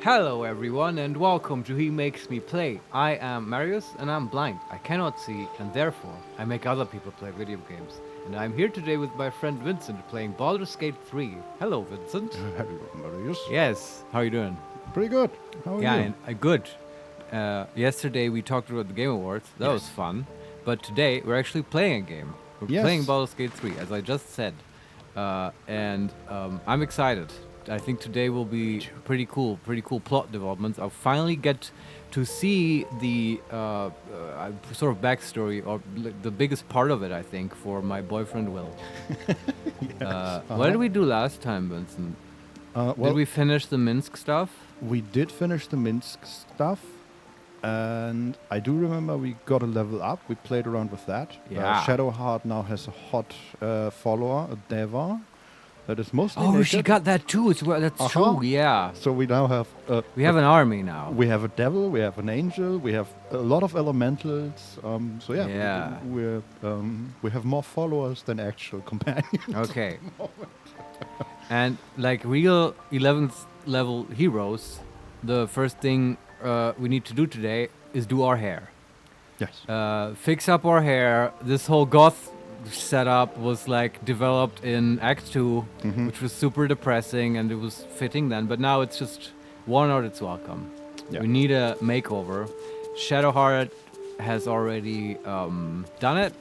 Hello everyone and welcome to He Makes Me Play. I am Marius and I'm blind. I cannot see and therefore I make other people play video games. And I'm here today with my friend Vincent playing Baldur's Gate 3. Hello Vincent. Hello, Marius. Yes, how are you doing? Pretty good. How are Yeah, you? and good. Yesterday we talked about the Game Awards. That was fun. But today we're actually playing a game. We're Yes. playing Baldur's Gate 3 as I just said. And I'm excited. I think today will be pretty cool plot developments. I'll finally get to see the sort of backstory or the biggest part of it, I think, for my boyfriend Will. What did we do last time, Vincent? Well, Did we finish the Minsk stuff? we did finish the Minsk stuff, and I do remember we got a level up. We played around with that. Yeah. Shadowheart now has a hot follower, a Deva, that is mostly Oh, naked. she got that too. That's true. Yeah, So we now have we have an army now. we have a devil, we have an angel, we have a lot of elementals. So yeah, Yeah. we have more followers than actual companions. Okay. And like real 11th level heroes, the first thing we need to do today is do our hair. Yes. Fix up our hair. This whole goth setup was like developed in Act 2, which was super depressing and it was fitting then, but now it's just worn out its welcome. Yeah. We need a makeover. Shadowheart has already done it.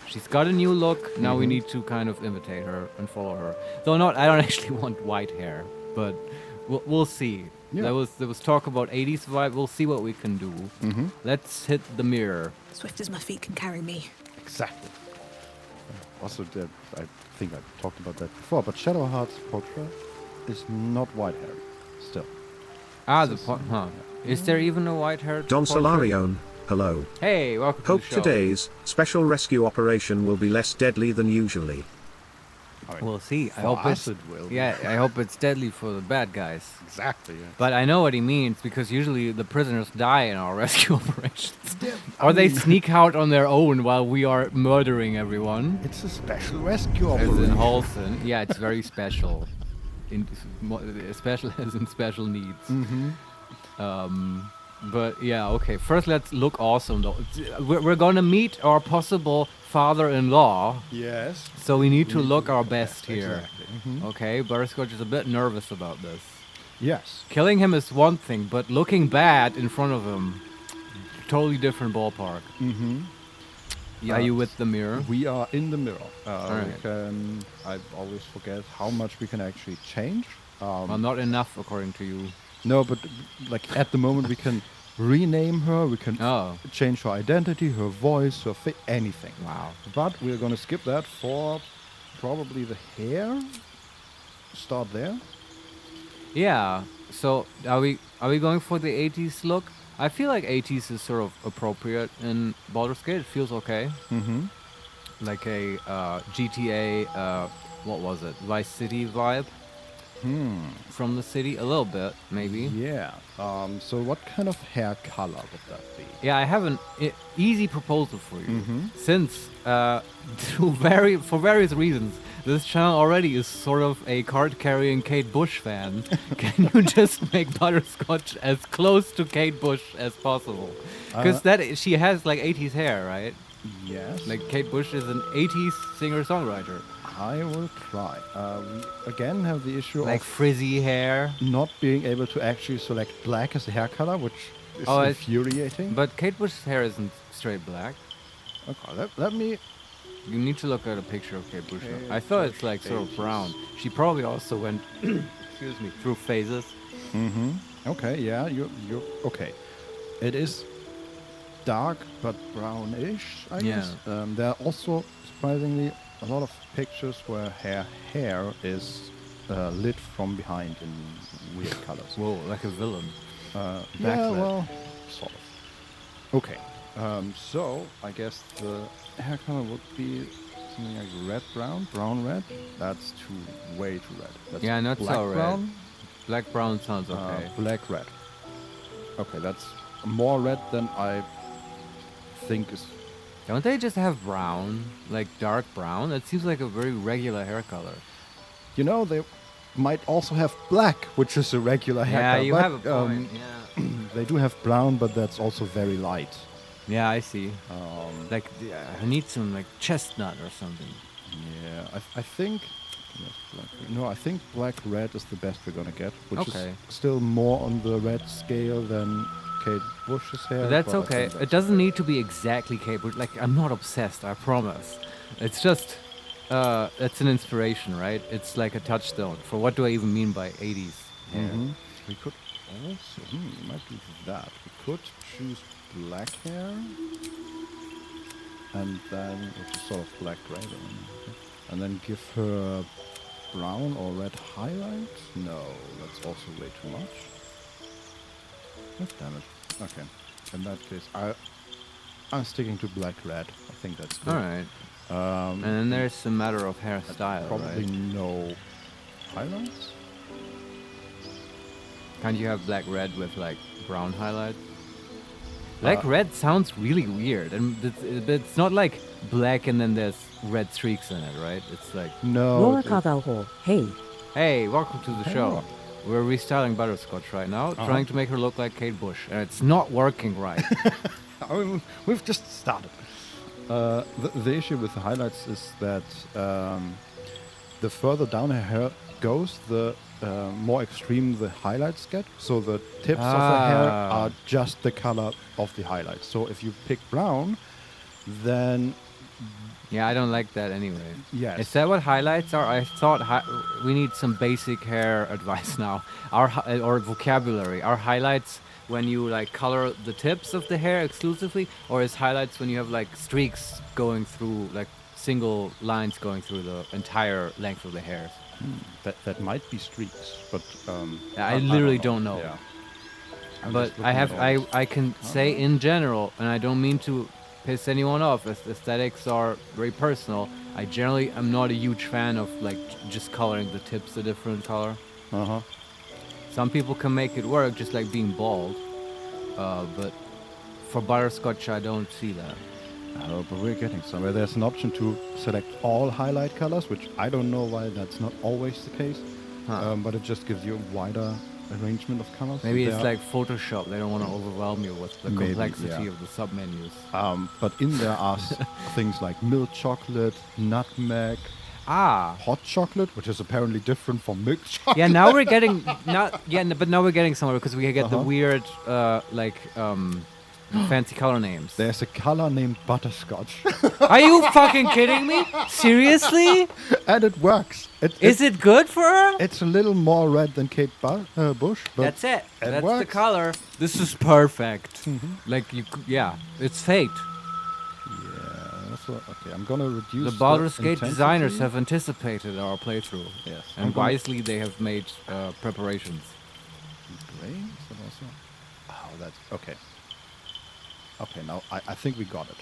She's got a new look. Now we need to kind of imitate her and follow her. Though I don't actually want white hair, but we'll see. Yeah. There was talk about 80s vibe. We'll see what we can do. Let's hit the mirror. Swift as my feet can carry me. Exactly. Also, I think I talked about that before, but Shadowheart's portrait is not white hair still. Is there even a white hair? Don Solarione, hello. Hey, welcome Hope to the show. today's special rescue operation will be less deadly than usually. We'll see. I For hope us it's it will. yeah. I hope it's deadly for the bad guys. Exactly. Yeah. But I know what he means because usually the prisoners die in our rescue operations, or they sneak out on their own while we are murdering everyone. It's a special rescue As in operation. Halston, yeah, it's very special. Special as in special needs. But yeah, okay. First, let's look awesome though. We're gonna meet our possible father-in-law, Yes. so we need to look our best here. Exactly. Okay, Butterscotch is a bit nervous about this. Yes. Killing him is one thing, but looking bad in front of him, totally different ballpark. Yeah, are you with the mirror? We are in the mirror. Alright. I always forget how much we can actually change. Well, not enough according to you. No, but like at the moment we can rename her. We can Oh, change her identity, her voice, her anything. wow. But we're gonna skip that for probably the hair. Start there. Yeah. So are we going for the 80s look? I feel like 80s is sort of appropriate in Baldur's Gate. It feels okay. Mm-hmm. Like a GTA, what was it? Vice City vibe from the city, a little bit maybe. Yeah. So what kind of hair color would that be? Yeah, I have an easy proposal for you. Mhm. Since for various reasons, this channel already is sort of a card-carrying Kate Bush fan. Can you just make Butterscotch as close to Kate Bush as possible? Because she has like 80s hair, right? Yes. Like Kate Bush is an 80s singer-songwriter. I will try. We again have the issue Like of frizzy hair. not being able to actually select black as a hair color, which is Oh, infuriating. But Kate Bush's hair isn't straight black. Okay, let me. You need to look at a picture of Kate Bush. Kate I thought it's Bush like sort of ages. brown. She probably also went, excuse me, through phases. Mm-hmm. Okay, yeah, you're okay. It is dark but brownish, I guess. There are also surprisingly a lot of pictures where her hair is lit from behind in weird colors. Whoa, like a villain. Yeah, Backlit. well, sort of. Okay, so I guess the hair color would be something like red-brown, brown-red. That's way too red. That's Yeah, not so red. black-brown, Black brown sounds okay. black-red. Okay, that's more red than I think is. Don't they just have brown? Like dark brown? That seems like a very regular hair color. You know, they might also have black, which is a regular hair Yeah, color. you but, have a point. Yeah. They do have brown, but that's also very light. Yeah, I see. Like, I need some like chestnut or something. Yeah, I think. Yes, no, I think black red is the best we're gonna get, which is still more on the red scale than Kate Bush's hair. But that's I okay. think It doesn't need to be exactly Kate Bush. Like, I'm not obsessed. I promise. It's just, it's an inspiration, right? It's like a touchstone for what do I even mean by 80s hair. We could also, might do that. We could choose black hair, and then which is sort of black gray, and then give her brown or red highlight. No, that's also way too much. Oh, damn it. Okay, in that case, I'm sticking to black red. I think that's good. All right. And then there's a matter of hairstyle, Probably right? no highlights. Can't you have black red with like brown highlights? Black red sounds really weird, and it's not like black and then there's red streaks in it, right? It's like No. Hey. Hey, welcome to the show. We're restyling Butterscotch right now, trying to make her look like Kate Bush, and it's not working right. We've just started. The issue with the highlights is that the further down her hair goes, the more extreme the highlights get. So the tips of the hair are just the color of the highlights. So if you pick brown, then Yeah, I don't like that anyway. Yes. Is that what highlights are? I thought we need some basic hair advice now. Or vocabulary. Are highlights when you like color the tips of the hair exclusively, or is highlights when you have like streaks going through, like single lines going through the entire length of the hairs? that might be streaks, but I literally don't know. Yeah. I'm But just looking at all this. I can say in general, and I don't mean to piss anyone off, as aesthetics are very personal. I generally am not a huge fan of like just coloring the tips a different color. Some people can make it work, just like being bald. But for Butterscotch, I don't see that. Oh, but we're getting somewhere. There's an option to select all highlight colors, which I don't know why that's not always the case. But it just gives you a wider arrangement of colors. Maybe So it's there like Photoshop. They don't want to overwhelm you with the complexity of the submenus. but in there are things like milk chocolate, nutmeg, hot chocolate, which is apparently different from milk chocolate. Yeah, now we're getting but now we're getting somewhere because we get the weird fancy color names. There's a color named Butterscotch. Are you fucking kidding me? Seriously? And it works. Is it good for her? It's a little more red than Kate Bush, but That's it. That's the works. color. This is perfect. Like it's fate. Yeah, okay, I'm gonna reduce The Baldur's Gate intensity. designers have anticipated our playthrough. Yes. And wisely they have made preparations. Gray? Is that also? Oh, that's okay. Okay, now I think we got it.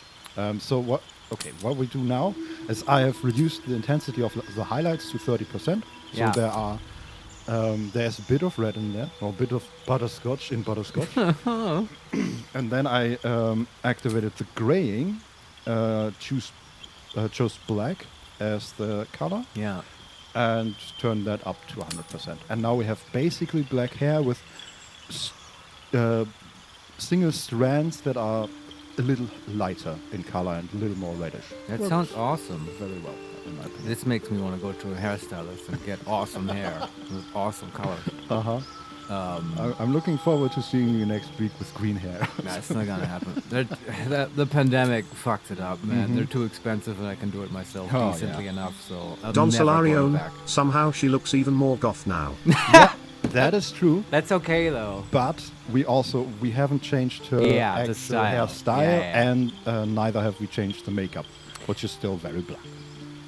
So what we do now is I have reduced the intensity of the highlights to 30%. So there's a bit of red in there, or a bit of butterscotch in butterscotch. And then I activated the graying, chose black as the color. Yeah. And turned that up to 100%. And now we have basically black hair with single strands that are a little lighter in color and a little more reddish. That sounds awesome. Very well, in my opinion. This makes me want to go to a hairstylist and get awesome hair with awesome colors. I'm looking forward to seeing you next week with green hair. Nah, it's not gonna happen. The pandemic fucked it up, man. They're too expensive, and I can do it myself decently enough. So I'm Don never going Solarion, back. somehow she looks even more goth now. That is true. That's okay though. But we haven't changed her the actual style. hairstyle, Yeah. and neither have we changed the makeup, which is still very black.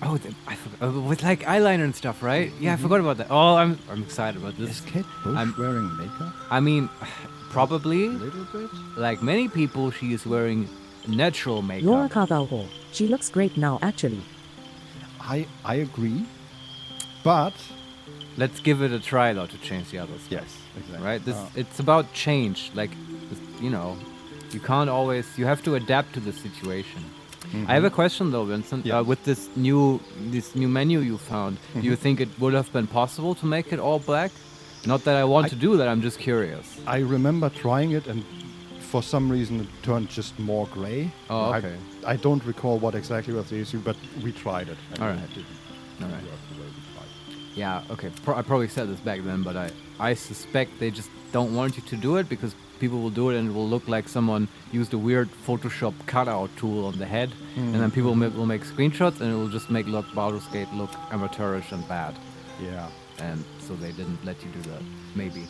Oh, I forgot. With like eyeliner and stuff, right? Yeah, I forgot about that. Oh, I'm excited about this. Is Kate Bush wearing makeup? I mean, probably. A little bit. Like many people, she is wearing natural makeup. She looks great now, actually. I agree, but Let's give it a try though to change the others. yes, exactly. Right? It's about change. Like, you know, you can't always. You have to adapt to the situation. I have a question though, Vincent. Yeah. With this new menu you found, do you think it would have been possible to make it all black? Not that I want to do that. I'm just curious. I remember trying it, and for some reason it turned just more gray. Oh, okay. I don't recall what exactly was the issue, but we tried it. And All right. It didn't All right. work the way we tried. Yeah. Okay. I probably said this back then, but I suspect they just don't want you to do it because people will do it and it will look like someone used a weird Photoshop cutout tool on the head, and then people will make screenshots and it will just make Baldur's Gate look amateurish and bad. Yeah. And so they didn't let you do that. Maybe.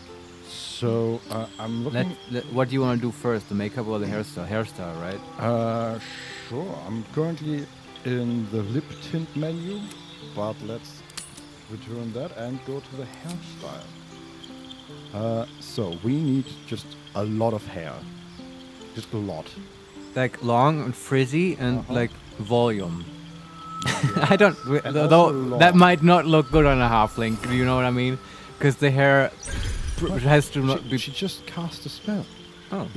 So I'm looking. What do you want to do first, the makeup or the hairstyle? Hairstyle, right? Sure. I'm currently in the lip tint menu, but let's return that and go to the hairstyle. So we need just a lot of hair. Just a lot. Like long and frizzy and like volume. Yeah. I don't. And Though also that long. might not look good on a halfling. Do you know what I mean? Because the hair has to not be. She just cast a spell. Oh.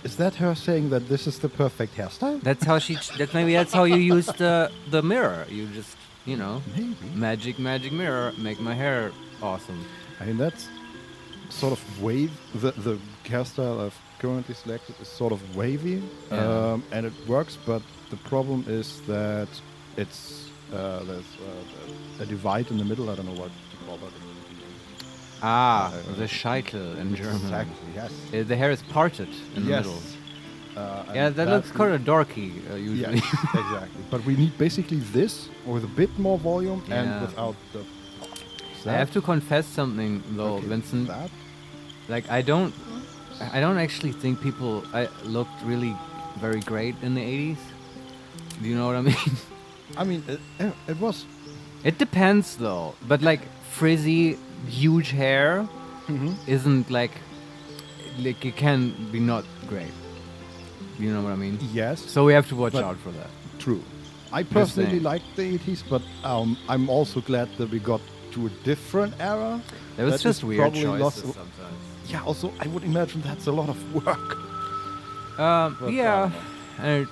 Is that her saying that this is the perfect hairstyle? That's how she. Maybe that's how you use the mirror. You just Maybe. magic mirror. Make my hair awesome. I mean, that's sort of wave. The hairstyle I've currently selected is sort of wavy, Yeah. and it works. But the problem is that it's there's a divide in the middle. I don't know what to call that. The Scheitel in German. Exactly. Yes. The hair is parted in the Yes. middle. And Yeah, that looks kind of dorky usually. Yes, exactly. But we need basically this with a bit more volume Yeah. and without the. I have to confess something though, Okay, Vincent. that? Like I don't actually think people looked really very great in the 80s. Do you know what I mean? I mean, it was. It depends though. But like frizzy, huge hair isn't like it can be not great. You know what I mean? Yes. So we have to watch But- out for that. True. I personally saying. like the 80s, but I'm also glad that we got to a different era. There was That just is weird probably choices lots of- sometimes. Yeah, also, I would imagine that's a lot of work. But, Yeah, and it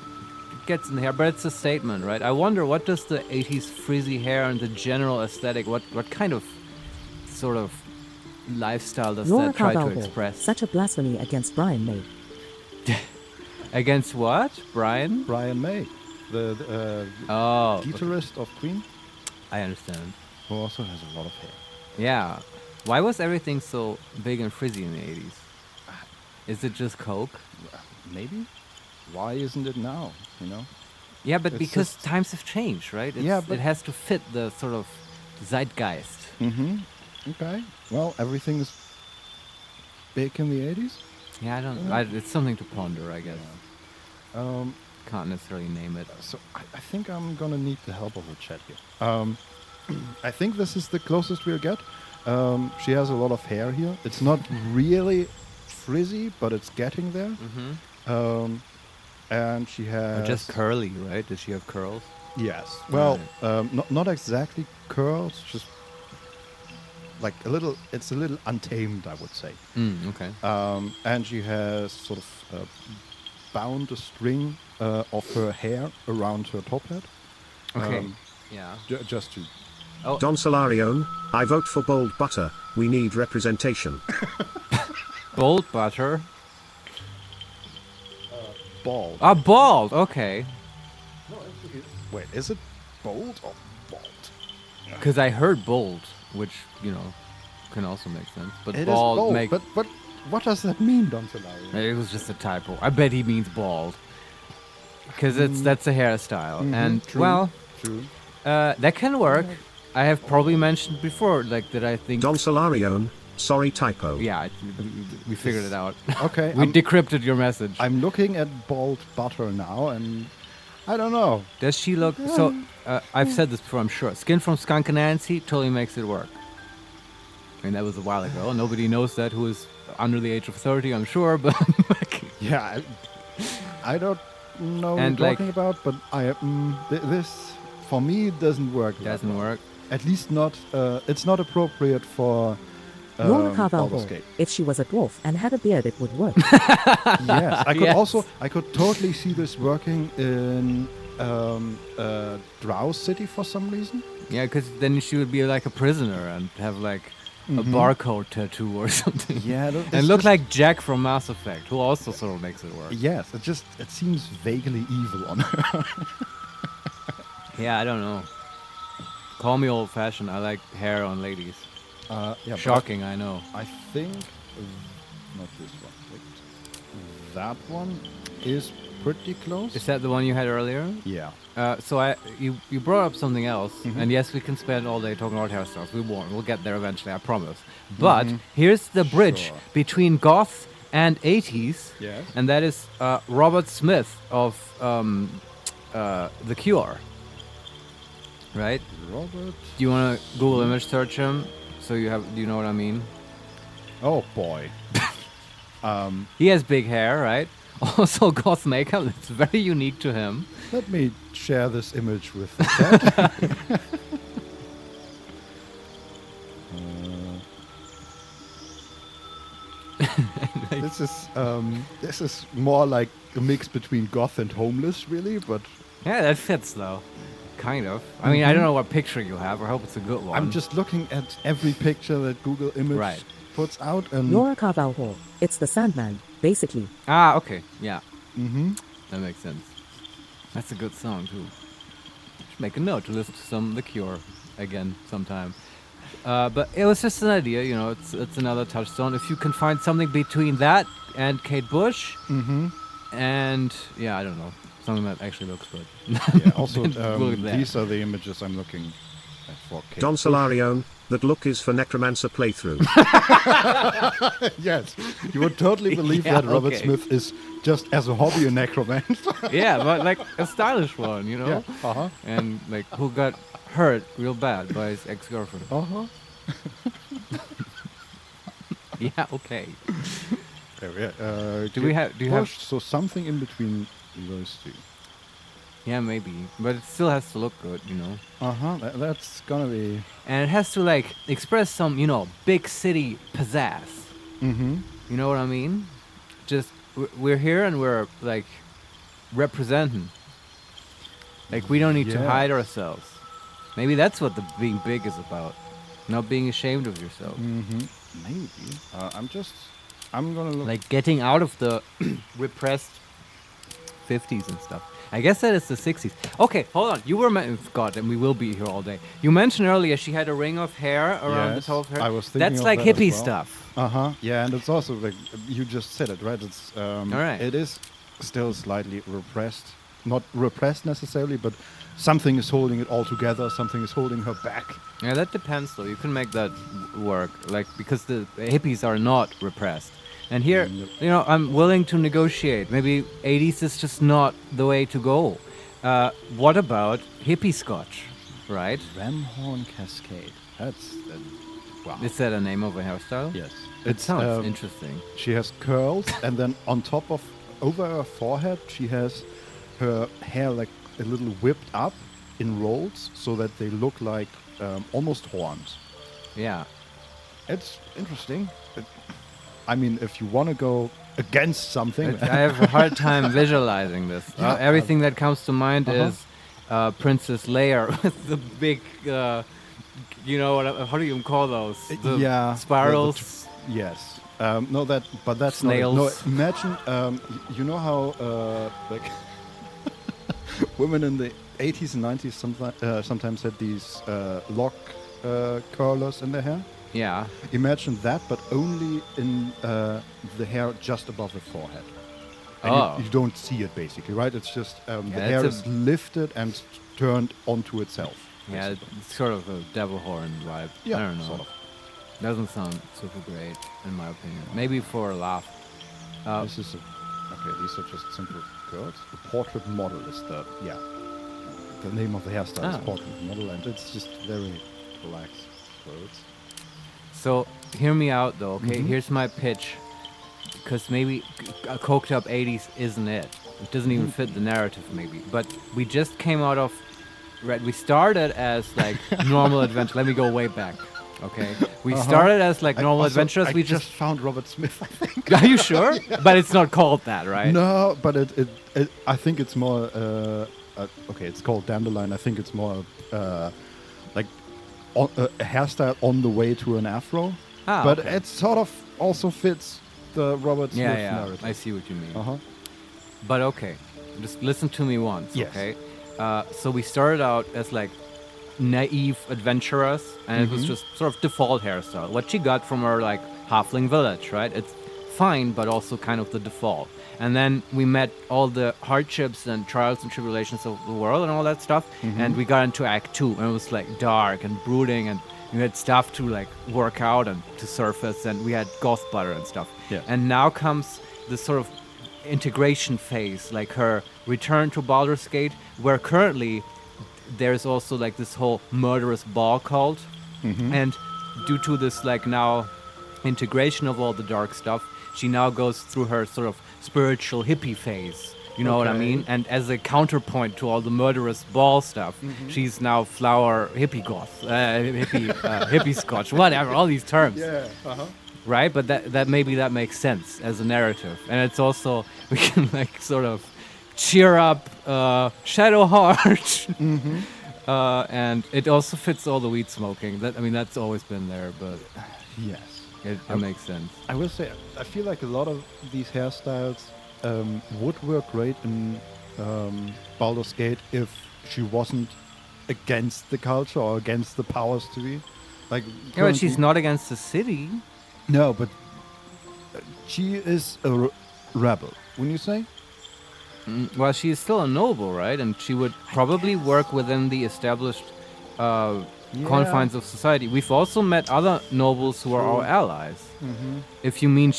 gets in the hair, but it's a statement, right? I wonder what does the 80s frizzy hair and the general aesthetic, what kind of sort of lifestyle does Laura that try to Carvalho. express? Such a blasphemy against Brian May. Against what, Brian? Brian May, the Oh, okay. guitarist of Queen, I understand. who also has a lot of hair. Yeah. Why was everything so big and frizzy in the 80s? Is it just Coke? Maybe? Why isn't it now? You know? Yeah, but It's because just- times have changed, right? Yeah, it but- has to fit the sort of zeitgeist. Mm-hmm. Okay. Well, everything is big in the 80s. Yeah, I don't. Yeah. It's something to ponder, I guess. Um, Can't necessarily name it. so I think I'm gonna need the help of the chat here. I think this is the closest we'll get. She has a lot of hair here. It's not really frizzy, but it's getting there. Mm-hmm. And she has Just curly, right? Does she have curls? Yes. Well, not exactly curls, just like a little. It's a little untamed, I would say. Okay. And she has sort of bound a string of her hair around her top hat. Okay. Yeah. Just to. Oh, Don Solarione, I vote for bold butter. We need representation. bold butter. Bald. Ah, bald. Okay. Wait, is it bold or bald? Because I heard bold, which can also make sense. But It is bald bold, make. but what does that mean, Don Solari? It was just a typo. I bet he means bald. Because that's a hairstyle, and True. well, True. that can work. I have probably mentioned before, like that. I think. Don Solarione, sorry typo. Yeah, we figured it out. Okay. We decrypted your message. I'm looking at bald butter now, and I don't know. Does she look so? I've said this before, I'm sure. Skin from Skunk and Nancy totally makes it work. I mean, that was a while ago. Nobody knows that who is under the age of 30, I'm sure, but Yeah, I don't know what And, you're like- talking about, but this for me doesn't work. that doesn't well. work. At least not. It's not appropriate for. Laura Baldur's Carvalho. Gate. If she was a dwarf and had a beard, it would work. Yes, I could Yes. also. I could totally see this working in Drow city for some reason. Yeah, because then she would be like a prisoner and have like a barcode tattoo or something. Yeah, And look like Jack from Mass Effect, who also sort of makes it work. Yes, it seems vaguely evil on her. Yeah, I don't know. Call me old-fashioned. I like hair on ladies. Yeah, Shocking, I know. I think not this one. Wait. That one is pretty close. Is that the one you had earlier? Yeah. So you brought up something else, and yes, we can spend all day talking about hairstyles. We won't. We'll get there eventually, I promise. But here's the bridge Sure. between goth and 80s, Yes. and that is Robert Smith of The Cure. Right? Robert. Do you want to Google image search him? So do you know what I mean? Oh boy. He has big hair, right? Also goth makeup. It's very unique to him. Let me share this image with the chat. This is more like a mix between goth and homeless, really. But Yeah, that fits though. Kind of. I mean, I don't know what picture you have. I hope it's a good one. I'm just looking at every picture that Google Image Right. puts out, and Laura Carval Hall. It's the Sandman, basically. Ah, okay. Yeah. That makes sense. That's a good song too. Should make a note to listen to some The Cure again sometime. But it was just an idea, you know. It's another touchstone. If you can find something between that and Kate Bush, and yeah, I don't know, something that actually looks good. yeah, also Look at that. these are the images I'm looking at for Kate Don Bush. Solarione, that look is for Necromancer playthrough. Yes, you would totally believe Yeah, that Robert okay. Smith is just as a hobby a necromancer. Yeah, but like a stylish one, you know. Yeah. Uh-huh. And like who got hurt real bad by his ex-girlfriend. Uh-huh. Yeah, okay. Do you have- so something in between those two? Yeah, maybe, but it still has to look good, you know. Uh-huh. That's gonna be And it has to like express some, you know, big city pizzazz. You know what I mean? Just we're here and we're like representing. Like we don't need to Yeah. hide ourselves. Maybe that's what the being big is about. Not being ashamed of yourself. maybe. I'm gonna look. Like getting out of the repressed 50s and stuff. I guess that is the 60s. Okay, hold on. You were God, and we will be here all day. You mentioned earlier she had a ring of hair around the Yes, top of her. I was thinking That's of like that as hippie well. stuff. Uh-huh. Yeah, and it's also like you just said it, right? It's right. It is still slightly repressed. Not repressed necessarily, but something is holding it all together, something is holding her back. Yeah, that depends though. You can make that work, like because the hippies are not repressed. And here, you know, I'm willing to negotiate. Maybe 80s is just not the way to go. What about hippie scotch, right? Ramhorn Cascade. That's wow. Is that a name of a hairstyle? Yes. It sounds interesting. She has curls, and then on top of, over her forehead, she has her hair like a little whipped up in rolls so that they look like almost horns. Yeah. It's interesting. I mean, if you want to go against something, I have a hard time visualizing this. Yeah, Everything that comes to mind uh-huh. is Princess Leia with the big, you know, how do you call those? The yeah, spirals. yes. No, but that's Snails. not it. No, imagine, you know how like women in the 80s and 90s sometimes had these lock curlers in their hair. Yeah. Imagine that, but only in the hair just above the forehead. And Oh. you don't see it basically, right? It's just the that's hair a- is lifted and turned onto itself. Yeah, it's sort of a devil horn vibe. Yeah, I don't know. sort of. Doesn't sound super great, in my opinion. Maybe for a laugh. This is okay. These are just simple curls. The portrait model is the name of the hairstyle is Ah. portrait model, and it's just very relaxed curls. So, hear me out though, okay? Mm-hmm. Here's my pitch. Because maybe a coked up 80s isn't it. It doesn't even fit the narrative, maybe. But we just came out of. Right, we started as like normal adventure. Let me go way back. Okay, we started as like normal adventures. I just found Robert Smith. I think. Are you sure? But it's not called that, right? No, but it I think it's more okay, it's called dandelion. I think it's more like a hairstyle on the way to an afro. But okay. it sort of also fits the Robert Smith narrative. I see what you mean. Uh-huh. But okay, just listen to me once, Yes. okay? So we started out as like naive adventurers, and it was just sort of default hairstyle. What she got from her like halfling village, right? It's fine, but also kind of the default. And then we met all the hardships and trials and tribulations of the world and all that stuff, and we got into Act 2, and it was like dark and brooding, and you had stuff to like work out and to surface, and we had ghost butter and stuff. Yeah. And now comes this sort of integration phase, like her return to Baldur's Gate, where currently there's also like this whole murderous ball cult, and due to this like now integration of all the dark stuff, she now goes through her sort of spiritual hippie phase. You know what I Okay. mean? And as a counterpoint to all the murderous ball stuff, she's now flower hippie goth, hippie scotch, whatever, all these terms. Yeah. Uh-huh. Right, but that maybe that makes sense as a narrative, and it's also we can like sort of cheer up Shadowheart, and it also fits all the weed smoking. That I mean that's always been there, but Yes. it makes sense. I will say, I feel like a lot of these hairstyles would work great in Baldur's Gate if she wasn't against the culture or against the powers to be. Like, Yeah, but she's not against the city. No, but she is a rebel. Wouldn't you say? Well, she is still a noble, right? And she would probably work within the established confines of society. We've also met other nobles who are our allies. If you mean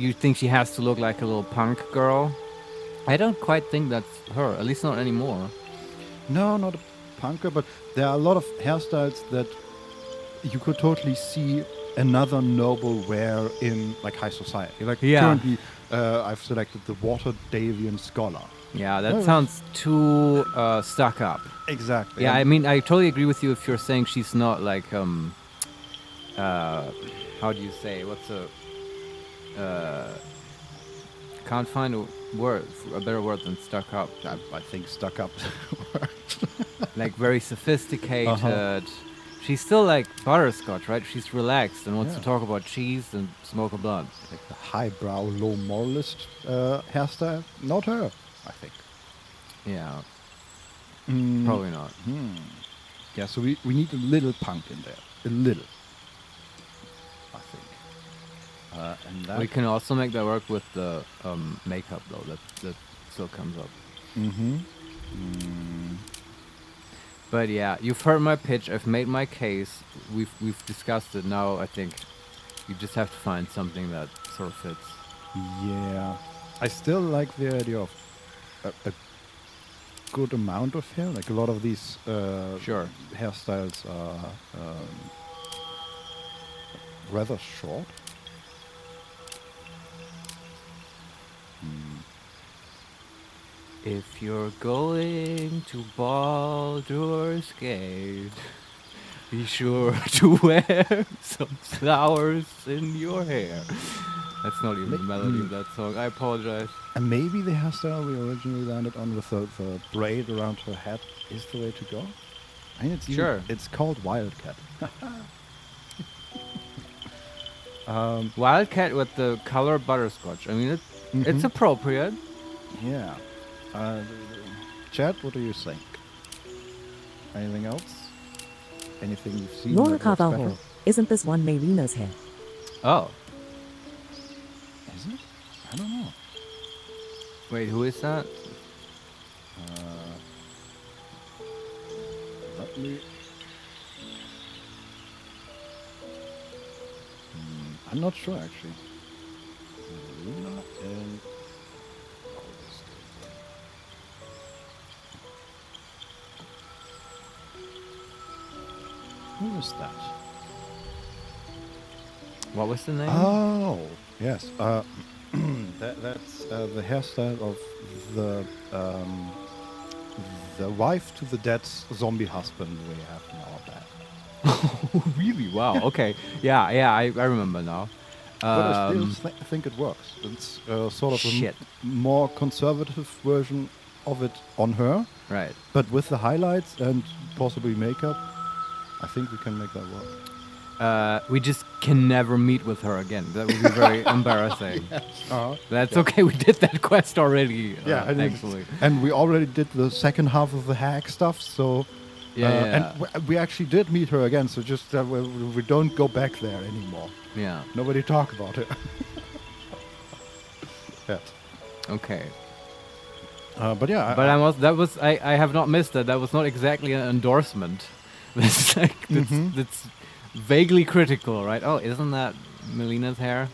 you think she has to look like a little punk girl, I don't quite think that's her. At least not anymore. No, not a punker, but there are a lot of hairstyles that you could totally see another noble wear in like high society. Like currently, I've selected the Water Davian Scholar. Yeah, that sounds too stuck up. Exactly. Yeah, I mean, I totally agree with you if you're saying she's not like how do you say? What's can't find a word, a better word than stuck up. I think stuck up. Like very sophisticated. She's still like Butterscotch, right? She's relaxed and wants to talk about cheese and smoke a blunt. Like the highbrow, low moralist hairstyle. Not her, I think. Yeah, Mm, probably not. Yeah, so we need a little punk in there. A little. I think. And that. We can also make that work with the makeup, though. That still comes up. But yeah, you've heard my pitch. I've made my case. We've discussed it. Now I think you just have to find something that sort of fits. Yeah. I still like the idea of a good amount of hair. Like a lot of these Sure. hairstyles are rather short. If you're going to Baldur's Gate, be sure to wear some flowers in your hair. That's not even the melody of that song. I apologize. And maybe the hairstyle we originally landed on with the braid around her head is the way to go. I mean, it's called Wildcat. Wildcat with the color butterscotch. I mean, it's appropriate. Yeah. Chad, what do you think? Anything else? Anything you've seen? Laura that works better? Carvalho, isn't this one Marina's hair? Oh, Is it? I don't know. wait, who is that? Let me. I'm not sure actually. Marina and. Who is that? What was the name? Oh, yes. That's the hairstyle of the wife to the dead zombie husband we have in our band. Oh, really? Wow. Okay. Yeah, I remember now. But I still think it works. It's sort of Shit. a more conservative version of it on her, Right. but with the highlights and possibly makeup, I think we can make that work. We just can never meet with her again. That would be very embarrassing. Uh-huh. That's okay. We did that quest already. And thankfully. and we already did the second half of the hack stuff, so and we actually did meet her again. So just we don't go back there anymore. Yeah. Nobody talk about it. Yeah. Okay. But yeah, But I have not missed that. That was not exactly an endorsement. That's like that's vaguely critical, right? Oh, isn't that Melina's hair?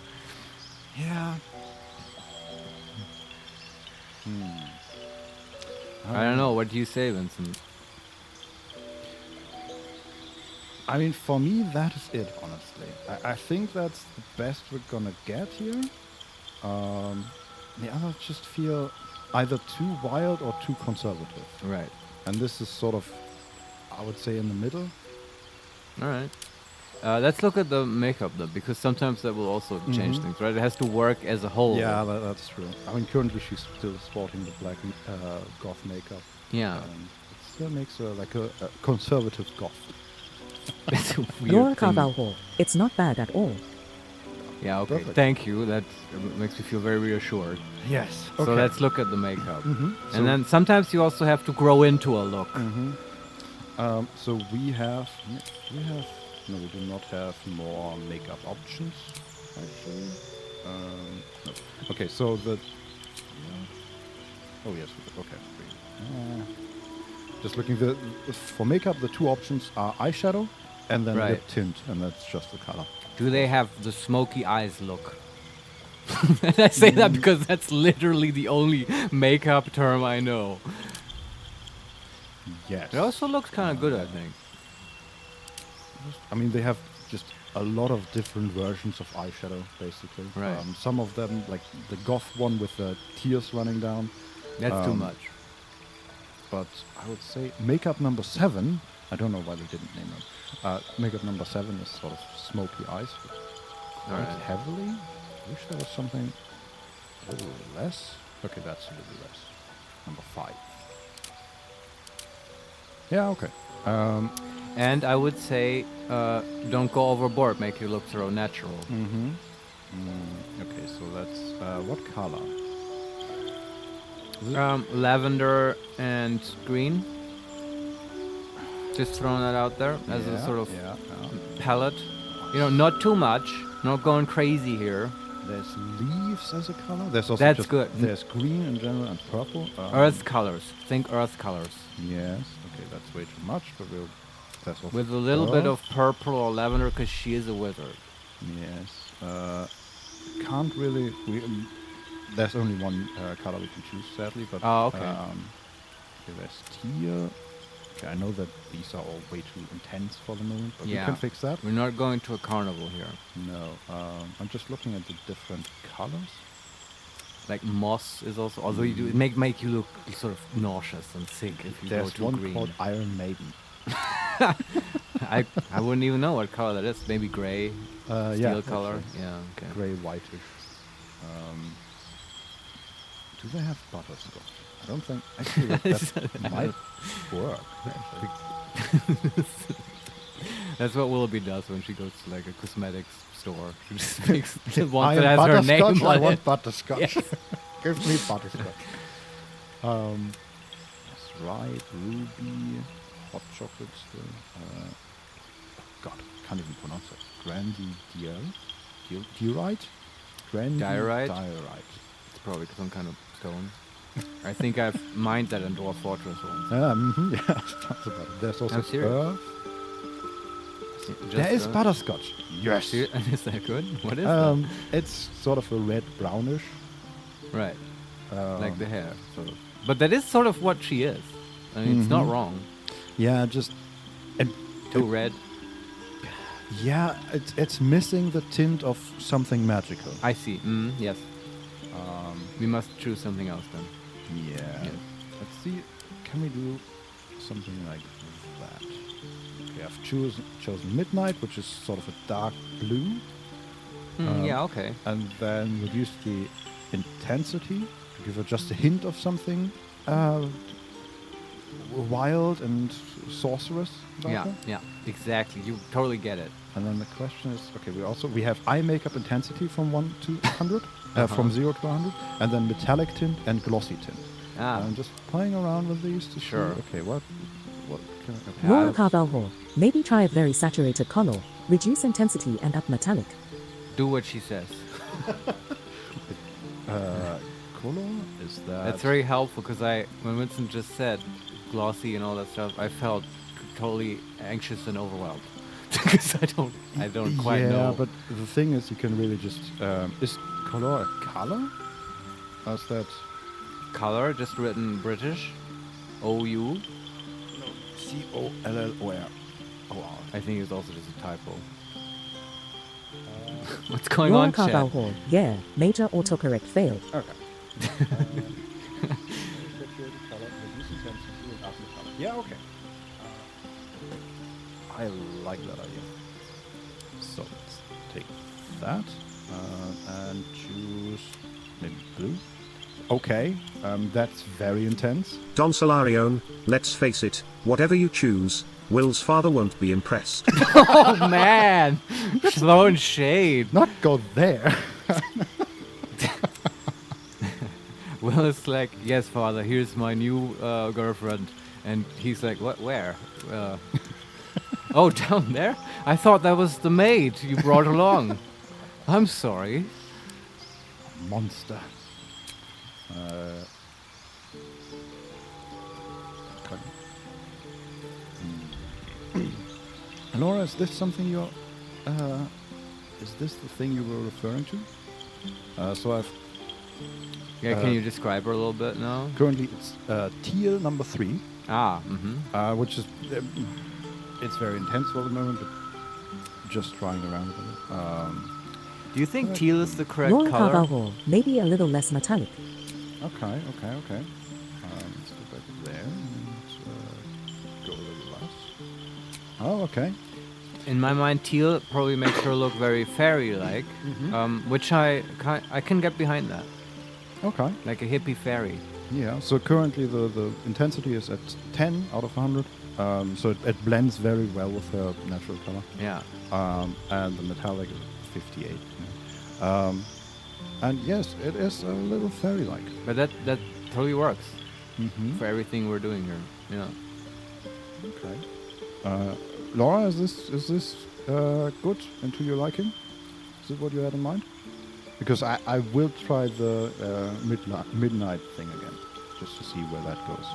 yeah. I don't know. What do you say, Vincent? I mean, for me, that is it, honestly. I think that's the best we're gonna get here. The others just feel either too wild or too conservative. Right. And this is sort of, I would say, in the middle. All right. Let's look at the makeup, though, because sometimes that will also change things, right? It has to work as a whole. Yeah, that's true. I mean, currently she's still sporting the black goth makeup. Yeah. It still makes her like a conservative goth. It's a weird Laura thing. Carvalho. It's not bad at all. Yeah, okay. Perfect. Thank you. That makes me feel very reassured. Yes. So let's look at the makeup. So- And then sometimes you also have to grow into a look. So we have. No, we do not have more makeup options, actually. No. Okay, so the. Oh yes. Okay. Just looking for makeup, the two options are eyeshadow and then Right. lip tint, and that's just the color. Do they have the smoky eyes look? And I say that because that's literally the only makeup term I know. Yes. It also looks kind of good, I think. I mean, they have just a lot of different versions of eyeshadow, basically. Right. Some of them, like the goth one with the tears running down. That's too much. But I would say makeup number 7. I don't know why they didn't name it. Makeup number 7 is sort of smoky eyes, quite Alright. heavily. I wish there was something a little less. Okay, that's a little less. Number 5. Yeah. Okay. And I would say, don't go overboard. Make your look throw natural. Okay, so that's what color? Lavender and green. Just throwing that out there as a sort of palette. You know, not too much. Not going crazy here. There's leaves as a color. There's also That's just good. There's green in general and purple. Earth colors. Think earth colors. Yes. Okay, that's way too much, but that's also With a little bit earth. of purple or lavender, because she is a wizard. Yes. Can't really. There's only one color we can choose, sadly. But Oh, okay. okay, there's teal. Okay, I know that these are all way too intense for the moment, but Yeah. we can fix that. We're not going to a carnival here. No. I'm just looking at the different colors. Like moss is also. Although you do, it make you look sort of nauseous and sick if you There's go too one green. called Iron Maiden. I wouldn't even know what color that is. Maybe gray, steel yeah, color. actually. Yeah. Okay. Gray whitish. Do they have butterscotch? I don't think. Actually, that might work. Actually. That's what Willoughby does when she goes to like a cosmetics store. She just makes the I one that am has her name butterscotch. I on want it. butterscotch. Yes. Give me butterscotch. That's right. Ruby, hot chocolate still. God, can't even pronounce it. Diorite? Diorite? Diorite. It's probably some kind of stone. I think I've mined that in Dwarf Fortress once. Yeah, that's about it. There's also I'm serious. earth. Just, There is butterscotch. Yes. Is that good? What is that? It's sort of a red brownish. Right. Like the hair, sort of. But that is sort of what she is. I mean, it's not wrong. Yeah, just and Too red. yeah, it's missing the tint of something magical. I see. Yes. We must choose something else then. Yeah. Yeah. Let's see. Can we do something like that? Okay, I've chosen midnight, which is sort of a dark blue, Yeah, okay. and then reduce the intensity to give her just a hint of something wild and sorceress about Yeah, her. yeah, exactly. You totally get it. And then the question is, okay, we have eye makeup intensity from 1 to 100, from 0 to 100, and then metallic tint and glossy tint. Ah. I'm just playing around with these to Sure. see, okay, what can I... Okay. Laura Carvalho, maybe try a very saturated color, reduce intensity and up metallic. Do what she says. Color? Is that... That's very helpful because when Vincent just said glossy and all that stuff, I felt totally anxious and overwhelmed because I don't quite know. Yeah, but the thing is, you can really just... is color a color? Or is that... Color, just written British. O-U. C-O-L-L-O-R. Oh, wow. I think it's also just a typo. What's going Laura on, chat? Carvalho, yeah, major autocorrect failed. Okay. Yeah, okay. I like that idea. So let's take that and choose maybe blue. Okay, that's very intense. Don Solarione, let's face it, whatever you choose, Will's father won't be impressed. Oh man, throwing shade. Not go there. Will is like, yes, father, here's my new girlfriend, and he's like, what? Where? Oh, down there? I thought that was the maid you brought along. I'm sorry. Monster. Laura, is this something you're... is this the thing you were referring to? So I've... Yeah, can you describe her a little bit now? Currently, it's teal number 3, Ah, mm-hmm. which is... it's very intense for the moment, but just trying around with it. Do you think teal is the correct Laura color? Carvalho, maybe a little less metallic. Okay. Let's go back there and go a little less. Oh, okay. In my mind, teal probably makes her look very fairy-like, which I can get behind that, Okay. like a hippie fairy. Yeah, so currently the intensity is at 10 out of 100. So it blends very well with her natural color. Yeah. And the metallic is 58. And yes, it is a little fairy-like. But that totally works Mm-hmm. for everything we're doing here. Yeah. Okay. Laura, is this good and to your liking? Is it what you had in mind? Because I will try the midnight thing again, just to see where that goes.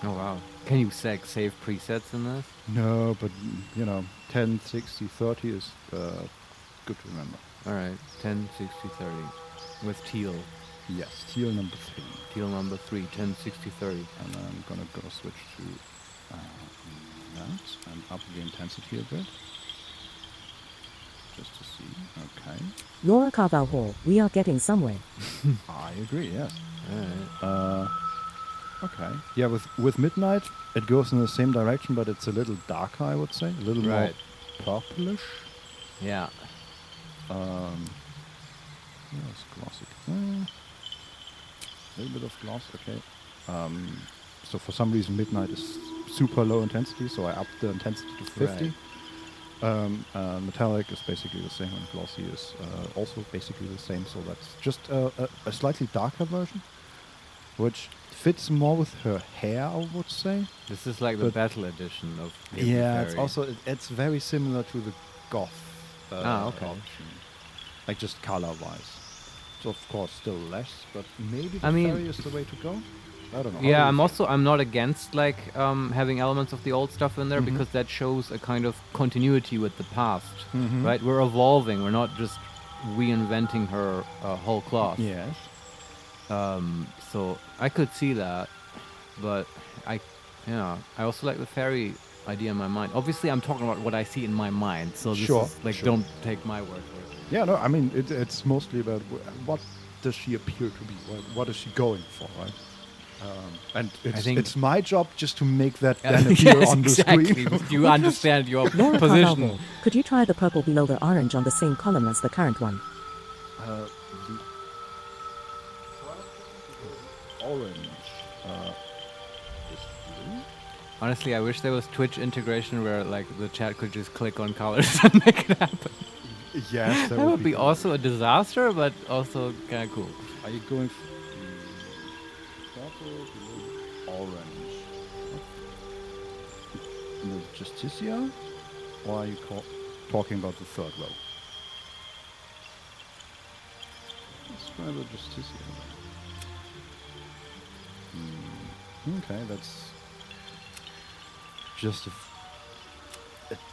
Oh wow. Can you save presets in this? No, but 10, 60, 30 is good to remember. All right. 10, 60, 30. With teal. Yes, teal number 3. Teal number 3. 10, 60, 30. And I'm gonna go switch to that and up the intensity a bit. Just to see. Okay. Laura Carvalho, we are getting somewhere. I agree, yes. All right. Okay. Yeah, with midnight, it goes in the same direction, but it's a little darker, I would say. A little Right. more purplish. Yeah. Yes, glossy. A little bit of gloss, okay. So for some reason, midnight is super low intensity, so I upped the intensity to 50. Metallic is basically the same, and glossy is also basically the same. So that's just a slightly darker version, which fits more with her hair, I would say. This is like the But- battle edition of Hippie Yeah, it's Fairy. also it's very similar to the goth. Okay. Option. Like just color-wise. So of course still less, but maybe the I mean- fairy is the way to go. I don't know. Yeah, How do you I'm not against like having elements of the old stuff in there because that shows a kind of continuity with the past, Mhm. right? We're evolving. We're not just reinventing her whole cloth. Yes. So I could see that, but I also like the fairy idea in my mind. Obviously, I'm talking about what I see in my mind. So this Sure, is like, sure. don't take my word for it. Yeah, no, I mean it's mostly about what does she appear to be? What is she going for, right? And think- it's my job just to make that then appear Yes, on the exactly. screen. You understand your Laura position. Carvalho, could you try the purple below the orange on the same column as the current one? The orange. Honestly, I wish there was Twitch integration where like the chat could just click on colors and make it happen. Yes, That would be cool. also a disaster, but also kind of cool. Are you going purple, blue, orange? In the Justicia? Or are you talking about the third row? Let's try the Justicia. Okay, that's just a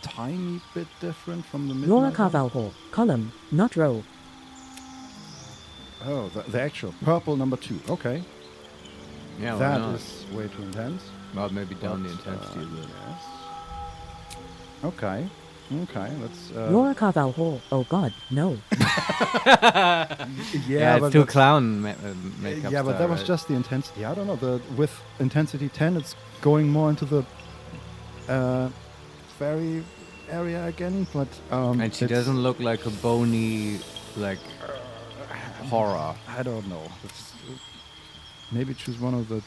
tiny bit different from the Laura midnight. Carvalho, column, not row. Oh, the actual purple number 2. Okay. Yeah, why That not? is way too intense. Well, maybe down the But, intensity a bit. Yes. Okay. Okay, let's... Laura Carvalho, oh god, no. Yeah, it's too that's- clown makeup. Yeah, but style, that was right? just the intensity. I don't know. With intensity 10, it's going more into the fairy area again. But And she it's- doesn't look like a bony, like horror. I don't know. It's, maybe choose one of the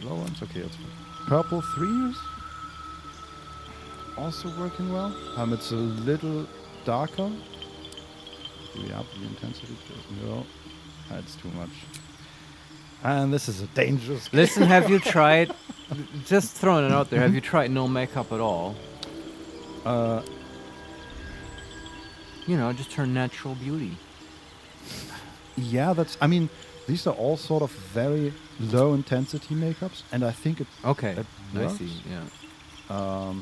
low ones. Okay, it's purple 3 is also working well. It's a little darker. Do we up the intensity? No, that's too much. And this is a dangerous. Listen, have you tried? Just throwing it out there. Have you tried no makeup at all? You know, just her natural beauty. Yeah, that's. I mean, these are all sort of very low intensity makeups, and I think it. Okay, It I works. see. Yeah.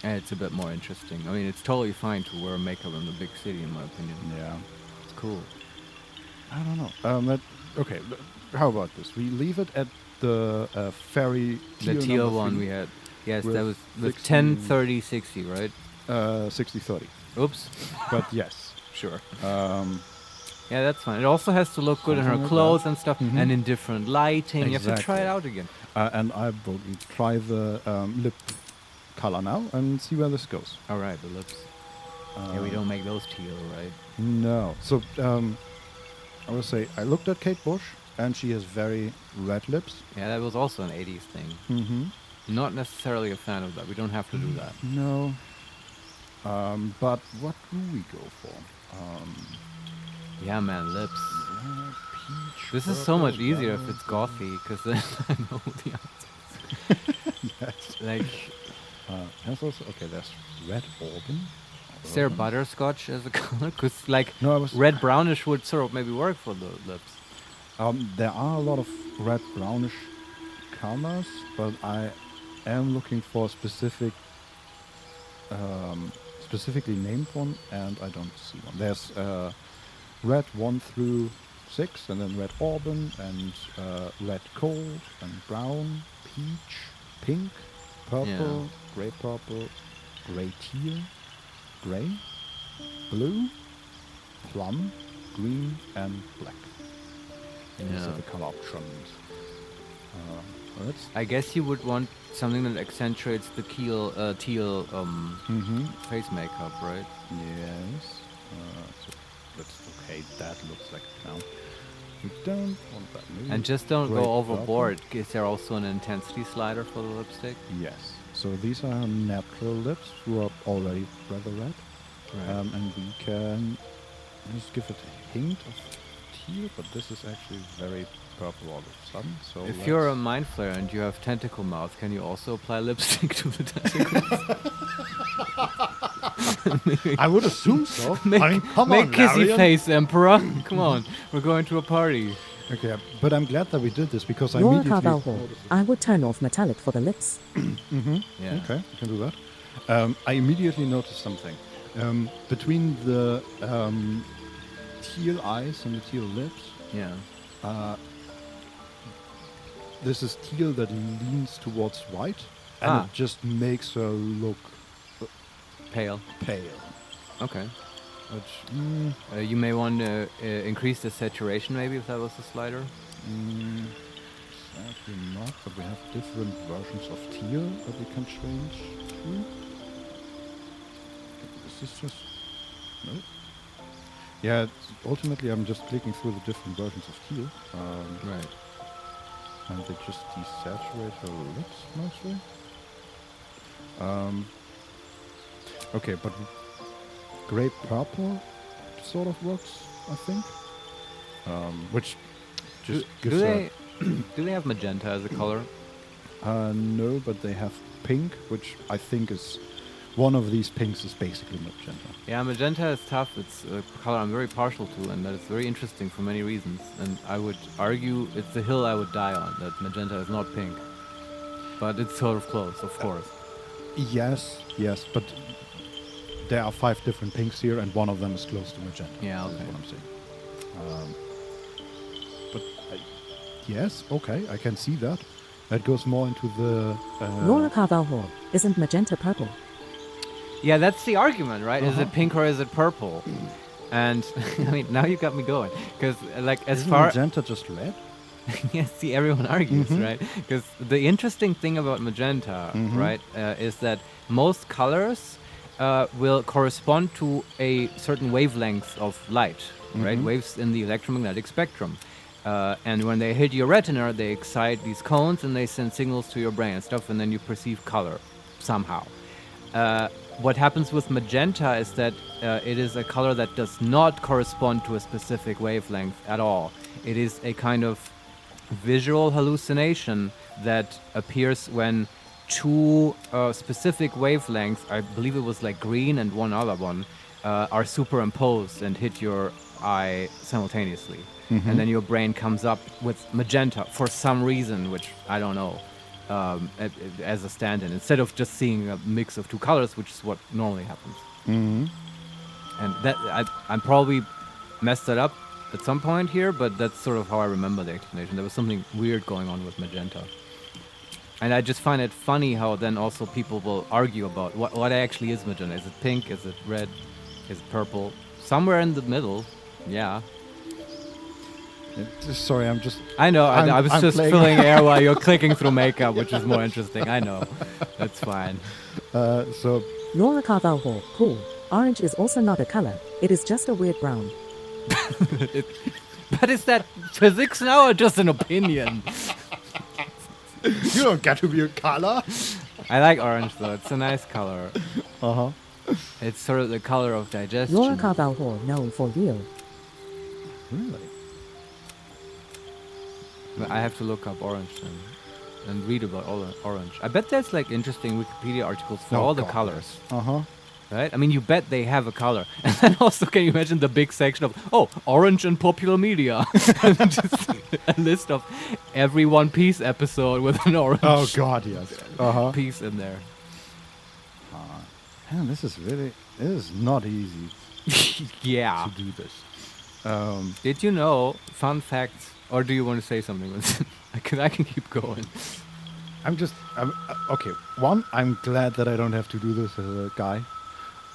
And it's a bit more interesting. I mean, it's totally fine to wear makeup in the big city, in my opinion. Yeah. It's cool. I don't know. Okay. How about this? We leave it at the fairy The teal teal number one 3, we had. Yes, with that was with 16 10, 30, 60, right? 60-30. Oops. But yes. Sure. Yeah, that's fine. It also has to look good in her Something like clothes that. and stuff, Mhm. and in different lighting. You have to try it Exactly. out again. and I will try the lip color now and see where this goes. All right, the lips. Yeah, we don't make those teal, right? No. So I would say I looked at Kate Bush, and she has very red lips. Yeah, that was also an 80s thing. Mm-hmm. Not necessarily a fan of that. We don't have to do that. No. But what do we go for? Yeah, man, lips. Red, peach, This is so purple, much easier if yellow, it's gothy, because then I know the answers. yes. Like, Pencils. Okay, there's red auburn. is there butterscotch as a color? Because, like, No, I was red brownish would sort of maybe work for the lips. There are a lot of red brownish colors, but I am looking for a specific, specifically named one, and I don't see one. There's red 1 through 6, and then red auburn, and red gold, and brown, peach, pink, purple, grey purple, grey teal, grey, blue, plum, green, and black. These Yeah. are the color options. Let's. I guess you would want something that accentuates the teal face makeup, right? Yes. So that's okay. That looks like a clown. We don't want that. Maybe And just don't grey go purple. overboard. Is there also an intensity slider for the lipstick? Yes. So these are natural lips who are already rather red. Right. And we can just give it a hint of teal, but this is actually very purple all of a sudden. So If you're a Mind Flayer and you have tentacle mouth, can you also apply lipstick to the tentacles? I would assume so. Make, I mean, come make on, kissy Larian. face, Emperor. Come on, we're going to a party. Okay, but I'm glad that we did this because I Laura immediately. Carvalho, I would turn off metallic for the lips. Yeah. Okay, we can do that. I immediately noticed something. Between the teal eyes and the teal lips, Yeah. this is teal that leans towards white, and Ah. it just makes her look Pale. pale. Okay. Which, You may want to increase the saturation, maybe, if that was the slider. sadly not, but we have different versions of teal that we can change to. This is just... No. Yeah, ultimately I'm just clicking through the different versions of teal. Right. and they just desaturate her lips mostly. Okay, but gray purple sort of works, I think. Which just gives do her. they do they have magenta as a color? No, but they have pink, which I think is one of these pinks is basically magenta. Yeah, magenta is tough. It's a color I'm very partial to, and that is very interesting for many reasons. And I would argue it's the hill I would die on, that magenta is not pink. But it's sort of close, of course. Yes, but there are 5 different pinks here, and one of them is close to magenta. Yeah, That's okay. what I'm saying. Yes, okay, I can see that. That goes more into the... Laura Carvalho, isn't magenta purple? Yeah, that's the argument, right? Is it pink or is it purple? And I mean, now you got me going, because like as Isn't far magenta just red? yeah, see, everyone argues, right? Because the interesting thing about magenta, right, is that most colors will correspond to a certain wavelength of light, right? Waves in the electromagnetic spectrum. And when they hit your retina, they excite these cones and they send signals to your brain and stuff, and then you perceive color somehow. What happens with magenta is that it is a color that does not correspond to a specific wavelength at all. It is a kind of visual hallucination that appears when 2 specific wavelengths, I believe it was like green and one other one, are superimposed and hit your eye simultaneously. And then your brain comes up with magenta for some reason, which I don't know, as a stand-in, instead of just seeing a mix of 2 colors, which is what normally happens. And that I'm probably messed that up at some point here, but that's sort of how I remember the explanation. There was something weird going on with magenta. And I just find it funny how then also people will argue about what actually is magenta. Is it pink? Is it red? Is it purple? Somewhere in the middle, yeah. Sorry, I'm just... I know, I was I'm just playing- filling air while you're clicking through makeup, which is more interesting. I know. That's fine. So, Laura Carvalho, cool. Orange is also not a color. It is just a weird brown. But is that physics now or just an opinion? you don't get to be a color. I like orange though. It's a nice color. Uh-huh. It's sort of the color of digestion. Laura Carvalho, no, for real. Really? I have to look up orange then and read about orange. I bet there's like interesting Wikipedia articles for all the colors. Uh-huh. Right? I mean, you bet they have a color. And then also, can you imagine the big section of, orange and popular media? And just a list of every One Piece episode with an orange Oh, God, yes. Uh-huh. piece in there. Man, this is not easy Yeah. to do this. Did you know, fun facts, or do you want to say something? I can keep going. Okay, one, I'm glad that I don't have to do this as a guy.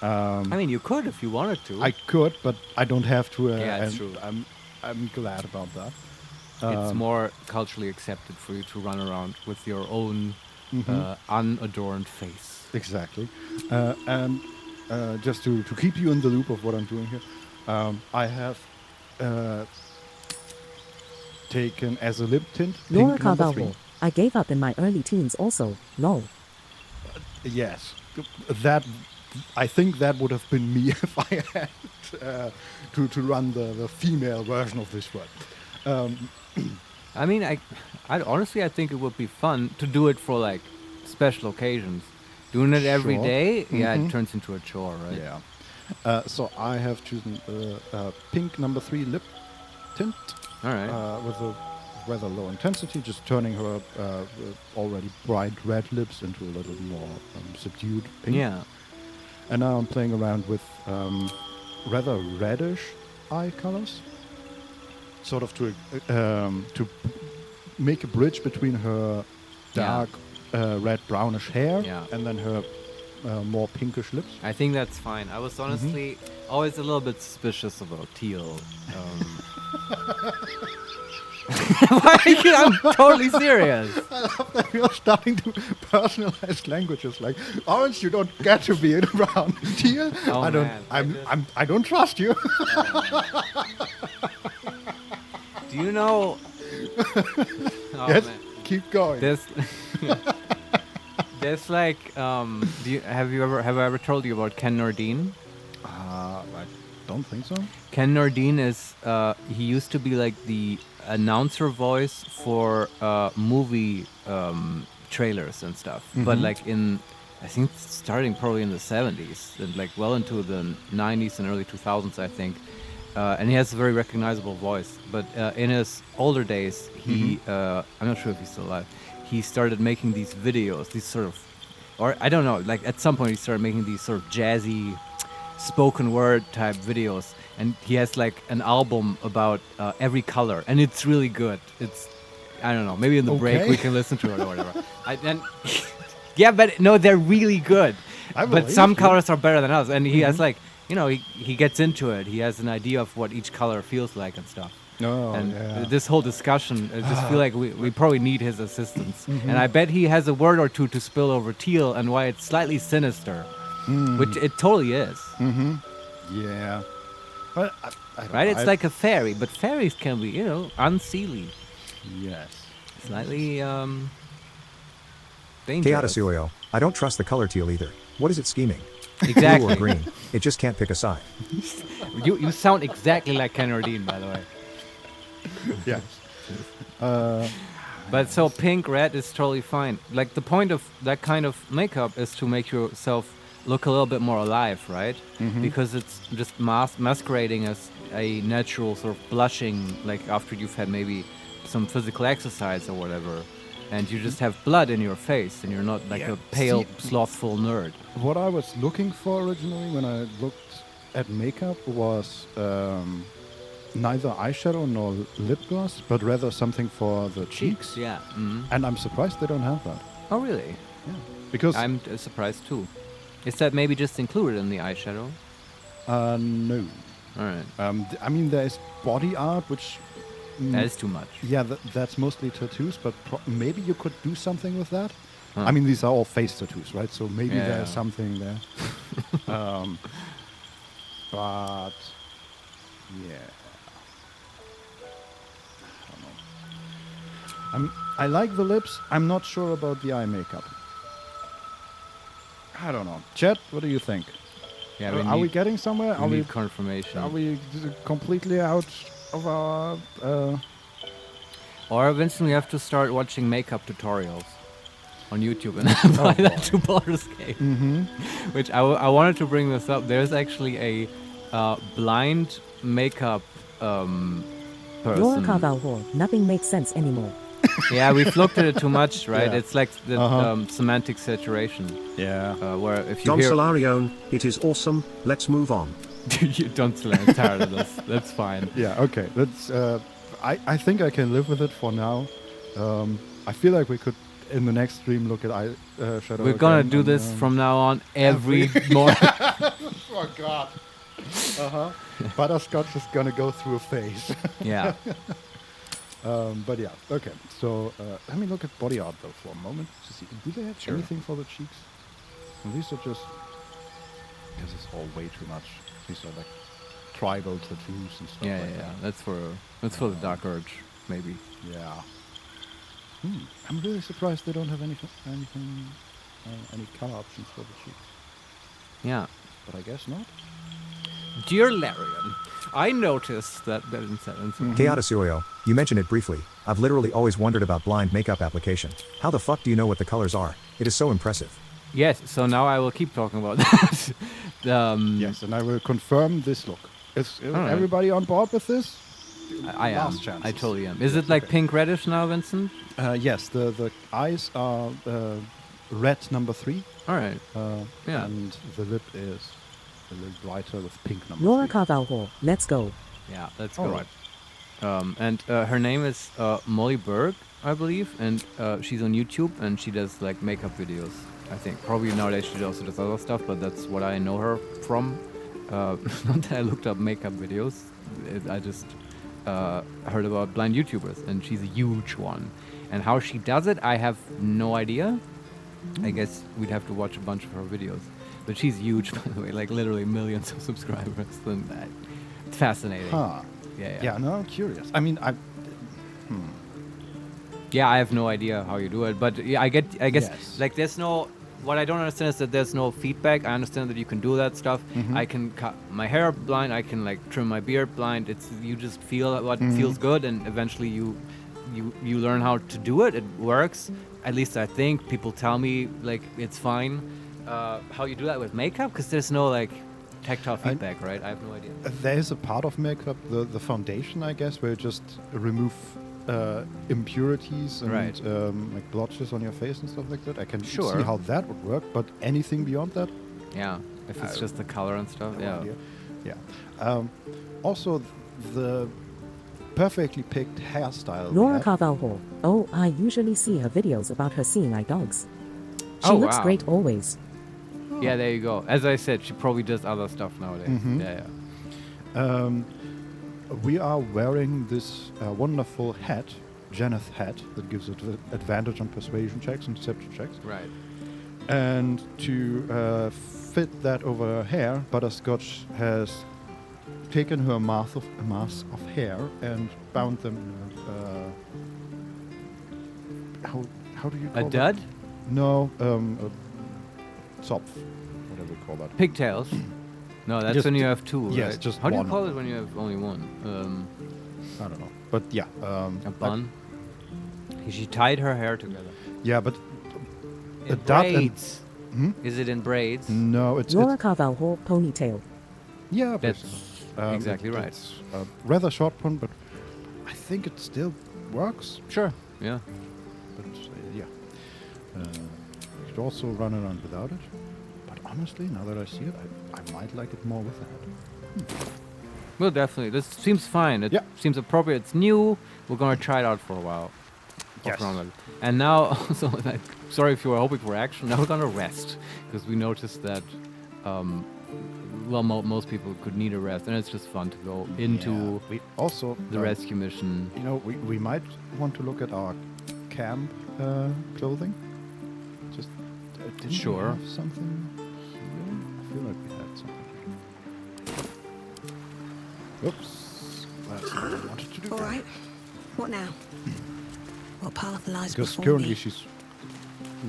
I mean, you could if you wanted to. I could, but I don't have to. Yeah, it's and true. I'm glad about that. It's more culturally accepted for you to run around with your own unadorned face. Exactly. And just to keep you in the loop of what I'm doing here, I have taken as a lip tint Laura pink number 3. Carvalho, I gave up in my early teens also, lol. Yes, that I think that would have been me if I had to run the female version of this word. I mean, I honestly, I think it would be fun to do it for like special occasions. Doing it every Sure. day, yeah, it turns into a chore, right? Yeah. So I have chosen pink number 3 lip tint All right. with a rather low intensity, just turning her already bright red lips into a little more subdued pink. Yeah. And now I'm playing around with rather reddish eye colors, sort of to make a bridge between her dark red brownish hair and then her more pinkish lips. I think that's fine. I was honestly always a little bit suspicious about teal. Why are you? I'm totally serious. We are starting to personalize languages like orange. You don't get to be in brown. Teal. Oh, I don't. man. I don't trust you. Do you know Oh, Yes, man. keep going. There's like, have I ever told you about Ken Nordine? I don't think so. Ken Nordine is he used to be like the announcer voice for movie trailers and stuff. But like I think starting probably in the 70s and like well into the 90s and early 2000s, I think. And he has a very recognizable voice. But in his older days, he I'm not sure if he's still alive. He started making these videos, these sort of, or I don't know, like at some point he started making these sort of jazzy spoken word type videos, and he has like an album about every color, and it's really good. It's, I don't know, maybe in the break we can listen to it or whatever. Yeah, but no, they're really good. But some colors are better than others, and he has like, you know, he gets into it. He has an idea of what each color feels like and stuff. This whole discussion, I just feel like we probably need his assistance. And I bet he has a word or two to spill over teal and why it's slightly sinister. Which it totally is. Yeah. But I don't Right? know. It's like a fairy, but fairies can be, you know, unseelie. Yes. Slightly dangerous. Chaos Yoyo, I don't trust the color teal either. What is it scheming? Exactly. Blue or green? It just can't pick a side. You sound exactly like Ken Nordine, by the way. Yes. But so pink, red is totally fine. Like the point of that kind of makeup is to make yourself look a little bit more alive, right? Because it's just masquerading as a natural sort of blushing, like after you've had maybe some physical exercise or whatever, and you just have blood in your face, and you're not like a pale, slothful nerd. What I was looking for originally when I looked at makeup was neither eyeshadow nor lip gloss, but rather something for the cheeks. Yeah. And I'm surprised they don't have that. Oh, really? Yeah. Because I'm surprised too. Is that maybe just included in the eyeshadow? no. All right. I mean, there is body art, which That is too much. yeah, that's mostly tattoos, but maybe you could do something with that. Huh. I mean, these are all face tattoos, right? So maybe Yeah. there's something there. But yeah, I don't know. I like the lips. I'm not sure about the eye makeup. I don't know. Chet, what do you think? Yeah. Are we getting somewhere? We need confirmation. Are we completely out of our? Or Vincent, we have to start watching makeup tutorials on YouTube and apply that to Baldur's Gate. Which I wanted to bring this up. There's actually a blind makeup person. Laura Carvalho, nothing makes sense anymore. Yeah, we've looked at it too much, right? Yeah. It's like the semantic saturation. Yeah. Where if you Don hear... Solarion, it is awesome. Let's move on. You don't select. I'm tired of this. That's fine. Yeah. Okay. Let's. I think I can live with it for now. I feel like we could in the next stream look at Shadow. We're gonna again do and, this from now on every morning. Oh God. Butterscotch is gonna go through a phase. Yeah. But yeah. Okay. So let me look at body art though for a moment to see. Do they have anything for the cheeks? And these are just. Because it's all way too much. These are like tribal tattoos and stuff Yeah, like yeah, that. That's for the Dark Urge, maybe. Yeah. I'm really surprised they don't have any color options for the cheeks. Yeah. But I guess not. Dear Larian, I noticed that in sentence. Chaos Yoyo, you mentioned it briefly. I've literally always wondered about blind makeup application. How the fuck do you know what the colors are? It is so impressive. Yes, so now I will keep talking about that. Yes, and I will confirm this look. Is right. everybody on board with this? I am. Last chances. I totally am. Is it like pink reddish now, Vincent? Yes, the eyes are red number 3. All right. Yeah. And the lip is a little brighter with pink number Laura 3. Carvalho, let's go. Yeah, let's All go. right. And her name is Molly Berg, I believe, and she's on YouTube and she does like makeup videos. I think probably nowadays she also does other stuff, but that's what I know her from. Not that I looked up makeup videos. I just heard about blind YouTubers, and she's a huge one. And how she does it, I have no idea. I guess we'd have to watch a bunch of her videos. But she's huge, by the way, like literally millions of subscribers. And it's fascinating. Huh. Yeah. Yeah, no, I'm curious. I mean, Yeah, I have no idea how you do it, but yeah, I guess Yes. like there's no. What I don't understand is that there's no feedback. I understand that you can do that stuff. Mm-hmm. I can cut my hair blind. I can like trim my beard blind. It's you just feel what Mm-hmm. feels good, and eventually you learn how to do it. It works. At least I think. People tell me like it's fine. How you do that with makeup? Because there's no like tactile feedback, right? I have no idea. There is a part of makeup, the foundation, I guess, where you just remove impurities and Right. like blotches on your face and stuff like that. I can Sure. see how that would work, but anything beyond that, Yeah, if it's just the color and stuff. no Yeah. idea. Yeah. Also, the perfectly picked hairstyle. we Laura had. Carvalho. Oh, I usually see her videos about her seeing eye dogs. She Oh, looks wow. great always. Yeah, there you go. As I said, she probably does other stuff nowadays. Mhm. Yeah. We are wearing this wonderful hat, Janeth hat, that gives it advantage on persuasion checks and deception checks. Right. And to fit that over her hair, Butterscotch has taken her mass of hair and bound them in how do you call A dud? that? No, a zopf, whatever we call that. Pigtails? No, that's Just when you t- have two, yes, right? just How do you one. call it when you have only one? I don't know, but yeah, A like- bun? She tied her hair together. yeah, but In a dud and braids. Hmm? Is it in braids? No, it's Laura Carvalho ponytail. yeah, That's basically. exactly right. It's a rather short one, but I think it still works. Sure. Yeah. But yeah, you could also run around without it. But honestly, now that I see it, I might like it more with that. Well, definitely. This seems fine. It Yeah. seems appropriate. It's new. We're going to try it out for a while. Yes. And now, also, like, sorry if you were hoping for action. Now we're going to rest because we noticed that, most people could need a rest, and it's just fun to go into Yeah. We also the rescue mission. You know, we might want to look at our camp clothing. Just didn't we Sure. have something here? I feel like we had something here. Oops, that's not what I wanted to do. All right. What now? What path lies Because before currently me? she's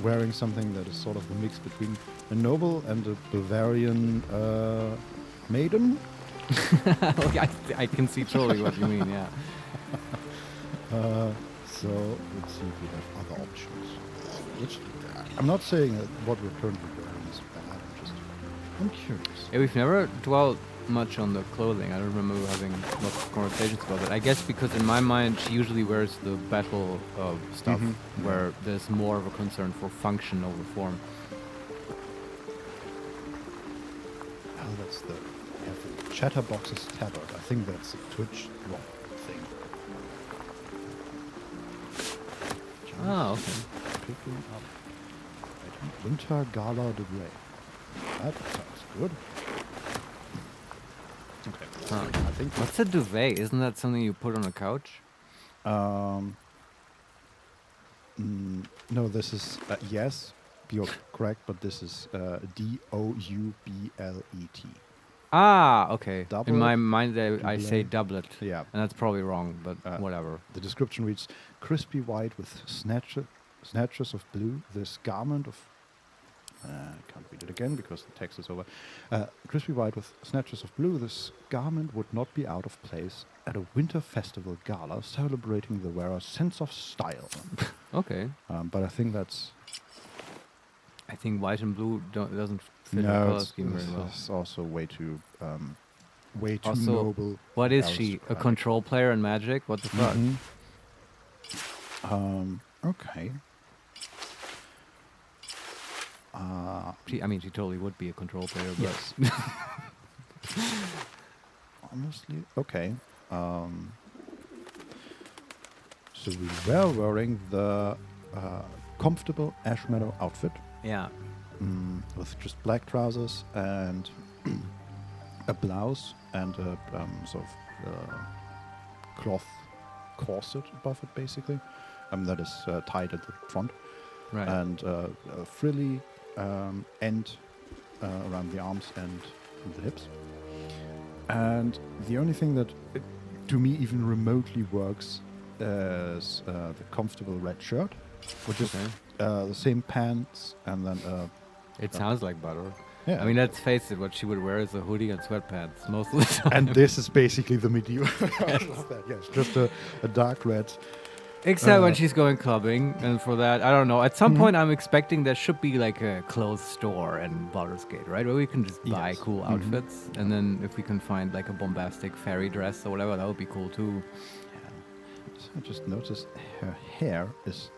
wearing something that is sort of a mix between a noble and a Bavarian maiden. Oh, yeah, I can see totally what you mean, yeah. So let's see if we have other options. Which I'm not saying that what we're currently wearing is bad. I'm curious. Yeah, we've never dwelt much on the clothing. I don't remember having lots of conversations about it. I guess because in my mind, she usually wears the battle stuff, Mhm. where there's more of a concern for function over form. Oh, that's the Chatterbox's Tabard. I think that's a Twitch rock thing. Oh, okay. Picking up item. Winter Gala de Grey. That sounds good. Okay. I think What's a duvet? Isn't that something you put on a couch? no, this is yes, you're correct, but this is D-O-U-B-L-E-T. Ah, okay. In Double my mind, I say duvet. doublet. Yeah. And that's probably wrong, but whatever. The description reads: crispy white with snatches of blue. This garment of I can't read it again because the text is over. Crispy white with snatches of blue. This garment would not be out of place at a winter festival gala celebrating the wearer's sense of style. Okay. But I think that's I think white and blue doesn't fit the color it's, scheme very well. it's also way too Also, noble. What is she? A aristocratic. control player in Magic? What the fuck? Mhm. Okay. She totally would be a control player, but Yes. Honestly, okay. So we were wearing the comfortable ash meadow outfit yeah. with just black trousers and a blouse and a sort of cloth corset above it, basically. That is tied at the front. Right. And a frilly end around the arms and the hips. And the only thing that to me even remotely works is the comfortable red shirt, which is Okay. the same pants, and then It sounds like butter. yeah. I mean, let's face it, what she would wear is a hoodie and sweatpants most of the time. and this is basically the medieval. Yes, just a dark red. Except when she's going clubbing, and for that, I don't know. At some point, I'm expecting there should be like a clothes store in Butterscotch, right? Where we can just buy Yes. cool outfits. And then if we can find like a bombastic fairy dress or whatever, that would be cool too. So I just noticed her hair is,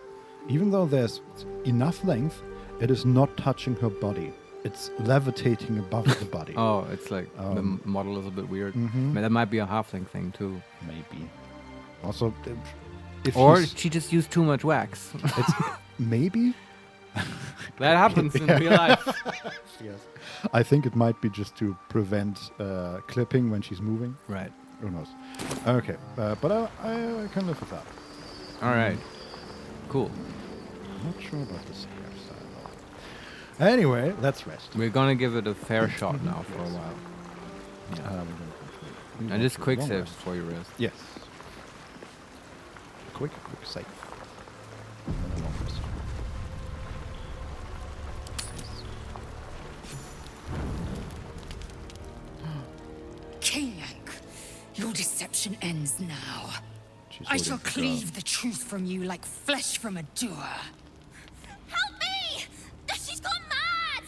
even though there's enough length, it is not touching her body. It's levitating above the body. Oh, it's like the model is a bit weird. Mhm. But that might be a halfling thing too. Maybe. Also, if Or she's- she just used too much wax. it's maybe. That happens in real life. Yes. I think it might be just to prevent clipping when she's moving. Right. Who knows? Okay, but I can live with that. All right. Cool. I'm not sure about this hairstyle. though. Anyway, let's rest. We're gonna give it a fair shot now for a while. We're gonna And just quick long save rest. before you rest. Yes. Quick save. And a long rest. Kenyank, your deception ends now. She's I holding shall the girl. cleave the truth from you like flesh from a doer. Help me! She's gone mad!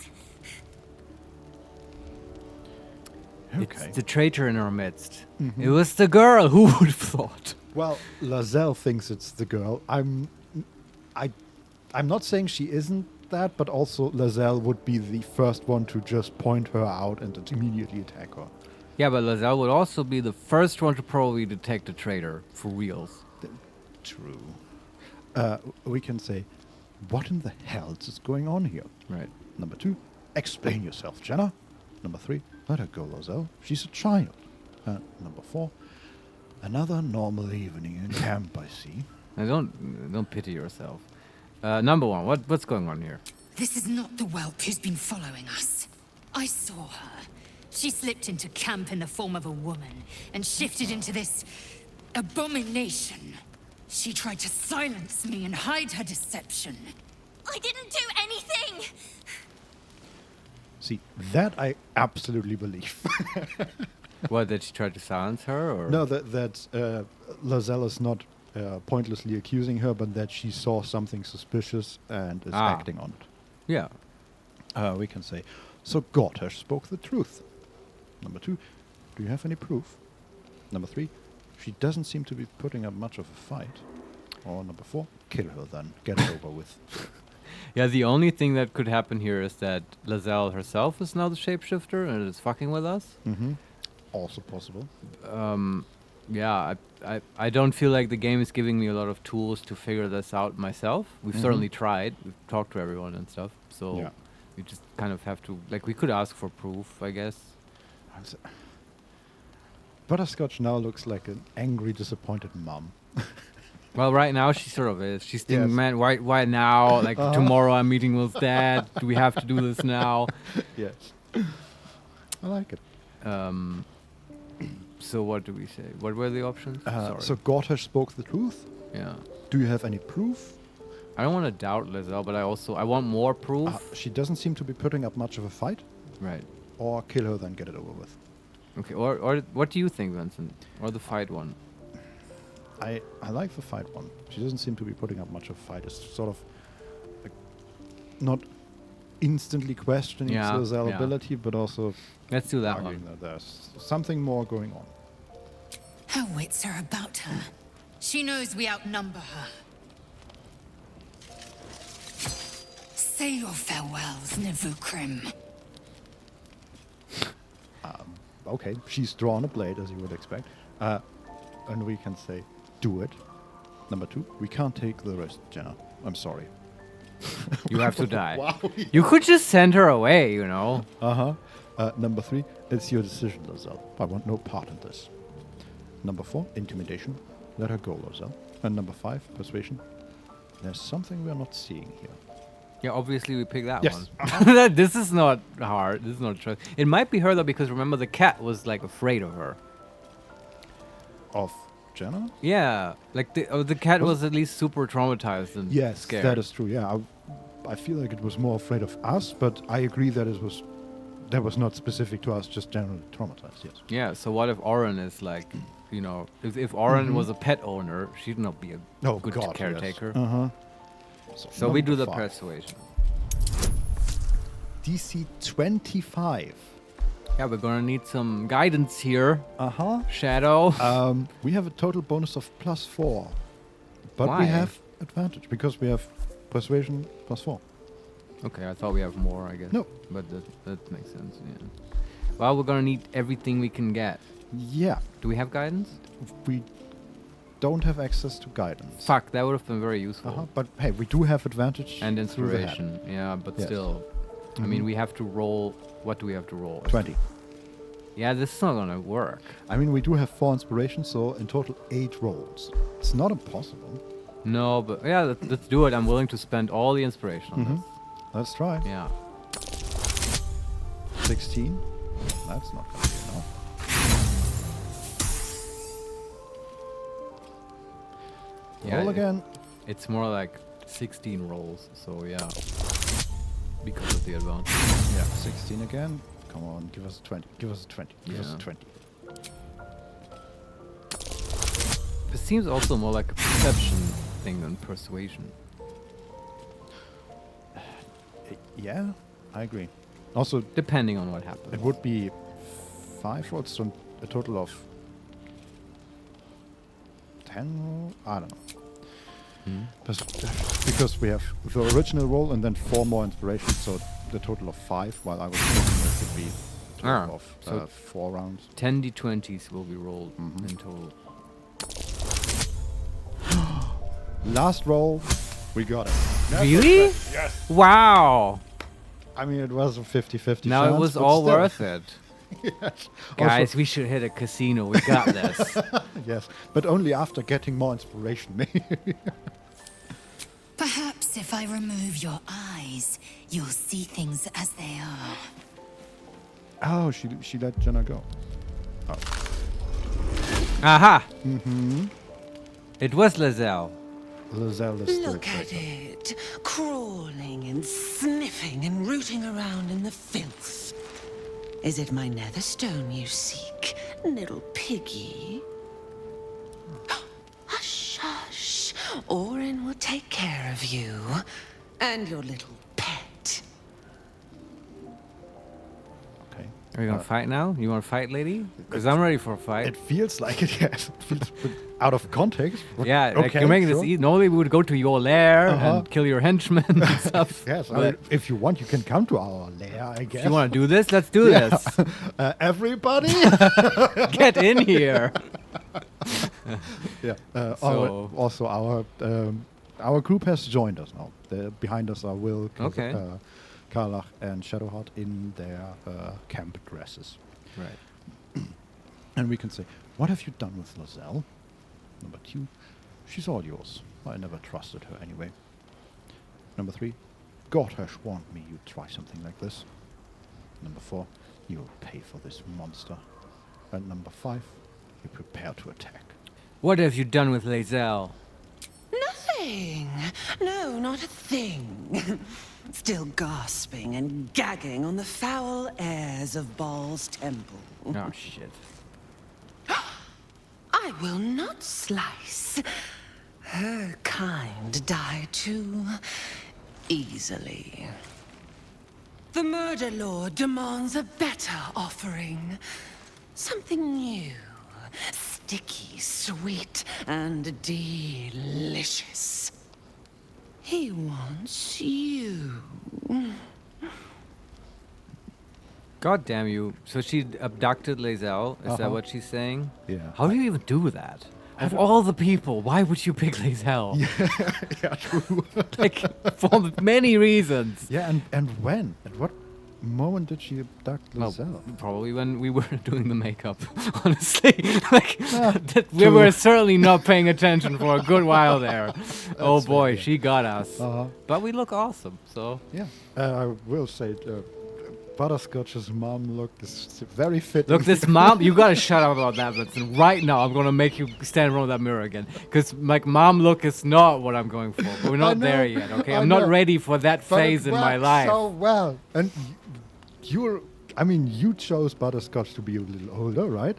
Okay. It's the traitor in our midst. It was the girl. Who would have thought? Well, Lazelle thinks it's the girl. I'm not saying she isn't that, but also Lazelle would be the first one to just point her out and to immediately attack her. Yeah, but Lazelle would also be the first one to probably detect a traitor for reals. True. We can say, what in the hell is going on here? Right. Number 2, explain yourself, Jenna. Number 3, let her go, Lazelle. She's a child. Number 4, another normal evening in camp, I see. Now don't pity yourself. Number 1, what's going on here? This is not the whelp who's been following us. I saw her. She slipped into camp in the form of a woman and shifted into this abomination. She tried to silence me and hide her deception. I didn't do anything! See, that I absolutely believe. What, that she tried to silence her, or No, that Lazelle is not pointlessly accusing her, but that she saw something suspicious and is acting on it. Yeah. We can say, so Gortash spoke the truth. Number 2, do you have any proof? Number 3, she doesn't seem to be putting up much of a fight. Or number 4, kill her then, get it over with. Yeah, the only thing that could happen here is that Lazelle herself is now the shapeshifter and is fucking with us. Mm-hmm. Also possible. Yeah, I don't feel like the game is giving me a lot of tools to figure this out myself. We've certainly tried. We've talked to everyone and stuff. So Yeah. we just kind of have to, like, we could ask for proof, I guess. Butterscotch now looks like an angry, disappointed mom. Well, right now she sort of is. She's thinking, Yes. man, why now? Like, tomorrow I'm meeting with Dad. Do we have to do this now? Yes. I like it. So what do we say? What were the options? Sorry. So Gortash spoke the truth. Yeah. Do you have any proof? I don't want to doubt Lazelle, but I want more proof. She doesn't seem to be putting up much of a fight. Right. Or kill her, then get it over with. Okay. Or what do you think, Vincent? Or the fight one? I like the fight one. She doesn't seem to be putting up much of a fight. It's sort of like not instantly questioning Yeah, Lazelle's yeah. ability, but also Let's do that arguing one. that there's something more going on. Her wits are about her. She knows we outnumber her. Say your farewells, Nivukrim. Okay, she's drawn a blade, as you would expect. And we can say, do it. Number 2, we can't take the risk, Jenna. I'm sorry. You have to die. Wow. You could just send her away, you know. Number 3, it's your decision, Lazelle. I want no part in this. Number 4, intimidation. Let her go, Lazelle. And number 5, persuasion. There's something we're not seeing here. Yeah, obviously we pick that Yes. one. This is not hard. This is not trust. It might be her though, because remember the cat was like afraid of her. Of Jenna? Yeah, like the cat was at least super traumatized and Yes, scared. that is true. Yeah, I feel like it was more afraid of us, but I agree that that was not specific to us, just generally traumatized. Yes. Yeah, so what if Oren is like, you know, if Oren was a pet owner, she'd not be a good caretaker. Uh huh. So we do the number 5. persuasion. DC 25. Yeah, we're gonna need some guidance here. Uh-huh. Shadow. We have a total bonus of +4. But Why? we have advantage because we have persuasion +4. Okay, I thought we have more, I guess. No. But that makes sense, yeah. Well, we're gonna need everything we can get. Yeah. Do we have guidance? We don't have access to guidance. Fuck, that would have been very useful. Uh-huh. But hey, we do have advantage. And through the head. inspiration. Yeah, but Yes. still. I mean, we have to roll. What do we have to roll? 20. Yeah, this is not gonna work. I mean, we do have 4 inspiration, so in total 8 rolls. It's not impossible. No, but yeah, let's do it. I'm willing to spend all the inspiration on this. Let's try. Yeah. 16. That's not going to be enough. Yeah, Roll again. It's more like 16 rolls, so yeah. Because of the advantage. Yeah, 16 again. Come on, give us a 20. Give us a 20. Give us Yeah. a 20. It seems also more like a perception thing than persuasion. Yeah, I agree. Also, Depending on what happens. it would be 5 rolls, so a total of 10 rolls? I don't know. Because we have the original roll and then 4 more inspirations, so the total of 5, while I was thinking it would be total of so 4 rounds. 10 d20s will be rolled in total. Last roll, we got it. Really? Yes. Wow! I mean, it was a 50-50 Now chance, it was but all still. worth it. Yes. Guys, Also- we should hit a casino. We got this. yes, but only after getting more inspiration, maybe. Perhaps if I remove your eyes, you'll see things as they are. Oh, she let Jenna go. Aha! It was Lizelle. Lizelle is still Look at traitor. it, crawling and sniffing and rooting around in the filth. Is it my netherstone you seek, little piggy? Hush, hush. Orin will take care of you and your little pet. Okay. Are you gonna fight now? You wanna fight, lady? Because I'm ready for a fight. It feels like it, yes. It feels a bit out of context. but Yeah, like okay, you're making sure. this easy. Normally we would go to your lair and kill your henchmen and stuff. Yes, I but mean, if you want, you can come to our lair, I guess. if you want to do this, let's do this. Everybody? Get in here. Yeah. So- Also, our group has joined us now. Behind us are Will, Okay. Karlach, and Shadowheart in their camp dresses. Right. And we can say, what have you done with Lizelle? Number 2, she's all yours. I never trusted her anyway. Number 3, God has warned me you'd try something like this. Number 4, you'll pay for this monster. And number 5, you prepare to attack. What have you done with Lizelle? Nothing. No, not a thing. Still gasping and gagging on the foul airs of Baal's temple. Oh shit. I will not slice. Her kind die too easily. The Murder Lord demands a better offering. Something new. Sticky, sweet, and delicious. He wants you. God damn you. So she abducted Lizelle? Is that what she's saying? Yeah. How do you even do that? Of all the people, why would you pick Lizelle? Yeah, true. Like, for many reasons. Yeah, and when? At what moment did she abduct Well, Lizelle? probably when we were doing the makeup, honestly. Like, we true. were certainly not paying attention for a good while there. Oh fair, boy, yeah. she got us. Uh-huh. But we look awesome, so. Yeah, I will say, Butterscotch's mom look is very fitting. Look, this mom, you gotta shut up about that, Vincent. Right now, I'm gonna make you stand in front of that mirror again. Because, like, mom look is not what I'm going for. But we're not there yet, okay? I'm not ready for that phase in my life. So well. And you chose Butterscotch to be a little older, right?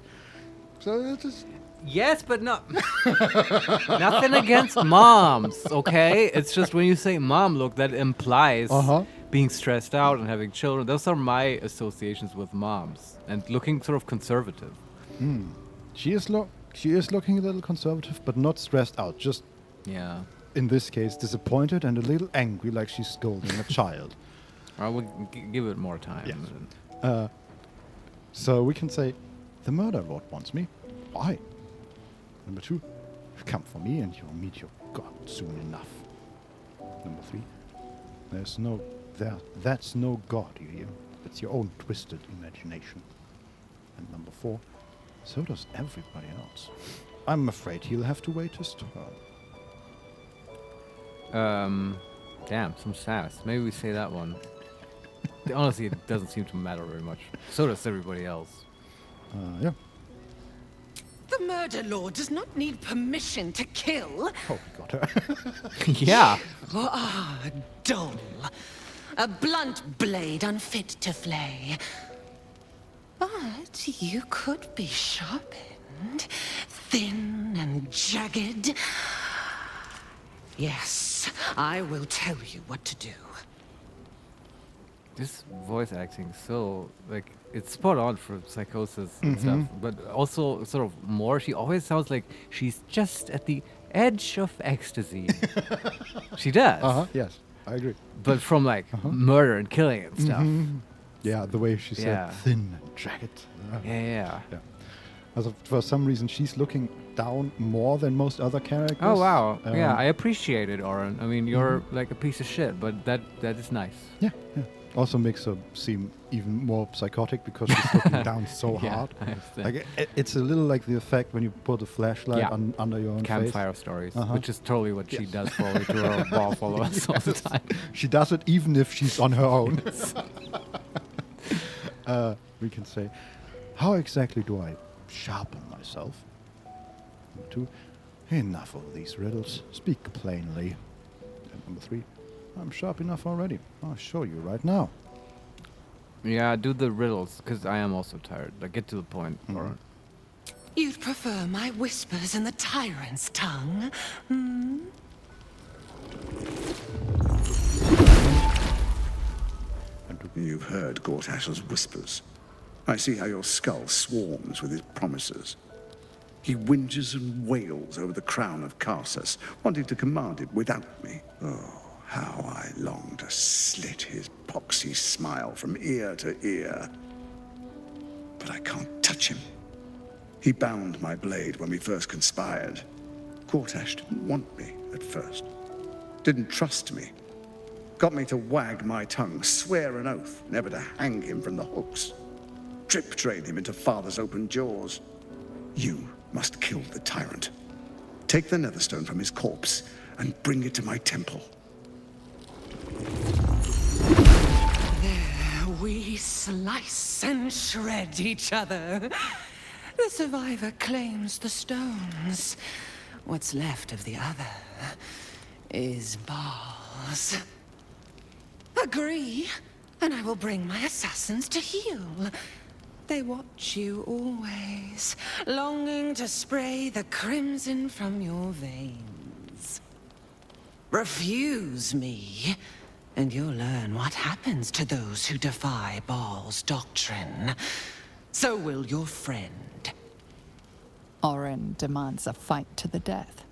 So it's just... Yes, but no. Nothing against moms, okay? It's just when you say mom look, that implies being stressed out and having children. Those are my associations with moms. And looking sort of conservative. She is looking a little conservative, but not stressed out. Just, in this case, disappointed and a little angry, like she's scolding a child. I would give it more time. Yes. So we can say, the murder lord wants me. Why? Number 2, come for me and you'll meet your god soon enough. Number 3, that's no god, you hear? It's your own twisted imagination. And number 4, so does everybody else. I'm afraid he'll have to wait his turn. Damn, some sass. Maybe we say that one. Honestly, it doesn't seem to matter very much. So does everybody else. Yeah. The murder lord does not need permission to kill. Oh, we got her. Yeah. Dull. A blunt blade unfit to flay. But you could be sharpened, thin and jagged. Yes, I will tell you what to do. This voice acting, so, like, it's spot on for Psychosis and stuff, but also sort of more. She always sounds like she's just at the edge of ecstasy. She does. Yes, I agree. But from, like, murder and killing and stuff. Yeah, the way she said thin and jagged. Yeah. Also, for some reason, she's looking down more than most other characters. Oh, wow. Yeah, I appreciate it, Oren. I mean, you're like a piece of shit, but that is nice. Yeah. Also makes her seem even more psychotic because she's looking down so hard. I understand. Like it's a little like the effect when you put a flashlight under your own Campfire face. stories, which is totally what she does probably to her ball followers all the time. She does it even if she's on her own. We can say, how exactly do I sharpen myself? Number 2, enough of these riddles. Speak plainly. And number 3, I'm sharp enough already. I'll show you right now. Yeah, do the riddles, because I am also tired. Like, get to the point. Oren. You'd prefer my whispers in the tyrant's tongue? You've heard Gortash's whispers. I see how your skull swarms with his promises. He whinges and wails over the crown of Karsus, wanting to command it without me. Oh, how I long to slit his poxy smile from ear to ear. But I can't touch him. He bound my blade when we first conspired. Gortash didn't want me at first. Didn't trust me. Got me to wag my tongue, swear an oath, never to hang him from the hooks. Drip drain him into father's open jaws. You must kill the tyrant. Take the netherstone from his corpse and bring it to my temple. There we slice and shred each other. The survivor claims the stones. What's left of the other is bars. Agree, and I will bring my assassins to heal. They watch you always, longing to spray the crimson from your veins. Refuse me, and you'll learn what happens to those who defy Baal's doctrine. So will your friend. Oren demands a fight to the death.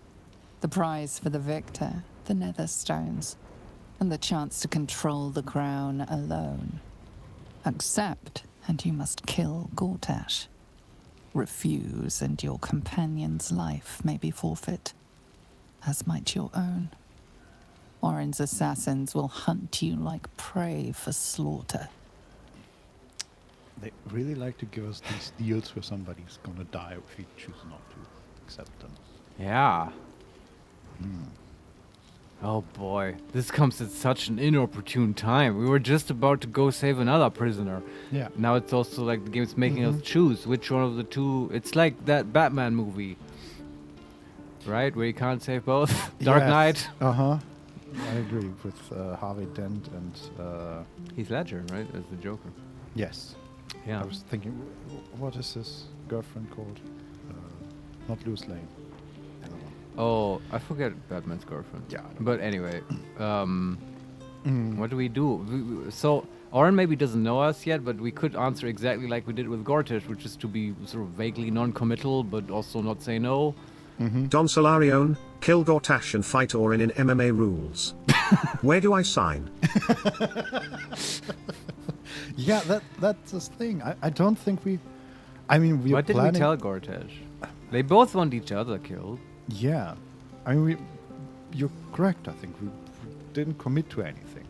The prize for the victor, the Netherstones, and the chance to control the crown alone. Accept, and you must kill Gortash. Refuse, and your companion's life may be forfeit, as might your own. Oren's assassins will hunt you like prey for slaughter. They really like to give us these deals where somebody's gonna die if we choose not to accept them. Yeah. Oh boy, this comes at such an inopportune time. We were just about to go save another prisoner. Yeah. Now it's also like the game's making us choose which one of the two. It's like that Batman movie, right? Where you can't save both. Dark Knight. I agree with Harvey Dent and Heath Ledger, right, as the Joker. yes. Yeah. I was thinking, what is his girlfriend called? Not Lois Lane. Another one. Oh, I forget Batman's girlfriend. Yeah. But anyway, what do we do? So Oren maybe doesn't know us yet, but we could answer exactly like we did with Gortish, which is to be sort of vaguely non-committal, but also not say no. Don Solarione, kill Gortash and fight Orin in MMA rules. Where do I sign? Yeah, that's the thing. I don't think we... I mean, we Why are didn't planning... we tell Gortash? They both want each other killed. Yeah. I mean, you're correct, I think. We didn't commit to anything.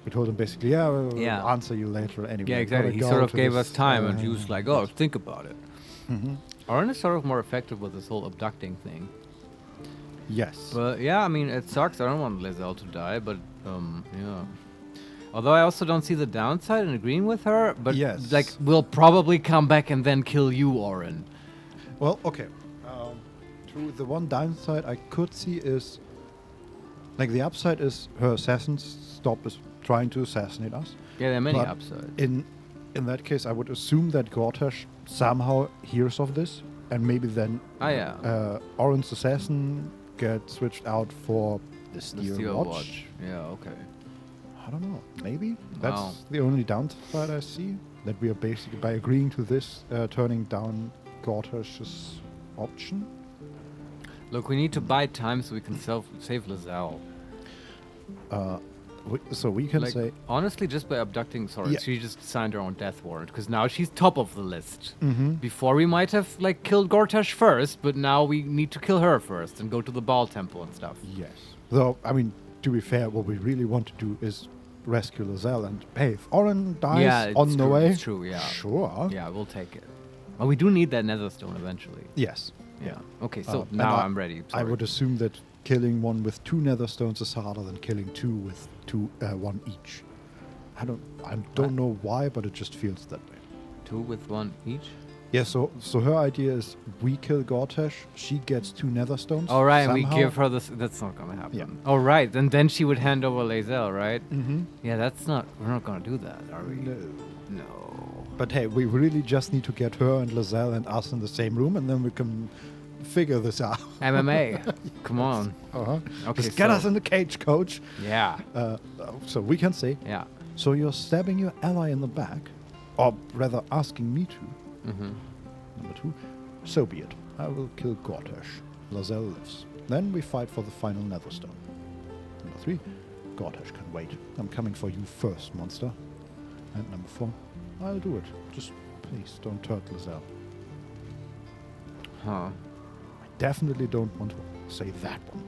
We told him basically, we'll answer you later anyway. Yeah, exactly. He sort of gave us time, and he was like, oh, think about it. Oren is sort of more effective with this whole abducting thing. Yes. But yeah, I mean, it sucks. I don't want Lizelle to die, but yeah. Although I also don't see the downside in agreeing with her, but yes. like, we'll probably come back and then kill you, Oren. Well, okay. True, the one downside I could see is, like, the upside is her assassins stop trying to assassinate us. Yeah, there are many but upsides. In that case, I would assume that Gortash somehow hears of this, and maybe then Oren's assassin gets switched out for the Steel Watch. Yeah, okay. I don't know. Maybe that's the only downside I see. That we are basically, by agreeing to this, turning down Gortash's option. Look, we need to buy time so we can save Lizelle. So we can like, say... honestly, just by abducting... Sorry, Yeah. she just signed her own death warrant, because now she's top of the list. Before we might have, like, killed Gortash first, but now we need to kill her first and go to the Baal Temple and stuff. Yes. Though, I mean, to be fair, what we really want to do is rescue Lizelle, and hey, if Oren dies on the way... It's true, yeah. Sure. Yeah, we'll take it. Well, we do need that Netherstone eventually. Yes. Yeah. Okay, so now I'm ready. I would assume that killing one with 2 Netherstones is harder than killing 2 with 1 each. I don't know why, but it just feels that way. 2 with 1 each? Yeah, so her idea is we kill Gortash, she gets 2 Netherstones. All right, and we somehow. give her this. That's not gonna happen. Yeah. All right, and then she would hand over Lizelle, right? Mm-hmm. Yeah, that's not. We're not gonna do that, are we? No. No. But hey, we really just need to get her and Lizelle and us in the same room, and then we can figure this out. MMA. Come on. Okay, just get us in the cage, coach. Yeah. So we can say. Yeah. So you're stabbing your ally in the back, or rather asking me to. Number 2. So be it. I will kill Gortash. Lizelle lives. Then we fight for the final Netherstone. Number 3. Gortash can wait. I'm coming for you first, monster. And number 4. I'll do it. Just please don't hurt Lizelle. Huh. I definitely don't want to say that one.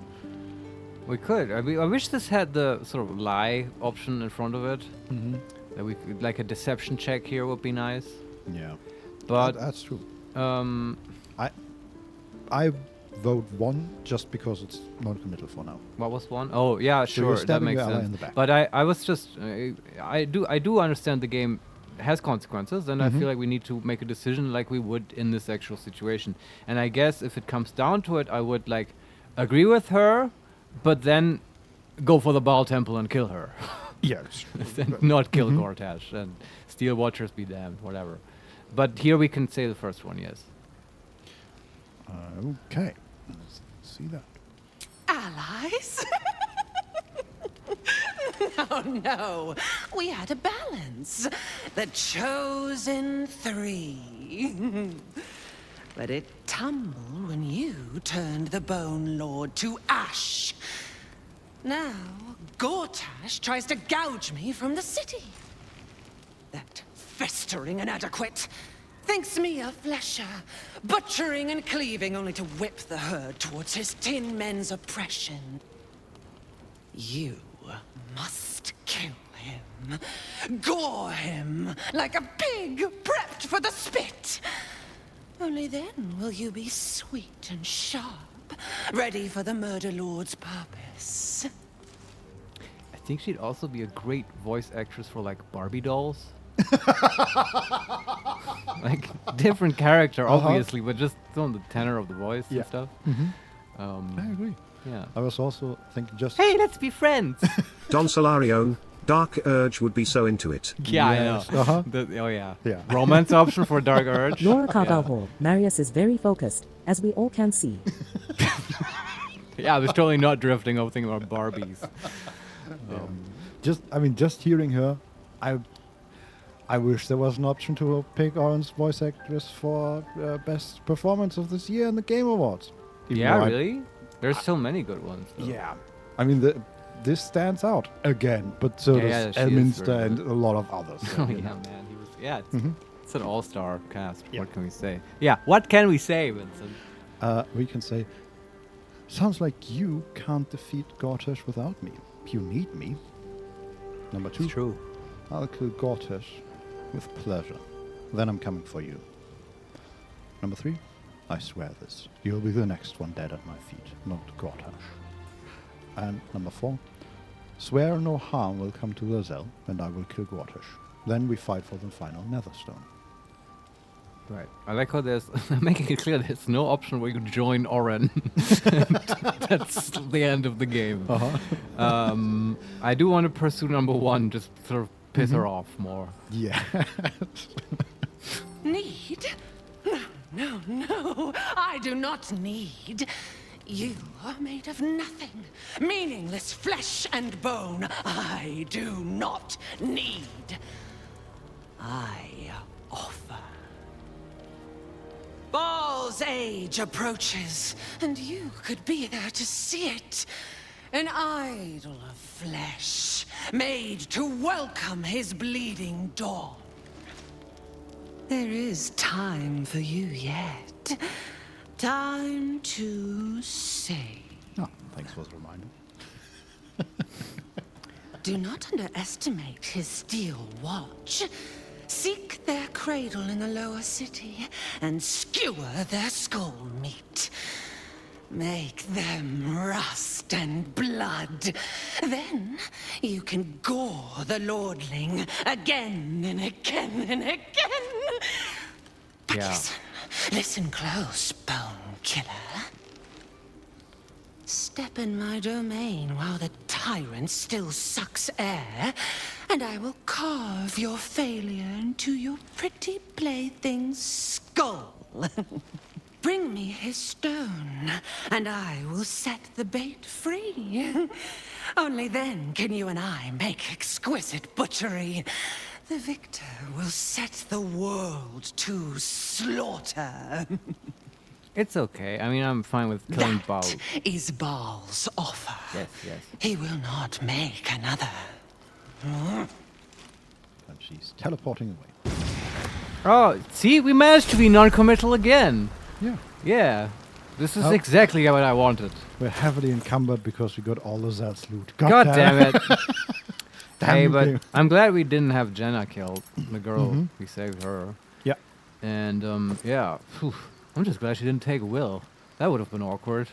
We could. I wish this had the sort of lie option in front of it. That we could, like a deception check here would be nice. Yeah. But that's true. I vote 1 just because it's non-committal for now. What was 1? Oh, yeah, So you're sure, that stabbing makes your ally sense. in the back. But I was just, I do understand the game has consequences, and I feel like we need to make a decision like we would in this actual situation. And I guess if it comes down to it, I would like agree with her, but then go for the Baal Temple and kill her. Yeah, and not kill Gortash, and Steel Watchers be damned, whatever. But here we can say the first one, yes. Okay. Let's see that. Allies? No. We had a balance. The chosen 3. But it tumbled when you turned the Bone Lord to ash. Now, Gortash tries to gouge me from the city. That festering inadequate thinks me a flesher, butchering and cleaving only to whip the herd towards his tin men's oppression. You must kill him. Gore him like a pig prepped for the spit. Only then will you be sweet and sharp, ready for the Murder Lord's puppet. this. I think she'd also be a great voice actress for like Barbie dolls. Like different character, obviously, but just on the tenor of the voice and stuff. I agree. Yeah. I was also thinking just... Hey, let's be friends! Don Solarione, Dark Urge would be so into it. Yeah, Yes, I know. uh-huh. Oh, yeah. Yeah. Romance option for Dark Urge. Laura Carval Hall. Marius is very focused, as we all can see. Yeah, I was totally not drifting off thinking about Barbies. Just hearing her, I wish there was an option to pick Oren's voice actress for best performance of this year in the Game Awards. Even Yeah, though really? There's so many good ones. Though. Yeah. I mean, this stands out again, but so does she is Elminster very and good. a lot of others. Oh, you yeah, know. man. He was, it's an all-star cast. What can we say? Yeah, what can we say, Vincent? We can say, sounds like you can't defeat Gortash without me. You need me. Number 2. It's true. I'll kill Gortash with pleasure. Then I'm coming for you. Number 3. I swear this. You'll be the next one dead at my feet, not Gortash. And number 4. Swear no harm will come to Lozelle, and I will kill Gortash. Then we fight for the final Netherstone. Right. I like how there's making it clear there's no option where you join Oren. That's the end of the game. I do want to pursue number 1, just sort of piss her off more. Yeah. Need? No, I do not need. You are made of nothing. Meaningless flesh and bone. I do not need. I offer. Baal's age approaches, and you could be there to see it. An idol of flesh, made to welcome his bleeding dawn. There is time for you yet. Time to save. Oh, thanks for the reminder. Do not underestimate his steel watch. Seek their cradle in the lower city and skewer their skull meat. Make them rust and blood. Then you can gore the lordling again and again and again. But Yeah. listen close, bone killer. Step in my domain while the tyrant still sucks air, and I will carve your failure into your pretty plaything's skull. Bring me his stone, and I will set the bait free. Only then can you and I make exquisite butchery. The victor will set the world to slaughter. It's okay. I mean, I'm fine with killing Baal. That is Baal's offer. Yes. He will not make another. And she's teleporting away. Oh, see? We managed to be non-committal again. Yeah. Yeah. This is Oh. exactly what I wanted. We're heavily encumbered because we got all the Zell's loot. God damn it. Damn Hey, you, but game. I'm glad we didn't have Jenna killed. The girl. We saved her. Yeah. And, yeah. Phew. I'm just glad she didn't take Will. That would have been awkward.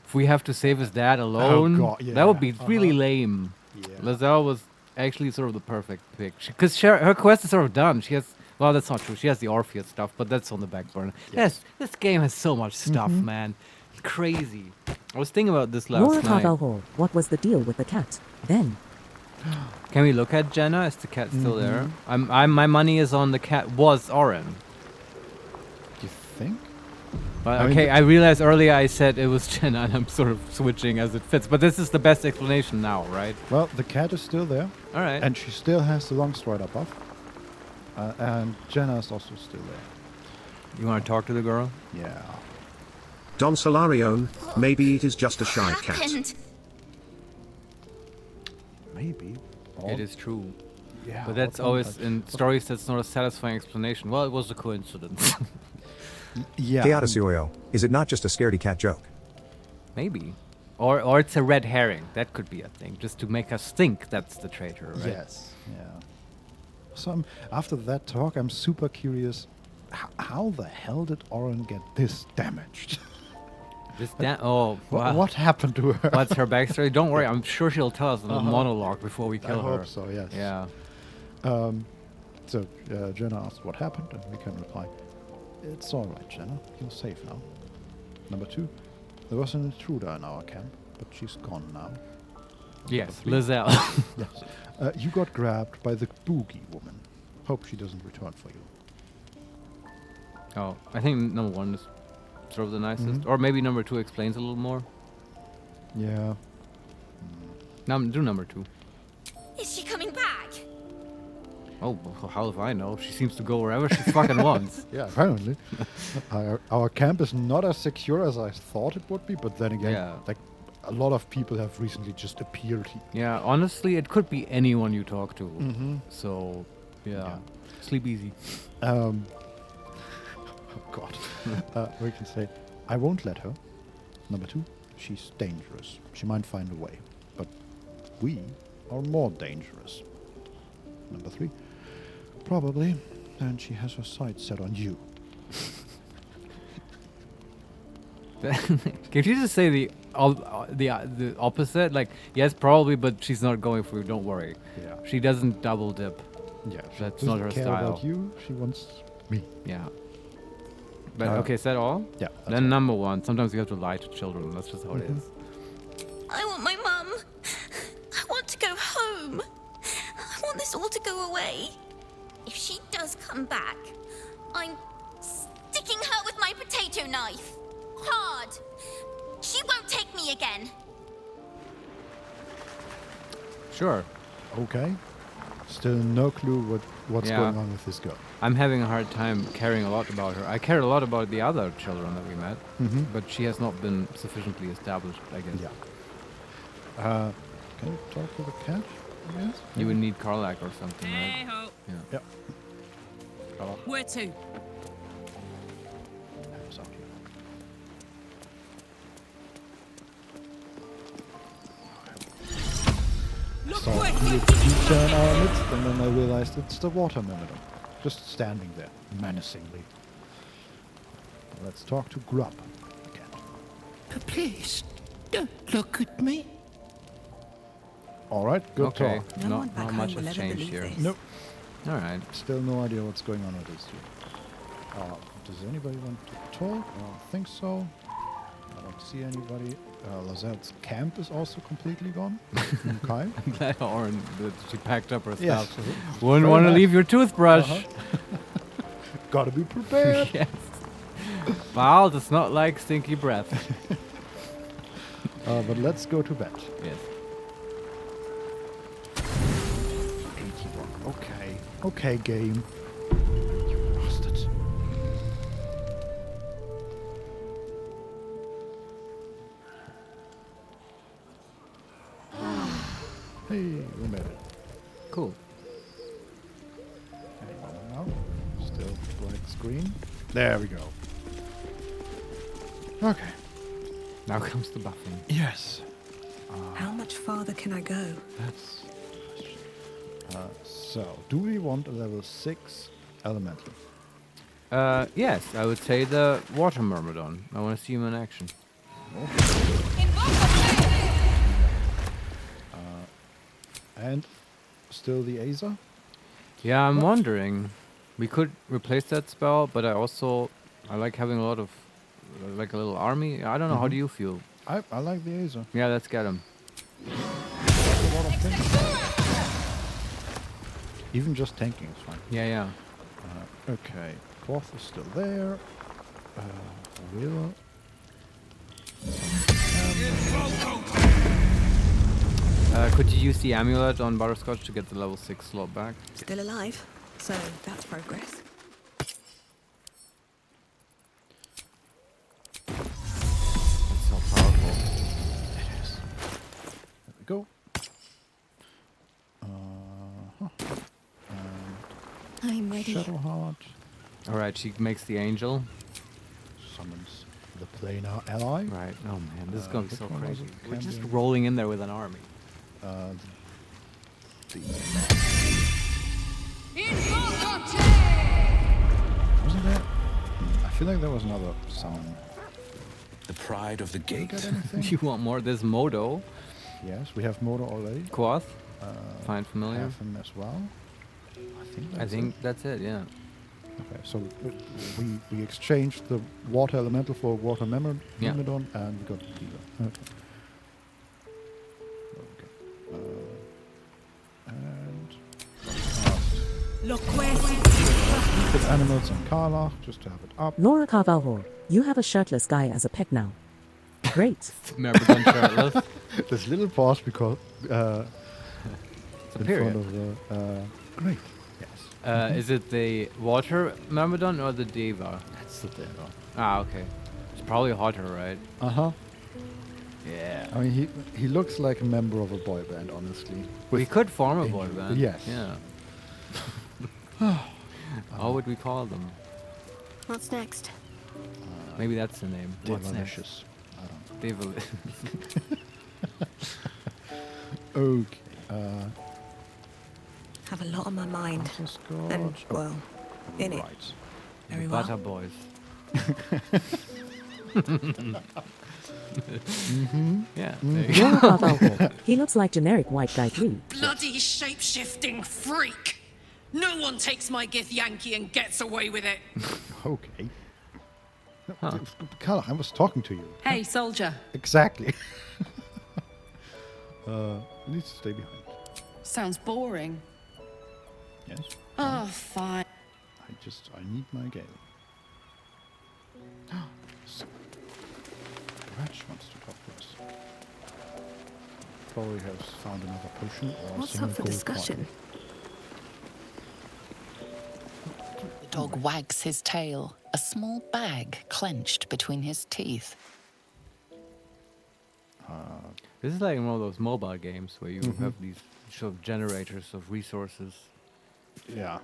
If we have to save his dad alone, God, yeah. that would be really lame. Yeah. Lozelle was actually sort of the perfect pick. Because her quest is sort of done. She has... Well, that's not true. She has the Orpheus stuff, but that's on the back burner. Yes, this game has so much stuff, man. Crazy. I was thinking about this Laura last night. Carval Hall. What was the deal with the cat? Then. Can we look at Jenna? Is the cat still there? My money is on the cat. Was Oren. You think? But I mean, okay, I realized earlier I said it was Jenna, and I'm sort of switching as it fits. But this is the best explanation now, right? Well, the cat is still there. All right. And she still has the long strider buff. And Jenna is also still there. You want to talk to the girl? Yeah. Don Solarione, maybe it is just a shy cat. Happened. Maybe. It is true. Yeah. But that's always in stories. That's not a satisfying explanation. Well, it was a coincidence. Yeah. Chaoticioio, is it not just a scaredy cat joke? Maybe. Or it's a red herring. That could be a thing, just to make us think that's the traitor, right? Yes. Yeah. So after that talk, I'm super curious. How the hell did Oren get this damaged? Oh, wow. What happened to her? What's her backstory? Don't worry, I'm sure she'll tell us in a monologue before we kill I her. hope so, yes. Yeah. So Jenna asked what happened, and we can reply, "It's all right, Jenna. You're safe now." Number 2, there was an intruder in our camp, but she's gone now. Yes, Number 3, Lizelle. yes. You got grabbed by the boogie woman. Hope she doesn't return for you. Oh, I think number 1 is sort of the nicest. Or maybe number 2 explains a little more. Yeah. Do number 2. Is she coming back? Oh, well, how if I know? She seems to go wherever she fucking wants. Yeah, apparently. Our camp is not as secure as I thought it would be, but then again, like, a lot of people have recently just appeared here. Yeah, honestly, it could be anyone you talk to. So, yeah. Sleep easy. Oh, God. We can say, I won't let her. Number 2, she's dangerous. She might find a way. But we are more dangerous. Number 3, probably, and she has her sights set on you. Can you just say the opposite? Like, yes, probably, but she's not going for you. Don't worry. Yeah. She doesn't double dip. Yeah. That's not her care style. about you. She wants me. Yeah. But okay, is that all? Yeah. Then number 1. Sometimes you have to lie to children. That's just how it is. I want my mum. I want to go home. I want this all to go away. If she does come back, I'm sticking her with my potato knife. Hard. She won't take me again. Sure. Okay. Still no clue what's going on with this girl. I'm having a hard time caring a lot about her. I cared a lot about the other children that we met, but she has not been sufficiently established, I guess. Yeah. Can you talk to the cat, I guess? You would need Karlak or something, right? Hey-ho. Yeah. Yep. Where to? Saw a weird creature in our midst, and then I realized it's the water myrmidon, just standing there, menacingly. Let's talk to Grub again. But please, don't look at me. All right, good Okay. talk. No one Not back much home will has ever changed believe here. this. Nope. All right. Still no idea what's going on with these two. Does anybody want to talk? I don't think so. I don't see anybody. Lazelle's camp is also completely gone. Okay. I'm glad Oren that she packed up her Yes. stuff. Wouldn't want to leave your toothbrush. Gotta be prepared. Yes. Val does not like stinky breath. But let's go to bed. Yes. 81. Okay. Okay, game. You bastard. Hey, we made it. Cool. Now, still black screen. There we go. Okay. Now comes the buffing. Yes. How much farther can I go? That's so, do we want a level 6 elemental? Yes, I would say the water myrmidon. I want to see him in action. And still the Aza? Yeah, I'm wondering. We could replace that spell, but I like having a lot of, like a little army. I don't know, how do you feel? I like the Aza. Yeah, let's get him. A lot of things. Even just tanking is fine. Yeah. Okay, Cloth is still there. Will. Could you use the amulet on Butterscotch to get the level 6 slot back? Still alive, so that's progress. That's so powerful. It is. There we go. I'm ready. Shadowheart Alright, she makes the angel. summons the planar ally. Right. Oh man, this is gonna be so which one was crazy. it? We're just Cambion. rolling in there with an army. Wasn't there? I feel like there was another summon. The pride of the gate. Got anything? You want more? There's Modo. Yes, we have Modo already. Quoth. Find familiar. Have him as well. I think that's it. Yeah. Okay, so we exchanged the water elemental for water myrmidon, and we got the dealer. Okay. And with animals and Karlach, just to have it up. Laura Carvalho, you have a shirtless guy as a pet now. Great. Myrmidon shirtless. This little pause because It's a in period. front of the great. Yes. Is it the water Myrmidon or the Deva? That's the Deva. Ah, okay. It's probably hotter, right? Uh-huh. Yeah. I mean, he looks like a member of a boy band, honestly. We could form a boy band. Yes. Yeah. How would we call them? What's next? Maybe that's the name. What's next? Devalicious. I don't know. Devalicious. Okay. Have a lot on my mind. Butterscotch. And, well, in it. Right. Very The well. Butter Boys. Yeah. There you go. Laura Carvalho, he looks like generic white guy 3. Bloody shape-shifting freak! No one takes my Githyanki and gets away with it. Okay. Carla, I was talking to you. Hey, soldier. Exactly. Needs to stay behind. Sounds boring. Yes. Oh, fine. I need my game. Scratch wants to talk to us. Probably has found another potion or What's single up for gold discussion? The dog wags his tail, a small bag clenched between his teeth. This is like one of those mobile games where you have these sort of generators of resources. Yeah.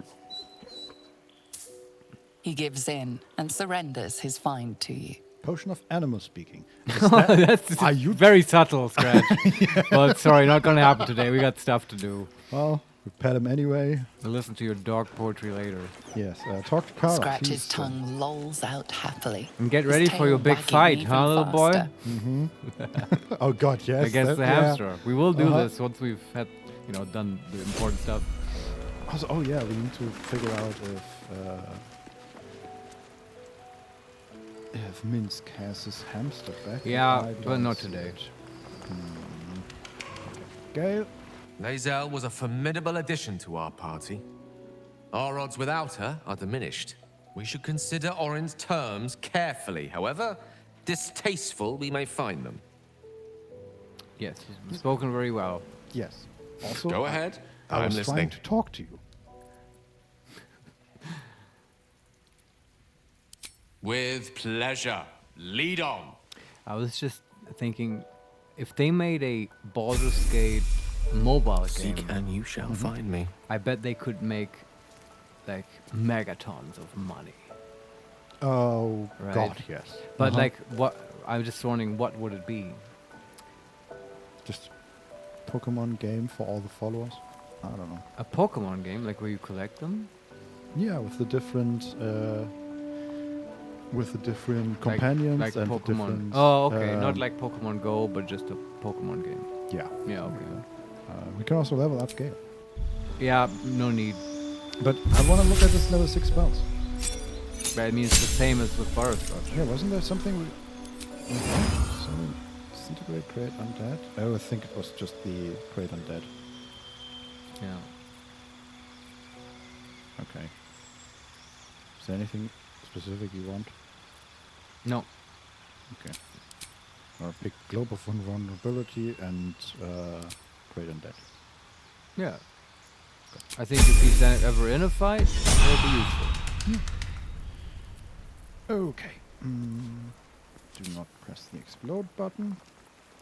He gives in and surrenders his find to you. Potion of animal speaking. That's Are you very subtle, Scratch. Well, sorry, not gonna happen today. We got stuff to do. Well, we pet him anyway. We'll listen to your dog poetry later. Yes. Talk to Carla. Scratch's tongue lolls out happily. And get his ready for tail your big wagging fight, even huh, little boy? faster. Oh God, yes. Against the yeah. hamster. We will do Uh-huh. this once we've had, done the important stuff. Also, oh yeah, we need to figure out if Minsk has his hamster back. Yeah, I but don't not see today. it. Gale. Lae'zel was a formidable addition to our party. Our odds without her are diminished. We should consider Orin's terms carefully. However distasteful we may find them. Yes, spoken very well. Yes. Also, Go ahead. I I'm was listening. trying to talk to you. With pleasure. Lead on. I was just thinking, if they made a Baldur's Gate mobile Seek game, and you shall find me. I bet they could make like megatons of money. Oh Right. God, yes. But like, what? I'm just wondering, what would it be? Just Pokemon game for all the followers. I don't know. A Pokemon game, like where you collect them? Yeah, with the different companions like and the Pokemon. different. Oh, okay. Not like Pokemon Go, but just a Pokemon game. Yeah. Yeah, okay. We can also level up Gale. Yeah, no need. But I want to look at this level 6 spells. But I mean, it's the same as with Butterscotch. Yeah, wasn't there something? Disintegrate, create undead. Oh, I think it was just the create undead. Yeah. Okay. Is there anything specific you want? No. Okay. Or pick Globe of Vulnerability and create undead. Yeah. I think if he's ever in a fight, it'll be useful. Okay. Do not press the explode button.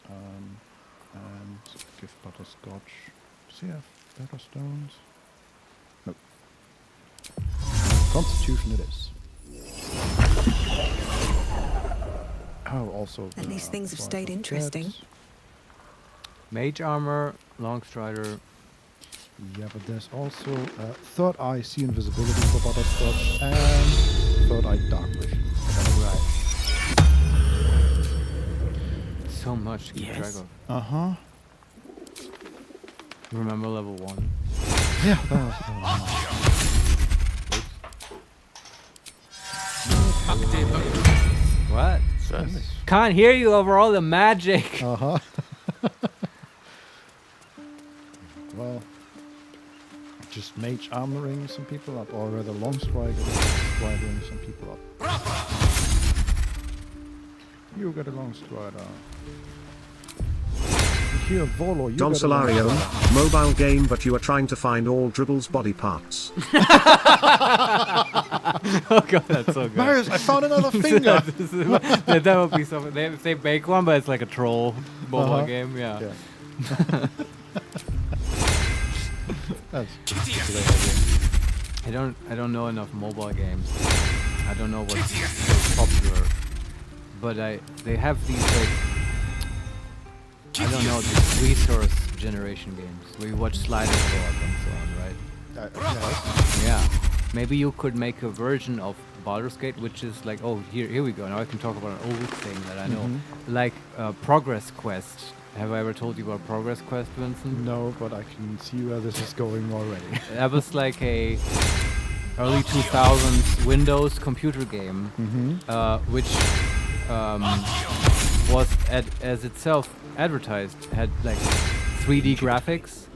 And give Butterscotch. Does he have better stones? Nope. Constitution it is. Oh, also. At least things have Sword stayed of interesting. Death. Mage armor, long strider. Yeah, but there's also third eye, see invisibility for Butterscotch, and third eye, dark vision. Right. so much to keep track of. Uh-huh. Remember level 1? Yeah. What? Can't hear you over all the magic. Uh-huh. Well, just mage armoring some people up, or rather long striding some people up. You get a long strider. Here, Volo, you Don get a long Solarion, strider. mobile game, but you are trying to find all Dribble's body parts. Oh god, that's so good. Marius, I found another finger. That would be something. They make one, but it's like a troll mobile game. Yeah. That's I don't know enough mobile games. I don't know what's so popular, but they have these like I don't know these resource generation games where you watch sliders go up and so on, right? yes. Yeah. Maybe you could make a version of Baldur's Gate, which is like, oh, here we go. Now I can talk about an old thing that I know, like Progress Quest. Have I ever told you about Progress Quest, Vincent? No, but I can see where this is going already. That was like a early 2000s Windows computer game, which was as itself advertised had like 3D graphics.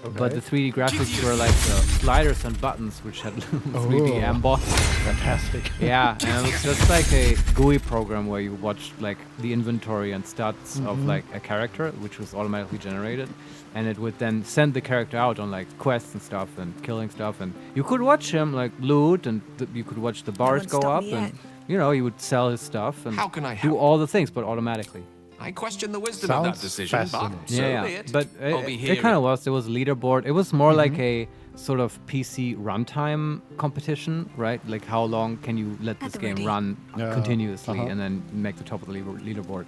Okay. But the 3D graphics were like sliders and buttons, which had 3D embossed. Fantastic. Yeah, and it was just like a GUI program where you watched like the inventory and stats of like a character, which was automatically generated, and it would then send the character out on like quests and stuff and killing stuff, and you could watch him like loot, and you could watch the bars go up, and you know you would sell his stuff and How can I do help? all the things, but automatically. I question the wisdom of that Sounds decision, but fascinating. so Yeah, be it. but I'll be it here. kind of was. There was a leaderboard. It was more like a sort of PC runtime competition, right? Like how long can you let this game run continuously and then make the top of the leaderboard?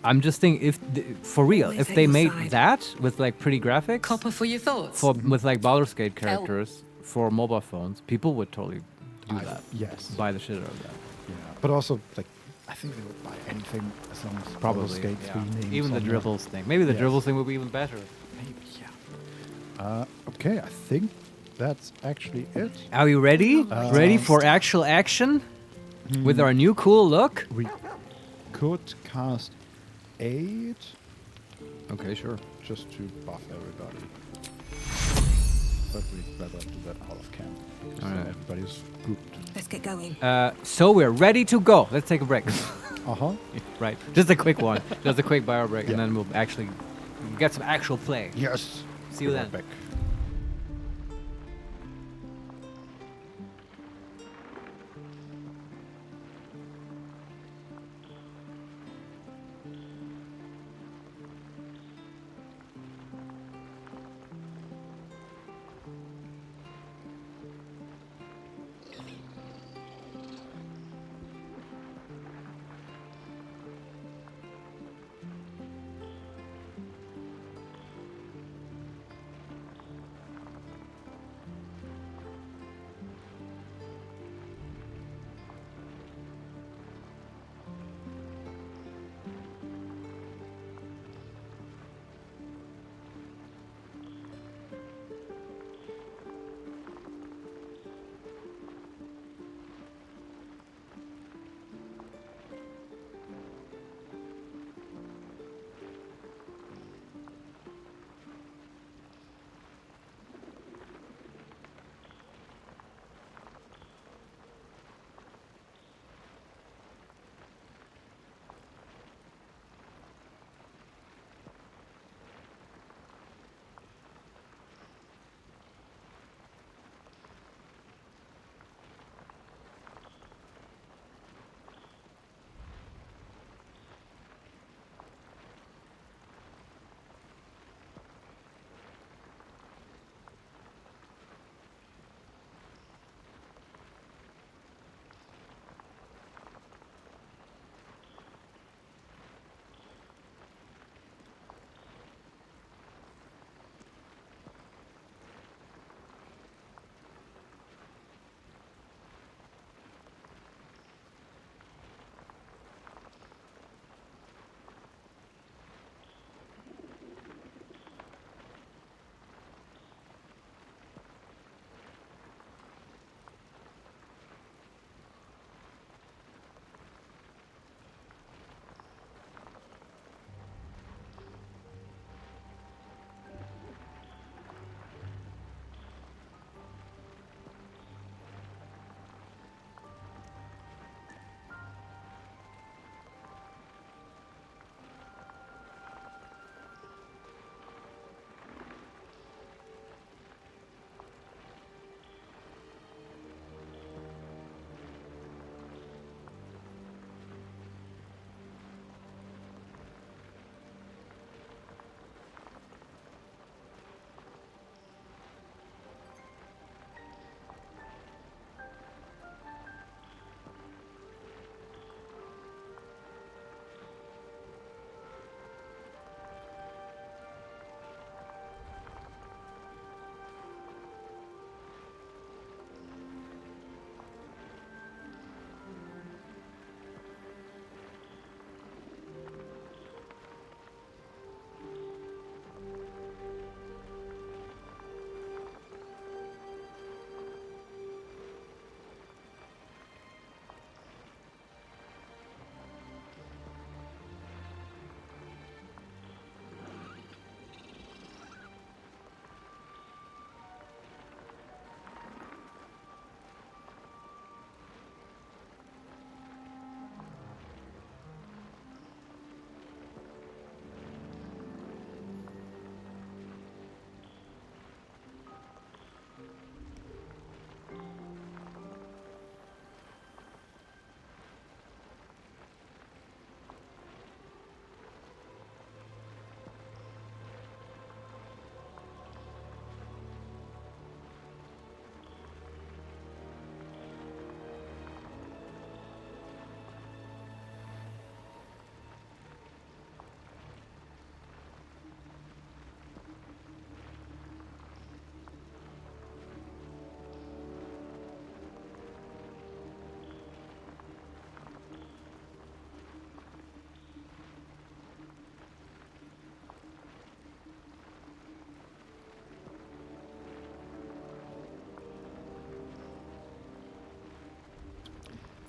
I'm just thinking, if for real, if they made that with like pretty graphics, Copper for your thoughts. with like Baldur's Gate characters for mobile phones, people would totally do that. Yes. Buy the shit out of that. Yeah. But also, like, I think they would buy anything as long as Baldur's Probably. Gate Yeah. 3 names Even the on there. dribbles thing. Maybe the dribbles thing would be even better. Maybe, yeah. Okay, I think that's actually it. Are you ready? Ready for actual action? With our new cool look? We could cast 8. Okay, sure. Just to buff everybody. But we'd rather do that out of camp. So Alright. everybody's grouped. Let's get going. So we're ready to go. Let's take a break. Uh-huh. Right. Just a quick one. Just a quick bio break, Yeah. and then we'll actually get some actual play. Yes. See you Be then. right back.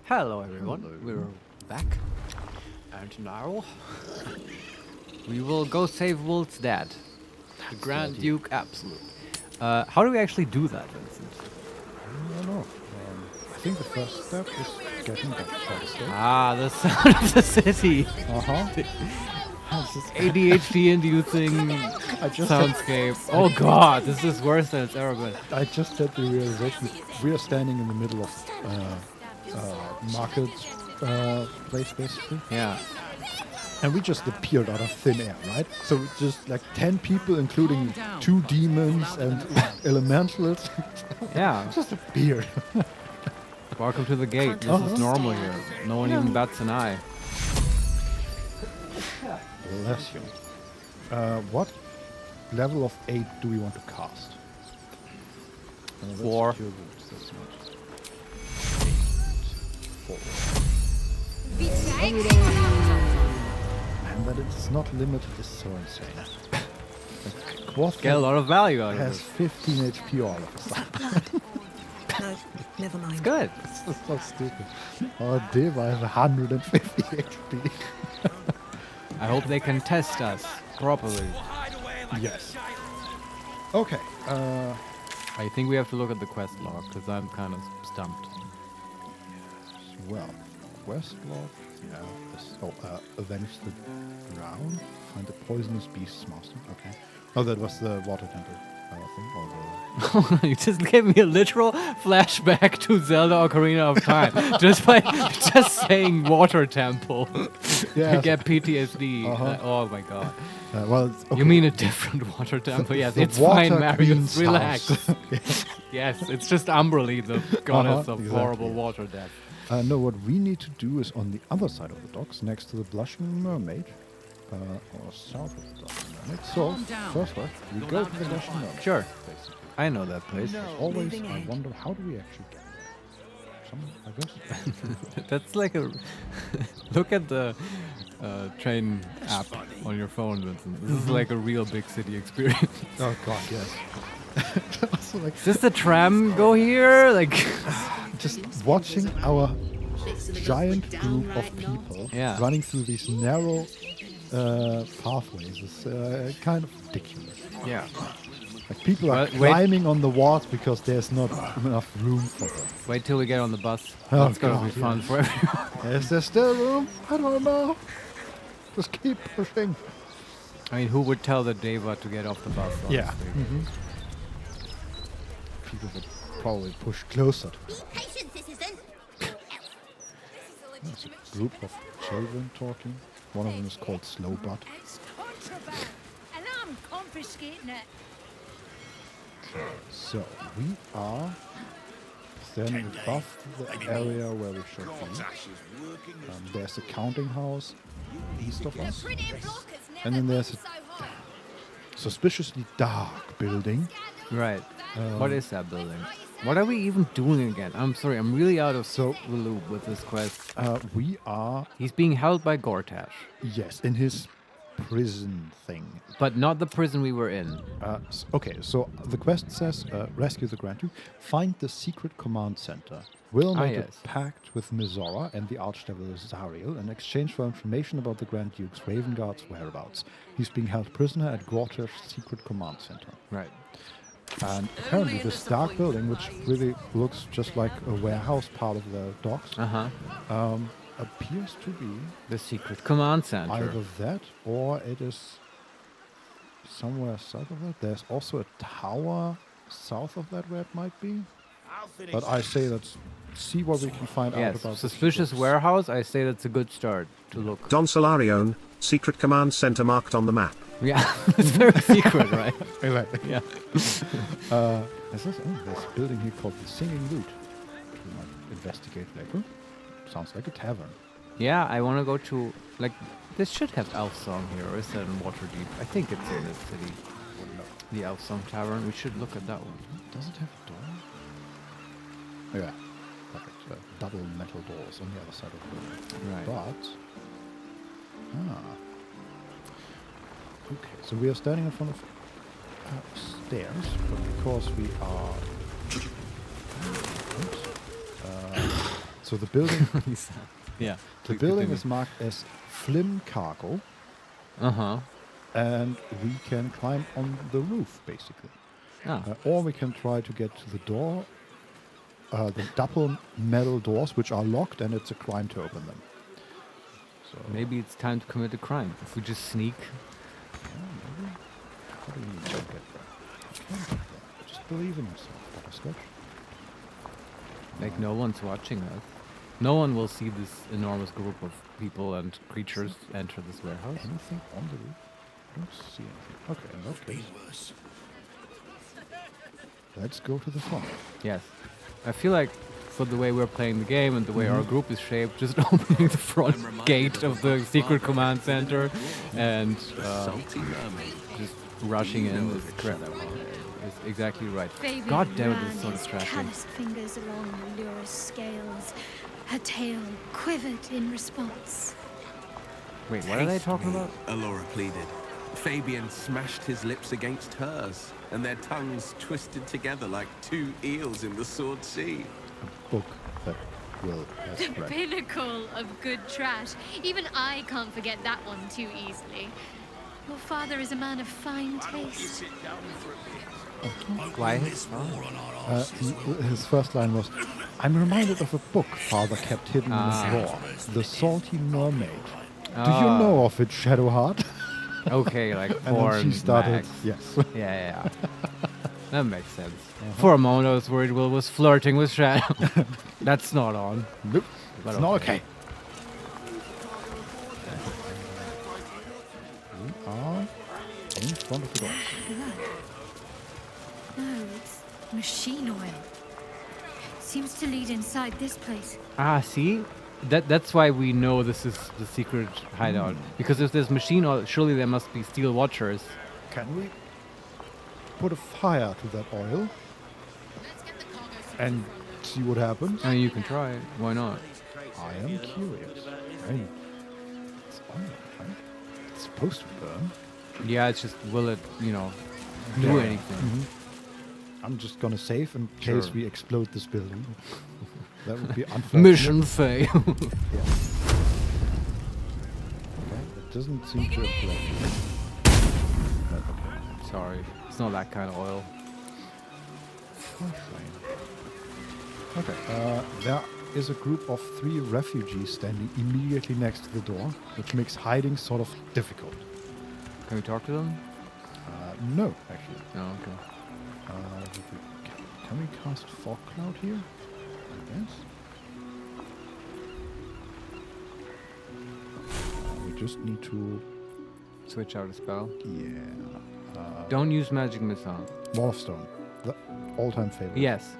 Hello, everyone. We're back. And now we will go save Wolf's dad, the Grand Duke Absolute. How do we actually do that, Vincent? I don't know. I think the first step is getting back to the state. Ah, the sound of the city. ADHD-inducing soundscape. Oh god, this is worse than it's ever been. I just had the realization that we are standing in the middle of market place, basically. Yeah. And we just appeared out of thin air, right? So just like 10 people, including 2 demons and elementals. Yeah. Just appeared. Welcome to the gate. This is normal here. No one even bats an eye. Bless you. What level of 8 do we want to cast? 4. 4. Man, but it's not limited is so insane. Get a lot of value out of has it. 15 HP all of a sudden. No, never mind. It's good. This is so stupid. Oh, Deva has 150 HP. I hope they can test us properly. Yes. Okay. I think we have to look at the quest log, because I'm kind of stumped. Well, quest log. Yeah. Avenge the drown. Find the poisonous beast's master. Okay. Oh, that was the water temple. You just gave me a literal flashback to Zelda Ocarina of Time just by just saying water temple. Yeah. I get PTSD. Oh my god. Well, okay. You mean a different water temple? Yes, The it's fine, water Marius. queen's Relax. house. Yes, it's just Umberly, the goddess of exactly. horrible water death. No, what we need to do is on the other side of the docks, next to the Blushing Mermaid, or south of the Blushing Mermaid. So, first off, we go to the Blushing Mermaid. Sure. Basically. I know that place. Always, I wonder, how do we actually get there? Someone, I guess. That's like a... Look at the train app on your phone, Vincent. This is like a real big city experience. Oh god, yes. Also, like, does the tram go here? Like, just watching our giant group of people running through these narrow pathways is kind of ridiculous. Yeah. Like people are climbing on the walls because there's not enough room for them. Wait till we get on the bus. Oh, That's gonna be fun for everyone. Is there still room? I don't know. Just keep pushing. I mean, who would tell the Deva to get off the bus? Honestly? Yeah. People would probably push closer to us. There's a group of children talking. One of them is called Slow Butt. And I'm confiscating it. So we are standing above the area where we should be. There's a counting house east of us. And then there's a suspiciously dark building. Right. What is that building? What are we even doing again? I'm sorry, I'm really out of the loop with this quest. We are... He's being held by Gortash. Yes, in his prison thing. But not the prison we were in. Okay, so the quest says, rescue the Grand Duke, find the secret command center. We'll make a pact with Mizora and the Archdevil Zariel in exchange for information about the Grand Duke's Raven Guard's whereabouts. He's being held prisoner at Gortash's secret command center. Right. And apparently this dark building, which really looks just like a warehouse part of the docks, appears to be the secret command center. Either that or it is somewhere south of that. There's also a tower south of that where it might be. But I say let's see what we can find out about suspicious warehouse. I say that's a good start to look. Don Solarione, secret command center marked on the map. Yeah, it's very secret, right? Right. Yeah. There's a building here called the Singing Lute. We might investigate later. Sounds like a tavern. Yeah, I want to go to, like, this should have Elf Song here, or is that in Waterdeep? I think it's in this city. The Elf Song Tavern. We should look at that one. Does it have a door? Yeah. Perfect. Double metal doors on the other side of the building. Right. But... Okay, so we are standing in front of stairs, but because we are... So the building, Yeah. the please building continue. is marked as Flim Cargo, Uh-huh. and we can climb on the roof, basically. Ah. Or we can try to get to the door, the double metal doors, which are locked, and it's a crime to open them. So Maybe it's time to commit a crime. If we just sneak. how do we get there? You can't get there. Just believe in yourself, Butterscotch. Like no one's watching us. No one will see this enormous group of people and creatures enter this warehouse. Anything on the roof? I don't see anything. Okay, in that case, let's go to the front. Yes. I feel like for the way we're playing the game and the way our group is shaped, just opening the front gate of the secret command center and just rushing in is exactly right. God damn it, this is so distracting. Calloused fingers along Allura's scales. Her tail quivered in response. Wait, what are they talking about? Allura pleaded. Fabian smashed his lips against hers, and their tongues twisted together like two eels in the Sword Sea. A book that Will has The read. pinnacle of good trash. Even I can't forget that one too easily. Your father is a man of fine taste. Why? His first line was, "I'm reminded of a book father kept hidden in a drawer, The Salty Mermaid. Do you know of it, Shadowheart?" Okay, like And porn. then she started, Max. yes. Yeah. That makes sense. For a moment, I was worried Will was flirting with Shadow. That's not on. Nope. But It's not okay. We are in front of the door. No, it's machine oil. Seems to lead inside this place. Ah, see? That's why we know this is the secret hideout. Because if there's machine oil, surely there must be steel watchers. Can we put a fire to that oil and see what happens? I mean, you can try it. Why not? I am curious. I mean, it's oil, right? It's supposed to burn. Yeah, it's just, will it, do anything? I'm just gonna save in Sure. case we explode this building. That would be unfortunate. Mission fail. Yeah. Okay, it doesn't seem to have blown. Okay. Sorry, it's not that kind of oil. Okay, there is a group of 3 refugees standing immediately next to the door, which makes hiding sort of difficult. Can we talk to them? No, actually. Oh, okay. Can we cast Fog Cloud here? I guess. We just need to switch out a spell. Yeah. Don't use magic missile. Wall of Stone, the all-time favorite. Yes,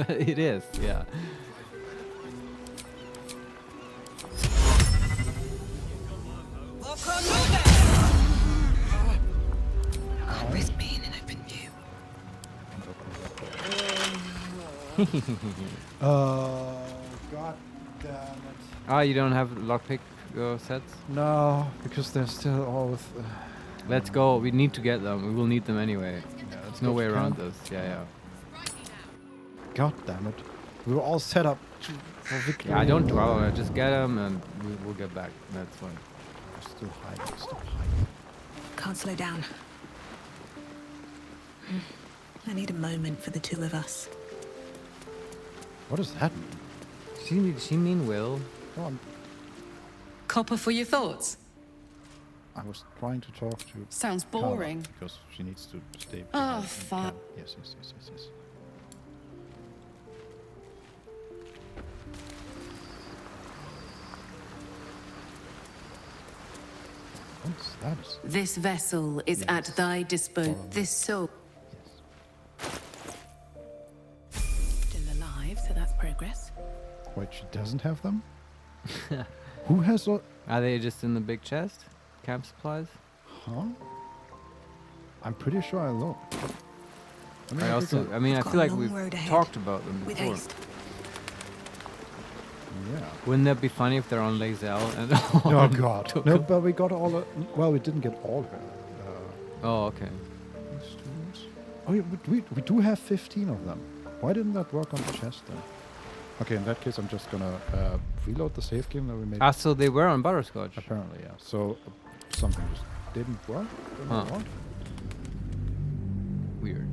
it is. Yeah. I'll risk being an open view. God damn it. Ah, you don't have lockpick sets? No, because they're still all with... Let's go. We need to get them. We will need them anyway. There's no go way to around camp. this. Yeah. God damn it. We were all set up for victory. Yeah, I don't dwell on it. Just get them and we'll get back. That's fine. Still hiding. Still hiding. Can't slow down. I need a moment for the two of us. What does that mean? She mean Will? Oh, Copper for your thoughts? I was trying to talk to... Sounds Carla, boring. because she needs to stay... Oh, behind fuck. camp. Yes. What's that? This vessel is at thy disposal. This soul. Still alive, so that's progress. Wait, she doesn't have them? Who has... Are they just in the big chest? Camp supplies? Huh? I'm pretty sure I looked. I mean, I feel like we've talked about them With before. haste. Yeah. Wouldn't that be funny if they're on Lazel and Oh god. No, but we got all the... Well, we didn't get all of it. Oh, okay. Oh, yeah, we do have 15 of them. Why didn't that work on the chest then? Okay, in that case, I'm just gonna reload the save game that we made. Ah, so they were on Butterscotch. Apparently, yeah. So something just didn't work. Don't know what. Weird.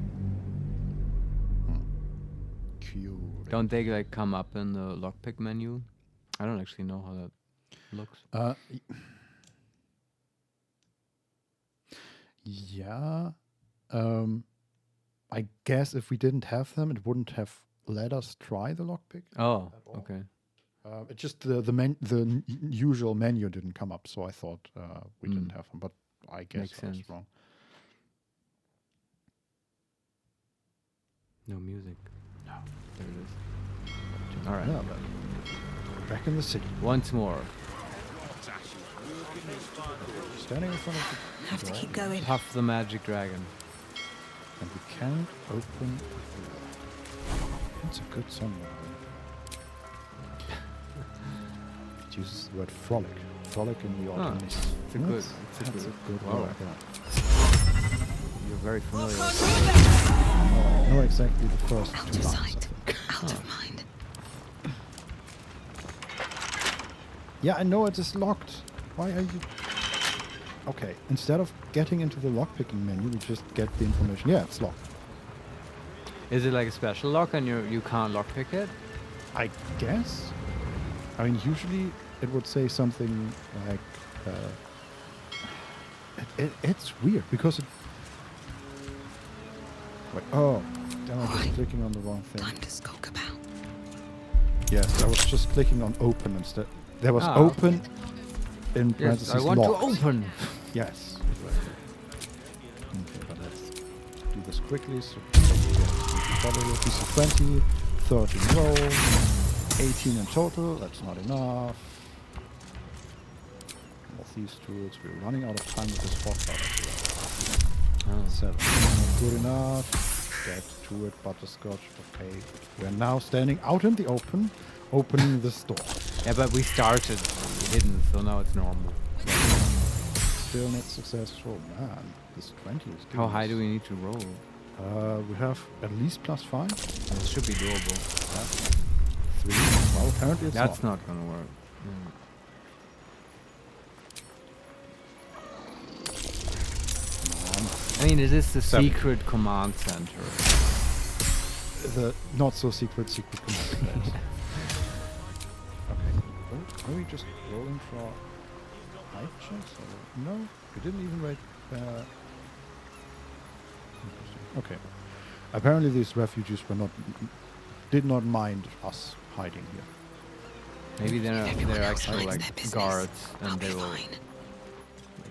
Cute. Don't they like come up in the lockpick menu? I don't actually know how that looks. Yeah. I guess if we didn't have them, it wouldn't have let us try the lockpick. Oh, okay. It just the usual menu didn't come up, so I thought we didn't have them. But I guess Makes I was sense. wrong. No music. No. There it is. All right. Yeah, back in the city. Once more. Standing in front of the Have to door. keep going. Puff the magic dragon. And we can't open the door. That's a good song. It uses the word frolic. Frolic in the autumn. It's a good word. wow. You're very familiar with I know exactly the first Out two of lines, sight, I think. out of mind. Yeah, I know it is locked. Why are you... Okay, instead of getting into the lockpicking menu, we just get the information. Yeah, it's locked. Is it like a special lock and you can't lockpick it? I guess. I mean, usually it would say something like... it's weird, because it... Wait, oh, then I was clicking on the wrong thing. Time to skulk about. Yes, I was just clicking on open instead. There was open in parentheses. Yes, I want locked. to open. Yes. Okay, but let's do this quickly. So DC 20, 13 roll, 18 in total. That's not enough. Of these tools, we're running out of time with this spotlight. 7. Not good enough. Get to it, Butterscotch. Okay. We're now standing out in the open, opening this door. Yeah, but we started hidden, so now it's normal. Still not successful. Man, this 20 is good. How high do we need to roll? We have at least +5. It should be doable. 3. Well, apparently it's That's not gonna work. I mean, it is the 7. secret command center. The not so secret command center. Okay. Are we just rolling for height checks? No, we didn't even wait. Okay. Apparently, these refugees did not mind us hiding here. Maybe they're actually like guards, and they will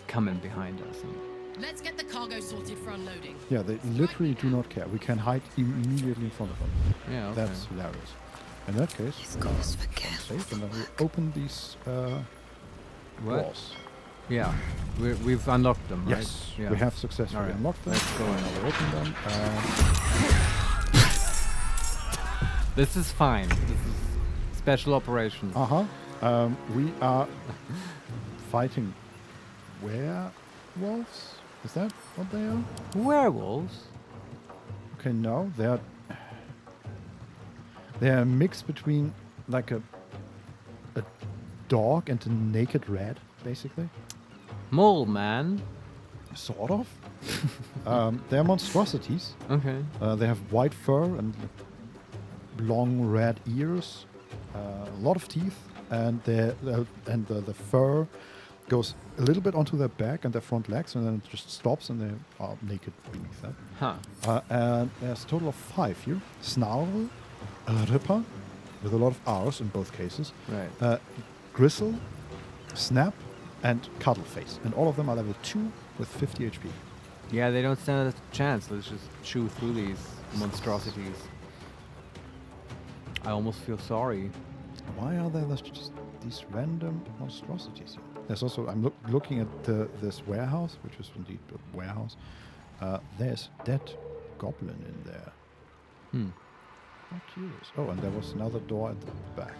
come in behind us. Let's get the cargo sorted for unloading. Yeah, they literally do not care. We can hide immediately in front of them. Yeah, okay. That's hilarious. In that case, safe, and then we open these walls. Yeah, we've unlocked them, right? Yes, Yeah. we have successfully unlocked them. Let's go and Now we open them. This is fine. This is special operations. We are fighting werewolves. Is that what they are? Werewolves? Okay, no, they're a mix between like a dog and a naked rat, basically. Mole man. Sort of. They're monstrosities. Okay. They have white fur and long red ears, a lot of teeth, and the fur goes a little bit onto their back and their front legs, and then it just stops, and they are naked beneath that. And there's a total of 5 here. Snarl, Ripper, with a lot of R's in both cases. Right. Gristle, Snap, and Cuddleface. And all of them are level 2 with 50 HP. Yeah, they don't stand a chance. Let's just chew through these monstrosities. I almost feel sorry. Why are there just these random monstrosities here? There's also, I'm looking at this warehouse, which is indeed a warehouse. There's dead goblin in there. How curious. Oh, and there was another door at the back.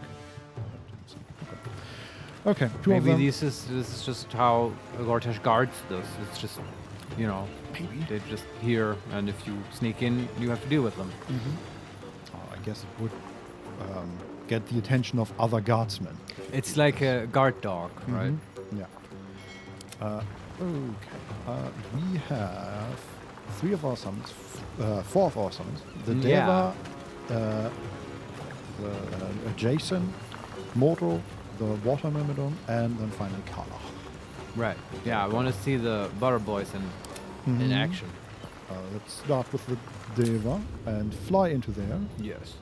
Okay, two of Maybe them. this is just how Gortash guards this. It's just, you know, they're just here, and if you sneak in, you have to deal with them. I guess it would get the attention of other guardsmen. It's like a guard dog, right? Yeah. Okay. We have 3 of our summons, 4 of our summons. The Deva, the Jason, Mortal, the Water Myrmidon, and then finally Karla. Right. Yeah, I want to see the Butter Boys in action. Let's start with the Deva and fly into there. Yes.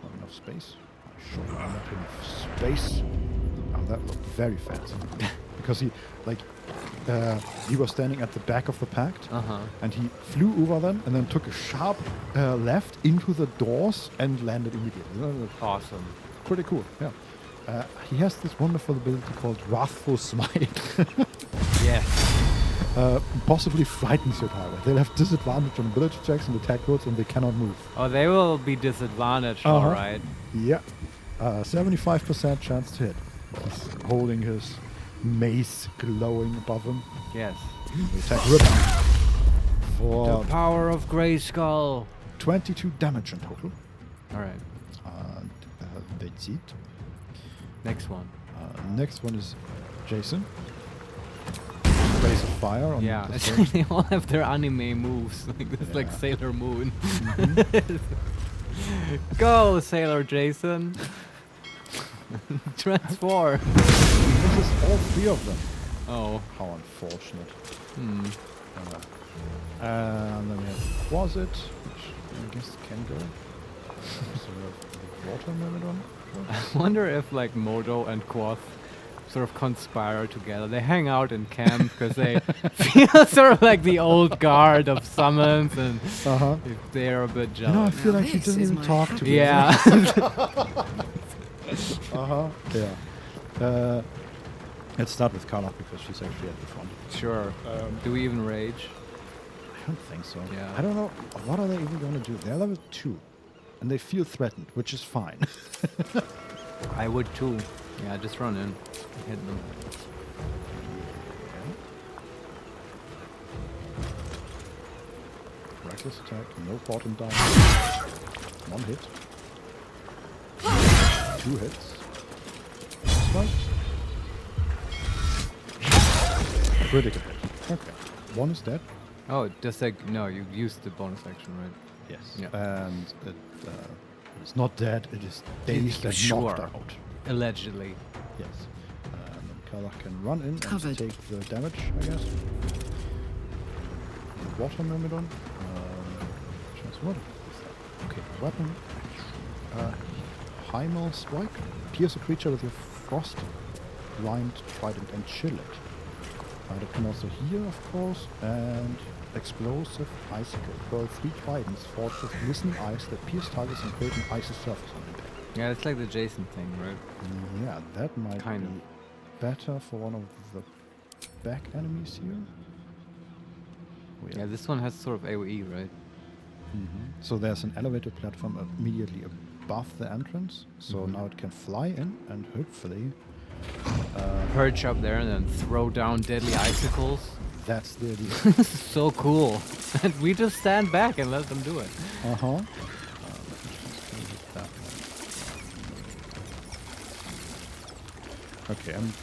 Not enough space. Sure, not enough space. Oh, that looked very fancy. Because he was standing at the back of the pact, and he flew over them and then took a sharp left into the doors and landed immediately. Awesome. Pretty cool, yeah. He has this wonderful ability called Wrathful Smite. Yes. Possibly frightens your target. They'll have disadvantage on ability checks and attack rolls, and they cannot move. Oh, they will be disadvantaged, alright. Yeah. 75% chance to hit. He's holding his mace glowing above him. Yes. We attack Ripper. For the power of Grayskull. 22 damage in total. Alright. And that's it. Next one. Next one is Jason. Blaze of fire on the they all have their anime moves. Like this, like Sailor Moon. Go, Sailor Jason. Transform. This is all 3 of them. Oh. How unfortunate. And then we have Quasit, which I guess can go. So we have the Water Myrmidon. I wonder if like Modo and Quoth sort of conspire together. They hang out in camp because they feel sort of like the old guard of summons, and they're a bit jealous. You know, I feel like she doesn't even talk to me. Yeah. Yeah. Let's start with Karla because she's actually at the front. Sure. Do we even rage? I don't think so. Yeah. I don't know. What are they even going to do? They're level 2. And they feel threatened, which is fine. I would too. Yeah, just run in. Hit them. Reckless attack, no bottom down. 1 hit. 2 hits. Strike. Critical hit. Okay. 1 is dead. Oh, just like, no, you used the bonus action, right? Yes. Yeah. And it's not dead, it is dazed and knocked out. Allegedly. Yes. And then Karla can run in and take the damage, I guess. The Water Myrmidon. What is that? Okay, weapon. Hymal Strike. Pierce a creature with your frost, blind, trident, and chill it. That can also heal, of course, and explosive icicle. Curl 3 tridents forged with glistening ice that pierce targets and create an icy surface on impact. Yeah, it's like the Jason thing, right? Yeah, that might be better for one of the back enemies here. Yeah, this one has sort of AoE, right? So there's an elevated platform immediately above the entrance, so now it can fly in and hopefully perch up there and then throw down deadly icicles. That's the idea. This is so cool. And we just stand back and let them do it. Okay, I'm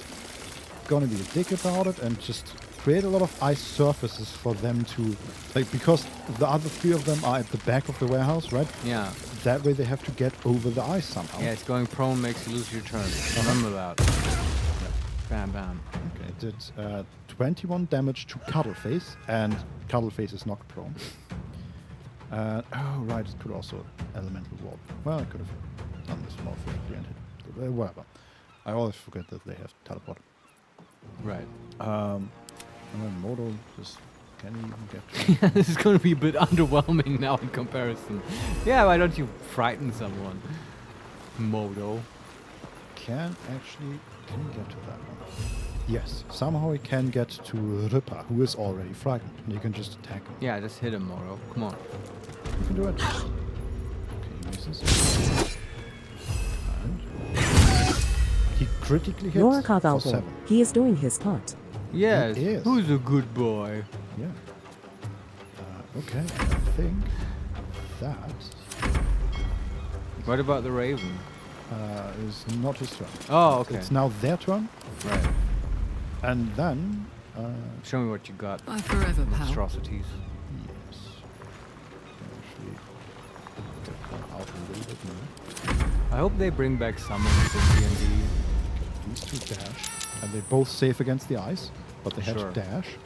gonna be a dick about it and just create a lot of ice surfaces for them to, like, because the other 3 of them are at the back of the warehouse, right? Yeah. That way they have to get over the ice somehow. Yeah, it's going prone makes you lose your turn. Remember that. Bam, bam. Okay, it did 21 damage to Cuddleface, and Cuddleface is knocked prone. Oh, right, it could also elemental warp. Well, I could have done this more efficiently and hit. Whatever. I always forget that they have teleport. Right. And then Modo just can't even get to This is going to be a bit underwhelming now in comparison. Yeah, why don't you frighten someone? Modo. Can he get to that one? Yes, somehow he can get to Ripper, who is already frightened, and you can just attack him. Yeah, just hit him, Modo. Come on. You can do it. Okay, he misses. And he critically hits Laura for Carvalho. 7. He is doing his part. Yes, He is. who's a good boy? Yeah. Okay, I think that What about the Raven? Is not his turn. Oh, okay. It's now their turn. Right. And then... show me what you got. Bye forever, pal. Monstrosities. Yes. Actually, get that out a little bit more. I hope they bring back summons in D&D. These two dash. And they both save against the ice, but they had to dash.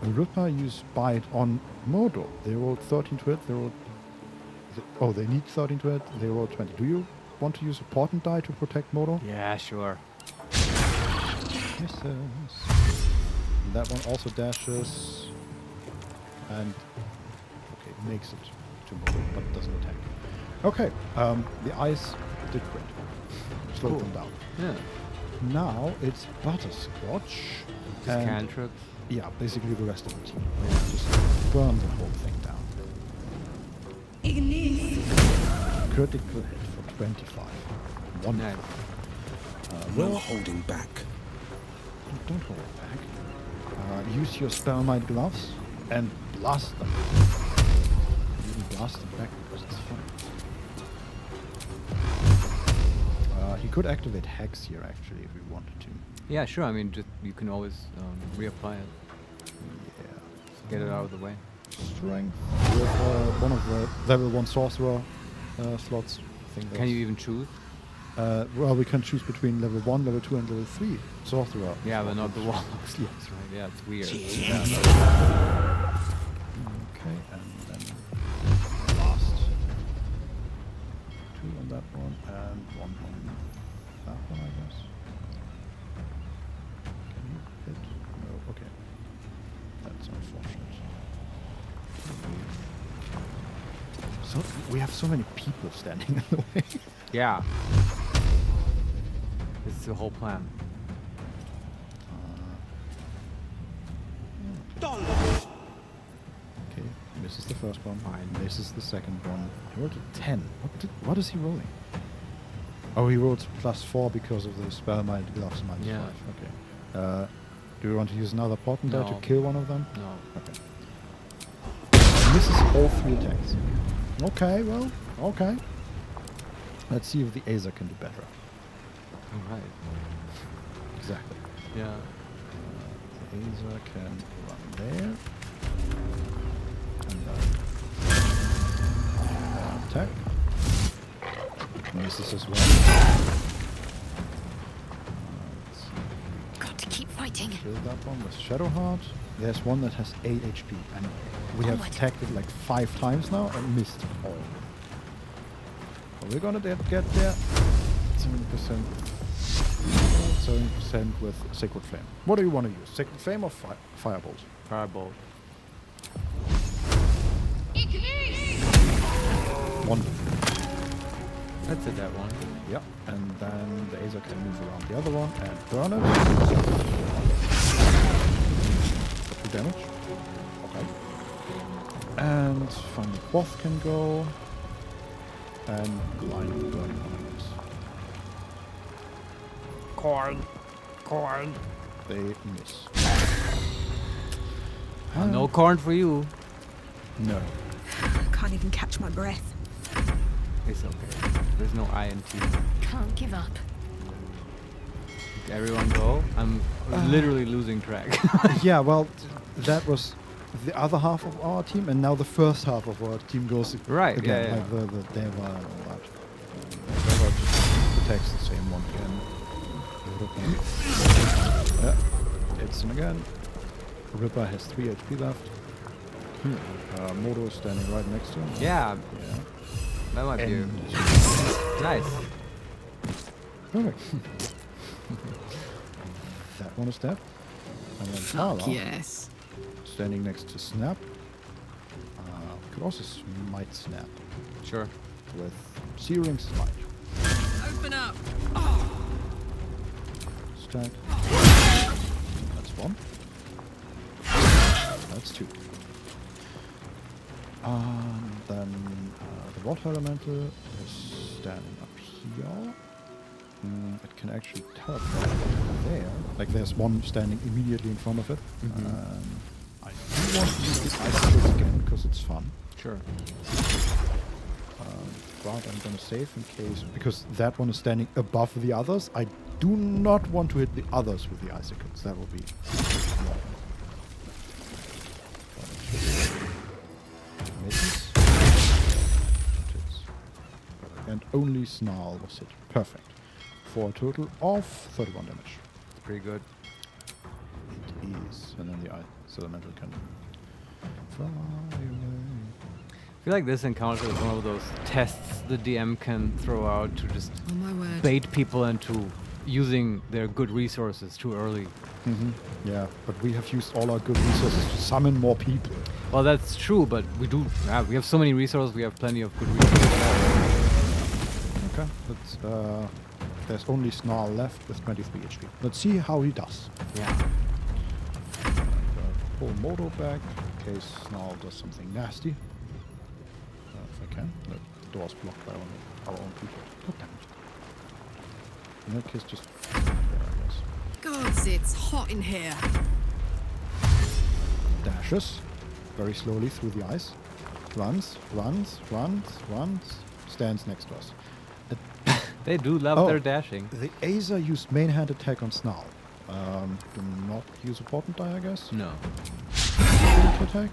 Ripper used Bite on Modo. They rolled 13 to hit. They rolled... Oh, they need 13 to hit. They rolled 20. Do you want to use a portent die to protect Modo? Yeah, sure. Misses. That one also dashes. And... Okay, makes it to Modo, but doesn't attack. Okay, the ice did crit. Slowed them down. Yeah. Now it's Butterscotch. Cantrips. Yeah, basically the rest of the team. Just burn the whole thing down. Critical hit for 25. Wonderful. No holding back. Don't hold back. Use your Spellmite gloves and blast them. You can blast them back because it's fun. He could activate Hex here actually if we wanted to. Yeah, sure. I mean, just you can always reapply it. Yeah. Get it out of the way. Strength with one of the level 1 sorcerer slots. I think can you even choose? Well, we can choose between level 1, level 2, and level 3 sorcerer. Yeah, but not the warlocks. That's right. Yeah, it's weird. Yeah. Okay, and then last 2 on that one and 1 on that one, I guess. Can you hit? No. Okay. That's unfortunate. So we have so many people standing in the way. Yeah. This is the whole plan. Okay, misses the first one. Fine. Misses the second one. He rolled a 10. What is he rolling? Oh, he rolled +4 because of the Spellmite gloves -5. Yeah. Okay. Do you want to use another portent die to kill one of them? No. Okay. Misses all 3 attacks. Okay, well, okay. Let's see if the Azer can do better. Alright. Exactly. Yeah. The Azer can run there. And attack. Misses as well. Got to keep fighting. Kill that one with Shadowheart. There's one that has 8 HP, and we have attacked it like 5 times now and missed all. But we're gonna get there. 70%. 70% with Sacred Flame. What do you want to use? Sacred Flame or Firebolt? Firebolt. Wonderful. That's it, that one. Yep. And then the Azer can move around the other one and burn it. 2 damage. Okay. And finally Quoth can go. And blind burning on this. Corn. They miss. No corn for you. No. Can't even catch my breath. It's okay. There's no INT. Can't give up. Did everyone go? I'm literally losing track. Yeah, well, that was the other half of our team, and now the first half of our team goes right again. Yeah. Like the Deva and all that. Deva just protects the same one again. Yeah, hits him again. Ripper has 3 HP left. Modo is standing right next to him. Yeah. That might be nice. Perfect. That one is dead. And then Thala, yes. standing next to Snap. Could also Smite Snap. Sure. With Searing Smite. Open up. Stack. That's 1. That's 2. Then the Water Elemental is standing up here. It can actually teleport there. Like there's one standing immediately in front of it. I do want to use the Ice Blitz again because it's fun. Sure. But I'm gonna save in case, because that one is standing above the others. I do not want to hit the others with the icicles. That will be misses. And only Snarl was hit. Perfect. For a total of 31 damage. Pretty good. It is. And then the elemental can fly away. I feel like this encounter is one of those tests the DM can throw out to just Oh my word. bait people into using their good resources too early. Yeah, but we have used all our good resources to summon more people. Well, that's true, but we have so many resources, we have plenty of good resources. Okay, there's only Snarl left with 23 HP. Let's see how he does. Yeah. Pull Moto back in case Snarl does something nasty. If I can. The door's blocked by our own people. Oh, damn it. In that case, just there, I guess. Gods, it's hot in here. Dashes very slowly through the ice. Runs. Stands next to us. They do love their dashing. The Azer used main hand attack on Snarl. Do not use a portent die, I guess. No. Attack.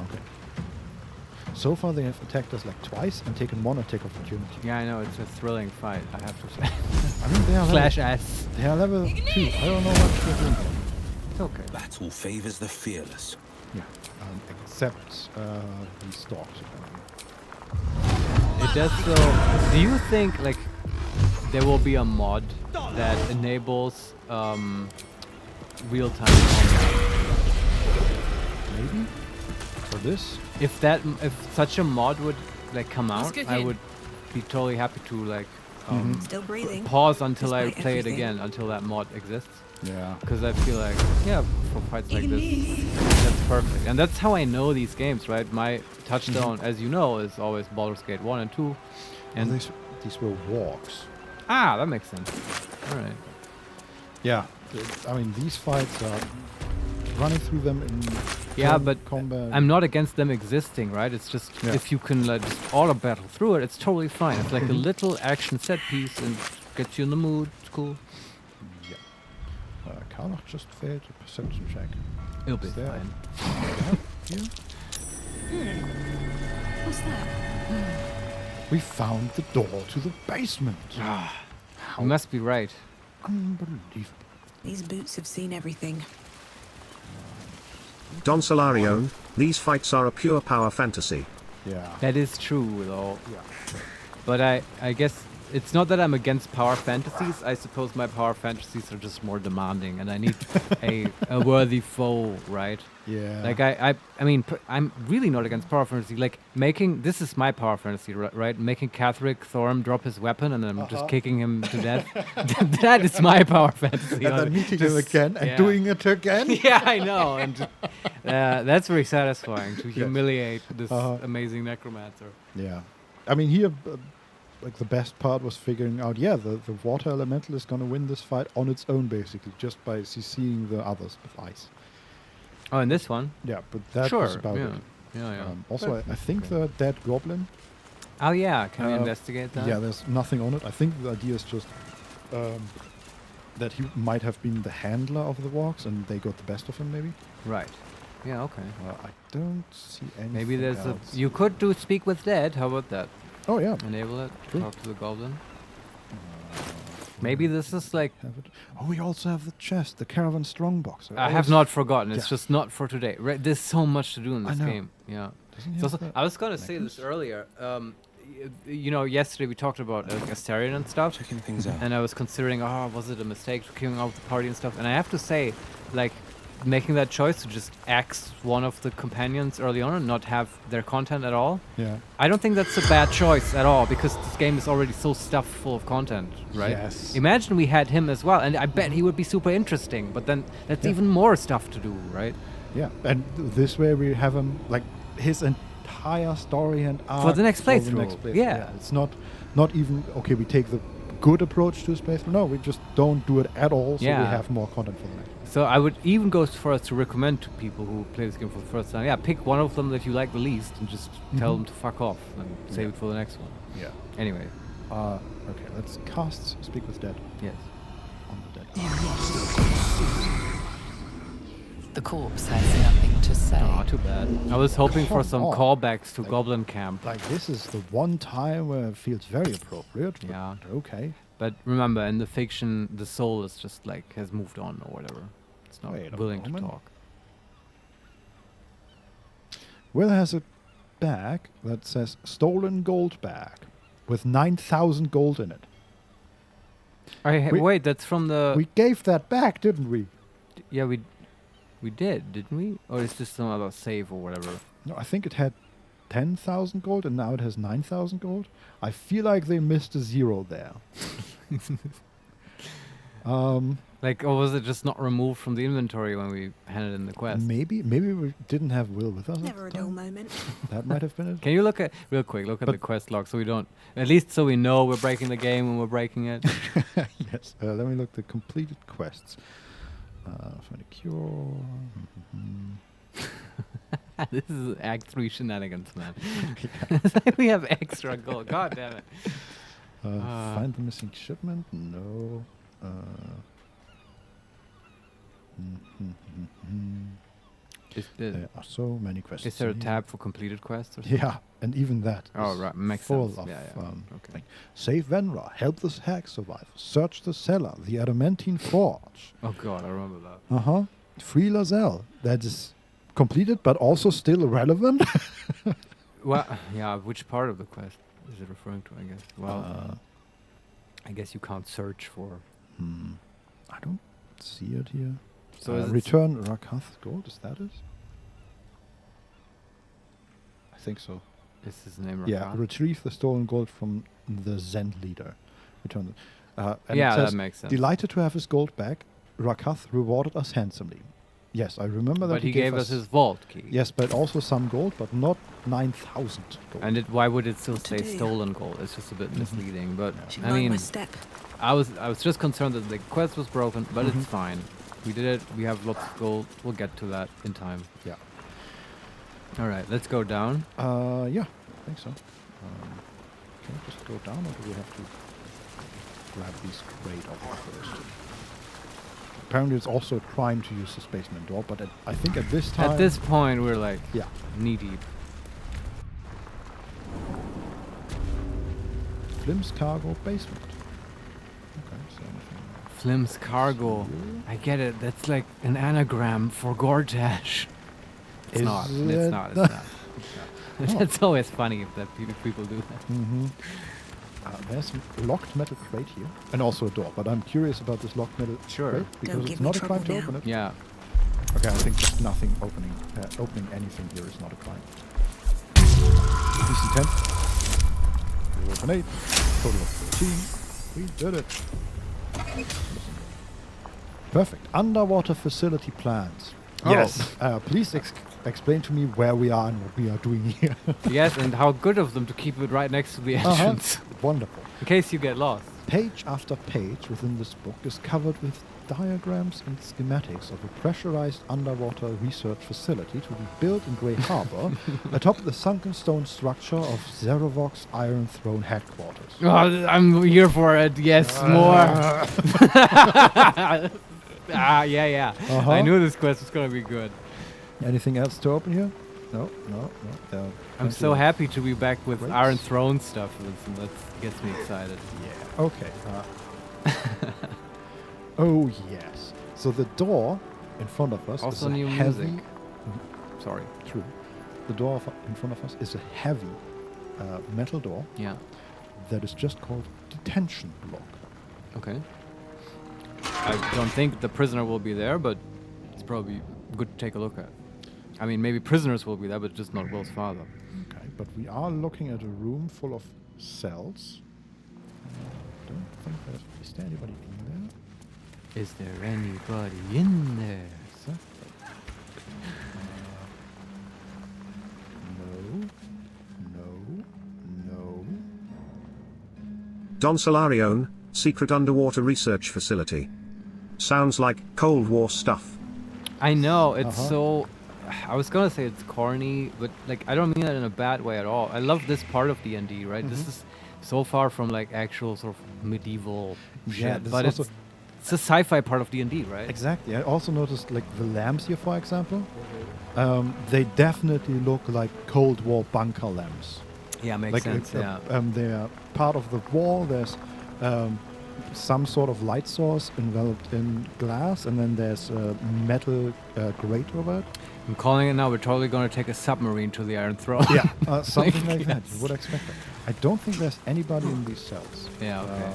Okay. So far they have attacked us like twice and taken one attack opportunity. Yeah, I know, it's a thrilling fight, I have to say. I mean, they are Slash level, S. They are level 2. I don't know what they're doing. It's okay. Battle favors the fearless. Yeah. Except these dogs. It does so. Do you think like there will be a mod that enables real-time combat? Maybe for this. If such a mod would like come out, I would be totally happy to like Still breathing. pause until I Despite play it everything. again until that mod exists. Yeah. Because I feel like, yeah, for fights like this, that's perfect. And that's how I know these games, right? My touchstone, as you know, is always Baldur's Gate 1 and 2. And these were walks. Ah, that makes sense. All right. Yeah. I mean, these fights are running through them in but combat. I'm not against them existing, right? It's just if you can just auto battle through it, it's totally fine. It's like a little action set piece and gets you in the mood. It's cool. Yeah. Karlach just failed a perception check. It'll be there fine. What's that? We found the door to the basement. You must be right. Unbelievable. These boots have seen everything. Don Solarione, these fights are a pure power fantasy. Yeah. That is true, though. Yeah. But I guess it's not that I'm against power fantasies. I suppose my power fantasies are just more demanding, and I need a worthy foe, right? Yeah. Like I mean, I'm really not against power fantasy. Like this is my power fantasy, right? Making Catherick Thorm drop his weapon and then just kicking him to death. That is my power fantasy. And then meeting him again and doing it again. Yeah, I know. And that's very satisfying to humiliate this amazing necromancer. Yeah. I mean, here, like the best part was figuring out, the water elemental is going to win this fight on its own, basically, just by CCing the others with ice. Oh, in this one? Yeah, but that was about it. Yeah. Also, I think the dead goblin. Oh, yeah. Can we investigate that? Yeah, there's nothing on it. I think the idea is just that he might have been the handler of the walks and they got the best of him, maybe. Right. Yeah, okay. I don't see anything Maybe there's else. you could do speak with dead. How about that? Oh, yeah. Enable it. True. Talk to the goblin. Maybe this is like... we also have the chest, the Caravan Strongbox. I have not forgotten. It's just not for today. Right? There's so much to do in this game. Yeah. I was going to say this earlier. You know, yesterday we talked about Astarion and stuff. Checking things out. And I was considering, was it a mistake to kill out the party and stuff? And I have to say, like, making that choice to just axe one of the companions early on and not have their content at all. Yeah. I don't think that's a bad choice at all because this game is already so stuffed full of content, right? Yes. Imagine we had him as well, and I bet he would be super interesting, but then that's even more stuff to do, right? Yeah, and this way we have him, like, his entire story and arc for the next playthrough. Yeah. It's not even, okay, we take the good approach to space. No, we just don't do it at all, so we have more content for the next one. So I would even go so far as to recommend to people who play this game for the first time, pick one of them that you like the least and just tell them to fuck off and save it for the next one. Yeah. Anyway. Okay, let's cast Speak with Dead. Yes. On the dead. The corpse has nothing to say. Oh, too bad. I was hoping for some callbacks to Goblin Camp. Like, this is the one time where it feels very appropriate. Yeah. Okay. But remember, in the fiction, the soul is just like, has moved on or whatever. It's not willing to talk. Will has a bag that says stolen gold bag with 9,000 gold in it. Wait, that's from the... We gave that back, didn't we? Yeah, we did, didn't we? Or is this some other save or whatever? No, I think it had 10,000 gold and now it has 9,000 gold. I feel like they missed a zero there. Like, or was it just not removed from the inventory when we handed in the quest? Maybe we didn't have Will with us. Never a dull moment. That might have been it. Can you look at real quick? Look at the quest log, so we don't. At least so we know we're breaking the game when we're breaking it. Yes. Let me look the completed quests. Find a cure. This is Act 3 shenanigans, man. It's like we have extra gold. God damn it. Find the missing shipment? No. There are so many quests. Is there a tab for completed quests? Or yeah, and even that. Oh, right. Makes full sense. of okay. Save Venra, help this hack survivor, search the cellar, the adamantine forge. Oh god, I remember that. Free Lazelle. That is completed, but also still relevant. Well, yeah. Which part of the quest is it referring to? I guess. Well, I guess you can't search for. I don't see it here. So return Rakath gold. Is that it? I think so. Is his name Rakath? Yeah. Retrieve the stolen gold from the Zen leader. Return. And yeah, it says, that makes sense. Delighted to have his gold back. Rakath rewarded us handsomely. Yes, I remember that. But he gave us his vault key. Yes, but also some gold, but not 9,000 gold. And why would it still say stolen gold? It's just a bit misleading. But I mean, I was just concerned that the quest was broken, but it's fine. We did it. We have lots of gold. We'll get to that in time. Yeah. All right, let's go down. Yeah, I think so. Can we just go down, or do we have to grab these crate off first? Apparently, it's also a crime to use the spaceman door, but I think at this time... At this point, we're like knee-deep. Flim's cargo basement. Okay, so anything... Flim's cargo. I get it. That's like an anagram for Gortash. It's not. It's not. It's always funny if that people do that. There's a locked metal crate here, and also a door. But I'm curious about this locked metal crate because it's not a crime to open it. Yeah. Okay, I think just nothing opening anything here is not a crime. DC 10. Open 8. Total of 13. We did it. Perfect. Underwater facility plans. Yes. Please explain to me where we are and what we are doing here. Yes, and how good of them to keep it right next to the entrance. Wonderful. In case you get lost. Page after page within this book is covered with diagrams and schematics of a pressurized underwater research facility to be built in Grey Harbor atop the sunken stone structure of Zerovok's Iron Throne headquarters. Oh, I'm here for it. Yes, more. Yeah. I knew this quest was going to be good. Anything else to open here? No. I'm so happy to be back with Iron Throne stuff. That gets me excited. Yeah. Okay. Oh yes. So the door in front of us also is new heavy. Music. Sorry. True. The door in front of us is a heavy metal door. Yeah. That is just called detention block. Okay. I don't think the prisoner will be there, but it's probably good to take a look at. I mean, maybe prisoners will be there, but just not Will's father. Okay, but we are looking at a room full of cells. Don't think is there anybody in there? Is there anybody in there? No. Don Solarione, secret underwater research facility. Sounds like Cold War stuff. I know, it's so... I was gonna say it's corny, but like I don't mean that in a bad way at all. I love this part of D&D, right? This is so far from like actual sort of medieval shit, but it's a sci-fi part of D&D, right? Exactly. I also noticed like the lamps here, for example. They definitely look like Cold War bunker lamps. Yeah, makes sense. They are part of the wall. There's some sort of light source enveloped in glass, and then there's a metal grate over it. I'm calling it now. We're totally going to take a submarine to the Iron Throne. Yeah, something like that. You would expect that. I don't think there's anybody in these cells. Yeah, okay.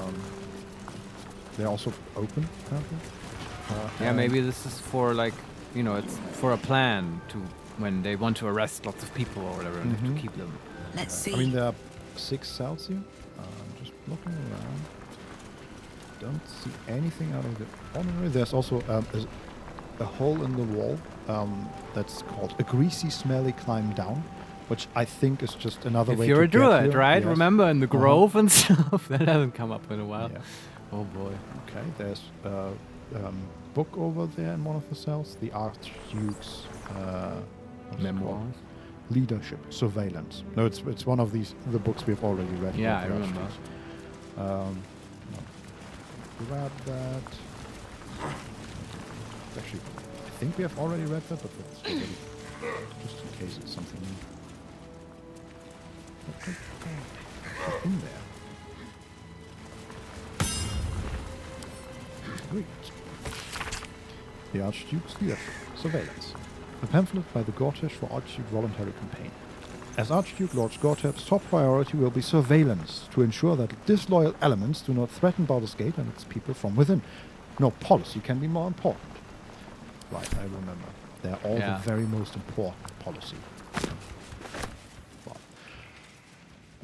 They're also open, apparently. Yeah, maybe this is for like, you know, it's for a plan to when they want to arrest lots of people or whatever, and to keep them. Let's see. I mean, there are 6 cells here. Just looking around. Don't see anything out of the ordinary. There's also a hole in the wall that's called a greasy, smelly climb down, which I think is just another way to get here. If you're a druid, right? Yes. Remember in the grove and stuff? That hasn't come up in a while. Yeah. Oh boy. Okay, there's a book over there in one of the cells. The Archduke's memoirs. Leadership, Surveillance. No, it's one of the books we've already read. Yeah, I remember. Grab that. Actually, I think we have already read that, but let's read it just in case it's something new. Get in there. Great. The Archduke's Leadership, Surveillance. A pamphlet by the Gortash for Archduke Voluntary Campaign. As Archduke Lord Gortab's top priority will be surveillance to ensure that disloyal elements do not threaten Baldur's Gate and its people from within. No policy can be more important. Right, I remember. They're all the very most important policy. Right.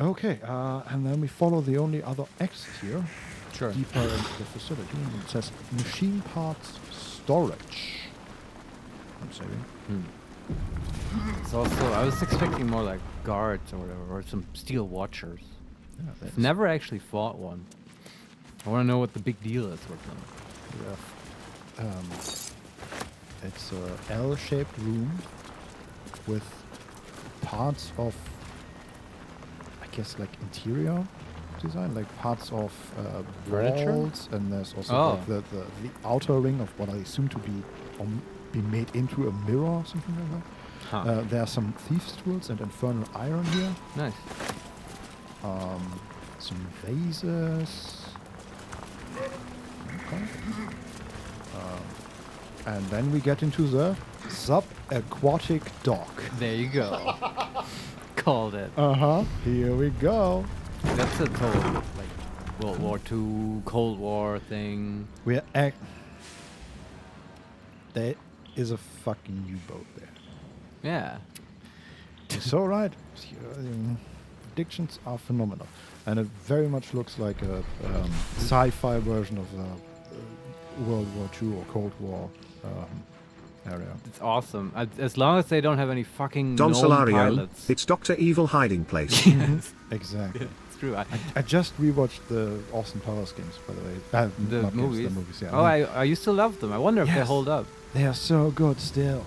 Okay, and then we follow the only other exit here. Sure. Deeper into the facility. And it says machine parts storage. I'm saving. It's also, I was expecting more like guards or whatever, or some steel watchers. Yeah, I've never actually fought one. I want to know what the big deal is with them. It's a L-shaped room with parts of, I guess, like interior design, like parts of furniture, walls, and there's also like the outer ring of what I assume to be made into a mirror or something like that. Huh. There are some thieves' tools and infernal iron here. Nice. Some vases. Okay. And then we get into the subaquatic dock. There you go. Called it. Here we go. That's a total like World War II, Cold War thing. There is a fucking U-boat there. Yeah. You're so right. Predictions are phenomenal. And it very much looks like a sci-fi version of World War II or Cold War area. It's awesome. As long as they don't have any fucking Don gnome Solarion, pilots. it's Dr. Evil hiding place. Yes. Exactly. It's true. I just rewatched the Austin Powers games, by the way. The movies? The movies, yeah. Oh, I used to love them. I wonder if they hold up. They are so good still.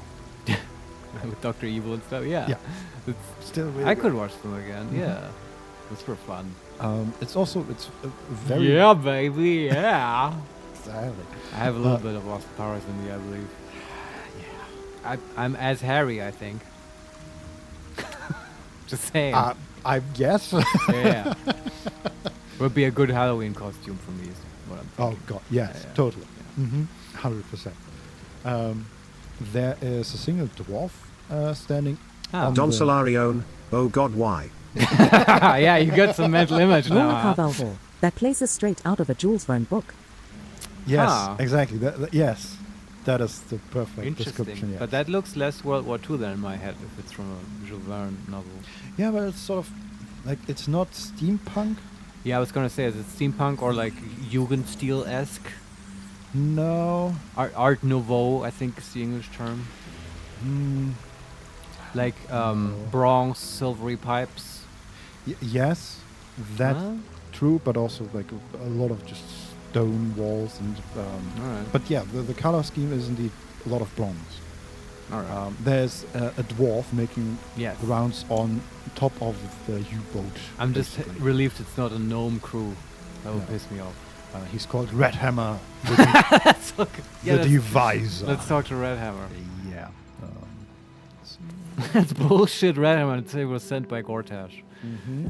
With Dr. Evil and stuff, yeah. It's still really I good. could watch them again, yeah. It's for fun. It's a very... Yeah, baby, yeah. Exactly. I have a little bit of Austin Powers in me, I believe. Yeah. I'm as Harry, I think. Just saying. I guess. Yeah. Would be a good Halloween costume for me, is what I'm thinking. Oh, God, yes, totally. Yeah. 100%. There is a single dwarf standing on Don Solarion, oh God, why? Yeah, you got some mental image now. Baldur. That place is straight out of a Jules Verne book. Yes, exactly. Yes, that is the perfect description. Interesting. Yes. But that looks less World War II than in my head if it's from a Jules Verne novel. Yeah, but it's sort of like it's not steampunk. Yeah, I was gonna say, is it steampunk or like Jugendstil-esque? No. Art Nouveau, I think is the English term. Like bronze, silvery pipes. Yes, that true, but also like a lot of just stone walls and. But yeah, the color scheme is indeed a lot of bronze. All right. There's a dwarf making Yes. rounds on top of the U-boat. I'm just basically. relieved it's not a gnome crew. That would No. piss me off. He's called Red Hammer, That's okay. the Deviser. Let's talk to Red Hammer. Yeah. That's bullshit. Red Hammer. I'd say was sent by Gortash. Mm-hmm.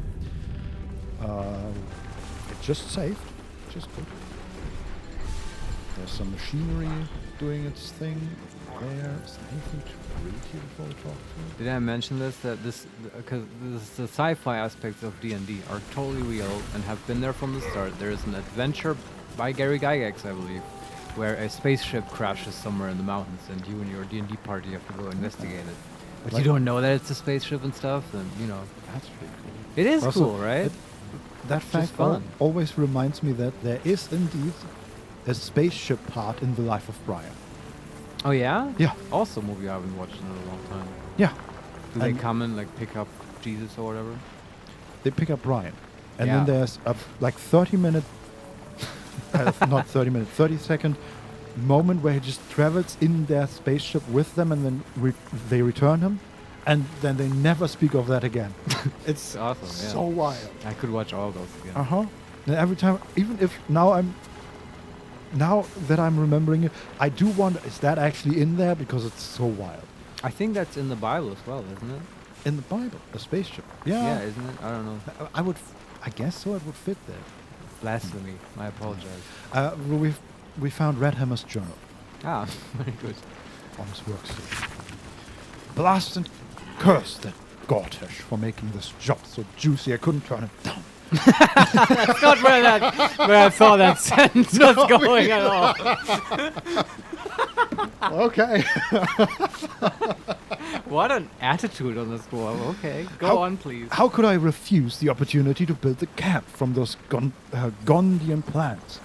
It just saved, which is good. There's some machinery doing its thing there. Is there anything to read here before we talk to? Did I mention this? That because the sci-fi aspects of D&D are totally real and have been there from the start. There is an adventure by Gary Gygax, I believe, where a spaceship crashes somewhere in the mountains, and you and your D&D party have to go investigate it. But you don't know that it's a spaceship and stuff, then That's pretty cool. It is Also, cool, right? That Just fact fun. always reminds me that there is indeed a spaceship part in the life of Brian. Oh yeah? Yeah. Also, a movie I haven't watched in a long time. Yeah. Do they And come and like pick up Jesus or whatever? They pick up Brian. And Yeah. then there's a 30-minute, not 30 minute, 30-second moment where he just travels in their spaceship with them, and then they return him, and then they never speak of that again. It's awesome. Yeah. so wild. I could watch all those again. And every time, even if now that I'm remembering it, I do wonder, is that actually in there? Because it's so wild. I think that's in the Bible as well, isn't it? In the Bible, a spaceship. Yeah. Yeah, isn't it? I don't know. I guess so. It would fit there. Blasphemy. I apologize. We found Red Hammer's journal. Ah, very good. On his workstation. Blast and curse that Gortash for making this job so juicy I couldn't turn it down. That's not where I saw that sentence was going at all. Okay. What an attitude on this dwarf. Okay, go on, please. How could I refuse the opportunity to build the camp from those Gondian plans?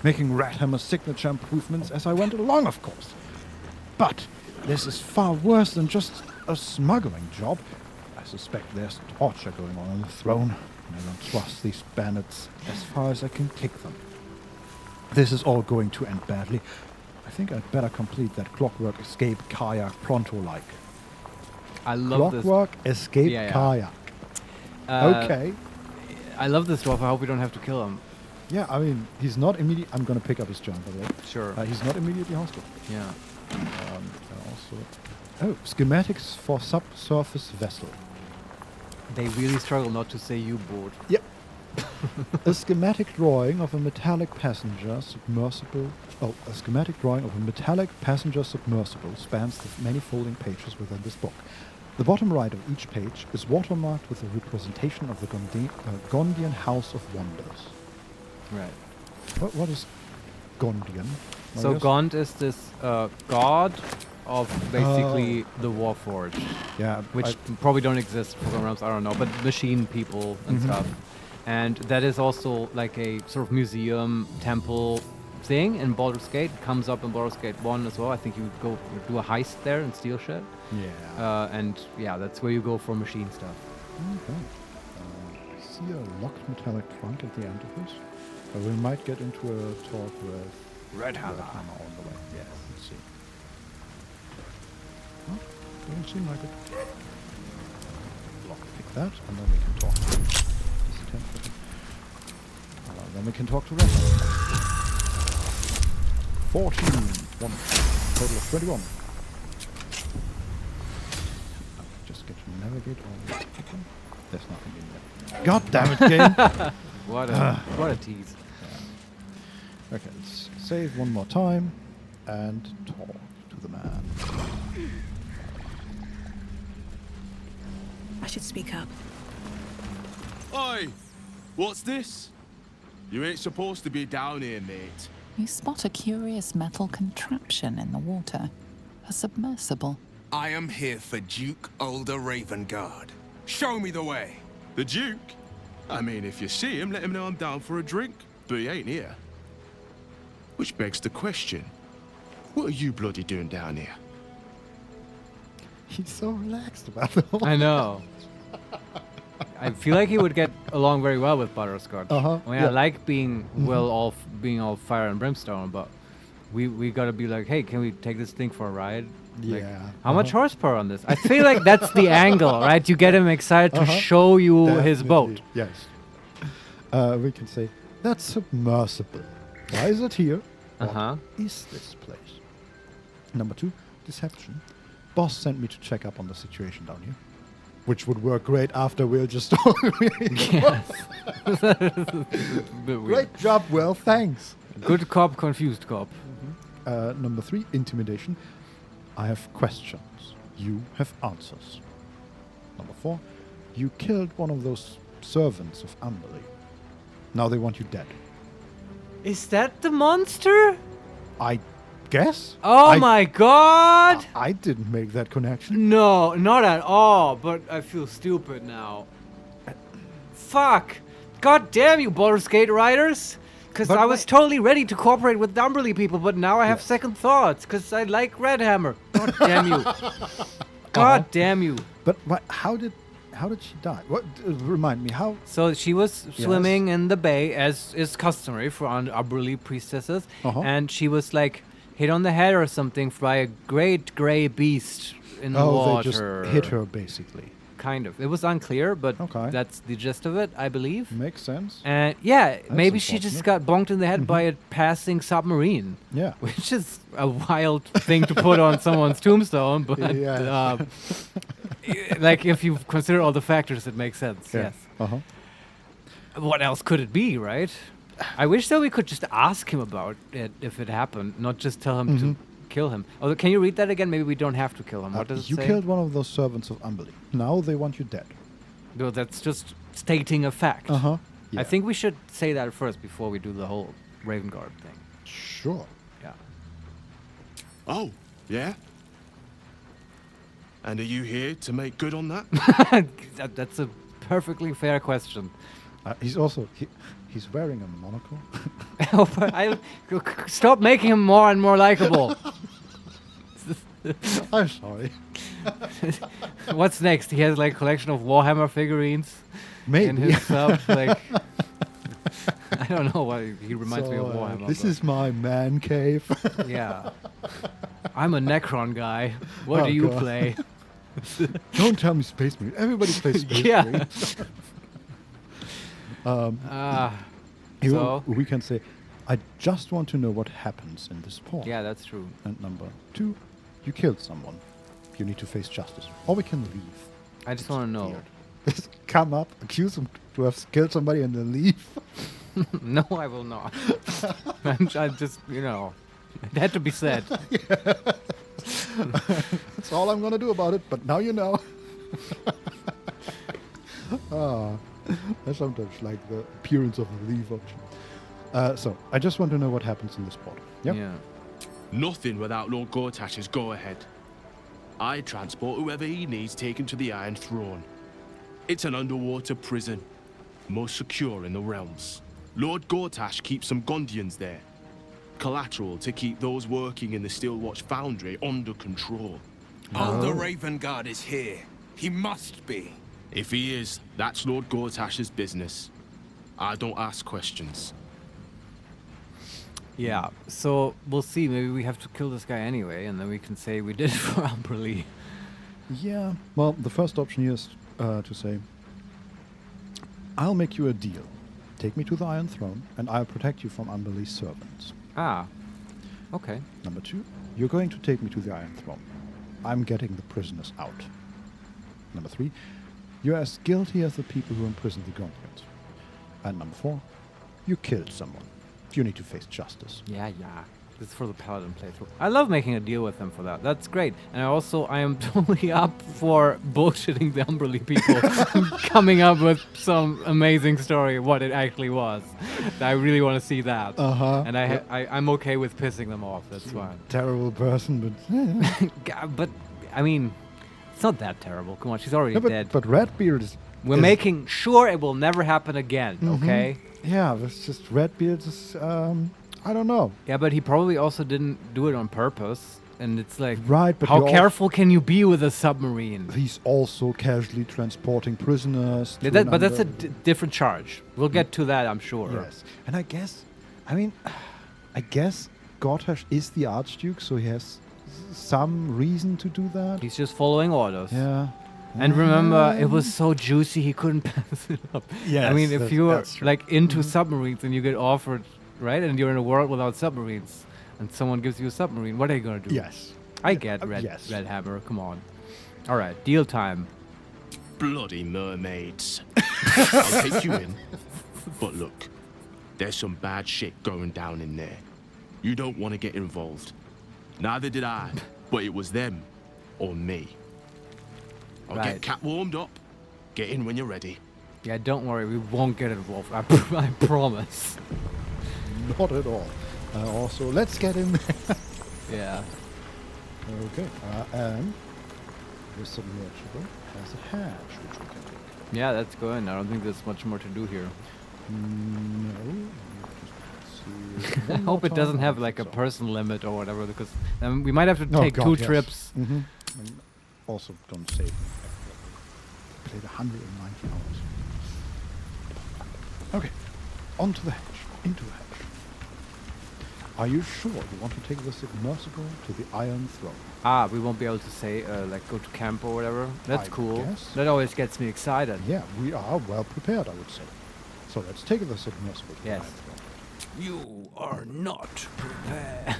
Making Red Hammer's signature improvements as I went along, of course. But this is far worse than just a smuggling job. I suspect there's torture going on the throne. I don't trust these bandits as far as I can kick them. This is all going to end badly. I think I'd better complete that clockwork escape kayak pronto-like. I love Clockwork escape kayak. Okay. I love this dwarf. I hope we don't have to kill him. Yeah, I mean, he's not immediate. I'm going to pick up his junk, by the way. Sure. He's not immediately hostile. Yeah. Schematics for subsurface vessel. They really struggle not to say U-boat. Yep. A schematic drawing of a metallic passenger submersible. A schematic drawing of a metallic passenger submersible spans the many folding pages within this book. The bottom right of each page is watermarked with a representation of the Gondian House of Wonders. Right. What is Gondian? So Marius? Gond is this god of basically the Warforged. Yeah. Which probably don't exist for the realms, I don't know, but machine people and stuff. And that is also like a sort of museum, temple thing in Baldur's Gate. It comes up in Baldur's Gate 1 as well. I think you go do a heist there and steal shit. Yeah. And yeah, that's where you go for machine stuff. Okay. I see a locked metallic trunk at the end of this. We might get into a talk with Red Hammer on the way. Yes. Let's see. Huh? Doesn't seem like it. Pick that, and then we can talk. Then we can talk to Red Hammer. 14. Total of 21. Just get to navigate all. There's nothing in there. God damn it, game! What a tease. Yeah. Okay, let's save one more time and talk to the man. I should speak up. Oi! What's this? You ain't supposed to be down here, mate. You spot a curious metal contraption in the water. A submersible. I am here for Duke Ulder Ravengard. Show me the way. The Duke? I mean, if you see him, let him know I'm down for a drink. But he ain't here. Which begs the question, what are you bloody doing down here? He's so relaxed about it all. I know. I feel like he would get along very well with Butterscotch. Uh-huh, I mean, I like being being all fire and brimstone, but we gotta be like, hey, can we take this thing for a ride? Like, Yeah. how much horsepower on this? I feel like that's the angle, right? You get him excited to show you his boat. Yes. We can say, that's submersible. Why is it here? What is this place? Number 2, deception. Boss sent me to check up on the situation down here. Which would work great after we'll just Yes. Great job, Will, thanks. Good cop, confused cop. Number 3, intimidation. I have questions. You have answers. Number 4, you killed one of those servants of Amberley. Now they want you dead. Is that the monster? I guess. Oh my god! I didn't make that connection. No, not at all, but I feel stupid now. Fuck! God damn you, Baldur's Gate writers! Because I was totally ready to cooperate with the Umberly people, but now I have second thoughts, because I like Red Hammer. God damn you. God damn you. But how did she die? What remind me how? So she was swimming in the bay, as is customary for Umberly priestesses, and she was like hit on the head or something by a great grey beast in the water. They just hit her basically. Kind of. It was unclear, but that's the gist of it, I believe. Makes sense. And maybe she just got bonked in the head by a passing submarine. Yeah. Which is a wild thing to put on someone's tombstone, but like if you consider all the factors, it makes sense. Yeah. Yes. What else could it be, right? I wish that we could just ask him about it if it happened, not just tell him to kill him. Although, can you read that again? Maybe we don't have to kill him. What does it say? You killed one of those servants of Amberley. Now they want you dead. No, that's just stating a fact. Yeah. I think we should say that first before we do the whole Raven Guard thing. Sure. Yeah. Oh, yeah? And are you here to make good on that? That's a perfectly fair question. He's also... He's wearing a monocle. Stop making him more and more likable. I'm sorry. What's next? He has like a collection of Warhammer figurines. Maybe. In his sub. Like, I don't know why he reminds me of Warhammer. This is my man cave. Yeah. I'm a Necron guy. What do you play? Don't tell me Space Marine. Everybody plays Space Marine. So we can say, I just want to know what happens in this port. Yeah, that's true. And number 2, you killed someone. You need to face justice. Or we can leave. I just want to know. Just come up, accuse him to have killed somebody and then leave. No, I will not. I just, it had to be said. That's all I'm going to do about it, but now you know. I sometimes like the appearance of the leave option. So, I just want to know what happens in this port. Yep? Yeah. Nothing without Lord Gortash's go-ahead. I transport whoever he needs taken to the Iron Throne. It's an underwater prison, most secure in the realms. Lord Gortash keeps some Gondians there. Collateral to keep those working in the Steelwatch Foundry under control. Oh, the Raven Guard is here. He must be. If he is, that's Lord Gortash's business. I don't ask questions. Yeah, so we'll see. Maybe we have to kill this guy anyway, and then we can say we did it for Umberly. Yeah. Well, the first option here is to say, I'll make you a deal. Take me to the Iron Throne, and I'll protect you from Umberly's servants. Ah. Okay. Number 2, you're going to take me to the Iron Throne. I'm getting the prisoners out. Number 3, you're as guilty as the people who imprisoned the Gondians. And number 4, you killed someone. You need to face justice. Yeah. This is for the Paladin playthrough. I love making a deal with them for that. That's great. And I am totally up for bullshitting the Umberly people, coming up with some amazing story of what it actually was. I really want to see that. And I'm okay with pissing them off. That's fine. Terrible person, but... But, I mean, it's not that terrible. Come on, she's already dead. But Redbeard is... We're making sure it will never happen again, okay? Yeah, it's just Redbeard is... I don't know. Yeah, but he probably also didn't do it on purpose. And it's like, right, but how careful can you be with a submarine? He's also casually transporting prisoners. Yeah, but that's a different charge. We'll get to that, I'm sure. Yes. And I guess Gortash is the Archduke, so he has some reason to do that. He's just following orders. Yeah. And remember, it was so juicy he couldn't pass it up. Yes, I mean, if you're like into submarines and you get offered, right, and you're in a world without submarines, and someone gives you a submarine, what are you gonna do? Yes. I get Red Hammer. Come on. All right, deal time. Bloody mermaids. I'll take you in. But look, there's some bad shit going down in there. You don't want to get involved. Neither did I, but it was them or me. I'll get Cat warmed up. Get in when you're ready. Yeah, don't worry, we won't get involved. I promise. Not at all. Also, let's get in there. Yeah. Okay. And the submersible has a hatch, which we can take. Yeah, that's good. I don't think there's much more to do here. No. I hope it doesn't have like a person limit or whatever, because we might have to take two trips. Mm-hmm. And also, don't save me. I played 190 hours. Okay, onto the hatch, into the hatch. Are you sure you want to take the submersible to the Iron Throne? Ah, we won't be able to say, like, go to camp or whatever. That's cool. Guess. That always gets me excited. Yeah, we are well prepared, I would say. So let's take the submersible to the Iron Throne. You are not prepared.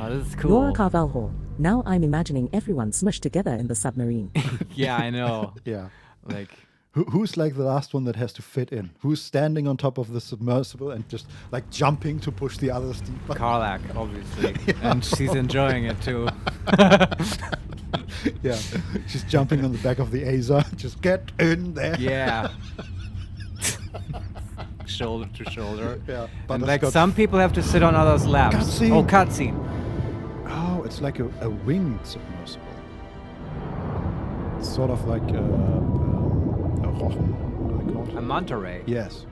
Oh, this is cool. Laura Carvalho. Now I'm imagining everyone smushed together in the submarine. Yeah, I know. Yeah. Like, who's like the last one that has to fit in? Who's standing on top of the submersible and just like jumping to push the others deeper? Karlak, obviously. Yeah. And she's enjoying it too. Yeah. She's jumping on the back of the Aza. Just get in there. Yeah. Shoulder to shoulder. Yeah. And like some people have to sit on others' laps. Cutscene. Oh, cutscene. Oh, it's like a winged submersible. It's sort of like a Rochen. What are they called? A manta ray. Yes.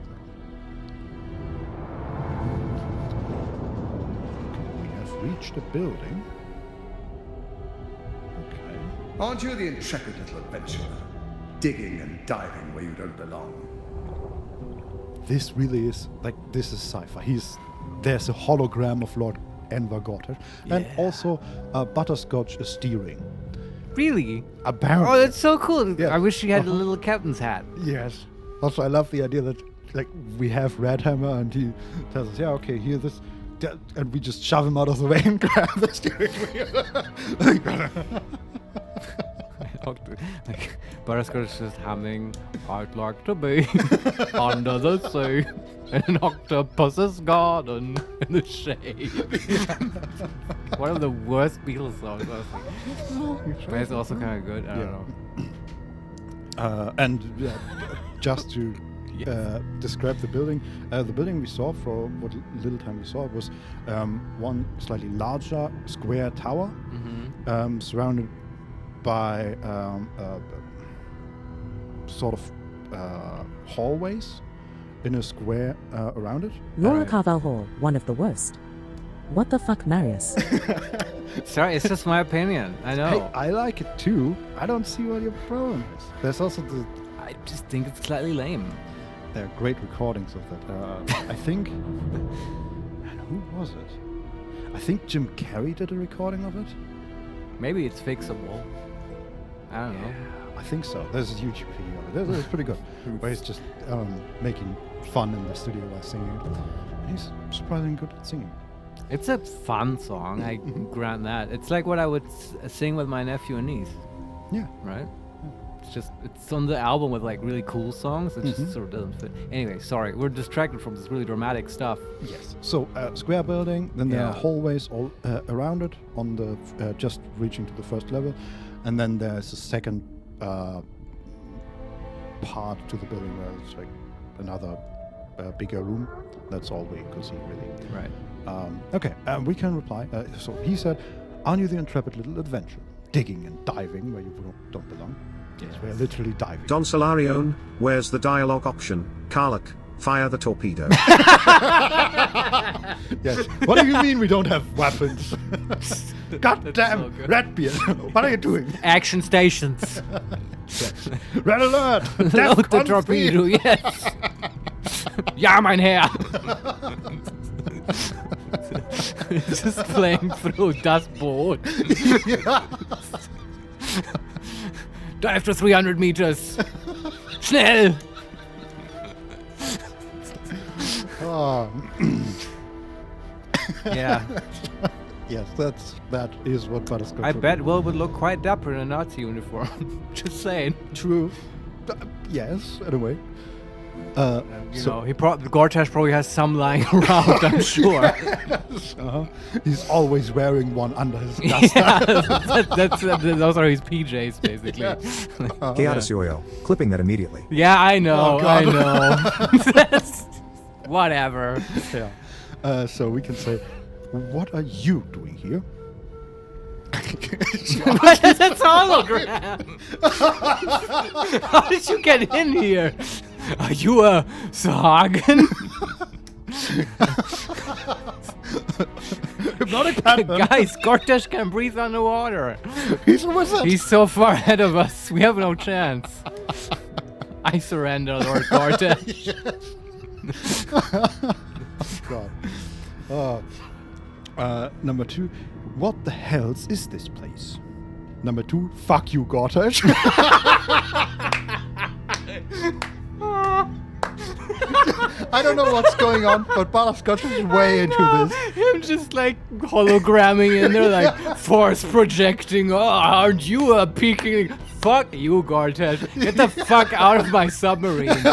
We have reached a building. Okay. Aren't you the intrepid little adventurer? Digging and diving where you don't belong. This really is, like, this is sci-fi. There's a hologram of Lord Enver Gortash. Yeah. And also Butterscotch is steering. Really? Apparently. Oh, that's so cool. Yeah. I wish she had a little captain's hat. Yes. Also, I love the idea that, like, we have Red Hammer and he tells us, yeah, okay, here this, and we just shove him out of the way and grab the steering wheel. Like, Butterscotch is just humming, I'd like to be under the sea in an octopus's garden in the shade. One of the worst Beatles songs, honestly. But it's also kind of good, I don't know. And just to describe the building we saw, for what little time we saw, was one slightly larger square tower, surrounded by sort of hallways in a square around it. Laura Carvalho, one of the worst. What the fuck, Marius? Sorry, it's just my opinion. I know. Hey, I like it too. I don't see what your problem is. There's also I just think it's slightly lame. There are great recordings of that. I think... And who was it? I think Jim Carrey did a recording of it. Maybe it's fixable. I don't know. I think so. There's a YouTube video of it. It's pretty good. Where he's just making fun in the studio while singing it. And he's surprisingly good at singing. It's a fun song, I grant that. It's like what I would sing with my nephew and niece. Yeah. Right? It's on the album with like really cool songs. It just sort of doesn't fit. Anyway, sorry, we're distracted from this really dramatic stuff. Yes. So square building, then there are hallways all around it on the just reaching to the first level, and then there's a second part to the building where it's like another bigger room. That's all we could see really. Right. Okay. We can reply. So he said, "Aren't you the intrepid little adventurer, digging and diving where you don't belong?" Yes, we're literally diving. Don Solarione, where's the dialogue option? Karlak, fire the torpedo. Yes. What do you mean we don't have weapons? Goddamn, so Redbeard. What are you doing? Action stations. Red alert! Load the torpedo, yes. Ja, mein Herr. Just playing through das Boot. Dive to 300 meters. Schnell. Oh. Yeah. Yes, that is what Butterscotch I would bet do. Will would look quite dapper in a Nazi uniform. Just saying. True. Yes, anyway. You know, Gortash probably has some lying around, I'm sure. He's always wearing one under his duster. Those are his PJs, basically. Yes. Chaotisioyo, clipping that immediately. Yeah, I know, Oh, I God. know. Whatever. Yeah. So we can say, what are you doing here? That's hologram. How did you get in here? Are you a Sahagan? Hypnotic pattern. Guys, Gortash can breathe underwater. He's a wizard. He's so far ahead of us. We have no chance. I surrender, Lord Gortash. Oh, God. Number 2, what the hells is this place? Number 2, fuck you, Gortash. I don't know what's going on, but Butterscotch is way into this. Him just like hologramming in there, like force projecting. Oh, aren't you a peeking? Fuck you, Gortash. Get the fuck out of my submarine.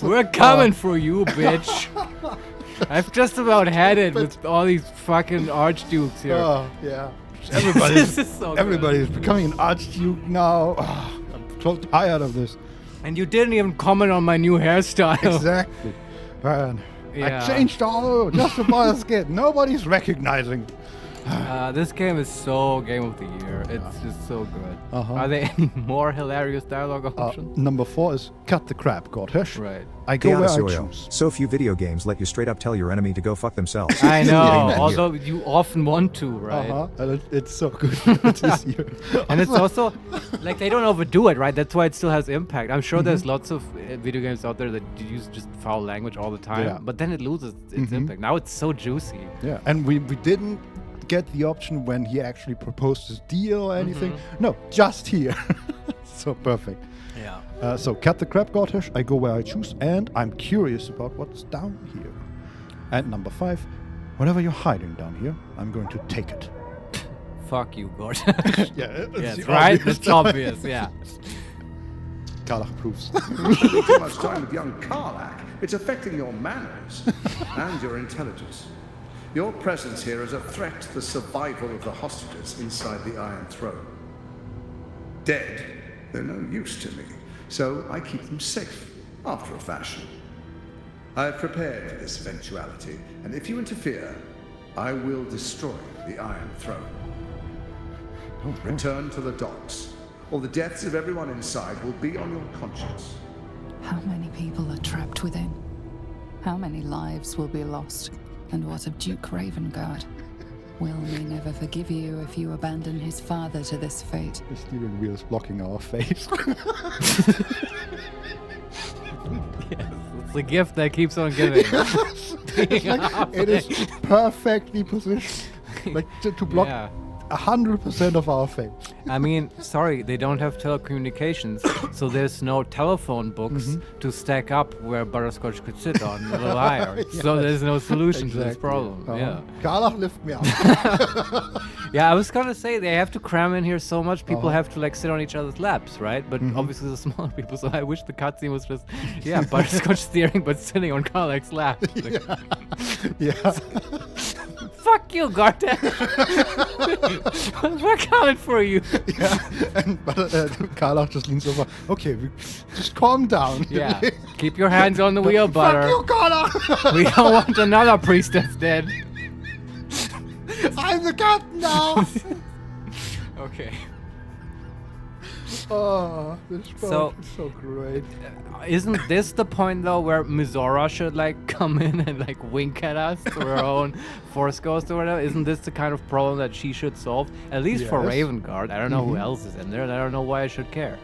We're coming for you, bitch. I've just about had it with all these fucking archdukes here. Oh, yeah. Everybody's becoming an archduke now. Oh, I'm so tired of this. And you didn't even comment on my new hairstyle. Exactly. Man, Yeah. I changed all just to buy a skin. Nobody's recognizing. This game is so game of the year. It's just so good. Uh-huh. Are there any more hilarious dialogue options? Number 4 is cut the crap, Gortash. Right. I go where I Chaotisioyo, choose. so few video games let you straight up tell your enemy to go fuck themselves. I know, Getting that although here. you often want to, right? And it's so good this year. And it's also, like, they don't overdo it, right? That's why it still has impact. I'm sure there's lots of video games out there that use just foul language all the time, Yeah. but then it loses its impact. Now it's so juicy. Yeah, and we didn't get the option when he actually proposed his deal or anything. No, just here. So perfect. Yeah. So cut the crap, Gortash. I go where I choose, and I'm curious about what's down here. And number 5, whatever you're hiding down here, I'm going to take it. Fuck you, Gortash. Yeah, yes, the right? obvious It's obvious, yeah. Karlach approves. Too much time with young Karlach. It's affecting your manners and your intelligence. Your presence here is a threat to the survival of the hostages inside the Iron Throne. Dead, they're no use to me, so I keep them safe, after a fashion. I've prepared for this eventuality, and if you interfere, I will destroy the Iron Throne. Return to the docks, or the deaths of everyone inside will be on your conscience. How many people are trapped within? How many lives will be lost? And what of Duke Ravengard? Will may never forgive you if you abandon his father to this fate. The steering wheel is blocking our face. Yes, it's the gift that keeps on giving. It is perfectly positioned, like to block 100% of our fate. I mean, sorry, they don't have telecommunications, so there's no telephone books to stack up where Butterscotch could sit on a little higher. So there's no solution to this problem. Yeah. Karlach, lift me up. Yeah, I was gonna say they have to cram in here so much. People have to like sit on each other's laps, right? But obviously the smaller people. So I wish the cutscene was just Butterscotch steering but sitting on Karlach's lap. Yeah. Fuck you, Gortash. We're coming for you. Yeah, but Karlach just leans over. Okay, just calm down. Yeah, keep your hands on the wheel, Butter. Fuck you, Karlach. We don't want another priestess dead. I'm the captain now. Okay. Oh, this So- part is so great. Isn't this the point though where Mizora should like come in and like wink at us through her own Force Ghost or whatever? Isn't this the kind of problem that she should solve? At least for Yes. Ravengard. I don't know who else is in there, and I don't know why I should care.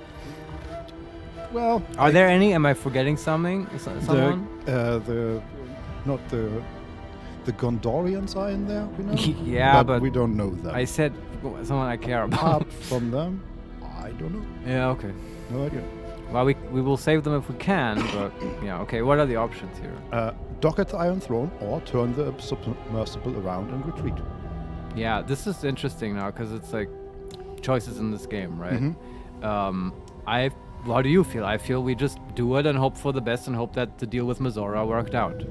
Well, Are there any? Am I forgetting something? Someone? Not the Gondorians are in there, you know? Yeah, but we don't know them. I said someone I care about. Apart from them, I don't know. Yeah, okay. No idea. Well, we will save them if we can, but yeah, okay. What are the options here? Dock at the Iron Throne or turn the submersible around and retreat. Yeah, this is interesting now because it's like choices in this game, right? How do you feel? I feel we just do it and hope for the best and hope that the deal with Mizora worked out.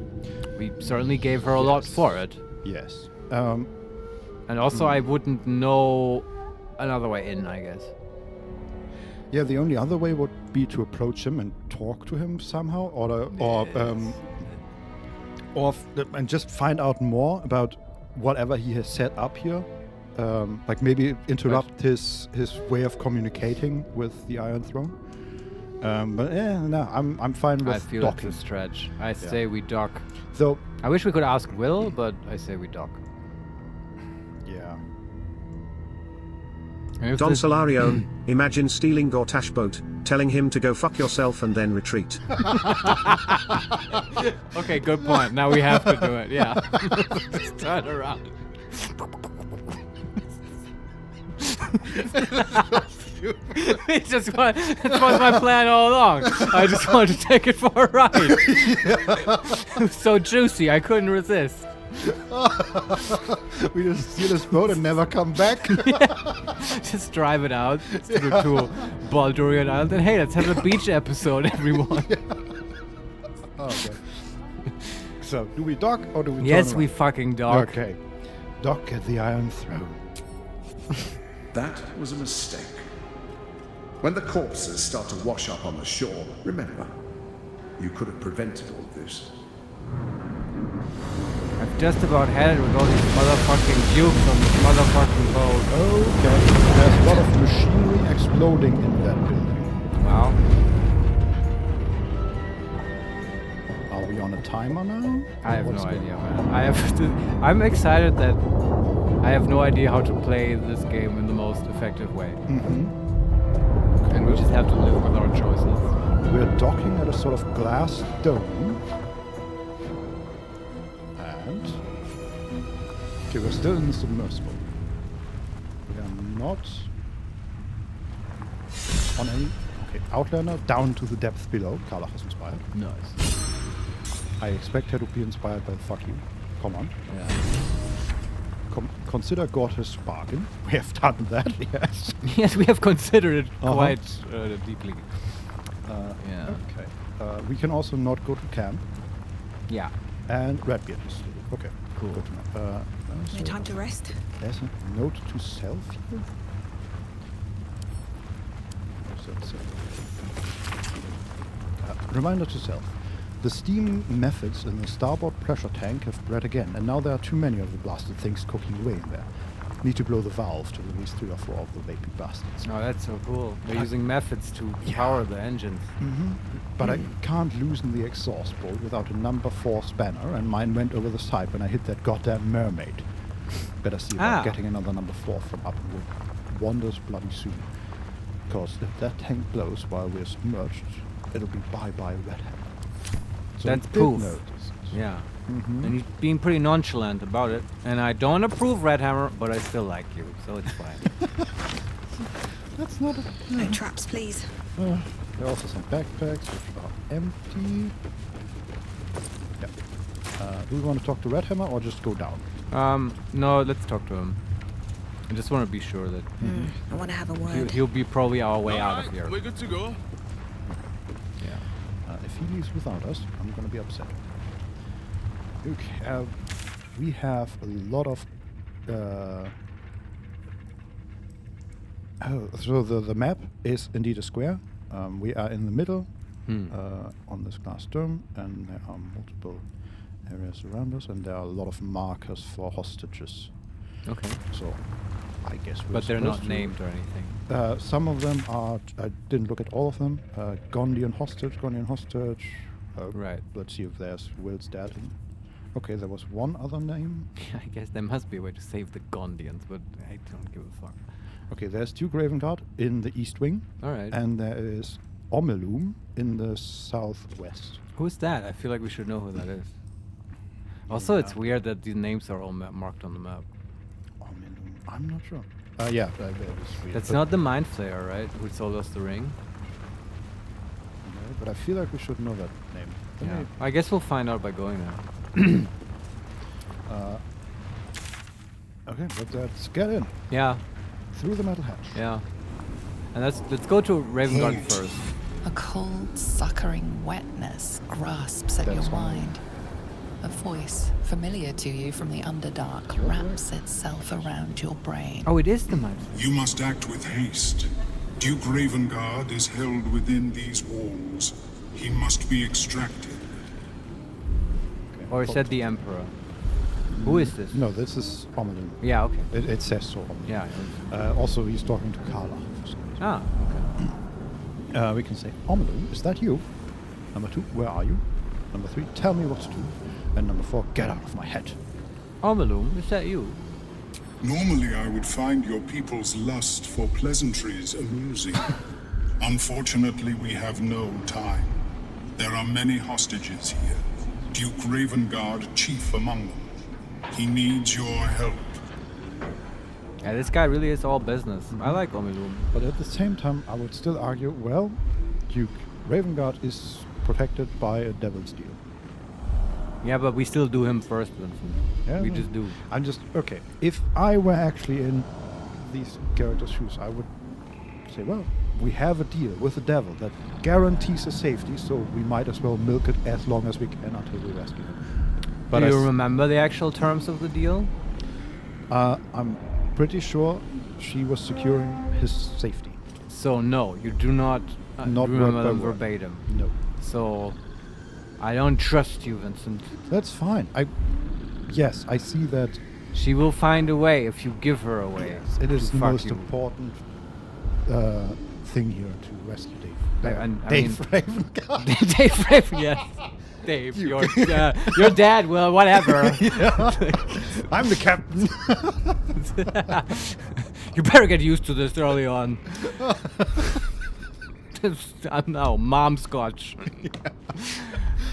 We certainly gave her a lot for it. Yes. And also, I wouldn't know another way in, I guess. Yeah, the only other way would be to approach him and talk to him somehow, and just find out more about whatever he has set up here. Like maybe interrupt his way of communicating with the Iron Throne. But yeah, no, I'm fine with I feel docking. it's a stretch. I say we dock. So I wish we could ask Will, but I say we dock. Yeah. Don Solarion, imagine stealing Gortash boat, telling him to go fuck yourself and then retreat. Okay, good point. Now we have to do it. Yeah. Just turn around. It just that was my plan all along. I just wanted to take it for a ride. It was so juicy, I couldn't resist. We just steal his boat and never come back. Just drive it out to Baldurian Island, and hey, let's have a beach episode, everyone. Okay. So, do we dock or do we? Yes, turn we around? fucking dock. Okay. Dock at the Iron Throne. That was a mistake. When the corpses start to wash up on the shore, remember, you could have prevented all of this. I've just about had it with all these motherfucking dukes on this motherfucking boat. Okay. There's a lot of machinery exploding in that building. Wow. Are we on a timer now? I have no idea, man. I'm excited that I have no idea how to play this game in the most effective way. And we just have to live with our choices. We're docking at a sort of glass dome. And okay, we're still in the submersible. We are not on any. Okay, Outlander down to the depths below. Karlach is inspired. Nice. I expect her to be inspired by fuck you. Come on. Yeah. Consider Gorta's bargain. We have done that, yes. Yes, we have considered it quite deeply. Yeah. Okay. We can also not go to camp. Yeah. And Redbeard is still. Okay. Cool. Good to know. No time to rest. There's a note to self here. What's that? Reminder to self. The steam methods in the starboard pressure tank have bred again, and now there are too many of the blasted things cooking away in there. Need to blow the valve to release 3 or 4 of the vapid bastards. Oh, that's so cool. They're using methods to power the engines. But I can't loosen the exhaust bolt without a number 4 spanner, and mine went over the side when I hit that goddamn mermaid. Better see about getting another number 4 from up in the wanders bloody soon. Because if that tank blows while we're submerged, it'll be bye-bye Red Hammer. So That's we did proof. notice it. Yeah. And he's being pretty nonchalant about it. And I don't approve Red Hammer, but I still like you, so it's fine. That's not a... No traps, please. There are also some backpacks which are empty. Yeah. Do we want to talk to Red Hammer or just go down? No, let's talk to him. I just want to be sure that I want to have a word. he'll be probably our way out of here. We're good to go. Yeah. If he leaves without us, I'm going to be upset. Okay. We have a lot of... so the map is indeed a square. We are in the middle on this glass dome, and there are multiple areas around us, and there are a lot of markers for hostages. Okay. So I guess we're But they're not supposed to. named or anything. Some of them are. I didn't look at all of them. Gondian hostage. Right. Let's see if there's Will's dad. Okay, there was one other name. I guess there must be a way to save the Gondians, but I don't give a fuck. Okay, there's Duke Ravengard in the East Wing. All right. And there is Omelum in the southwest. Who's that? I feel like we should know who that is. Also, it's weird that these names are all marked on the map. Omelum. I'm not sure. Yeah, that is weird. That's not the Mind Flayer, right? Who sold us the ring? No, but I feel like we should know that name. Yeah. I guess we'll find out by going there. Okay, but let's get in. Yeah. Through the metal hatch. Yeah. And let's go to Ravengard first. A cold, suckering wetness grasps at your mind. A voice, familiar to you from the Underdark, wraps itself around your brain. Oh, it is the Mind. You must act with haste. Duke Ravengard is held within these walls. He must be extracted. Or is that the Emperor? Who is this? No, this is Omelum. Yeah, okay. It says so. Yeah. Also, he's talking to Carla. Ah, okay. We can say, Omelum, is that you? Number 2, where are you? Number 3, tell me what to do. And number 4, get out of my head. Omelum, is that you? Normally, I would find your people's lust for pleasantries amusing. Unfortunately, we have no time. There are many hostages here. Duke Ravengard, chief among them. He needs your help. Yeah, this guy really is all business. I like Omelum. But at the same time, I would still argue, well, Duke Ravengard is protected by a devil's deal. Yeah, but we still do him first, Vincent. Yeah, we just do. I'm just, okay, if I were actually in these characters' shoes, I would say, well, we have a deal with the devil that guarantees us safety, so we might as well milk it as long as we can until we rescue him. But do you remember the actual terms of the deal? I'm pretty sure she was securing his safety. So no, you do not, remember them verbatim. No. So I don't trust you, Vincent. That's fine. Yes, I see that. She will find a way if you give her a way. Yes, it is the most you. important thing here to rescue Dave. Dave Ravengard. Dave Raven, yes. Dave, your dad. Well, whatever. I'm the captain. You better get used to this early on. I'm now Momscotch.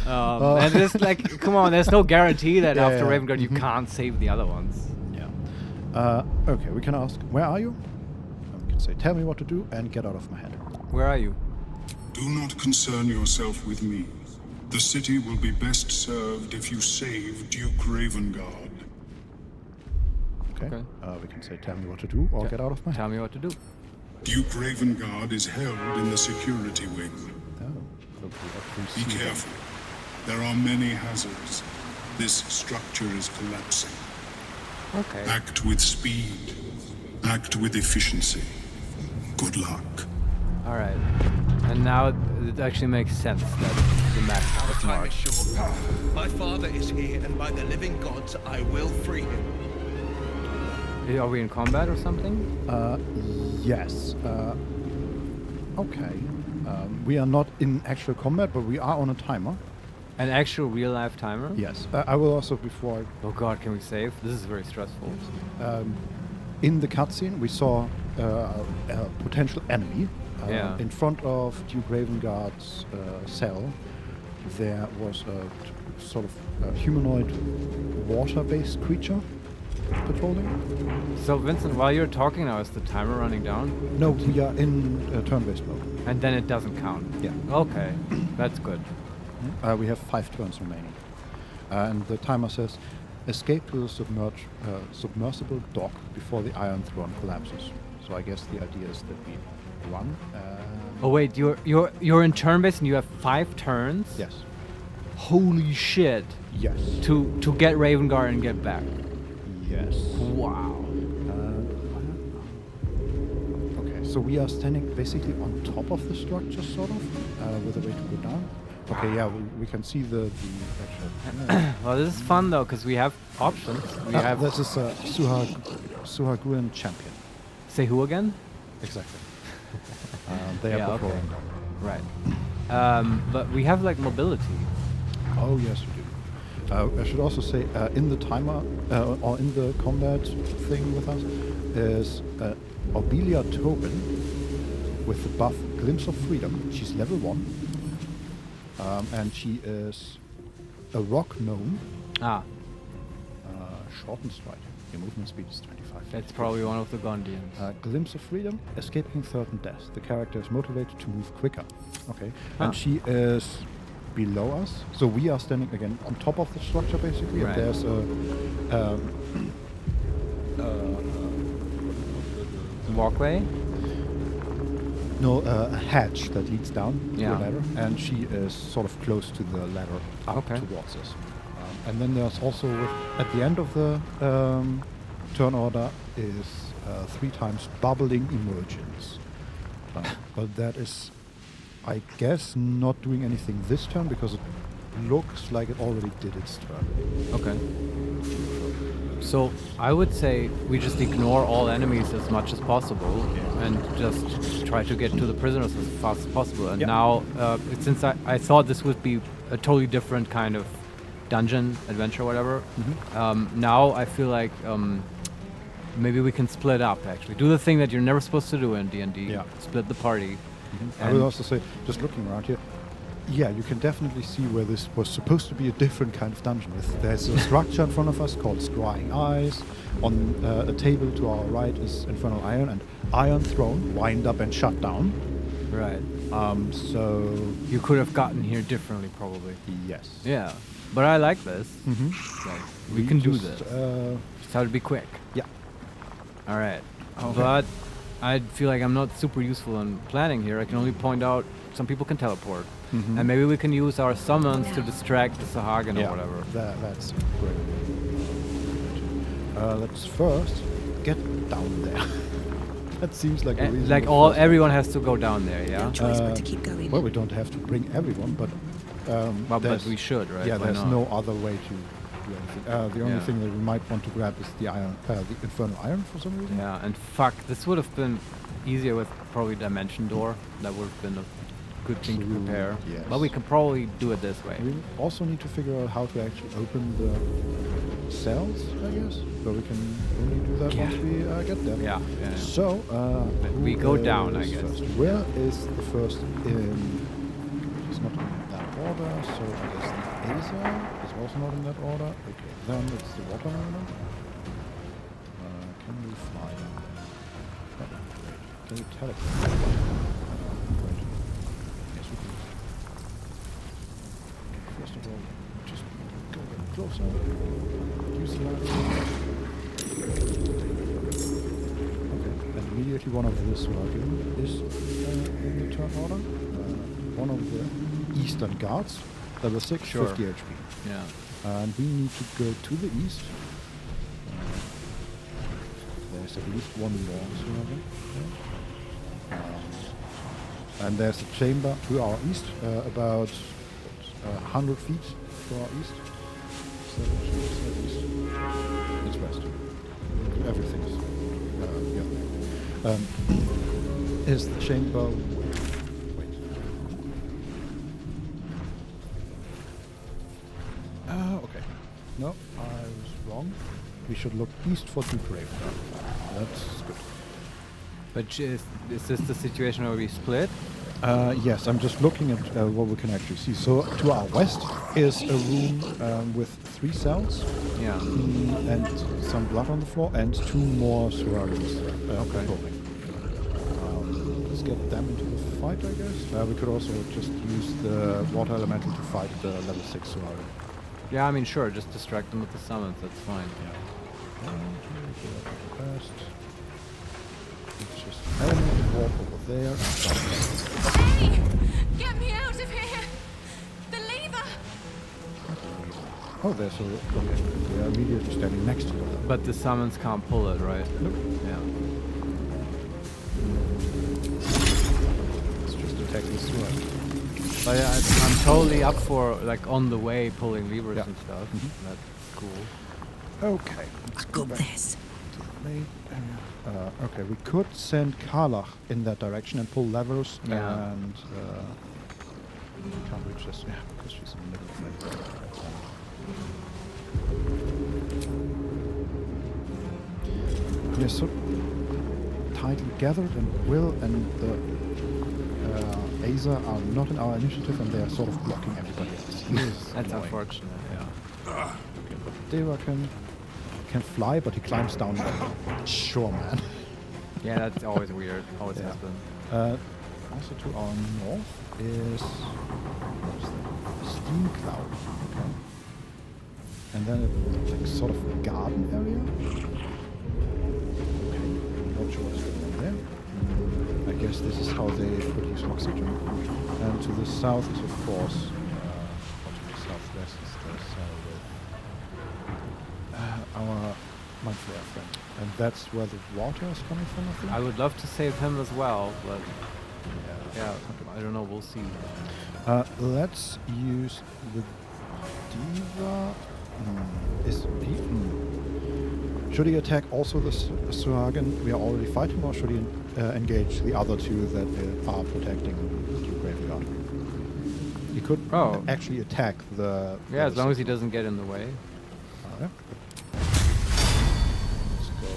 And it's like, come on, there's no guarantee that after Ravengard you can't save the other ones. Yeah. Okay, we can ask, where are you? And we can say, tell me what to do and get out of my head. Where are you? Do not concern yourself with me. The city will be best served if you save Duke Ravengard. Okay. We can say, tell me what to do or get out of my head. Tell me what to do. Duke Ravengard is held in the security wing. Be careful. There are many hazards. This structure is collapsing. Okay. Act with speed. Act with efficiency. Good luck. All right. And now it actually makes sense that the map is marked. Short. My father is here, and by the living gods, I will free him. Are we in combat or something? Yes. Okay. We are not in actual combat, but we are on a timer. An actual real-life timer? Yes. I will also, before... Oh god, can we save? This is very stressful. In the cutscene, we saw a potential enemy. In front of Duke Ravengard's cell, there was a sort of humanoid water-based creature patrolling. So Vincent, while you're talking now, is the timer running down? No, we are in turn-based mode. And then it doesn't count? Yeah. Okay, that's good. We have 5 turns remaining. And the timer says, escape to the submersible dock before the Iron Throne collapses. So I guess the idea is that we run. Oh wait, you're in turn-based and you have 5 turns? Yes. Holy shit. Yes. To get Ravengard and get back. Yes. Wow. Okay, so we are standing basically on top of the structure, sort of, with a way to go down. Okay, yeah, we can see the actual... Well, this is fun though, because we have options. We have... This is Suhaguan Champion. Say who again? Exactly. They are patrolling. Right. But we have like mobility. Oh yes, we do. I should also say, in the timer or in the combat thing with us is Orbelia Tobin with the buff Glimpse of Freedom. She's level 1, and she is a rock gnome. Short and stride. Your movement speed is 25. That's probably one of the Gondians. Glimpse of Freedom, escaping certain death. The character is motivated to move quicker. Okay. And she is below us. So we are standing again on top of the structure basically. Right. And there's a walkway? No, a hatch that leads down to a Yeah. ladder. And she is sort of close to the ladder up towards us. And then there's also, at the end of the turn order, is 3 times bubbling emergence. But that is, I guess, not doing anything this turn because it looks like it already did its turn. Okay. So I would say we just ignore all enemies as much as possible and just try to get to the prisoners as fast as possible. And now, since I thought this would be a totally different kind of dungeon, adventure, whatever, now I feel like maybe we can split up, actually. Do the thing that you're never supposed to do in D&D. Split the party. I would also say, just looking around here, yeah, you can definitely see where this was supposed to be a different kind of dungeon. There's a structure in front of us called Scrying Eyes. On a table to our right is Infernal Iron and Iron Throne, wind up and shut down. Right. So you could have gotten here differently, probably. Yes. Yeah. But I like this. Like, we can do this. Just have to be quick. Yeah. All right. Okay. But I feel like I'm not super useful in planning here. I can only point out some people can teleport. And maybe we can use our summons to distract the Sahagin or whatever. That's great. Let's first get down there. That seems like a reason. Like everyone has to go down there, yeah? No choice but to keep going. Well, we don't have to bring everyone, but but we should, right? Yeah, Why there's not? no other way to do anything. The only thing that we might want to grab is the iron, the Infernal Iron for some reason. Yeah, and fuck, this would have been easier with probably Dimension Door. That would have been a good thing to prepare. Yes. But we can probably do it this way. We also need to figure out how to actually open the cells, I guess. But we can only do that once we get there. Yeah. So, we go down, I guess. First? Where is the first in... It's not in that order, so I guess the Aza is also not in that order. Okay, then it's the Water Mariner. Can we fly? Oh, great. Can we teleport? Great. Yes, we can. First of all, just go a bit closer. Use the ladder. Okay, and immediately one of this Swargin is in the turn order. One of the Eastern Guards, level 6, 50 HP. Yeah. And we need to go to the east. There's at least one more Swargin. And there's a chamber to our east, about 100 feet to our east. It's west. Everything's is the chamber. Wait. Okay. No, I was wrong. We should look east for two graves. That's good. But is this the situation where we split? Yes, I'm just looking at what we can actually see. So to our west is a room with 3 cells. Yeah. And some blood on the floor and 2 more surroundings. Okay. Let's get them into the fight, I guess. We could also just use the water elemental to fight the level 6 surrounding. Yeah, I mean, sure, just distract them with the summons, that's fine. First. Let's just element walk over there. Hey! Get me out of here! The lever! Oh, there's they are immediately standing next to them. But the summons can't pull it, right? Nope. Yeah. Let's just attack this one. But yeah, I'm totally up for, like, on the way pulling levers and stuff. That's cool. Okay, let's go back this. to Play area. Okay, we could send Karlach in that direction and pull levers and can't reach this, because she's in the middle of it. We're so tightly gathered, and Will and the Aza are not in our initiative, and they are sort of blocking everybody else. That's unfortunate. Yeah. Okay, but Deva can fly, but he climbs down there. Sure, man. Yeah, that's always weird. Always has been. Also to our north is Steam Cloud. Okay. And then like sort of a garden area. Okay. Not sure what's going on there. I guess this is how they produce oxygen. And to the south is of course, or to the southwest is the cell with our Mind Flayer friend. And that's where the water is coming from, I think. I would love to save him as well, but yeah, I don't know, we'll see. Let's use the Diva. Should he attack also the Suragan we are already fighting, or should he engage the other two that are protecting the graveyard? He could actually attack the... Yeah, as long as he doesn't get in the way. Let's go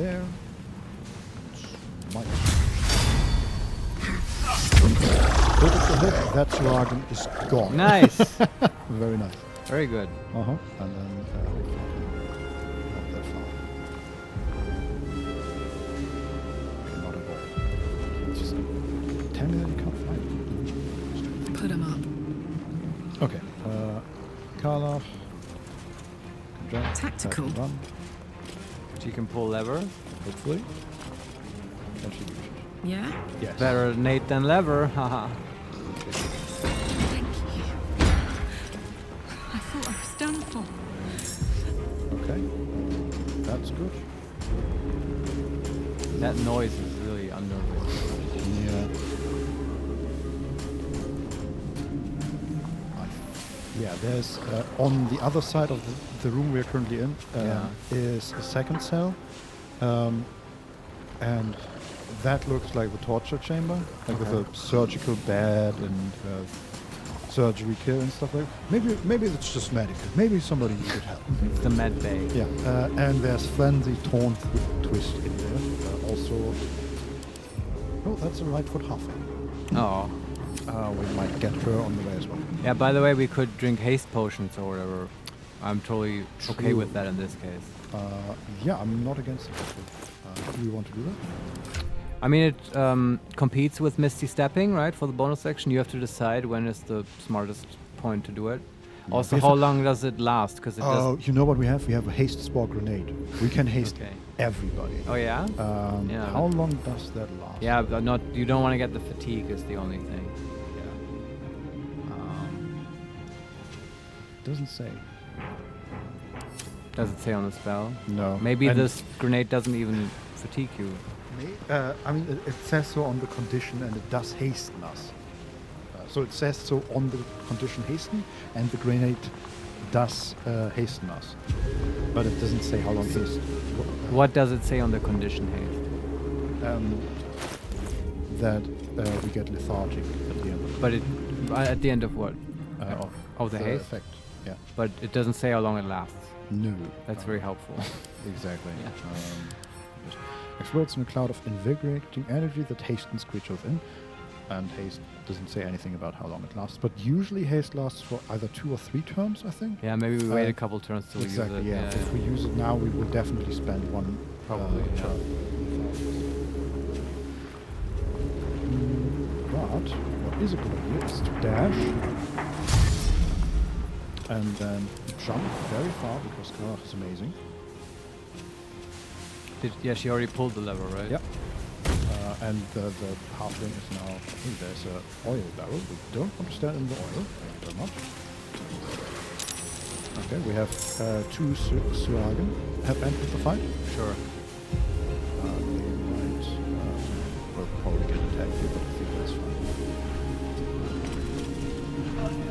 there. That Suragan is gone. Nice. Very nice. Very good. And then not that far. Okay, not at all. Just tell me that you can't fly. Put him up. Okay. Karlach. Tactical. Run. She can pull lever. Hopefully. Can she use it? Yeah? Yes. Better Nate than lever, haha. Thank you. I thought I was done for. Okay. That's good. That noise is really unnerving. Yeah. Yeah, there's on the other side of the room we're currently in is a second cell. And that looks like the torture chamber, like with a surgical bed and surgery kit and stuff like that. Maybe it's just medical. Maybe somebody needed help. It's the med bay. Yeah, and there's Frenzy Torn Twist in there. Also, oh, that's a right foot halfling. Oh. We might get her on the way as well. Yeah, by the way, we could drink haste potions or whatever. I'm totally okay with that in this case. Yeah, I'm not against it. Do we want to do that? I mean, it competes with Misty Stepping, right? For the bonus section, you have to decide when is the smartest point to do it. Yeah. Also, how long does it last? Because you know what we have? We have a haste spore grenade. We can haste everybody. Oh yeah? Yeah. How long does that last? Yeah, but not. You don't want to get the fatigue. Is the only thing. Doesn't say. Does it say on the spell? No. Maybe this grenade doesn't even fatigue you. I mean, it says so on the condition, and it does hasten us. So it says so on the condition hasten, and the grenade does hasten us. But it doesn't say how long haste. What does it say on the condition haste? That we get lethargic at the end. But at the end of what? Of the haste? Effect. Yeah. But it doesn't say how long it lasts. No. That's very helpful. Exactly. Yeah. Explodes in a cloud of invigorating energy that hastens creatures in. And haste doesn't say anything about how long it lasts. But usually haste lasts for either 2 or 3 turns, I think. Yeah, maybe we wait a couple turns till we use it. Yeah. If we use it now, we will definitely spend one. Probably, turn. But what is a good idea is to dash. And then jump very far, because Karlach is amazing. Yeah, she already pulled the lever, right? Yep. And the halfling is now... Oh, there's an oil barrel. We don't understand in the oil. Thank you very much. Okay, we have 2 Suragan have entered the fight. Sure. They might... will probably get attacked here, but I think that's fine.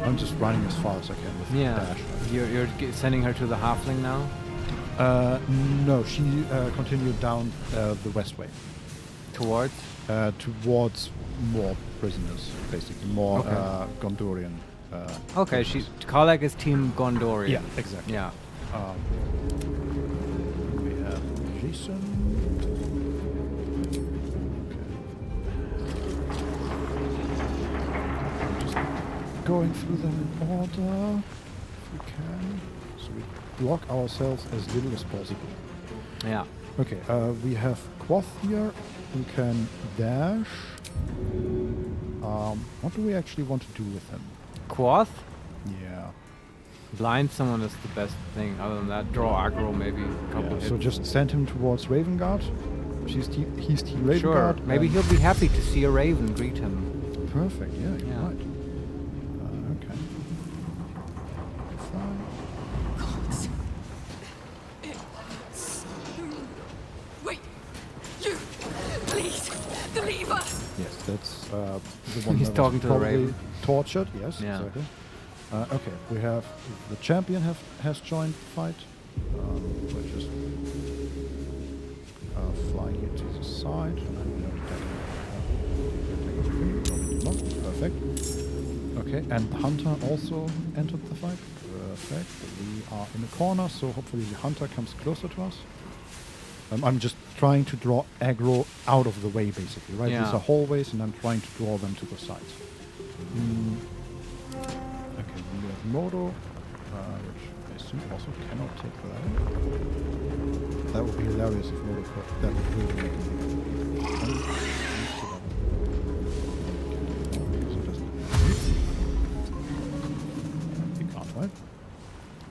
I'm just running as far as I can with the dash. You're sending her to the halfling now? No, she continued down the west way. Towards? Towards more prisoners, basically. More Gondorian. Okay, Karlak is Team Gondorian. Yeah, exactly. Yeah. We have Jason. Going through them in order, if we can, so we block ourselves as little as possible. Yeah. Okay, we have Quoth here, who can dash. What do we actually want to do with him? Quoth? Yeah. Blind someone is the best thing. Other than that, draw aggro, maybe a couple hits. So just send him towards Ravengard. He's Team Ravengard. Sure, maybe he'll be happy to see a raven greet him. Perfect, yeah, you're right. Okay. Fine. Wait! You! Please! The lever! Yes, that's the one He's that talking was to the probably raven. tortured. Yes, Yeah. exactly. Okay, we have the champion has joined the fight. We'll just fly here to the side. Perfect. Okay, and the hunter also entered the fight. Perfect. We are in the corner, so hopefully the hunter comes closer to us. I'm just trying to draw aggro out of the way, basically, right? Yeah. These are hallways, and I'm trying to draw them to the sides. Okay, we have Modo, which I assume also cannot take the ladder. That would be hilarious if Modo could. That would really make He can't, right?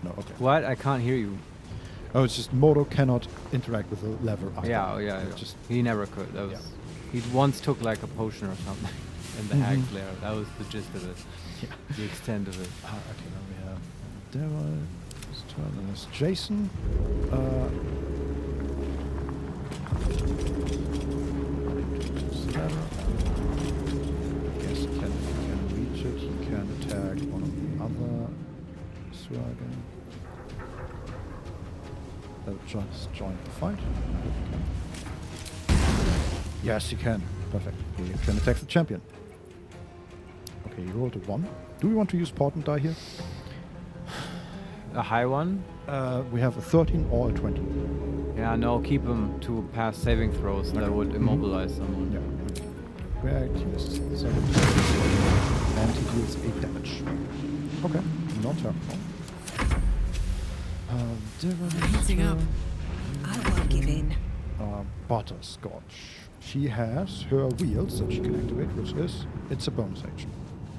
No, okay. What? I can't hear you. Oh, it's just Modo cannot interact with the lever. Either. Yeah, just he never could. That was, he once took like a potion or something in the Hag Lair. That was the gist of it. Yeah. The extent of it. Okay, now we have Devil, this turn, and there's Jason. I guess he can reach it. He can attack one of the other Swagen. That just joined the fight. Yes, he can. Perfect. He can attack the champion. Okay, he rolled a 1. Do we want to use portent die here? A high one? We have a 13 or a 20. Yeah, no, keep him to pass saving throws that would immobilize someone. Yeah. Correct. Yes. And he deals 8 damage. Okay, not terrible. Heating up. I won't give in. Butterscotch. She has her wheels that she can activate, which is it's a bonus action.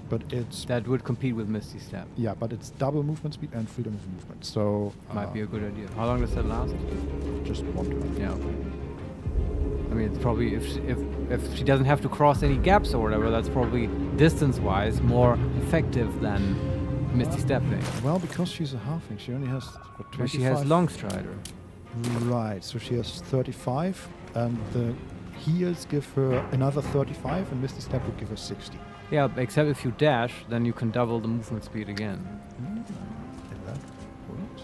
But it's that would compete with Misty Step. Yeah, but it's double movement speed and freedom of movement. So might be a good idea. How long does that last? Just 1 turn. Yeah. Okay. I mean, it's probably if she doesn't have to cross any gaps or whatever, that's probably distance-wise more effective than Misty Stepping. Well, because she's a halfling, she only has what, 25. She has Long Strider. Right. So she has 35, and the heals give her another 35, and Misty Step would give her 60. Yeah, except if you dash, then you can double the movement speed again. If that works.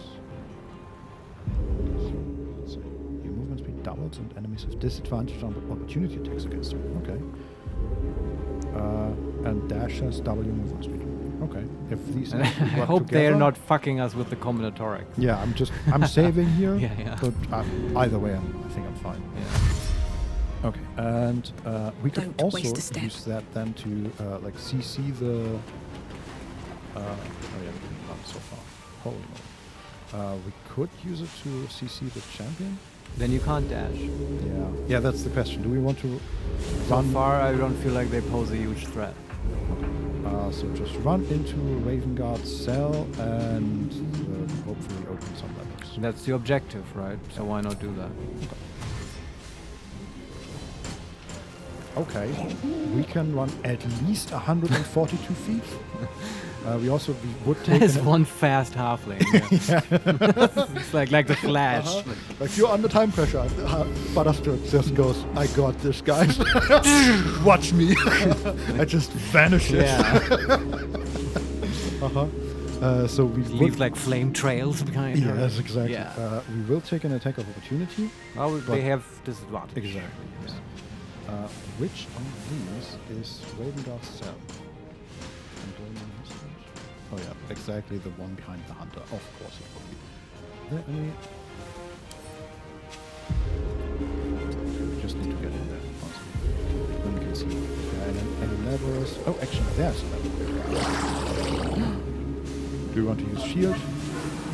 So your movement speed doubles and enemies have disadvantage on opportunity attacks against you. Okay. And dash has double your movement speed. Okay. If these I hope they're not fucking us with the combinatorics. Yeah, I'm saving here. Yeah. But either way, I think I'm fine. Yeah. Okay, and we could Don't also waste a step. use that then to like CC the. Oh yeah, we didn't run so far. Holy moly! We could use it to CC the champion. Then you can't dash. Yeah, that's the question. Do we want to run? So far, I don't feel like they pose a huge threat. So just run into Ravengard's cell and hopefully open some levers. That's the objective, right? So why not do that? Okay, we can run at least 142 feet. We would take. There's one fast halfling. Yeah. It's like the Flash. Like you're under time pressure. Butterscotch just goes, "I got this, guys. Watch me." I just vanishes. Yeah. So we leave like flame trails behind her. Yes, exactly. Yeah. We will take an attack of opportunity. Oh, they have disadvantage. Exactly. Yes. Which of these is Ravengard's cell? Oh yeah, exactly the one behind the hunter. Of course it will be. There any? Just need to get in there. Then we can see. Any levers? Oh, actually, there's a lever. Do you want to use shield?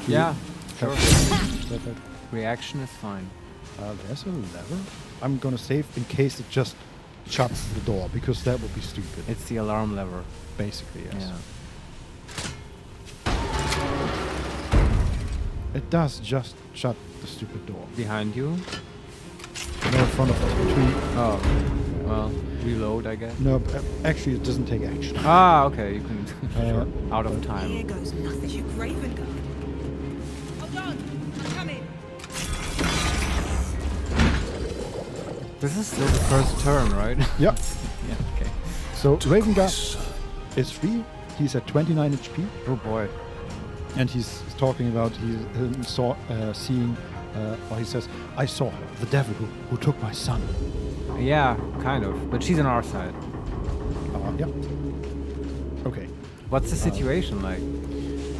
Yeah, sure. That Reaction is fine. There's a lever. I'm gonna save in case it just shuts the door, because that would be stupid. It's the alarm lever. Basically, yes. Yeah. It does just shut the stupid door. Behind you? No, in front of us. Between. Oh. Well, reload, I guess. No, actually, it doesn't take action. Ah, okay. You can. Sure. Out of time. Here goes nothing. You Ravengard. Hold on, I'm coming. This is still the first turn, right? Yeah. Yeah. Okay. So Ravengard is free. He's at 29 HP. Oh boy. And he's talking about seeing. Or he says, "I saw her, the devil who took my son." Yeah, kind of. But she's on our side. Yeah. Okay. What's the situation like?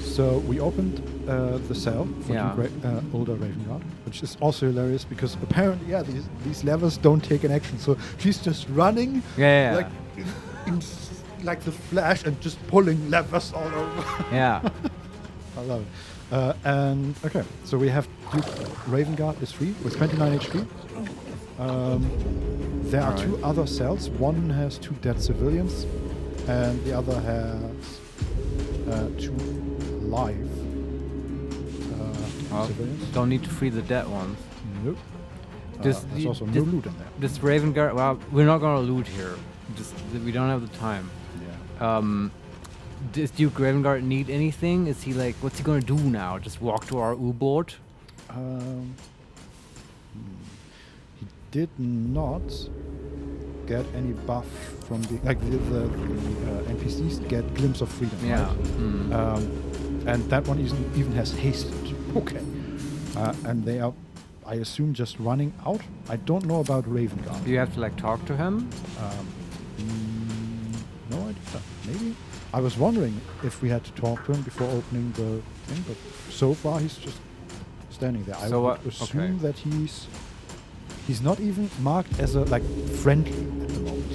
So we opened the cell for Yeah. older Ravengard, which is also hilarious because apparently, yeah, these levers don't take an action. So she's just running, Yeah. like the Flash, and just pulling levers all over. Yeah. I love it. And okay, so we have Ravengard is free with 29 HP. There are two other cells. One has 2 dead civilians, and the other has 2 live civilians. Don't need to free the dead ones. Nope. There's also no loot in there. This Ravengard. Well, we're not gonna loot here. We don't have the time. Yeah. Does Duke Ravengard need anything? Is he like, what's he gonna do now? Just walk to our U-boat? He did not get any buff from the NPCs get glimpse of freedom. Yeah. Right? And that one even has hastened. Okay. And they are, I assume, just running out. I don't know about Ravengard. Do you have to like talk to him? No idea. Maybe. I was wondering if we had to talk to him before opening the thing, but so far he's just standing there. I would assume that he's not even marked as a friendly at the moment.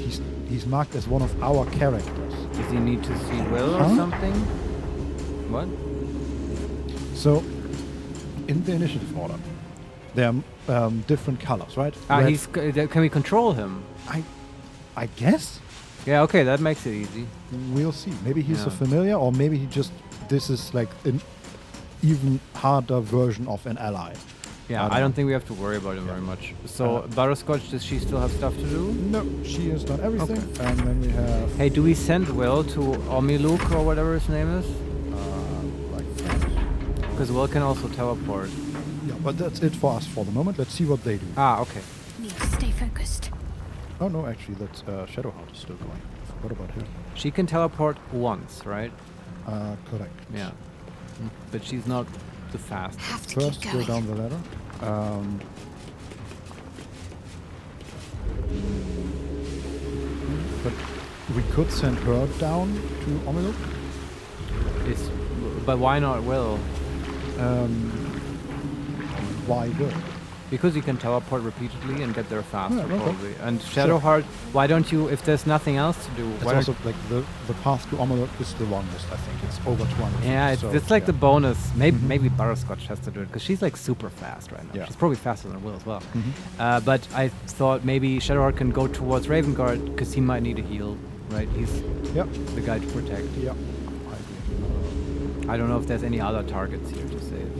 He's marked as one of our characters. Does he need to see Will or something? What? So, in the initiative order, there are different colors, right? Can we control him? I guess. Yeah, okay, that makes it easy. We'll see. Maybe he's a familiar, or maybe this is like an even harder version of an ally. Yeah, I don't think we have to worry about him very much. So, Butterscotch, does she still have stuff to do? No, she has done everything. Okay. And then we have... Hey, do we send Will to Omiluk or whatever his name is? Because Will can also teleport. Yeah, but that's it for us for the moment. Let's see what they do. Ah, okay. Need to stay focused. Oh no, actually, that's Shadowheart is still going. What about him? She can teleport once, right? Correct. Yeah. But she's not the fastest. First, go down the ladder. But we could send her down to Omiluk. But why not Will? Why Will? Because you can teleport repeatedly and get there faster, Yeah, okay. probably. And Shadowheart, why don't you, if there's nothing else to do... It's also like the path to Omiluk is the longest, I think. It's over 200 Yeah, feet, it's like the bonus. Maybe Butterscotch has to do it, because she's like super fast right now. Yeah. She's probably faster than Will as well. But I thought maybe Shadowheart can go towards Ravengard, because he might need a heal, right? He's the guy to protect. Yeah, I agree. I don't know if there's any other targets here to save.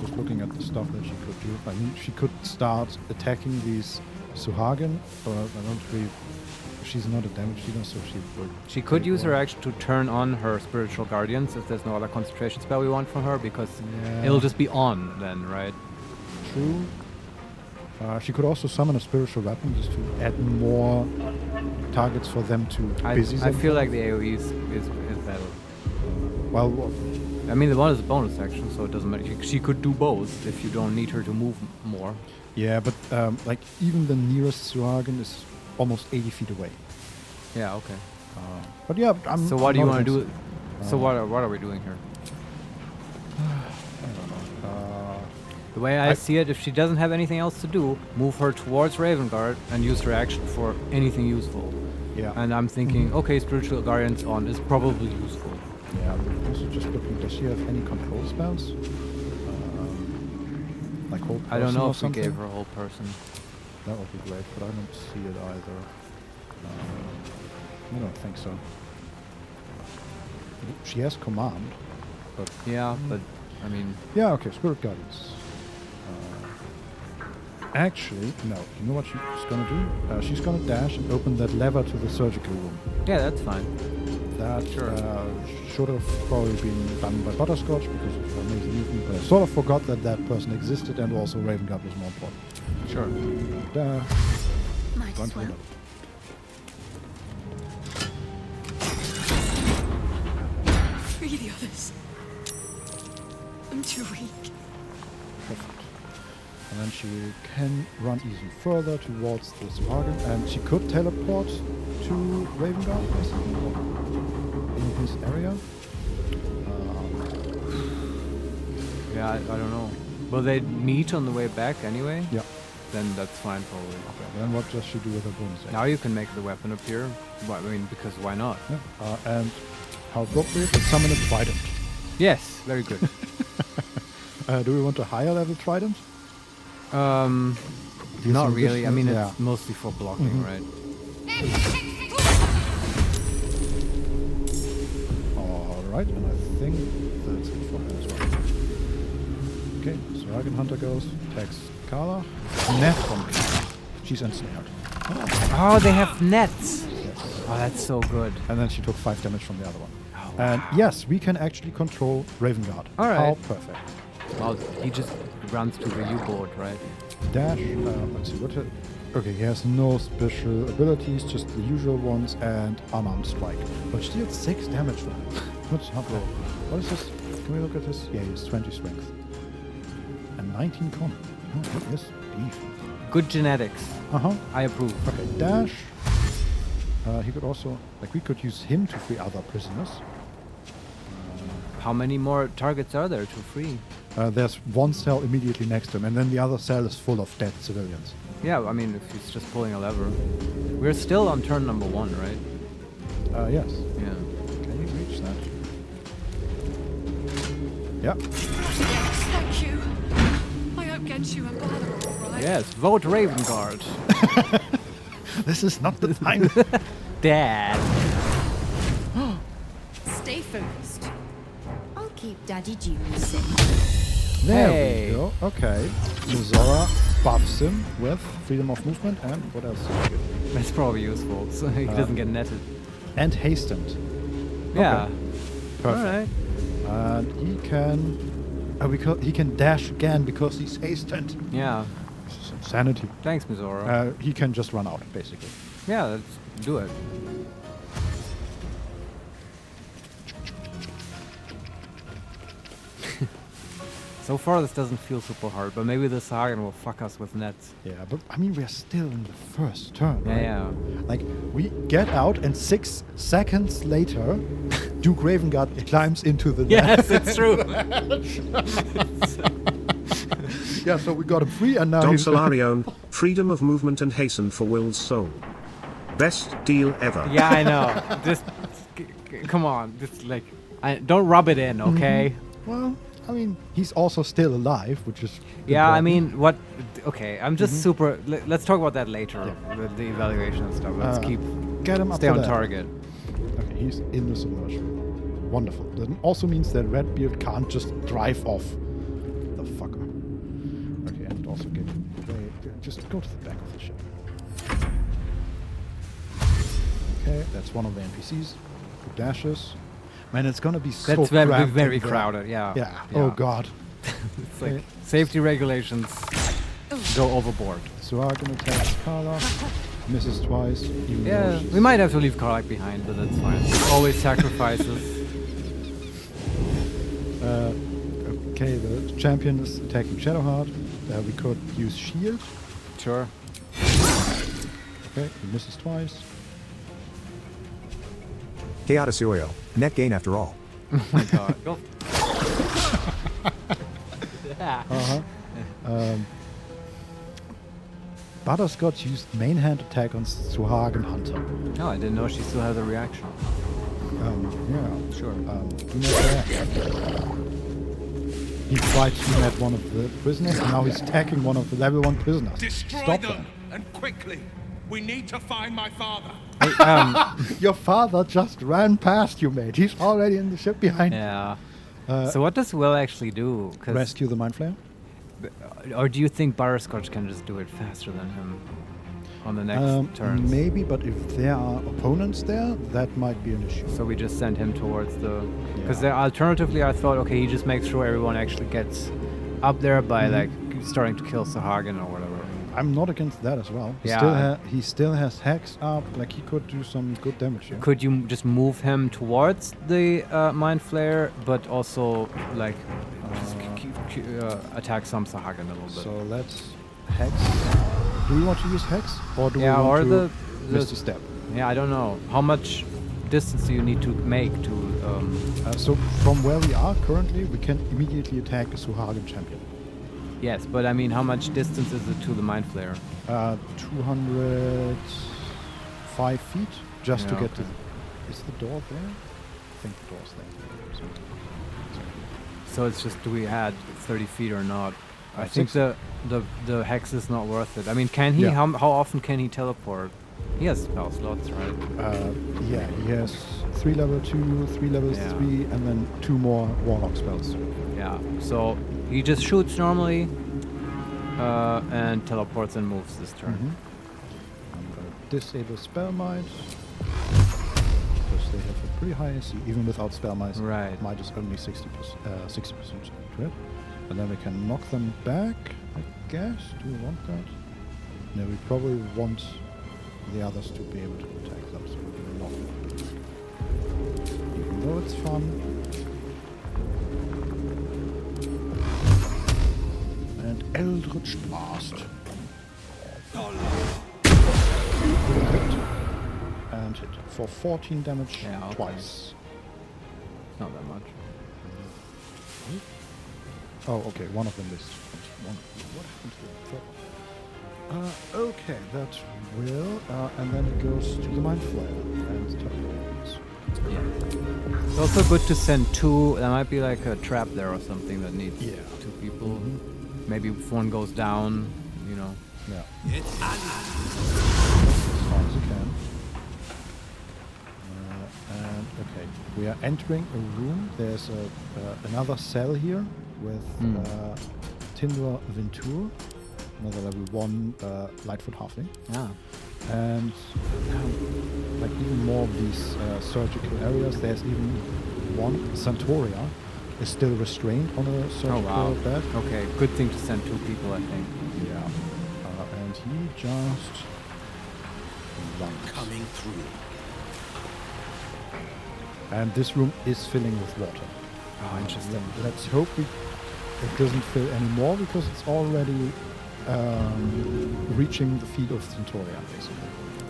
Just looking at the stuff that she could do. I mean, she could start attacking these Suhagen, but I don't really... She's not a damage dealer, so she would... She could use her action to turn on her spiritual guardians if there's no other concentration spell we want from her, because it'll just be on then, right? True. She could also summon a spiritual weapon just to add more targets for them to busy I feel like the AoE is better. Well, I mean, the one is a bonus action, so it doesn't matter. She could do both if you don't need her to move more. Yeah, but like even the nearest Suagen is almost 80 feet away. Yeah, okay. But yeah, So what do you want to do? So what are we doing here? The way I see it, if she doesn't have anything else to do, move her towards Ravengard and use her action for anything useful. Yeah. And I'm thinking, okay, Spiritual Guardians on is probably useful. Yeah, I'm also just looking, does she have any control spells? Like whole person I don't know or if we something? gave her a whole person. That would be great, but I don't see it either. I don't think so. She has command, but... Yeah, but, I mean... Yeah, okay, Spirit Guardians. Actually, no. You know what she's gonna do? She's gonna dash and open that lever to the surgical room. Yeah, that's fine. That should have probably been done by Butterscotch because of her amazing movement, but I sort of forgot that that person existed and also Ravengard was more important. Sure. Might as well. Free the others. I'm too weak. Perfect. And then she can run even further towards this wagon, and she could teleport to Ravengard, basically, in his area. Yeah, I don't know. Will they meet on the way back anyway? Yeah. Then that's fine, probably. Okay. Then what does she do with her bonus action? Now you can make the weapon appear. Well, I mean, because why not? Yeah. And how appropriate, let's summon a trident. Yes, very good. Do we want a higher level trident? Not really. I mean, yeah. it's mostly for blocking, right? Alright, and I think that's it for her as well. Okay, so Dragon Hunter goes, attacks Carla. Net from Carla. She's ensnared. Oh, they have nets! Yes. Oh, that's so good. And then she took 5 damage from the other one. And yes, we can actually control Ravengard. Alright. How perfect. Well, he just runs to the U-boat, right? Dash, let's see, what okay, he has no special abilities, just the usual ones, and unarmed strike. But she deals 6 damage from him. That's not bad. What is this? Can we look at this? Yeah, he has 20 strength. And 19 con. Oh, that is beef. Good genetics. I approve. Okay, dash. He could also, like, we could use him to free other prisoners. How many more targets are there to free? There's one cell immediately next to him, and then the other cell is full of dead civilians. Yeah, I mean, if he's just pulling a lever. We're still on turn number 1, right? Yes. Yeah. Can you reach that? Yeah. Thank you. I hope Genshu and Baldur are alright. Yes, vote Ravengard. This is not the time. Dad. Stay focused. I'll keep Daddy June safe. There Hey. we go. Okay. Mizora buffs him with freedom of movement, and what else did he get? That's probably useful, so he doesn't get netted. And hastened. Yeah. Okay. Perfect. Alright. And he can... he can dash again because he's hastened. Yeah. Sanity. Thanks, Mizora. He can just run out, basically. Yeah, let's do it. So far, this doesn't feel super hard, but maybe the Sagan will fuck us with nets. Yeah, but I mean, we're still in the first turn, right? Yeah. Like, we get out, and 6 seconds later, Duke Ravengard climbs into the Yes, it's true. Yeah, so we got him free, and now Dom he's... Solarion, freedom of movement and hasten for Will's soul. Best deal ever. Yeah, I know. Just come on. Just like, don't rub it in, okay? Well, I mean, he's also still alive, which is... Yeah, I important. mean, what... Okay, I'm just super... Let's talk about that later, with the evaluation and stuff. Let's keep... Get him up Stay to on there. target. Okay, he's in the submersion. Wonderful. That also means that Redbeard can't just drive off. The fucker. Okay, and also get him away. Just go to the back of the ship. Okay, that's one of the NPCs who dashes. Man, it's gonna be so That's very, cramped very in there. crowded, yeah. Yeah. Oh god. It's like safety regulations go overboard. So I'm gonna attack Carla. Misses twice. Even Yeah, though she's- we might have to leave Karlak behind, but that's fine. Always sacrifices. champion is attacking Shadowheart. We could use shield. Sure. Okay, he misses twice. Chaotic net gain after all. Oh my god. Go. Butterscotch used main hand attack on Suhagen Hunter. No, I didn't know she still has a reaction. Yeah. Sure. Do not dare. He tried to net one of the prisoners, and now he's attacking one of the level 1 prisoners. Destroy Stop them, that. and quickly. We need to find my father. Hey, Your father just ran past you, mate. He's already in the ship behind you. yeah. So what does Will actually do? 'Cause Rescue the Mind Flayer? or do you think Butterscotch can just do it faster than him on the next turn? Maybe, but if there are opponents there, that might be an issue. So we just send him towards the... Because alternatively I thought, okay, he just makes sure everyone actually gets up there by like starting to kill Sahagan or whatever. I'm not against that as well. He still has Hex up, like he could do some good damage here. Could you just move him towards the Mind Flayer, but also like attack some Sahagan a little bit? So let's Hex. Do you want to use Hex? Or do we or want to the miss the step? Yeah, I don't know. How much distance do you need to make to... so from where we are currently, we can immediately attack a Suhagan champion. Yes, but I mean, how much distance is it to the Mind Flayer? 205 feet, just to get to... Is the door there? I think the door's there. So it's just, do we add 30 feet or not? I think the hex is not worth it. I mean, can he? Yeah. How often can he teleport? He has spell slots, right? Yeah, he has 3 level 2, 3 level 3, and then 2 more warlock spells. Yeah, so he just shoots normally and teleports and moves this turn. I'm going to disable Spellmight, because they have a pretty high AC, even without Spellmight. Right. Might is only 60% to hit. And then we can knock them back, I guess. Do we want that? No, we probably want the others to be able to attack them, so we can knock them back. Even though it's fun. And Eldritch Blast. Hit. And hit. For 14 damage twice. Not that much. Oh, okay, one of them missed. What happened to the third one? Okay, that will, and then it goes to the Mind Flayer and teleports. Yeah. It's also good to send 2. There might be like a trap there or something that needs 2 people. Maybe if one goes down, you know. Yeah. As far as you can. And okay, we are entering a room. There's another cell here with Tindra Ventur, another level 1 Lightfoot Halfling. Yeah. And like even more of these surgical areas. There's even one, Santoria, is still restrained on a surgical bed. Okay, good thing to send 2 people, I think. Yeah. And he just runs. Coming through. And this room is filling with water. Oh, interesting. Let's hope it doesn't fill anymore, because it's already reaching the feet of Centauria, basically.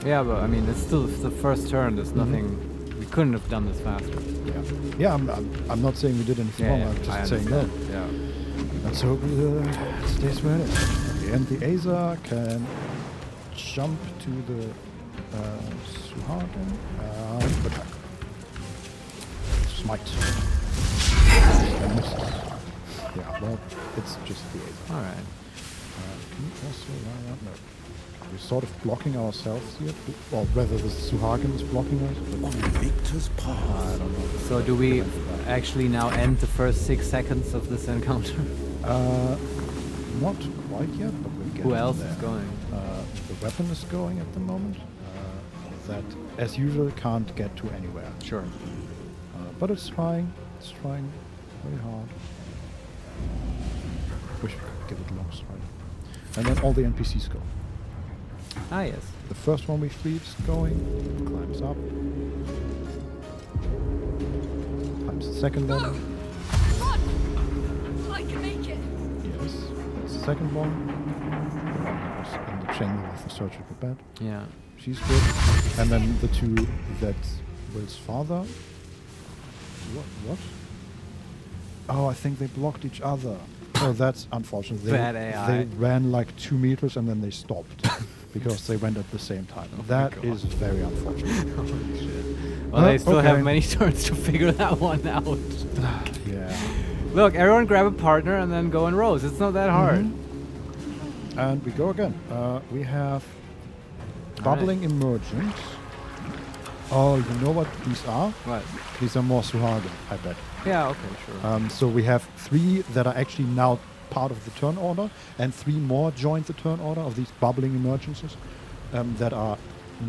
Yeah, but I mean, it's still the first turn. There's nothing... We couldn't have done this faster. Yeah, I'm not saying we did anything wrong. I'm just saying that. Yeah. Let's hope it stays where it is. Okay, and the Aza can jump to the Suhagen and attack. Smite. And misses. Yeah, well, it's just the Aza. Alright. Can we also line up? No. We're sort of blocking ourselves here. Well, rather the Suhagen is blocking us. But Victor's path. I don't know. So do we actually now end the first 6 seconds of this encounter? Not quite yet, but we'll get Who else there. is going? The weapon is going at the moment. That, as usual, can't get to anywhere. Sure. But it's trying. It's trying very hard. Wish I could give it long stride. And then all the NPCs go. Ah, yes. The first one we freed is going. Climbs up. Climbs the second one. Run! I can make it. second one. The one that was in the chamber with the surgical bed. Yeah. She's good. And then the two that Will's father. What? Oh, I think they blocked each other. Oh, that's unfortunate. Bad AI. They ran like 2 meters and then they stopped because they went at the same time. That is very unfortunate. Holy shit. Well, they still have many turns to figure that one out. Yeah. Look, everyone grab a partner and then go in rows. It's not that hard. And we go again. We have bubbling emergence. Oh, you know what these are? What? These are more Suhagen, I bet. Yeah, okay, sure. So we have 3 that are actually now part of the turn order, and 3 more joined the turn order of these bubbling emergencies that are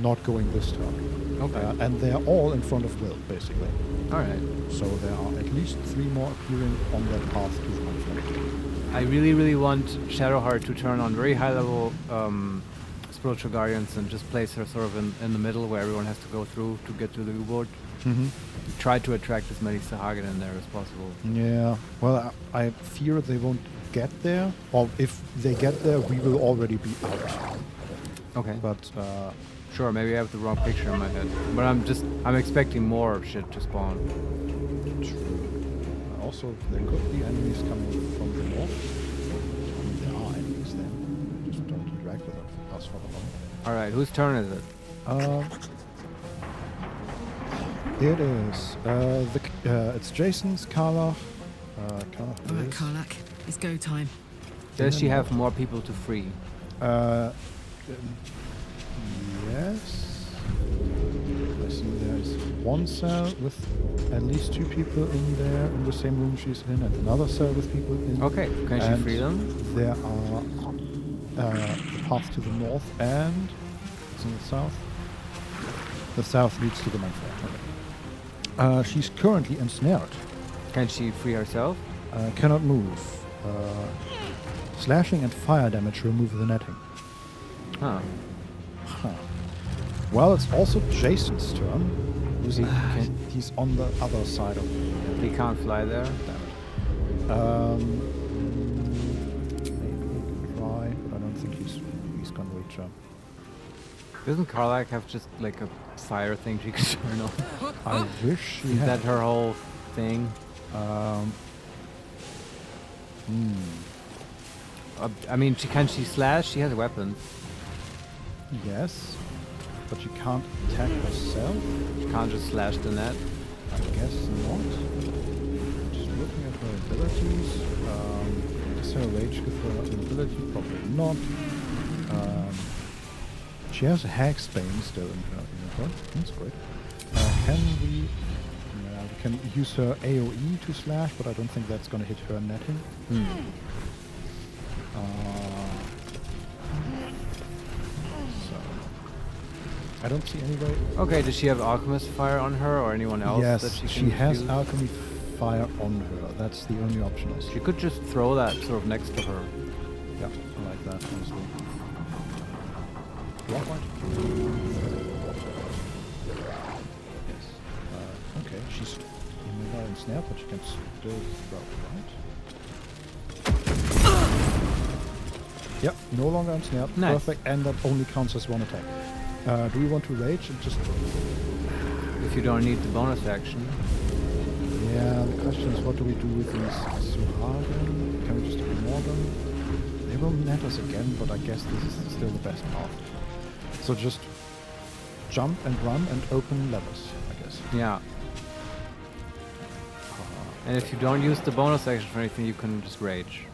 not going this turn. Okay. And they're all in front of Will, basically. All right. So there are at least 3 more appearing on that path to the Mind Flayer. I really, really want Shadowheart to turn on very high level spiritual guardians and just place her sort of in the middle where everyone has to go through to get to the U-boat. Try to attract as many Sahagin in there as possible. Yeah, well, I fear they won't get there, or if they get there, we will already be out. Okay. But sure, maybe I have the wrong picture in my head, but I'm expecting more shit to spawn. True. Also, there could be enemies coming from the north. I mean, there are enemies there. Just don't interact with us for the moment. All right, whose turn is it? It is it's Jason's, Karlach. Karlach, it's go time. Does she have more people to free? Yes. I see there is one cell with at least 2 people in there in the same room she's in, and another cell with people in. Okay, can she free them? There are the path to the north and it's in the south. The south leads to the Mind Flayer. She's currently ensnared. Can she free herself? Cannot move. Slashing and fire damage remove the netting. Huh. Well, it's also Jason's turn. He's on the other side of the... He can't fly there? Damn it. Maybe he can try, but I don't think he's gonna reach her. Doesn't Karlach have just like a fire thing she can turn on? I wish she Is had. that her whole thing? I mean, can she slash? She has a weapon. Yes, but she can't attack herself. She can't just slash the net? I guess not. Just looking at her abilities. Does her rage give her an ability? Probably not. She has a Hexbane still in her. That's great. Can we... we can use her AoE to slash, but I don't think that's going to hit her netting. So... I don't see any way... Okay, does she have Alchemist Fire on her or anyone else yes, that she can she has use? Alchemy Fire on her. That's the only option I see. She could just throw that sort of next to her. Yeah, I like that, honestly. Block right? Yes. Okay, she's in the snare, but she can still throw, right? Yep, no longer ensnared. Nice. Perfect, and that only counts as 1 attack. Do we want to rage and just... If you don't need the bonus action. Yeah, the question is what do we do with these Suhagen? Can we just ignore them? They will net us again, but I guess this is still the best path. So just jump and run and open levels, I guess. Yeah. And if you don't use the bonus action for anything, you can just rage.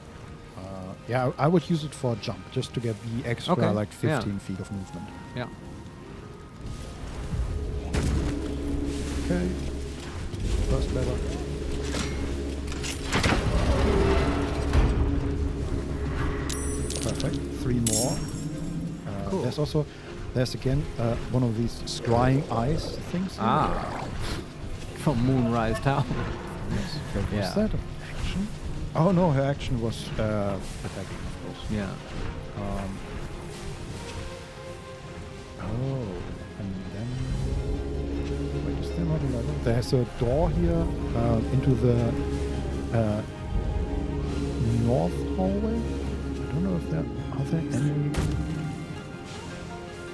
Yeah, I would use it for a jump, just to get the extra, like 15 feet of movement. Yeah. Okay. First level. Perfect. 3 more. Cool. There's again one of these scrying eyes things. From Moonrise Town. Yes. Yeah. Was that an action? Oh no, her action was attacking, of course. Yeah. And then... Wait, is there not a level? There's a door here into the north hallway. I don't wonder if there are there any.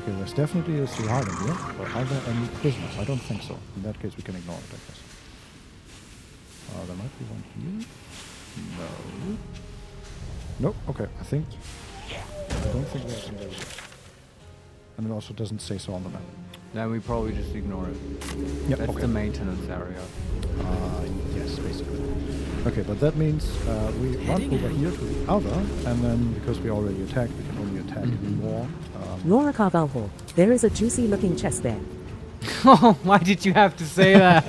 Okay, there's definitely a Suhagan here, but are there any prisoners? I don't think so. In that case, we can ignore it, I guess. There might be one here. No. Nope. Okay, I don't think there's any there. And it also doesn't say so on the map. Then we probably just ignore it. Yep, That's okay. the maintenance area. Yes, basically. Okay, but that means we run over here to the other, and then because we already attacked, we can only attack more. Laura Carvalho, there is a juicy looking chest there. Oh, why did you have to say that?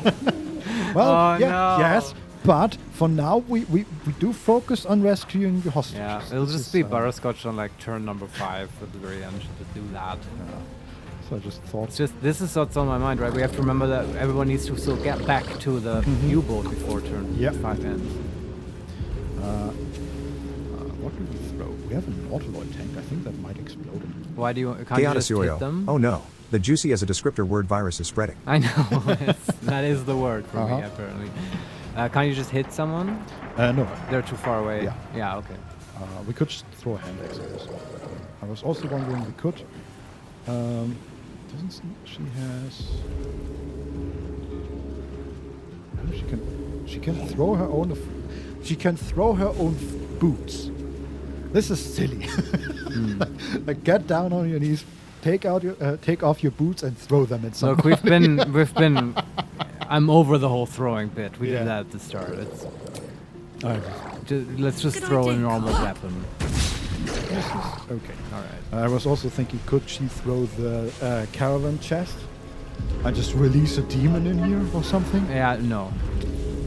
Well, no. yes, but for now we do focus on rescuing the hostages. Yeah, it'll just be Butterscotch on like turn number 5 at the very end. Should just do that. So I just thought. It's just this is what's on my mind, right? We have to remember that everyone needs to still get back to the U-boat before turn 5 ends. What do we throw? We have an autoloid tank. I think that might explode. Why do you? Can't you just hit them? Oh no, the juicy as a descriptor word virus is spreading. I know. That is the word for me, apparently. Can't you just hit someone? No. They're too far away. Yeah. Yeah. Okay. We could just throw a hand axe at this. I was also wondering we could. Doesn't she has? No, she can throw her own. She can throw her own boots. This is silly. Like, get down on your knees, take off your boots and throw them at someone. Look, we've been. I'm over the whole throwing bit. We did that at the start. It's. Let's just throw a normal weapon. Okay. All right. I was also thinking, could she throw the caravan chest and just release a demon in here or something? Yeah. No.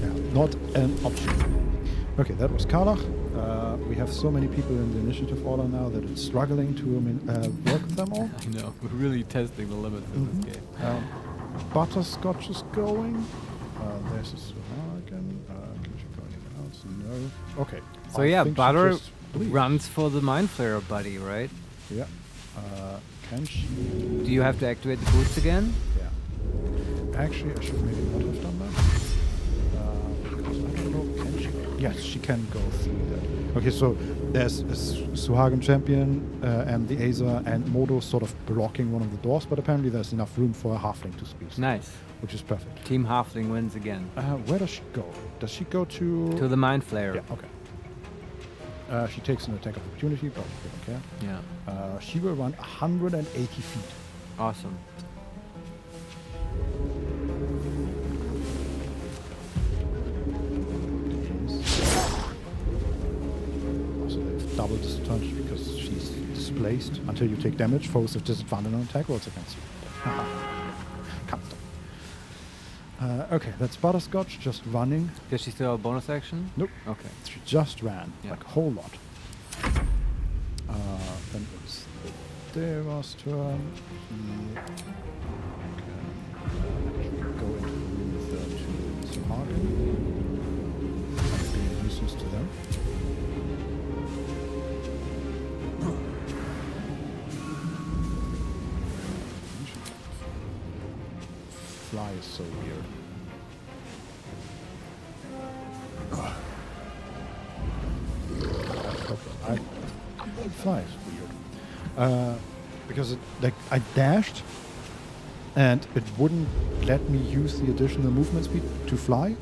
Yeah. Not an option. Okay, that was Karlach. We have so many people in the initiative order now that it's struggling to work with them all. I know. We're really testing the limits of this game. Butterscotch is going. There's a Suhagan. Can she go anywhere else? No. Okay. So yeah, Butter runs for the Mind Flayer buddy, right? Yeah. Can she? Do you have to activate the boots again? Yeah. Actually, I should maybe not have done that. Because I don't know. Can she? Yes, she can go through that. Okay, so there's a Suhagan champion and the Aza and Modo sort of blocking one of the doors, but apparently there's enough room for a halfling to squeeze. Nice. Which is perfect. Team Halfling wins again. Where does she go? Does she go to... To the Mind Flayer. Yeah, okay. She takes an attack of opportunity, but we don't care. Yeah. She will run 180 feet. Awesome. Also, they've double disadvantage because she's displaced until you take damage. Foes have disadvantage on attack rolls against you. Can't stop. Okay, that's Butterscotch just running. Does she still have a bonus action? Nope. Okay. She just ran, like a whole lot. Then it's Deva's turn. He can go into the room with the two Suhagan. Being a nuisance to them. Fly is so weird. Fly is weird. Because I dashed and it wouldn't let me use the additional movement speed to fly.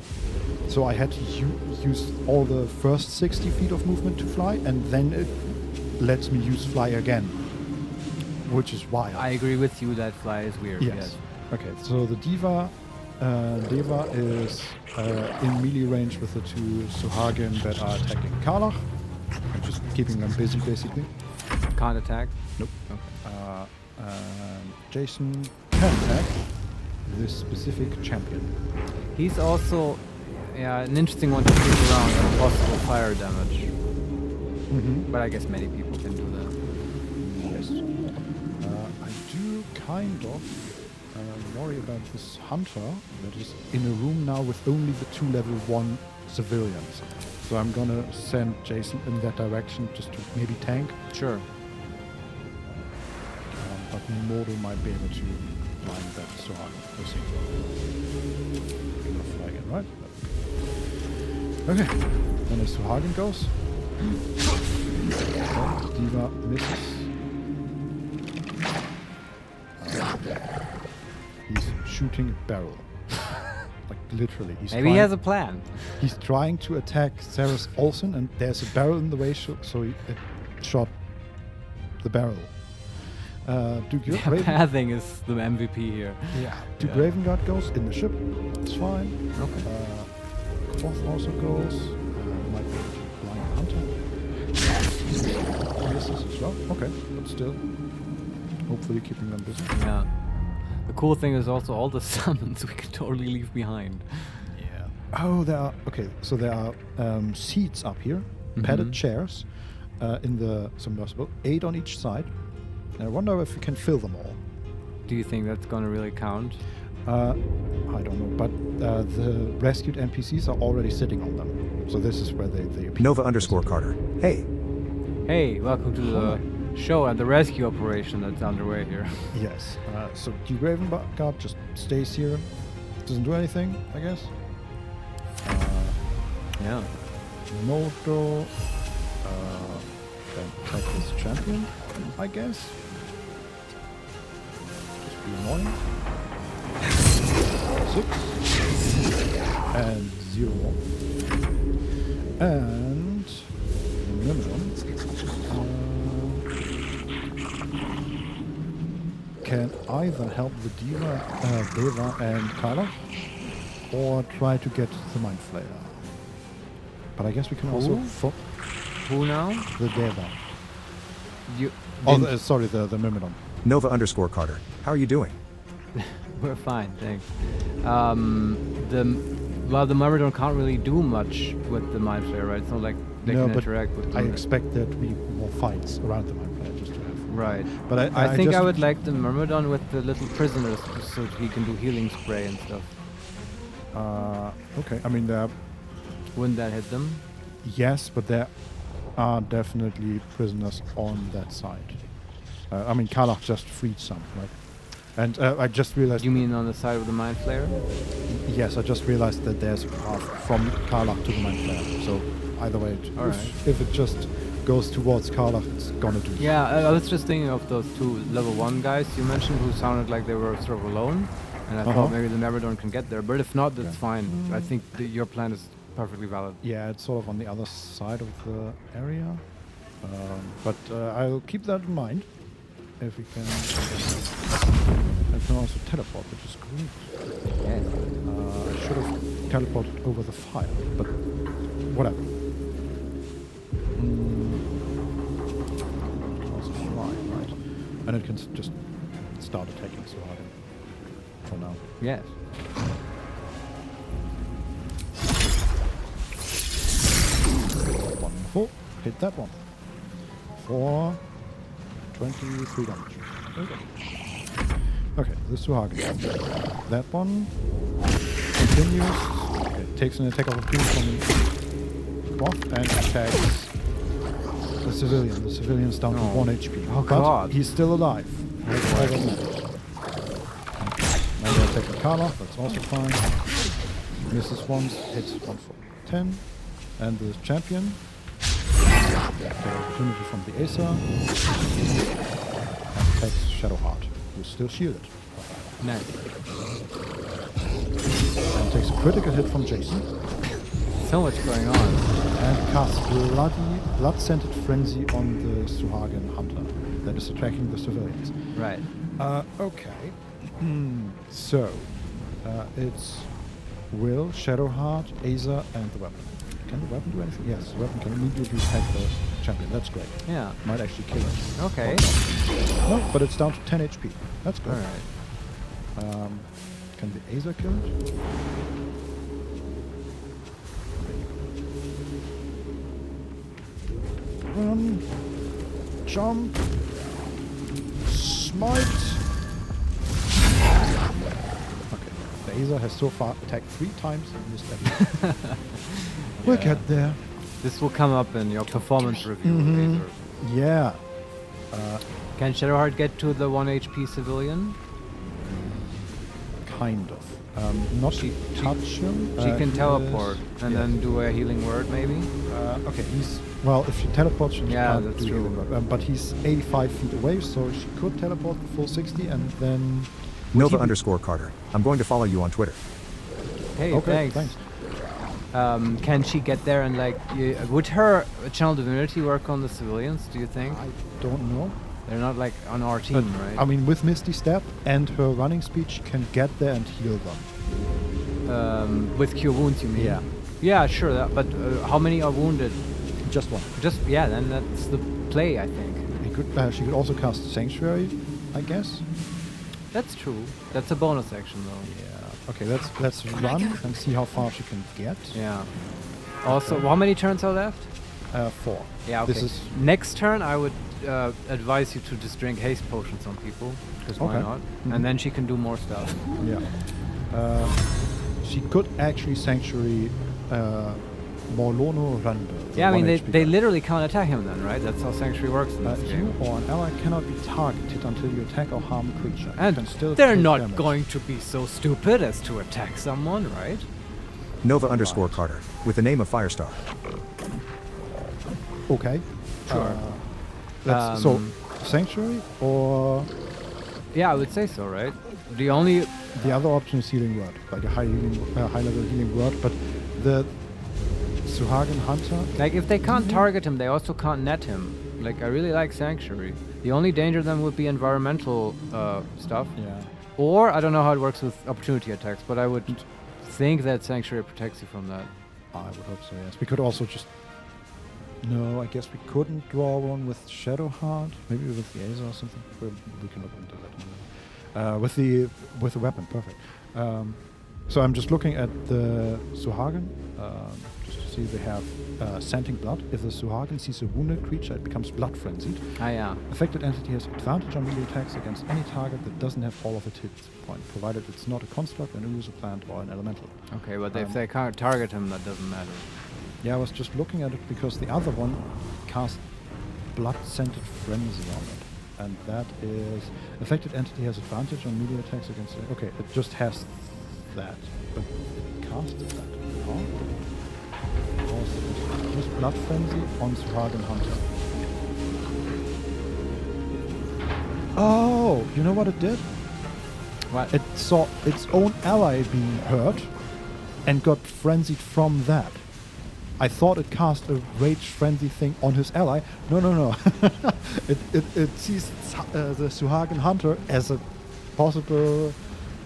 So I had to use all the first 60 feet of movement to fly, and then it lets me use fly again. Which is wild. I agree with you that fly is weird. Yes. Okay, so the Deva is in melee range with the two Suhagan that are attacking Karlach. I'm just keeping them busy, basically. Can't attack? Nope. Okay. Jason can attack this specific champion. He's also an interesting one to keep around for possible fire damage. But I guess many people can do that. Yes. I do kind of worry about this hunter that is in a room now with only the 2 level 1 civilians. So I'm gonna send Jason in that direction just to maybe tank. Sure. But Mordo might be able to blind that Suhagan. We'll see. We're gonna fly again, right? Okay. Then as Suhagan goes. Diva misses. He's shooting a barrel. Like literally. Maybe he has a plan. He's trying to attack Sarah's Olsen, and there's a barrel in the way, so it shot the barrel. Pathing is the MVP here. Yeah. Graven Guard goes in the ship. It's fine. Okay. Cloth also goes. Might be Lion Hunter. Misses as well. Okay, but still, hopefully keeping them busy. Yeah. The cool thing is also all the summons we can totally leave behind. Yeah. Oh, there are So there are seats up here, padded chairs, in the submersible, 8 on each side. And I wonder if we can fill them all. Do you think that's gonna really count? I don't know, but the rescued NPCs are already sitting on them. So this is where they appear. Nova_Carter. Hey. Hey, welcome to the show and the rescue operation that's underway here. Yes. So Graven Guard just stays here. Doesn't do anything, I guess. Yeah. Moto can attack this champion, I guess. Just be annoying. 6 and 0. And can either help the Deva and Carla, or try to get the Mind Flayer. But I guess we can also... Who now? The Deva. Sorry, the Myrmidon. Nova_Carter. How are you doing? We're fine, thanks. The Myrmidon can't really do much with the Mind Flayer, right? It's not like they can interact with them. I expect there to be more fights around the Mind Flayer just to have. Right. But I think I would like the Myrmidon with the little prisoners so he can do healing spray and stuff. Okay. I mean, wouldn't that hit them? Yes, but there are definitely prisoners on that side. I mean, Karlach just freed some, right? And I just realized... You mean on the side of the Mind Flayer? Yes, I just realized that there's a path from Karlach to the Mind Flayer. So either way, if it just goes towards Karlach, it's gonna do. Yeah, I was just thinking of those 2 level 1 guys you mentioned who sounded like they were sort of alone. And I thought maybe the Myrmidon can get there. But if not, that's fine. I think your plan is perfectly valid. Yeah, it's sort of on the other side of the area. But I'll keep that in mind. If we can... I can also teleport, which is great. Yes. I should have teleported over the fire, but whatever. It can also fly, right? And it can just start attacking Suhagen for now. Yes. Wonderful. Hit that one. For 23 damage. Okay, this Suhagen. That one continues. Okay, takes an attack of opportunity from Cloth and attacks the civilian. The civilian's down to 1 HP. Oh, but God. he's still alive. Okay. Now they're attacking Karla. That's also fine. Misses once, hits one for 10. And the champion. Okay, opportunity from the Acer. And attacks Shadowheart, who's still shielded. Nice. And takes a critical hit from Jason. So much going on. And casts blood-scented frenzy on the Suhagen hunter that is attacking the civilians. Right. Okay. So, it's Will, Shadowheart, Acer, and the weapon. Can the weapon do anything? Yes, the weapon can immediately attack the champion. That's great. Yeah. Might actually kill it. Okay. No, but it's down to 10 HP. That's good. Alright. Can the Acer kill it? Run. Jump. Smite. Okay. The Acer has so far attacked 3 times and missed every. We'll get there. This will come up in your performance review. Yeah. Can Shadowheart get to the 1 HP civilian? Kind of. Not touch him. She can teleport and then do a healing word, maybe? Okay, he's Well, if she teleports, she can't that's do true. healing word. But he's 85 feet away, so she could teleport the full 60, and then... Nova_Carter. I'm going to follow you on Twitter. Hey, Okay, thanks. Can she get there and like... would her channel divinity work on the civilians, do you think? I don't know. They're not like on our team, right? I mean, with Misty Step and her running speed, she can get there and heal them. With Cure Wounds, you mean? Yeah. Yeah, sure. But how many are wounded? Just one. Yeah, then that's the play, I think. She could also cast Sanctuary, I guess. That's true. That's a bonus action, though. Yeah. Okay, let's run and see how far she can get. Yeah. Also, how many turns are left? 4. Yeah, okay. This is next turn, I would advise you to just drink haste potions on people, because why not? And then she can do more stuff. Yeah. She could actually Sanctuary Morlono Randa. Yeah, I mean, they literally can't attack him then, right? That's how Sanctuary works in this game. You or an ally cannot be targeted until you attack or harm a creature. And you can still they're take not damage. going to be so stupid as to attack someone, right? Nova_Carter. With the name of Firestar. Okay. Sure. So, Sanctuary or... Yeah, I would say so, right? The other option is Healing Word, like a high-level Healing Word, but the Suhagan Hunter... Like, if they can't target him, they also can't net him. Like, I really like Sanctuary. The only danger then would be environmental stuff. Yeah. Or, I don't know how it works with opportunity attacks, but I would think that Sanctuary protects you from that. I would hope so, yes. We could also just... No, I guess we couldn't draw one with Shadowheart. Maybe with the Aza or something. We can look into that. With the weapon, perfect. So I'm just looking at the Suhagan, just to see they have Scenting Blood. If the Suhagan sees a wounded creature, it becomes blood frenzied. Ah, yeah. Affected entity has advantage on melee attacks against any target that doesn't have all of its hit points, provided it's not a construct, an ooze, a plant, or an elemental. Okay, but if they can't target him, that doesn't matter. Yeah, I was just looking at it because the other one cast Blood-Scented Frenzy on it. And that is... Affected entity has advantage on melee attacks against... Okay, it just has that. But it casted that. Oh. Just Blood Frenzy on Suhagan Hunter. Oh! You know what it did? What? It saw its own ally being hurt and got frenzied from that. I thought it cast a rage frenzy thing on his ally. No. it sees the Suhagan Hunter as a possible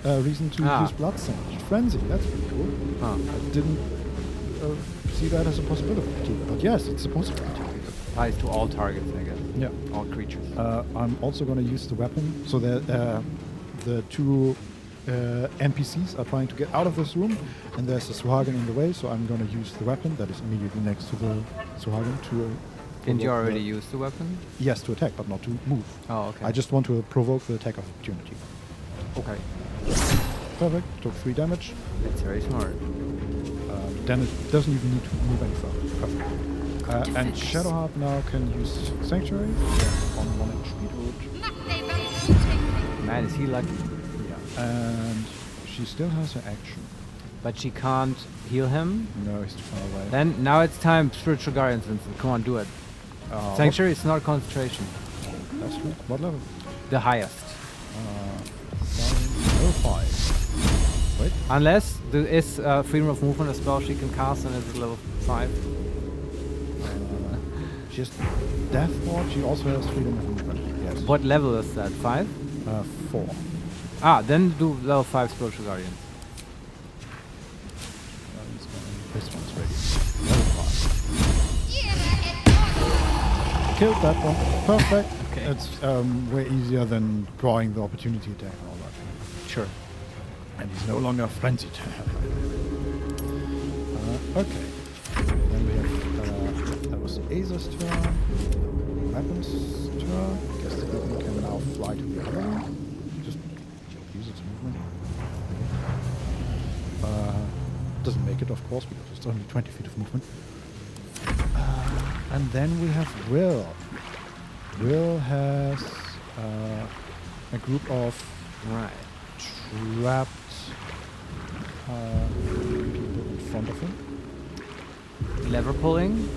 reason to use Blood Scented Frenzy. That's pretty cool. I didn't see that as a possibility, but yes, it's a possibility. It applies to all targets, I guess. Yeah. All creatures. I'm also going to use the weapon. So the two NPCs are trying to get out of this room, and there's a Suhagan in the way, so I'm going to use the weapon that is immediately next to the Suhagan to... Didn't you already use the weapon? Yes, to attack, but not to move. Oh, okay. I just want to provoke the attack of opportunity. Okay. Perfect. Took 3 damage. That's very smart. Then it doesn't even need to move any further. Perfect. And Shadowheart now can use Sanctuary on 1 HP. Man, is he lucky. And she still has her action. But she can't heal him? No, he's too far away. Then, now it's time, Spiritual Guardians, Vincent. Come on, do it. Sanctuary is not concentration. That's true. What level? The highest. Level 5. Wait. Unless there is Freedom of Movement, a spell she can cast, and it's level 5. She has Death Ward. She also has Freedom of Movement. Yes. What level is that? 5? 4. Then do level 5 Spiritual Guardians. This one's ready. Level 5. Killed that one. Perfect. Okay. It's way easier than drawing the opportunity attack and all that. Sure. And he's no longer frenzied. Okay. Then we have... that was Aza's turn. Weapons turn. I guess the weapon can now fly to the other one. Use its movement. Doesn't make it, of course, because it's only 20 feet of movement. And then we have Will. Will has a group of trapped people in front of him. lever pulling?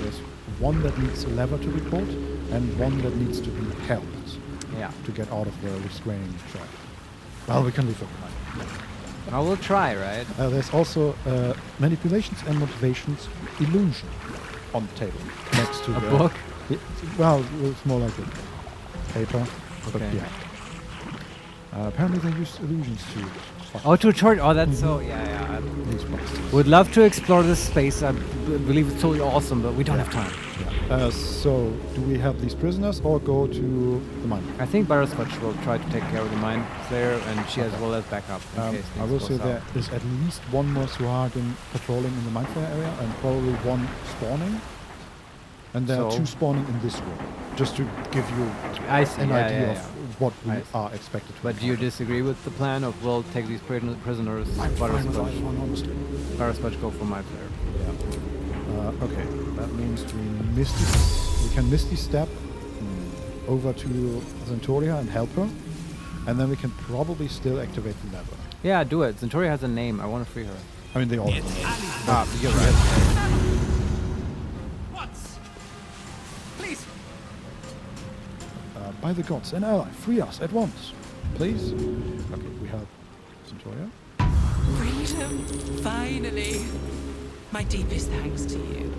There's one that needs a lever to be pulled, and one that needs to be held. Yeah. To get out of the restraining trap. Well, we can leave it behind. I will try, right? There's also manipulations and motivations illusion on the table next to a the book. Well, it's more like a paper. But Okay. yeah. Apparently they use illusions to. Oh, to charge. Oh, that's so. Yeah. These boxes. Would love to explore this space. I believe it's totally awesome, but we don't have time. So, do we have these prisoners or go to the mine? I think Butterscotch will try to take care of the Mind Flayer, and she as well as backup. In case I will things say go there south. is at least one more Suhargan patrolling in the Mind Flayer area, and probably one spawning. And there are So- 2 spawning in this room, just to give you I see, an yeah, idea yeah, of yeah. what we I see. are expected to. But do you disagree with the plan of we'll take these prisoners? I'm fine with either one, honestly. Butterscotch go for Mind Flayer. Yeah. Okay, that means we can Misty Step over to Zentoria and help her, and then we can probably still activate the lever. Yeah, do it. Zentoria has a name. I want to free her. I mean, they all have a name. Ah, you're right. Please. By the gods, an ally, free us at once, please. Okay, we have Zentoria. Freedom, finally. My deepest thanks to you.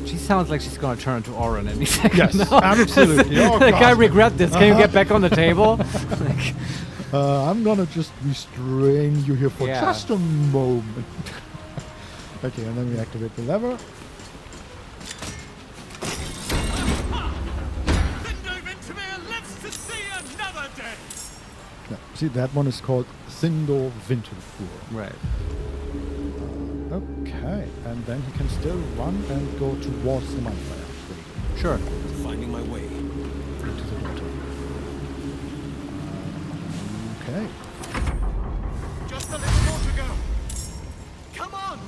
She sounds like she's gonna turn into Oren any second Yes, now. absolutely. Oh, Like, I God. regret this. Can you get back on the table? Like, I'm gonna just restrain you here for Yeah. just a moment. Okay, and then we activate the lever. Yeah, see, that one is called Sindor Winterfuhr. Right. Okay, and then he can still run and go towards the Mind Flayer. Sure. Finding my way. Into the water. Okay. Just a little more to go. Come on!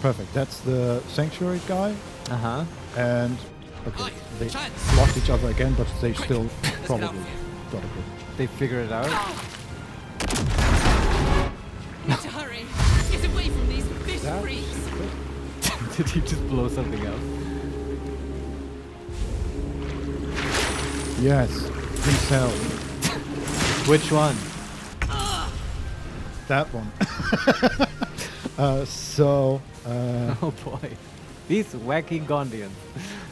Perfect. That's the Sanctuary guy. Uh-huh. And, okay, they blocked each other again, but they still probably got a good. They figured it out. Need to hurry. Get away from these fish That- freaks. Did he just blow something up? Yes, himself. Which one? That one. Oh boy. These wacky Gondians.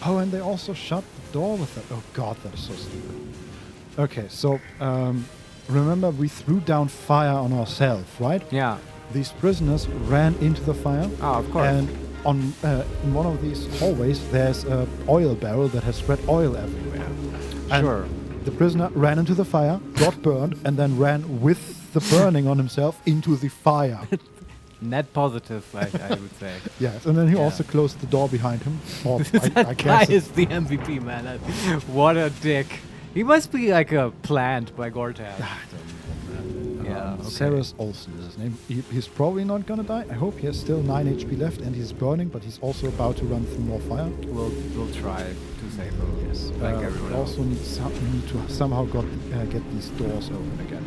Oh, and they also shut the door with that. Oh god, that is so stupid. Okay, so remember we threw down fire on ourselves, right? Yeah. These prisoners ran into the fire. Oh, of course. And on in one of these hallways, there's a oil barrel that has spread oil everywhere. And Sure. the prisoner ran into the fire, got burned, and then ran with the burning on himself into the fire. Net positive, I would say. Yes, and then he Yeah. also closed the door behind him. Or That I guy guess is the MVP, man. What a dick. He must be like a plant by Gortat. Yeah, okay. Sarah's Olsen is his name. He's probably not gonna die. I hope he has still 9 HP left and he's burning, but he's also about to run through more fire. We'll try to save him. Yes, like everyone else. Also need to somehow get these doors open again.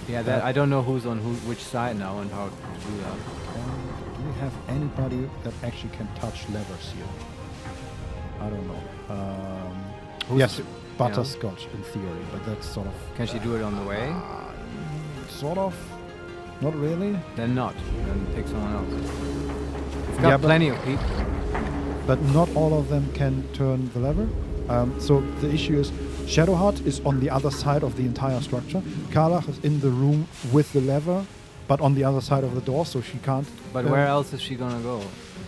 Yeah, that I don't know who's on which side now and how to do that. Do we have anybody that actually can touch levers here? I don't know. Who's Yes, the- Butterscotch in theory, but that's sort of... Can she do it on the way? Sort of. Not really. Then not. Then pick someone else. We've Yeah, got but- plenty of people. But not all of them can turn the lever. So the issue is Shadowheart is on the other side of the entire structure. Karlach is in the room with the lever, but on the other side of the door, so she can't... But where else is she gonna go?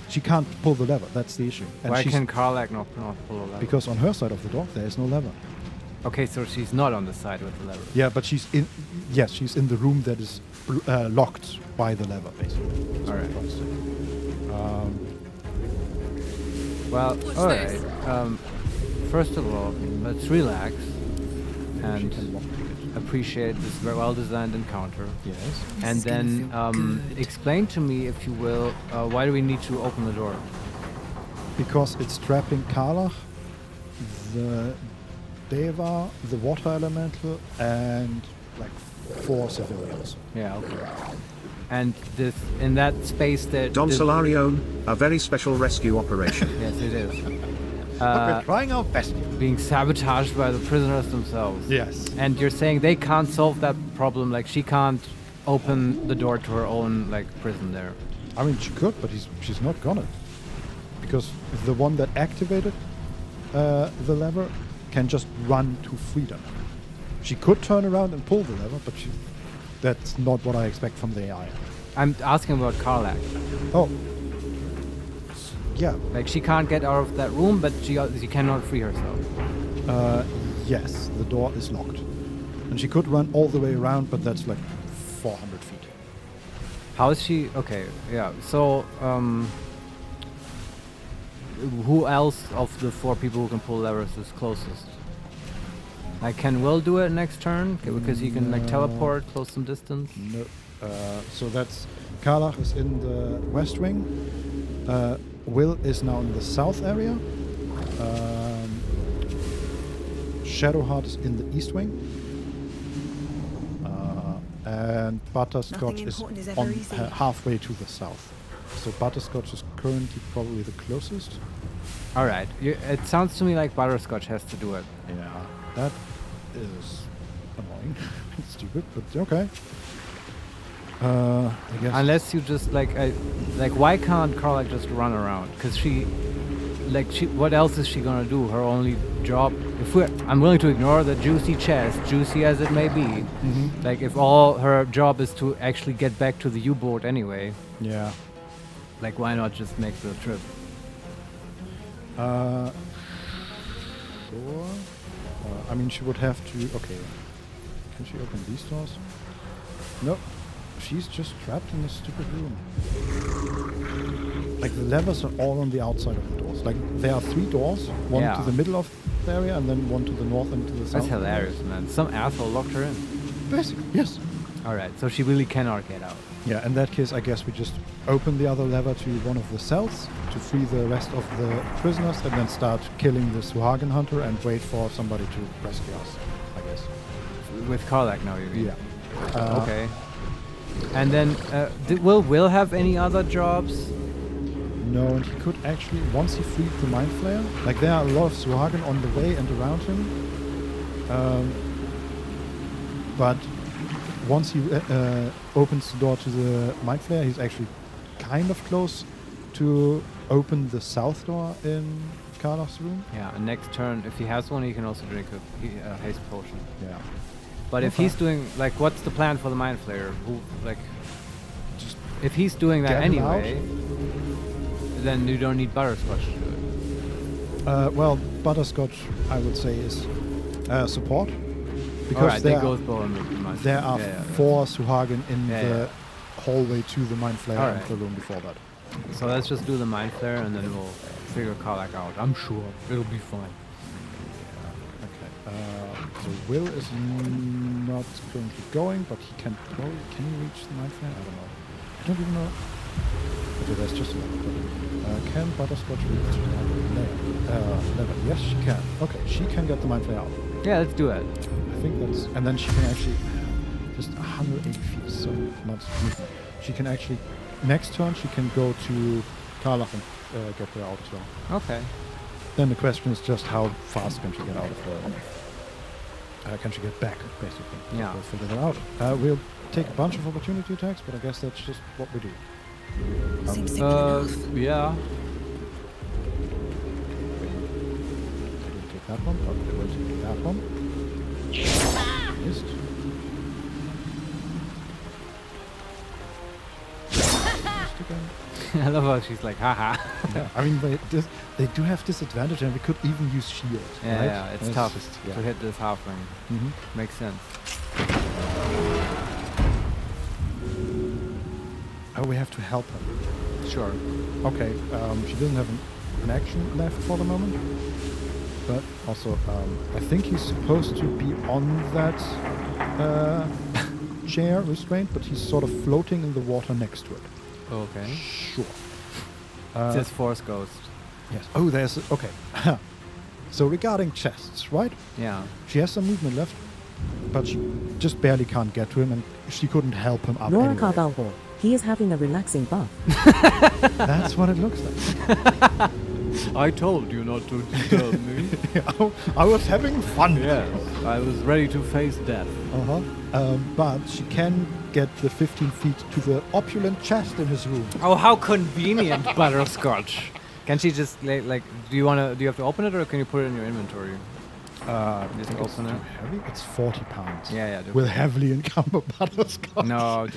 She can't pull the lever, that's the issue. And Why she's- can Karlach not pull a lever? Because on her side of the door, there is no lever. Okay, so she's not on the side with the lever. Yeah, but she's in... Yes, she's in the room that is locked by the lever, basically. That's what I'm trying to say. Well, alright. First of all, let's relax and appreciate this very well-designed encounter. Yes. And then explain to me, if you will, why do we need to open the door? Because it's trapping Karlach, the Deva, the water elemental, and like 4 civilians. Yeah, okay. And this in that space that Don Solarione, a very special rescue operation. Yes, it is. We're trying our best. Being sabotaged by the prisoners themselves. Yes. And you're saying they can't solve that problem, like she can't open the door to her own like prison there. I mean, she could, but she's not gonna. Because the one that activated the lever can just run to freedom. She could turn around and pull the lever, but that's not what I expect from the AI. I'm asking about Karlach. Oh. Yeah. Like she can't get out of that room, but she cannot free herself. Yes, the door is locked. And she could run all the way around, but that's like 400 feet. How is she? Okay, yeah. So, who else of the 4 people who can pull levers is closest? Like, can Will do it next turn? Because he can like teleport, close some distance? No. So that's... Karlach is in the west wing. Will is now in the south area. Shadowheart is in the east wing. And Butterscotch is on halfway to the south. So Butterscotch is currently probably the closest. Alright, it sounds to me like Butterscotch has to do it. Yeah, that is annoying. It's stupid, but okay. I guess. Unless you just like why can't Karlach just run around? Because what else is she gonna do? Her only job, I'm willing to ignore the juicy chest, juicy as it may be. Like if all her job is to actually get back to the U-boat anyway. Yeah. Like why not just make the trip? Sure. I mean, she would have to. Okay. Can she open these doors? Nope. She's just trapped in this stupid room. Like the levers are all on the outside of the doors. Like there are 3 doors, one to the middle of the area and then one to the north and to the south. That's hilarious, man. Some asshole locked her in. Basically, yes. Alright, so she really cannot get out. Yeah, in that case, I guess we just open the other lever to one of the cells to free the rest of the prisoners and then start killing the Suhagen hunter and wait for somebody to rescue us, I guess. With Karlach now, you mean? Yeah. Okay. And then, will Will have any other jobs? No, and he could actually, once he freed the Mind Flayer, like there are a lot of Suhagen on the way and around him. But once he opens the door to the Mind Flayer, he's actually kind of close to open the south door in Karlach's room. Yeah, and next turn, if he has one, he can also drink a haste potion. Yeah. But if he's doing, like, what's the plan for the Mind Flayer? Just if he's doing that anyway, then you don't need Butterscotch to do it. Well, Butterscotch, I would say, is support. Because there are 4 Suhagen in the hallway to the Mind Flayer and the room before that. So let's just do the Mind Flayer and then we'll figure Karlach out. I'm sure it'll be fine. So Will is not currently going, but he can probably... Can he reach the Mind Flayer? I don't know. I don't even know. Okay, that's just another. Can Butterscotch reach the lever? Yes, she can. Okay, she can get the Mind Flayer out. Yeah, let's do it. I think that's... And then she can actually... Just 180 feet is so much movement. She can actually... Next turn, she can go to Karlach and get her out as well. Okay. Then the question is just how fast can she get out of the... can she get back, basically? Yeah. We'll figure that out. We'll take a bunch of opportunity attacks, but I guess that's just what we do. Seems simple enough. Yeah. I didn't take that one, but I will take that one. Missed. Missed again. I love how she's like, haha. Yeah, I mean, they do have disadvantage, and we could even use shield. Yeah, right? yeah, it's tough to hit this halfling. Makes sense. Oh, we have to help her. Sure. Okay, she doesn't have an action left for the moment. But also, I think he's supposed to be on that chair restraint, but he's sort of floating in the water next to it. Okay. Sure. It says Force Ghost. Yes. Oh, there's... Okay. So regarding chests, right? Yeah. She has some movement left, but she just barely can't get to him, and she couldn't help him up anyway. Baldur. He is having a relaxing bath. That's what it looks like. I told you not to disturb me. I was having fun. Yes, I was ready to face death. But she can get the 15 feet to the opulent chest in his room. Oh, how convenient, Butterscotch. Can she just like? Do you have to open it, or can you put it in your inventory? Just open it. Heavy? It's 40 pounds. Yeah. Will heavily encumber Butterscotch. No.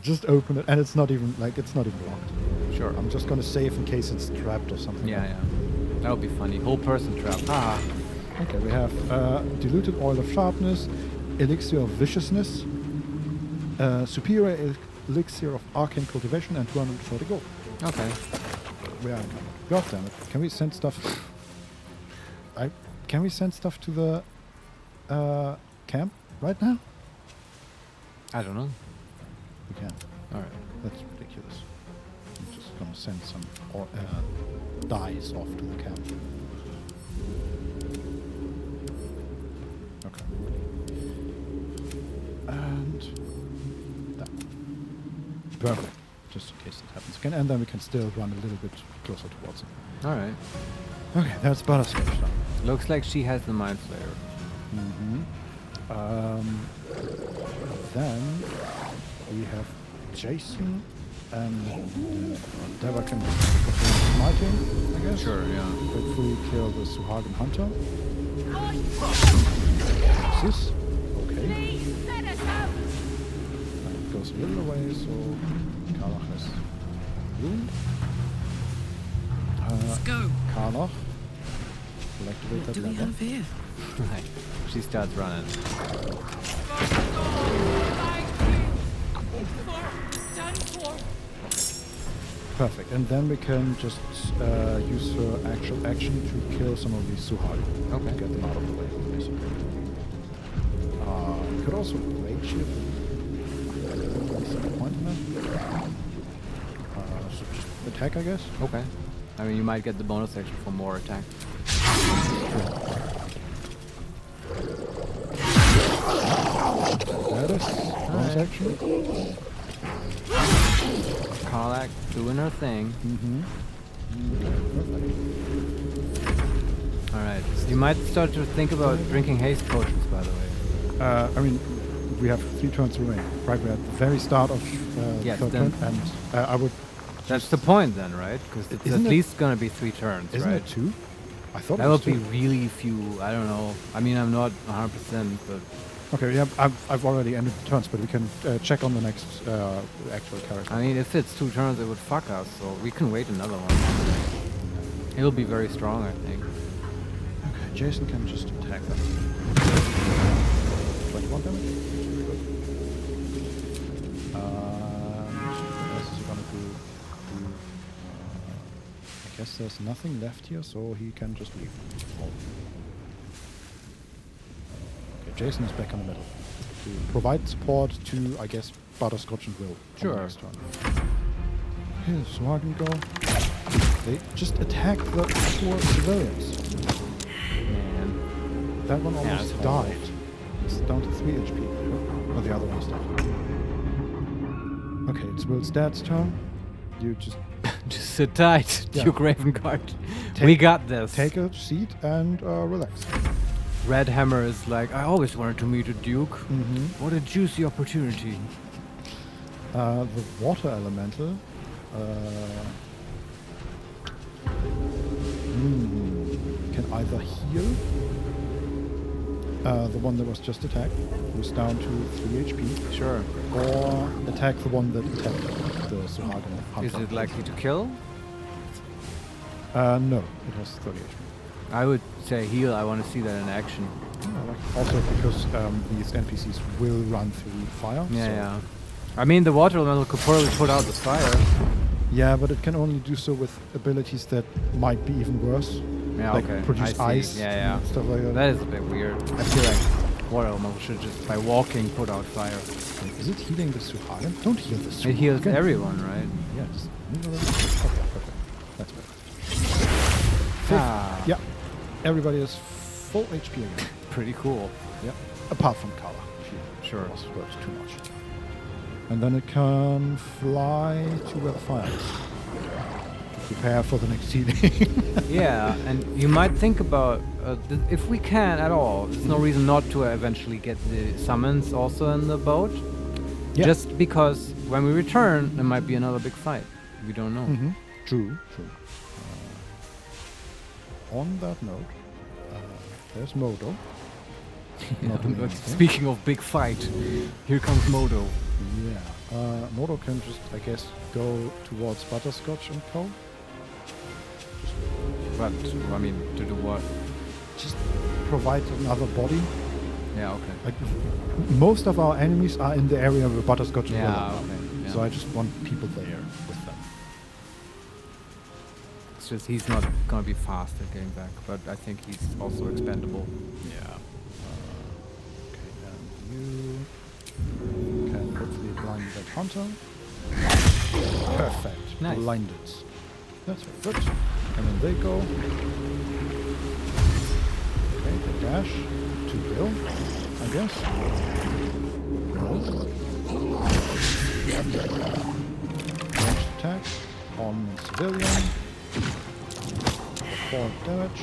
Just open it, and it's not even locked. Sure. I'm just gonna save in case it's trapped or something. Yeah. That would be funny. Whole person trap. Okay, we have diluted oil of sharpness, elixir of viciousness, superior elixir of arcane cultivation, and 230 gold. Okay. We are encumbered. God damn it! Can we send stuff? Can we send stuff to the camp right now? I don't know. We can. All right. That's ridiculous. I'm just gonna send some dice off to the camp. Okay. And that. Perfect. Just in case it happens again, and then we can still run a little bit closer towards it. All right. Okay, that's Butterscotch done. Looks like she has the Mind Flayer. Then we have Jason and Deva can smiting, I guess. Sure, yeah. Hopefully kill the Suhagan Hunter. This. Okay. That goes a little away, so Karlach has room. Let's go. Karlach. We'll activate that lever. Here? Right. She starts running. Perfect. And then we can just use her actual action to kill some of these Suhari. Okay. To get them out of the way, basically. We could also rage shield. Point in that. So just attack, I guess. Okay. I mean, you might get the bonus action for more attack. That is bonus action. Karlach doing her thing. Alright, so you might start to think about drinking haste potions, by the way. I mean, we have 3 turns remaining. Right, we're at the very start of yes, third turn, and I would... That's the point then, right? Because it's at least going to be 3 turns, isn't right? It 2? I thought that it was would 2. be really few. I don't know. I mean, I'm not 100%, but... Okay, yeah, I've already ended the turns, but we can check on the next actual character. I mean, if it's 2 turns, it would fuck us, so we can wait another one. It'll be very strong, I think. Okay, Jason can just attack them. 21 damage. Good. What else is he gonna do? I guess there's nothing left here, so he can just leave. Jason is back in the middle to provide support to, I guess, Butterscotch and Will. Sure. Here's Swagen go. They just attack the poor civilians. Man. That one almost died. It's down to 3 HP. Oh, the other one's dead. Okay, it's Will's dad's turn. You just... just sit tight, Yeah. Duke Ravenguard. We got this. Take a seat and relax. Red Hammer is like, I always wanted to meet a Duke. What a juicy opportunity. The water elemental can either heal the one that was just attacked, who's down to 3 HP. Sure. Or attack the one that attacked the Suhagan Hunter. Is it likely to kill? No, it has 30 HP. I would say heal. I want to see that in action. Also because these NPCs will run through fire. Yeah, so yeah. I mean, the water elemental could probably put out the fire. Yeah, but it can only do so with abilities that might be even worse. Yeah, like okay. produce ice. Yeah, yeah. And stuff like that. That is a bit weird. I feel like water elemental should just, by walking, put out fire. Is it healing the Suhagan? Don't heal the Suhagan. It heals everyone, right? Yeah, just move around. Okay, perfect. That's better. Yeah. Everybody is full HP again. Pretty cool. Yeah. Apart from Kala. She sure was too much. And then it can fly to where the fire is. Prepare for the next healing. Yeah, and you might think about if we can at all, there's no reason not to eventually get the summons also in the boat. Yeah. Just because when we return, there might be another big fight. We don't know. True. On that note, there's Modo. Not doing anything. Speaking of big fight, here comes Modo. Yeah. Modo can just, I guess, go towards Butterscotch and Co. But, I mean, to do what? Just provide another body. Yeah, okay. Like, most of our enemies are in the area where Butterscotch and Co. are. Okay. Yeah. So I just want people there with them. It's just he's not gonna be fast at getting back, but I think he's also expendable. Yeah. Okay, then you can hopefully blind that hunter. Perfect. Nice. Blinded. That's very good. And then they go. Okay, they dash to Bill, I guess. Ranged attack on civilian. 4 damage.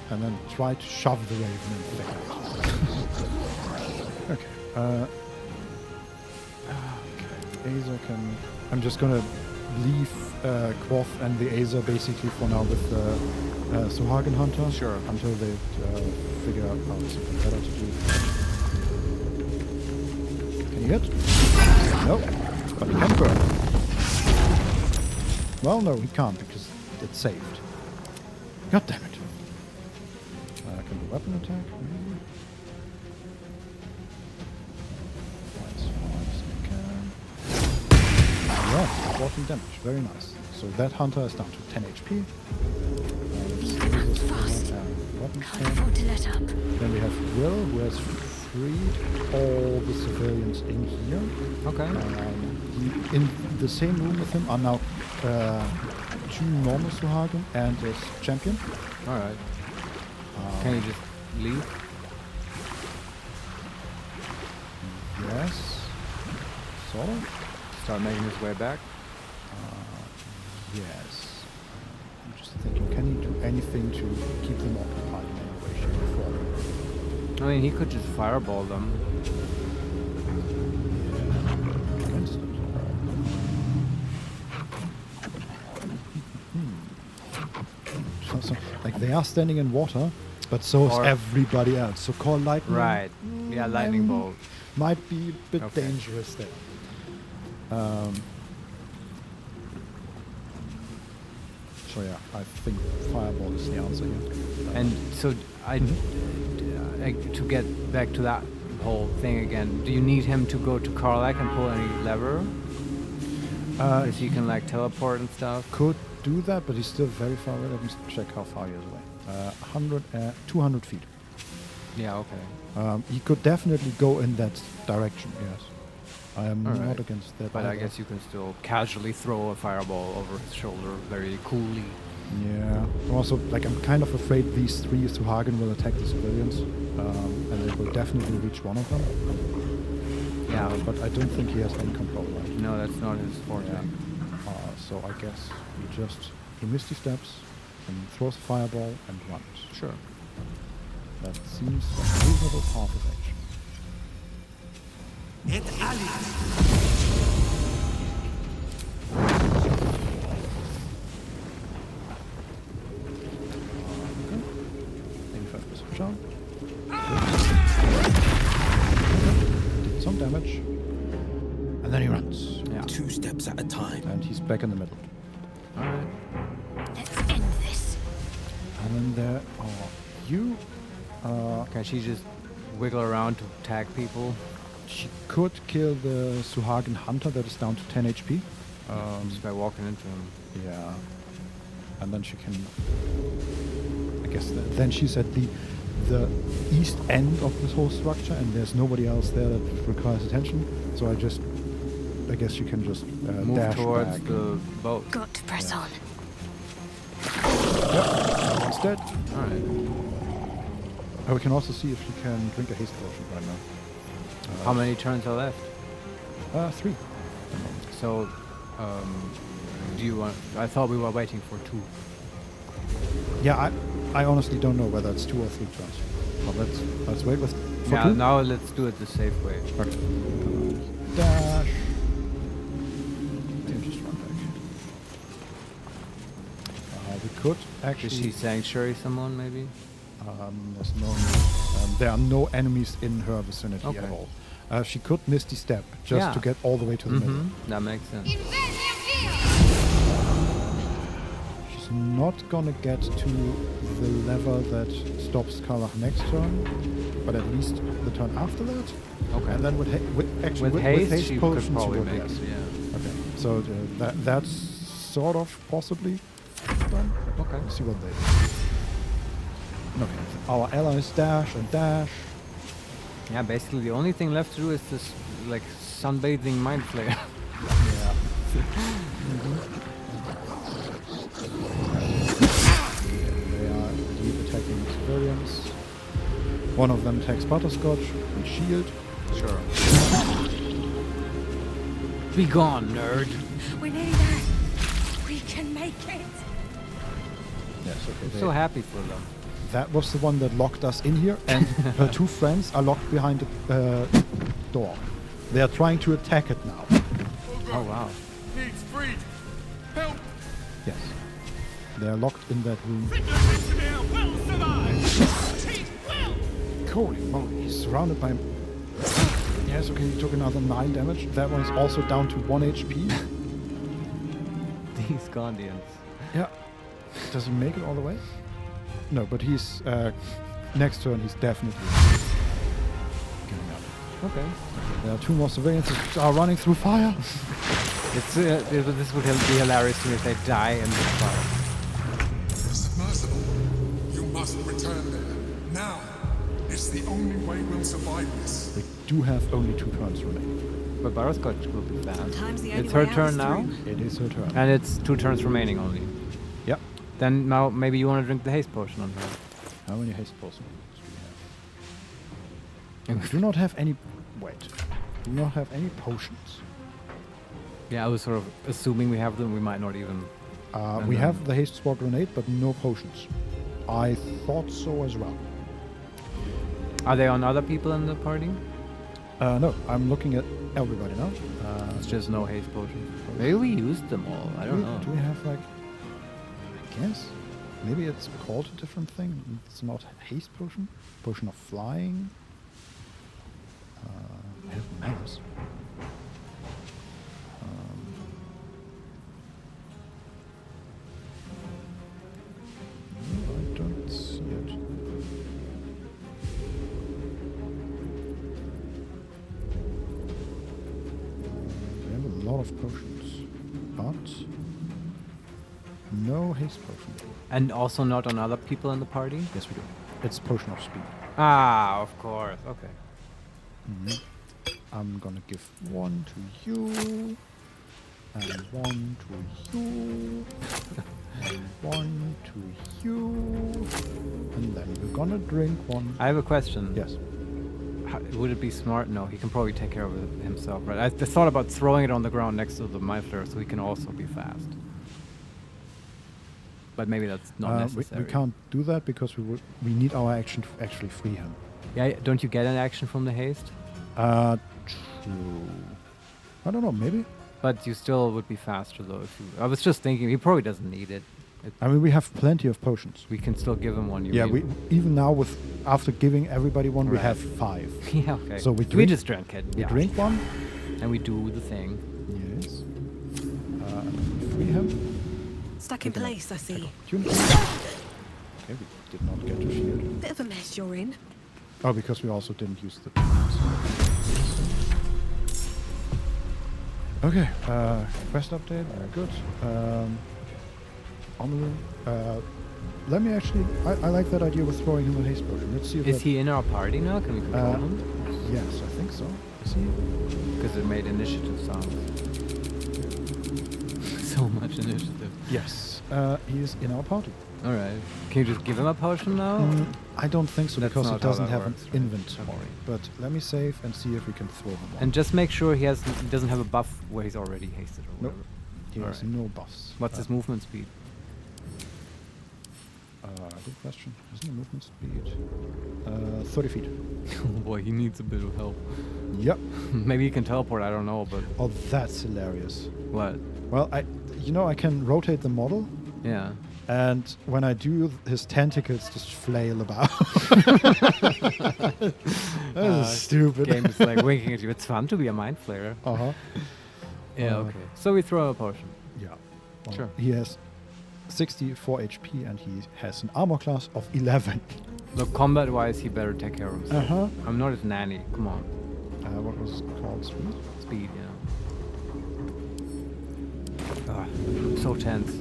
And then try to shove the raven and fail. Okay. The Azer can... I'm just gonna leave Quoth and the Azer basically for now with the Suhagen Hunter. Sure. Until they figure out something better to do. Can you hit? No. But he can burn. Well, no, he can't because it's saved. God damn it. Can do weapon attack. Yeah, 14 damage. Very nice. So that hunter is down to 10 HP. Can't afford to let up. Then we have Will, who has freed all the civilians in here. Okay. In the same room with him are now 2 normal Suhagen and his champion. Alright. Can you just leave? Yes. Sort of. Start making his way back? Yes. I'm just thinking, can he do anything to keep them occupied in any way, shape, or form? I mean, he could just fireball them. Against it. So, like, they are standing in water, but so is everybody else. So call lightning. Right. Yeah, lightning bolt. Might be a bit dangerous there. So yeah, I think fireball is the answer here. And so, to get back to that whole thing again, do you need him to go to Karlak and pull any lever? Because he can like teleport and stuff? Could do that, but he's still very far away. Let me check how far he is away. 200 feet. Yeah, okay. He could definitely go in that direction, yes. I am not against that. But I guess you can still casually throw a fireball over his shoulder very coolly. Yeah. Also, like, I'm kind of afraid these 3 Suhagen will attack the civilians, and they will definitely reach one of them. Yeah. But I don't think he has any control, right? No, that's not his forte. Yeah. So I guess he misty steps and throws a fireball and runs. Sure. That seems like a reasonable path of action. Et alit. Charm. Did some damage. And then he runs. Yeah. 2 steps at a time. And he's back in the middle. Alright. Let's end this. And then there are you. Can she just wiggle around to tag people? She could kill the Suhagen Hunter that is down to 10 HP. Just by walking into him. Yeah. And then she can... I guess then she's at the east end of this whole structure, and there's nobody else there that requires attention. So I guess you can just move dash towards back. the boat. Got to press on. Yep. Instead. Alright. We can also see if she can drink a haste potion right now. How many turns are left? 3. So, do you want? I thought we were waiting for 2. Yeah, I honestly don't know whether it's 2 or 3 turns. Well, let's wait with. For Yeah, 2? now let's do it the safe way. Okay. Dash. Yeah, just run back. We could actually. Is she sanctuary someone maybe? There's no. There are no enemies in her vicinity Okay. at all. She could Misty Step just to get all the way to the middle. That makes sense. She's not gonna get to the lever that stops Karlach next turn, but at least the turn after that. Okay. And then with haste she potions, could probably would, make yes. it, yeah. Okay. So that's sort of possibly done. Okay. Let's see what they do. Okay. Our allies dash and dash. Yeah, basically the only thing left to do is this like sunbathing Mind Flayer. Yeah. They are indeed attacking civilians. One of them attacks Butterscotch and shield. Sure. Be gone, nerd. We're nearly there. We can make it. Yes, okay. I'm so happy for them. That was the one that locked us in here, and her 2 friends are locked behind the door. They are trying to attack it now. Oh wow. Needs freed. Help! Yes. They are locked in that room. Holy moly, he's surrounded by... Yes, okay, he took another 9 damage. That one is also down to 1 HP. These Guardians. Yeah. Does he make it all the way? No, but he's... next turn, he's definitely getting up. Okay. There are 2 more civilians that are running through fire. This would be hilarious to me if they die in the fire. It's merciful. You must return there. Now. It's the only way we'll survive this. We do have only 2 turns remaining. But Butterscotch will be fast. Sometimes the only It's her way out turn is now? through. It is her turn. And it's 2 turns remaining only. Yep. Then now maybe you want to drink the haste potion on her. How many haste potions do we have? We do not have any... Wait. Do not have any potions. Yeah, I was sort of assuming we have them. We might not even... We have the haste spore grenade, but no potions. I thought so as well. Are they on other people in the party? No, I'm looking at everybody now. It's just no haste potions. Maybe we used them all. I don't know. Do we have like... I guess. Maybe it's called a different thing. It's not haste potion. Potion of flying. We have Marius. No, I don't see it. We have a lot of potions, but no haste potion. And also not on other people in the party? Yes, we do. It's potion of speed. Ah, of course. Okay. Mm-hmm. I'm gonna give 1 to you, and 1 to you, and 1 to you, and then we're gonna drink 1. I have a question. Yes. Would it be smart? No, he can probably take care of it himself, right? I thought about throwing it on the ground next to the Mind Flayer so he can also be fast. But maybe that's not necessary. We can't do that because we need our action to actually free him. Yeah, don't you get an action from the haste? True. I don't know, maybe. But you still would be faster though if you... I was just thinking, he probably doesn't need it. I mean, we have plenty of potions. We can still give him one. Yeah, we even now after giving everybody one, we have 5. Yeah, okay. So we just drank it. We drink one. And we do the thing. Yes. Free him. Stuck in place, I see. Okay, we did not get to shield. Bit of a mess you're in. Oh, because we also didn't use the... Okay, quest update, very good. On the room. Let me actually... I like that idea with throwing him a haste potion. Let's see if Is he in our party now? Can we control him? Yes, I think so. Is he? Because it made initiative sounds. So much initiative. Yes. he is in our party. All right. Can you just give him a potion now? I don't think so, That's because he not how doesn't that have works, an right? inventory. Okay. But let me save and see if we can throw him one. And just make sure he doesn't have a buff where he's already hasted or Nope. whatever. He All has right. no buffs. What's his movement speed? Good question. Isn't the movement speed? 30 feet. Oh boy, he needs a bit of help. Yep. Maybe he can teleport, I don't know, but... Oh, that's hilarious. What? Well, I can rotate the model. Yeah. And when I do, his tentacles just flail about. That is stupid. Game is like winking at you. It's fun to be a Mind Flayer. Uh-huh. Yeah, okay. So we throw a potion. Yeah. Well, Sure. He has 64 HP and he has an armor class of 11. Look, combat-wise, he better take care of himself. Uh-huh. I'm not his nanny. Come on. What was it called? Speed? Speed, yeah. I'm so tense.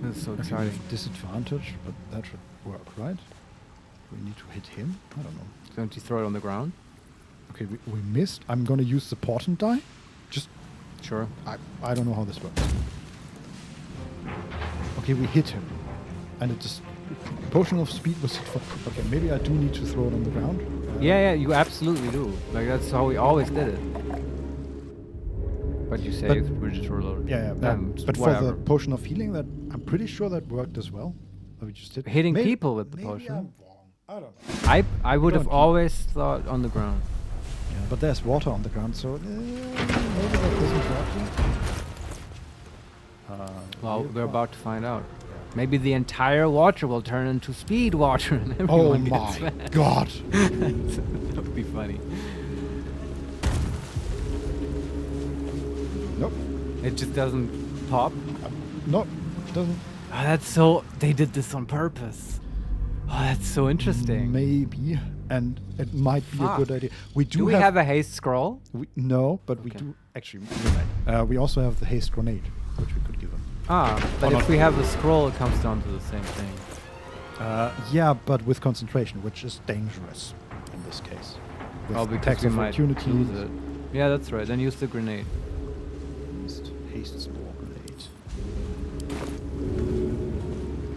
This is so Okay, exciting. with disadvantage, but that should work, right? Do we need to hit him? I don't know. Don't you throw it on the ground? Okay, we missed. I'm gonna use the portent die. Just Sure. I don't know how this works. Okay, we hit him, and it just potion of speed was hit for. Okay, maybe I do need to throw it on the ground. Yeah, you absolutely do. Like that's how we always did it. But you saved. We're just reloaded. Yeah. But for the potion of healing, that I'm pretty sure that worked as well. That we just did. Hitting people with the maybe potion. I'm wrong. I don't know. I would have always thought on the ground. Yeah, but there's water on the ground, so maybe that doesn't work. Well, we're about to find out. Maybe the entire water will turn into speed water and everyone gets my fast. god! That would be funny. Nope. It just doesn't pop? Nope, it doesn't. Oh, that's so... They did this on purpose. Oh, that's so interesting. Maybe, and it might be a good idea. Do we have a haste scroll? No, but we do... Actually, you're right. We also have the haste grenade, which we could give them. But if we have a scroll, it comes down to the same thing. Yeah, but with concentration, which is dangerous in this case. With Oh, because attacks we of might opportunity. lose it. Yeah, that's right. Then use the grenade. Haste spore grenade.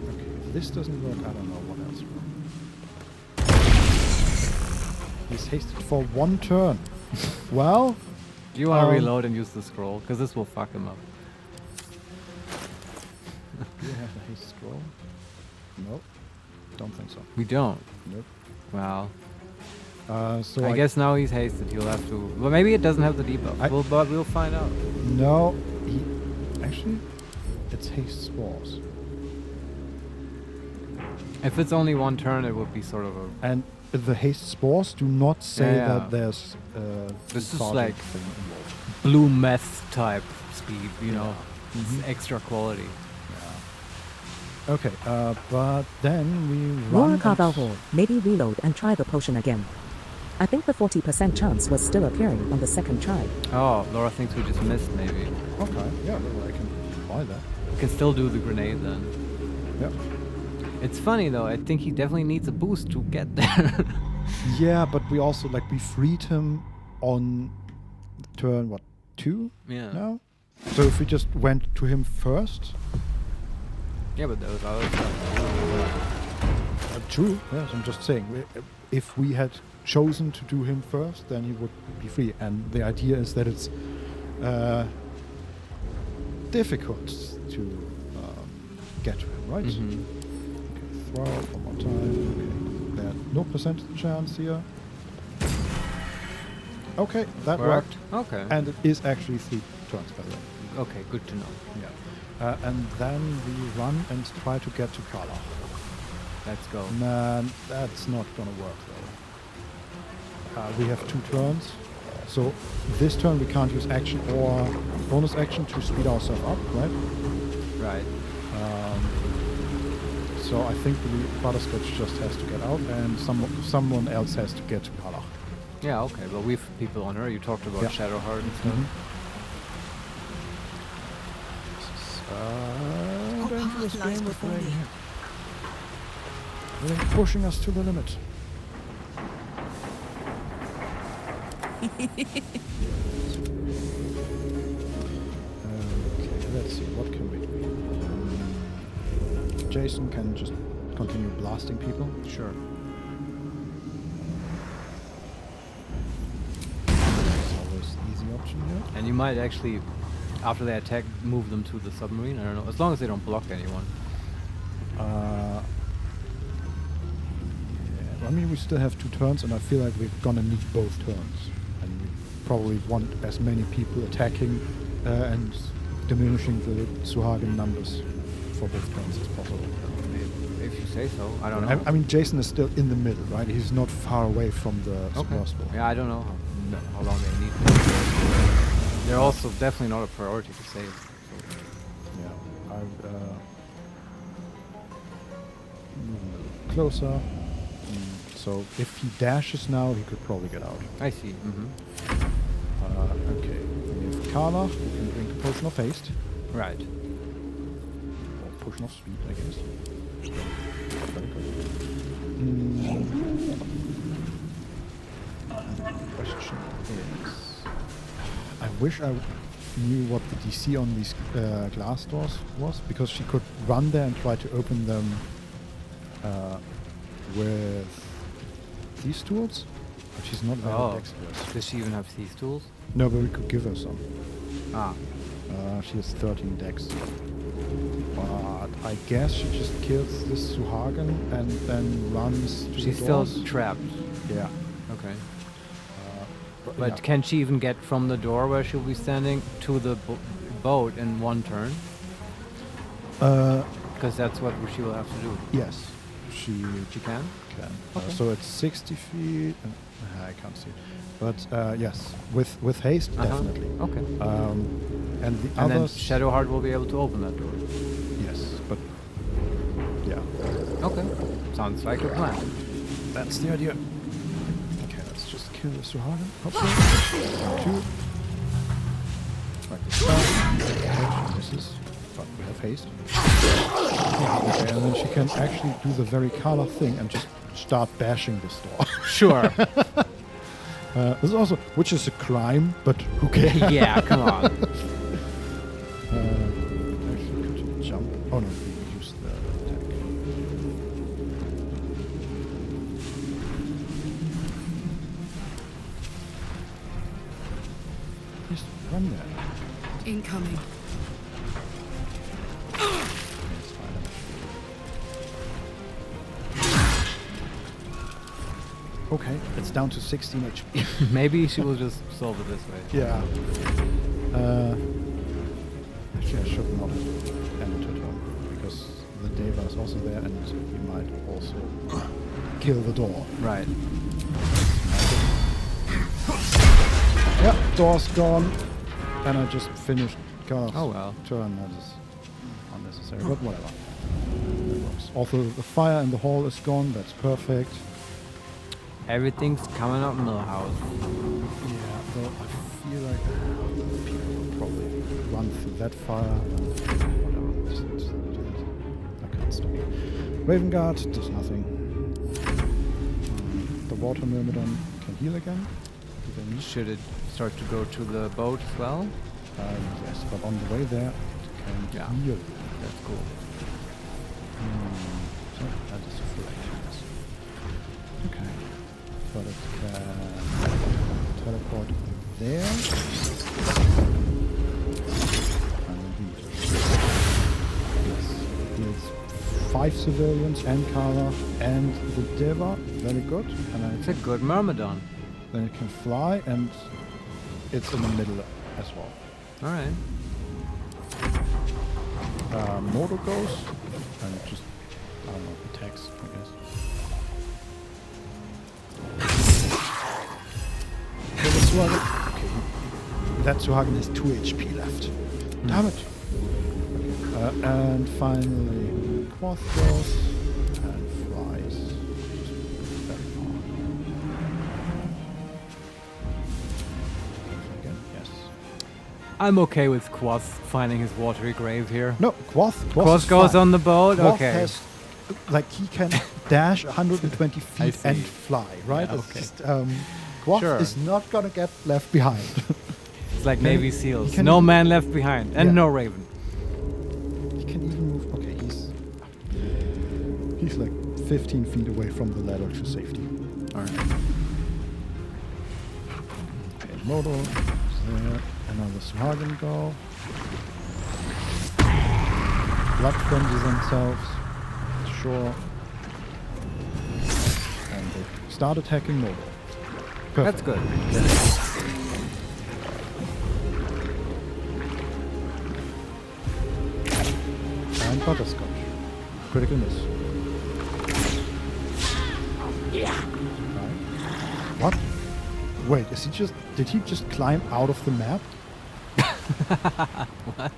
Okay, if this doesn't work, I don't know what else will. He's hasted for 1 turn. Well... Do you want to reload and use the scroll? Because this will fuck him up. Do you have the haste scroll? Nope. Don't think so. We don't? Nope. Well... So I guess now he's hasted. He'll have to... Well, maybe it doesn't have the debuff. But we'll find out. No. Actually, it's haste spores. If it's only 1 turn, it would be sort of a... And the haste spores do not say Yeah. that there's... This is target like thing involved. blue meth type speed, you know? It's extra quality. Okay, but then we Laura run... Carvalho, maybe reload and try the potion again. I think the 40% chance was still appearing on the second try. Oh, Laura thinks we just missed, maybe. Okay, yeah, well, I can try that. We can still do the grenade then. Yep. It's funny though, I think he definitely needs a boost to get there. Yeah, but we also, we freed him on turn, 2? Yeah. Now? So if we just went to him first... Yeah, but there was other stuff. True, yes, I'm just saying, if we had chosen to do him first, then he would be free. And the idea is that it's difficult to get to him, right? Mm-hmm. Okay, throw one more time. Okay, there's no percentage chance here. Okay, that worked. Okay. And it is actually 3 turns, by the way. Okay, good to know. Yeah. And then we run and try to get to Kala. Let's go. Man, that's not gonna work though. We have 2 turns. So this turn we can't use action or bonus action to speed ourselves up, right? Right. So I think the Butterscotch just has to get out and someone else has to get to Kala. Yeah, okay, but we've people on her. You talked about Shadowheart and stuff. Dangerous game we're playing here. They're pushing us to the limit. Okay, let's see, what can we do? Jason can just continue blasting people. Sure. That's always the easy option here. And you might actually, after they attack, move them to the submarine. I don't know. As long as they don't block anyone. Yeah, I mean, we still have 2 turns, and I feel like we're gonna need both turns. And we probably want as many people attacking and diminishing the Suhagen numbers for both turns as possible. If you say so. I don't know. I mean, Jason is still in the middle, right? He's not far away from the submersible. Yeah, I don't know how long they need. They're also definitely not a priority to save. So. Yeah, move a little closer. So if he dashes now, he could probably get out. I see. Okay, we have Carla, who can drink a potion of haste. Right. Or potion of speed, I guess. Very good. Question is, I wish I knew what the DC on these glass doors was, because she could run there and try to open them with these tools, but she's not very dexterous. Does she even have these tools? No, but we could give her some. Ah. She has 13 dex. But I guess she just kills this Suhagen and then runs to She's the doors. still trapped. Yeah. Okay. But But can she even get from the door where she'll be standing to the boat in 1 turn? Because that's what she will have to do. Yes. She can? Can. Okay. So it's 60 feet. I can't see. But yes, with haste, definitely. Okay. And the and then others... Shadowheart will be able to open that door. Yes, but... Yeah. Okay. Sounds like a plan. That's the idea. Okay, let's just kill the Suhagen. Hopefully. 2. Like this. This is... But we have haste. Okay, and then she can actually do the very Carla thing and just start bashing this door. Sure. This is also, which is a crime, but who cares? Yeah, come on. Actually, could you jump? Oh no, we use the attack. Just run there. Incoming. Okay, it's down to 16 HP. Maybe she will just solve it this way. Yeah. Actually, I should not have entered her, because the Deva is also there and he might also kill the door. Right. Yeah, door's gone. And I just finished Carla's turn. That is unnecessary, but whatever. That works. Also, the fire in the hall is gone. That's perfect. Everything's coming up in the house. Yeah, though I feel like people will probably run through that fire and whatever. Just do that. I can't stop it. Raven Guard does nothing. The water myrmidon can heal again. Should it start to go to the boat as well? Yes, but on the way there, it can heal. That's cool. So that is full action, yes. Okay. But it can teleport there. And heals 5 civilians and Kara and the Deva. Very good. And it's a good Myrmidon. Then it can fly and it's in the middle as well. Alright. Mortal goes and just, I don't know, attacks, I guess. Okay. That Suhagen has 2 HP left. Damn it! Okay. And finally, Quoth goes and flies very far. Again, yes. I'm okay with Quoth finding his watery grave here. No, Quoth goes on the boat? Quoth Okay. has, like, he can dash 120 feet and fly, right? Yeah, It's okay. just, Quoth is not gonna get left behind. It's like Okay. Navy SEALs. No man left behind. And no Raven. He can even move. Okay, he's... He's like 15 feet away from the ladder to safety. Alright. Okay, Modo is there. Another Swagen go. Blood frenzy themselves. Sure. And they start attacking Modo. Perfect. That's good. And Butterscotch. Critical miss. What? Wait, did he just climb out of the map? What?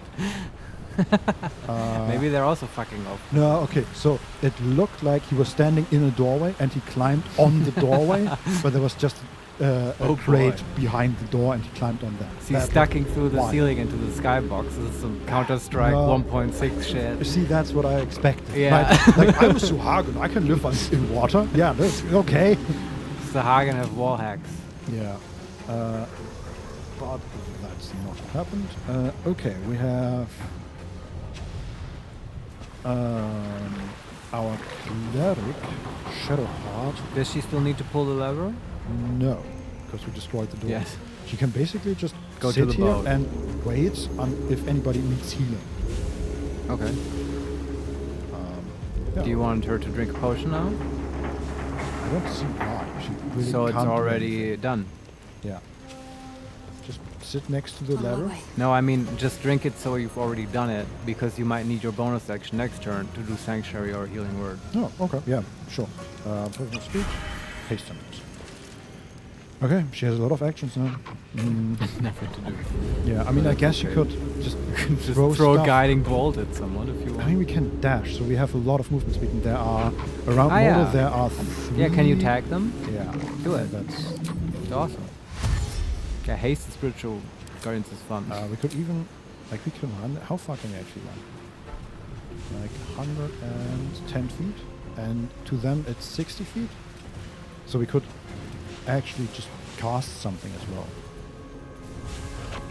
Maybe they're also fucking off. No, okay, so it looked like he was standing in a doorway and he climbed on the doorway, but there was just a crate behind the door and he climbed on that. So he's stacking through the ceiling into the skybox. This is some Counter-Strike 1.6 shit. See, that's what I expected. Yeah. Right? Like, I'm a Suhagen, I can live in water. Yeah, that's okay. Suhagen have wall hacks. Yeah. But that's not happened. Okay, we have our cleric, Shadowheart. Does she still need to pull the lever? No, because we destroyed the door. Yes. She can basically just Go sit to the here boat. and wait if anybody needs healing. Okay. Yeah. Do you want her to drink a potion now? I don't see why. She really So it's can't do already anything. done. Yeah. Just sit next to the ladder. No, I mean just drink it so you've already done it, because you might need your bonus action next turn to do Sanctuary or Healing Word. Oh, okay. Yeah, sure. Personal speech. Haste items. Okay, she has a lot of actions now. Nothing to do. Yeah, I mean, I guess you could just Throw stuff. a guiding bolt at someone if you want. I mean, we can dash, so we have a lot of movement speed. And there are around Ah, Mordor. yeah. There are 3. Yeah, can you tag them? Yeah, Do it. That's awesome. Okay, haste the spiritual guardians is fun. we could even we can run. How far can we actually run? Like 110 feet, and to them it's 60 feet. So we could actually just cast something as well.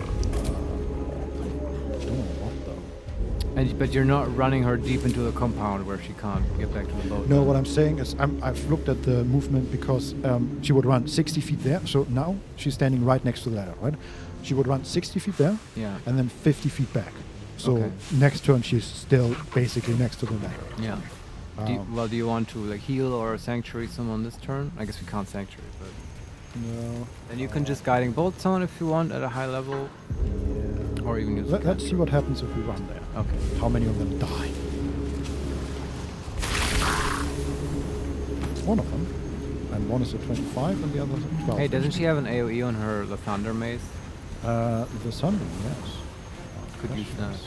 I don't know what though. But you're not running her deep into the compound where she can't get back to the boat. No, what I'm saying is I've looked at the movement because she would run 60 feet there. So now she's standing right next to the ladder, right? She would run 60 feet there, Yeah. and then 50 feet back. So Okay. next turn she's still basically next to the ladder. Yeah. Do you want to like heal or sanctuary someone this turn? I guess we can't sanctuary, but no. Then you can just guiding bolt someone if you want at a high level. Yeah. Or even use. Let's see what happens if we run there. Okay. How many of them die? One of them, and one is a 25, and the other is a 12. Hey, doesn't she have an AOE on her the Thunder Mace? The Sunbeam, yes. Could use that.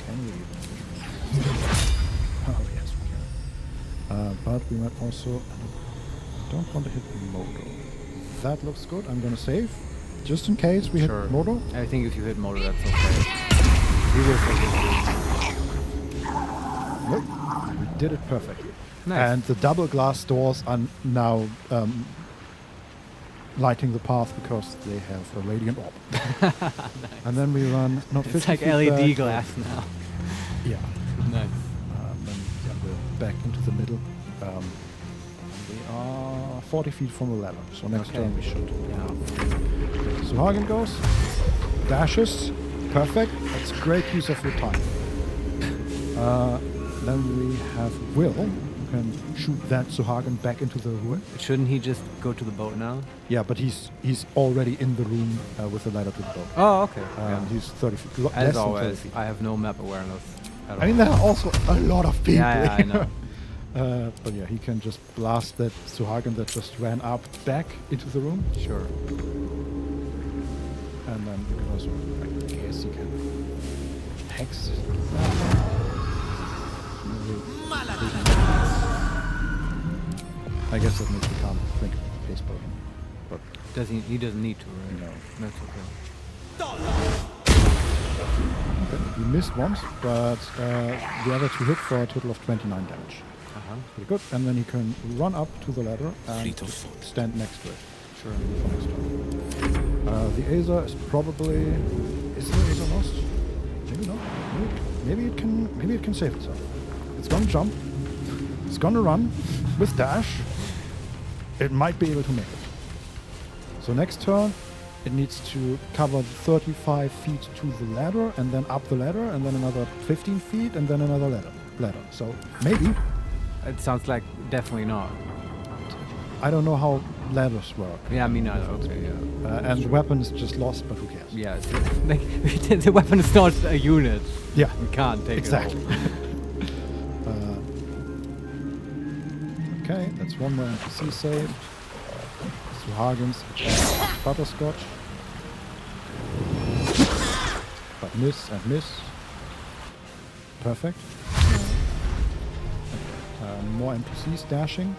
Can we even? Oh yes, we can. But we might also. I don't want to hit Modo. That looks good. I'm gonna save, just in case we hit Modo. I think if you hit Modo, that's okay. We will take it. Nope. We did it perfectly. Nice. And the double glass doors are now lighting the path because they have a radiant orb. Nice. And then we run not 50 It's like feet LED back, glass now. Yeah. Nice. Then we're back into the middle. And we are 40 feet from the ladder, so next Okay. turn we should. Yeah. So Hagen goes, dashes, perfect. That's great use of your time. Then we have Will, who can shoot that Suhagen back into the room. Shouldn't he just go to the boat now? Yeah, but he's already in the room with the ladder to the boat. Oh, okay. Yeah. He's 30 feet. Less As than 30 always, feet. I have no map awareness at all. I mean, there are also a lot of people. Yeah, I know. But yeah, he can just blast that Suhagen that just ran up back into the room. Sure. And then you can also, I guess you can hex. I guess that means we can't drink pace potion. But Does he doesn't need to, right? No. That's okay. okay, we missed once, but the other two hit for a total of 29 damage. Pretty good. And then he can run up to the ladder and just stand next to it. Sure. For next turn. The Aether is probably... Is the Aether lost? maybe not. Maybe it can save itself. It's gonna jump. It's gonna run with dash. It might be able to make it. So next turn, it needs to cover 35 feet to the ladder, and then up the ladder, and then another 15 feet, and then another ladder. So maybe. It sounds like definitely not. I don't know how ladders work. Yeah, me neither. Okay, yeah. And the weapon is just lost, but who cares? Yeah, like, the weapon is not a unit. Yeah. You can't take exactly. it all. Okay, that's one more NPC saved. Suhagen's Butterscotch. But miss and miss. Perfect. More NPCs dashing.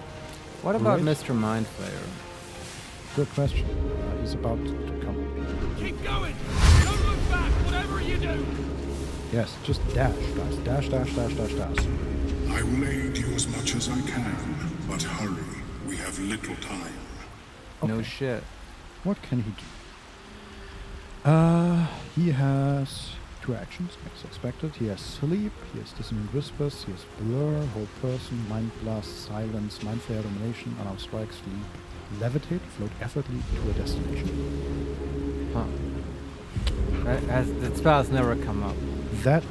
What about Great. Mr. Mind Flayer? Good question. He's about to come. Keep going! Don't look back, whatever you do! Yes, just dash, guys. Dash, dash, dash, dash, dash. I will aid you as much as I can, but hurry. We have little time. Okay. No shit. What can he do? He has 2 actions, as expected. He has Sleep, he has Dissonant Whispers, he has Blur, Hold Person, Mind Blast, Silence, Mind Flayer, Domination, Unarmed Strike, Sleep, Levitate, Float effortlessly to a destination. Huh. That spell has never come up. That...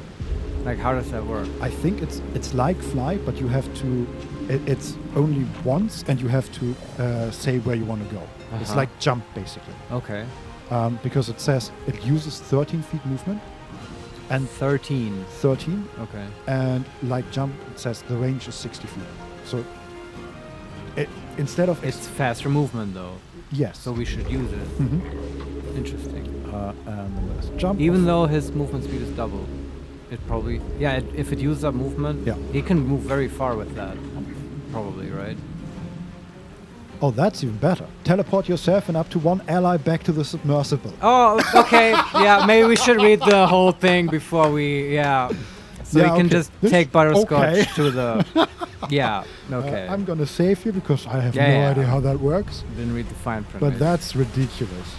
Like, how does that work? I think it's like Fly, but you have to... It's only once, and you have to say where you want to go. It's like Jump, basically. Okay. Because it says it uses 13 feet movement. And 13. 13. Okay. And like Jump, it says the range is 60 feet. So instead of... It's faster movement, though. Yes. So we should use it. Mm-hmm. Interesting. And let's jump. Even though his movement speed is double, it probably... Yeah, if it uses up movement, he can move very far with that. Probably, right? Oh, that's even better. Teleport yourself and up to 1 ally back to the submersible. Oh, okay. Yeah, maybe we should read the whole thing before we... Yeah. So we can just take Butterscotch to the... Yeah, okay. I'm gonna save you because I have no idea how that works. Didn't read the fine print. But that's ridiculous.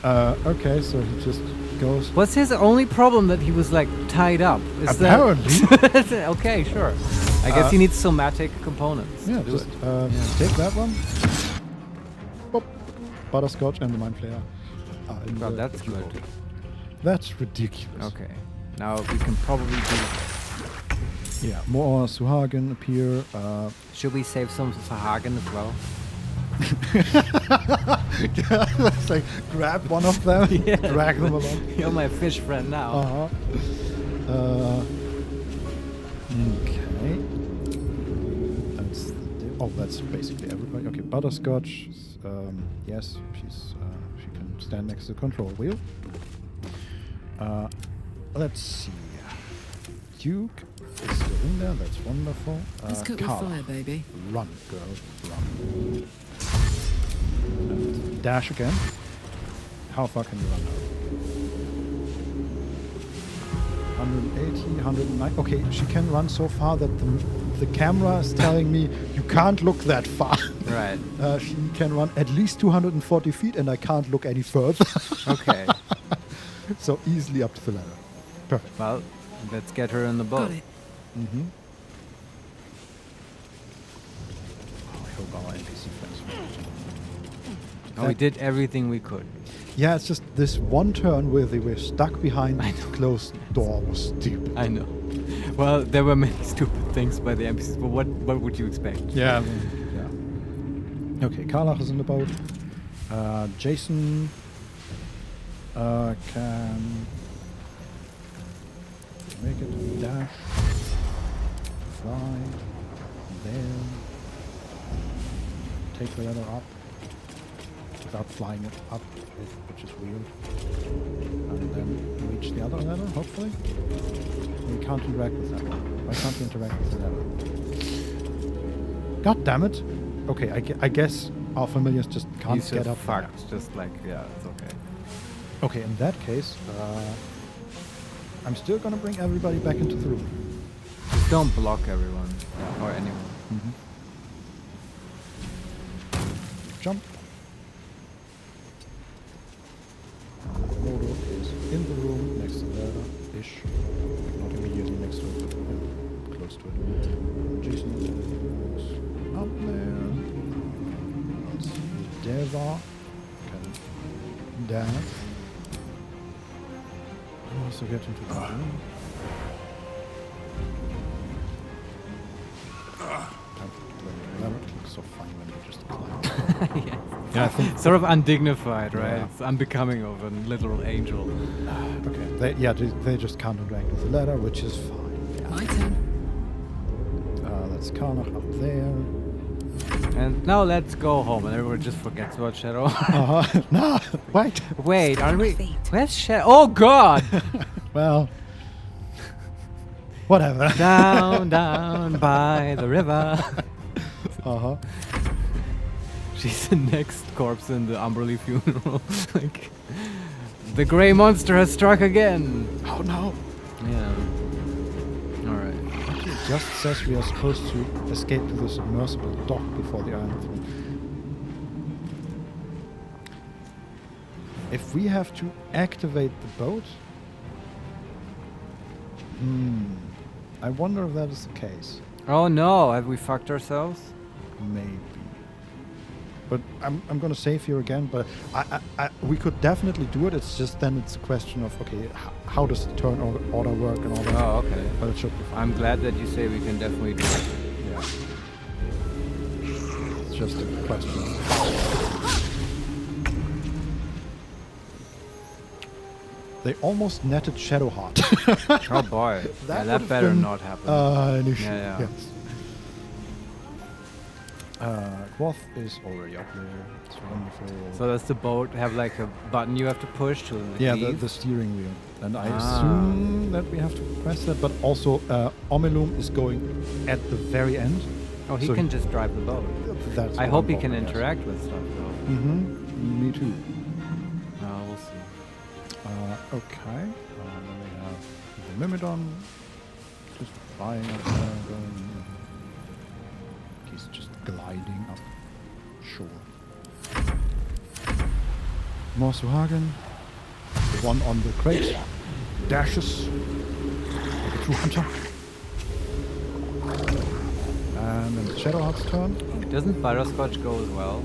Okay, so he just goes... What's his only problem that he was, like, tied up? Is apparently. Okay, sure. I guess he needs somatic components. Yeah, to just do it. take that one. Boop. Butterscotch and the Mind Flayer. Oh, that's good. That's ridiculous. Okay. Now we can probably do... Yeah, more Suhagen appear. Should we save some Suhagen as well? Let's like grab one of them, drag them along. You're my fish friend now. Okay. That's basically everybody. Okay, Butterscotch. Yes, she can stand next to the control wheel. Let's see. Duke is still in there. That's wonderful. Let's cook with fire, baby. Run, girl, run. And dash again. How far can you run now? 180, 190. Okay, she can run so far that the camera is telling me you can't look that far. Right. She can run at least 240 feet, and I can't look any further. Okay. So easily up to the ladder. Perfect. Well, let's get her in the boat. Got it. Mm-hmm. Oh, I hope our NPC friends We did everything we could. Yeah, it's just this one turn where they were stuck behind the closed door was stupid. I know. Well, there were many stupid things by the NPCs, but what would you expect? Yeah. Okay, Karlach is in the boat. Jason can make it dash, fly, there, take the ladder up without flying it up, which is weird, and then reach the other ladder, hopefully. We can't interact with that one. Why can't we interact with the ladder? God damn it! Okay, I guess our familiars just can't He's get just up there. fucked, just like, yeah, it's okay. Okay, in that case, I'm still gonna bring everybody back into the room. Just don't block everyone, or anyone. Mm-hmm. Jump. Modo is in the room next to the ladder. ish. Not immediately next to it, but close to it. Jason is up there. Let's see. Deva can dance. Also get into the room. It looks so funny when you just climb. Yeah, I think sort of undignified, right? It's unbecoming of a literal angel. Okay. They just can't interact with the ladder, which is fine. Yeah. My turn. That's Karnach up there. And now let's go home, and everyone just forgets about Shadow. No, wait. Wait, are we? Where's Shadow? Oh God! Well, whatever. Down by the river. She's the next corpse in the Umberly funeral. Like, the grey monster has struck again. Oh no. Yeah. Alright. Actually, it just says we are supposed to escape to the submersible dock before the Iron Throne. If we have to activate the boat... I wonder if that is the case. Oh no, have we fucked ourselves? Maybe. But I'm gonna save here again, but we could definitely do it. It's just then it's a question of, okay, how does the turn order work and all that. Oh, okay. But it should be fine. I'm glad that you say we can definitely do it. Yeah. It's just a question. They almost netted Shadowheart. Oh boy. That better not happen. Yes. Quoth is already up there. It's wonderful. So does the boat have like a button you have to push to leave? The steering wheel. And I assume that we have to press that, but also Omelum is going at the very end. Oh, he can just drive the boat. That's I hope he can interact with stuff though. Me too. We'll see. Okay. Then we have the Myrmidon just flying up there. He's just gliding up shore. Morsuhagen, the one on the crate, dashes like a true hunter. And then Shadowheart's turn. Doesn't Butterscotch go as well?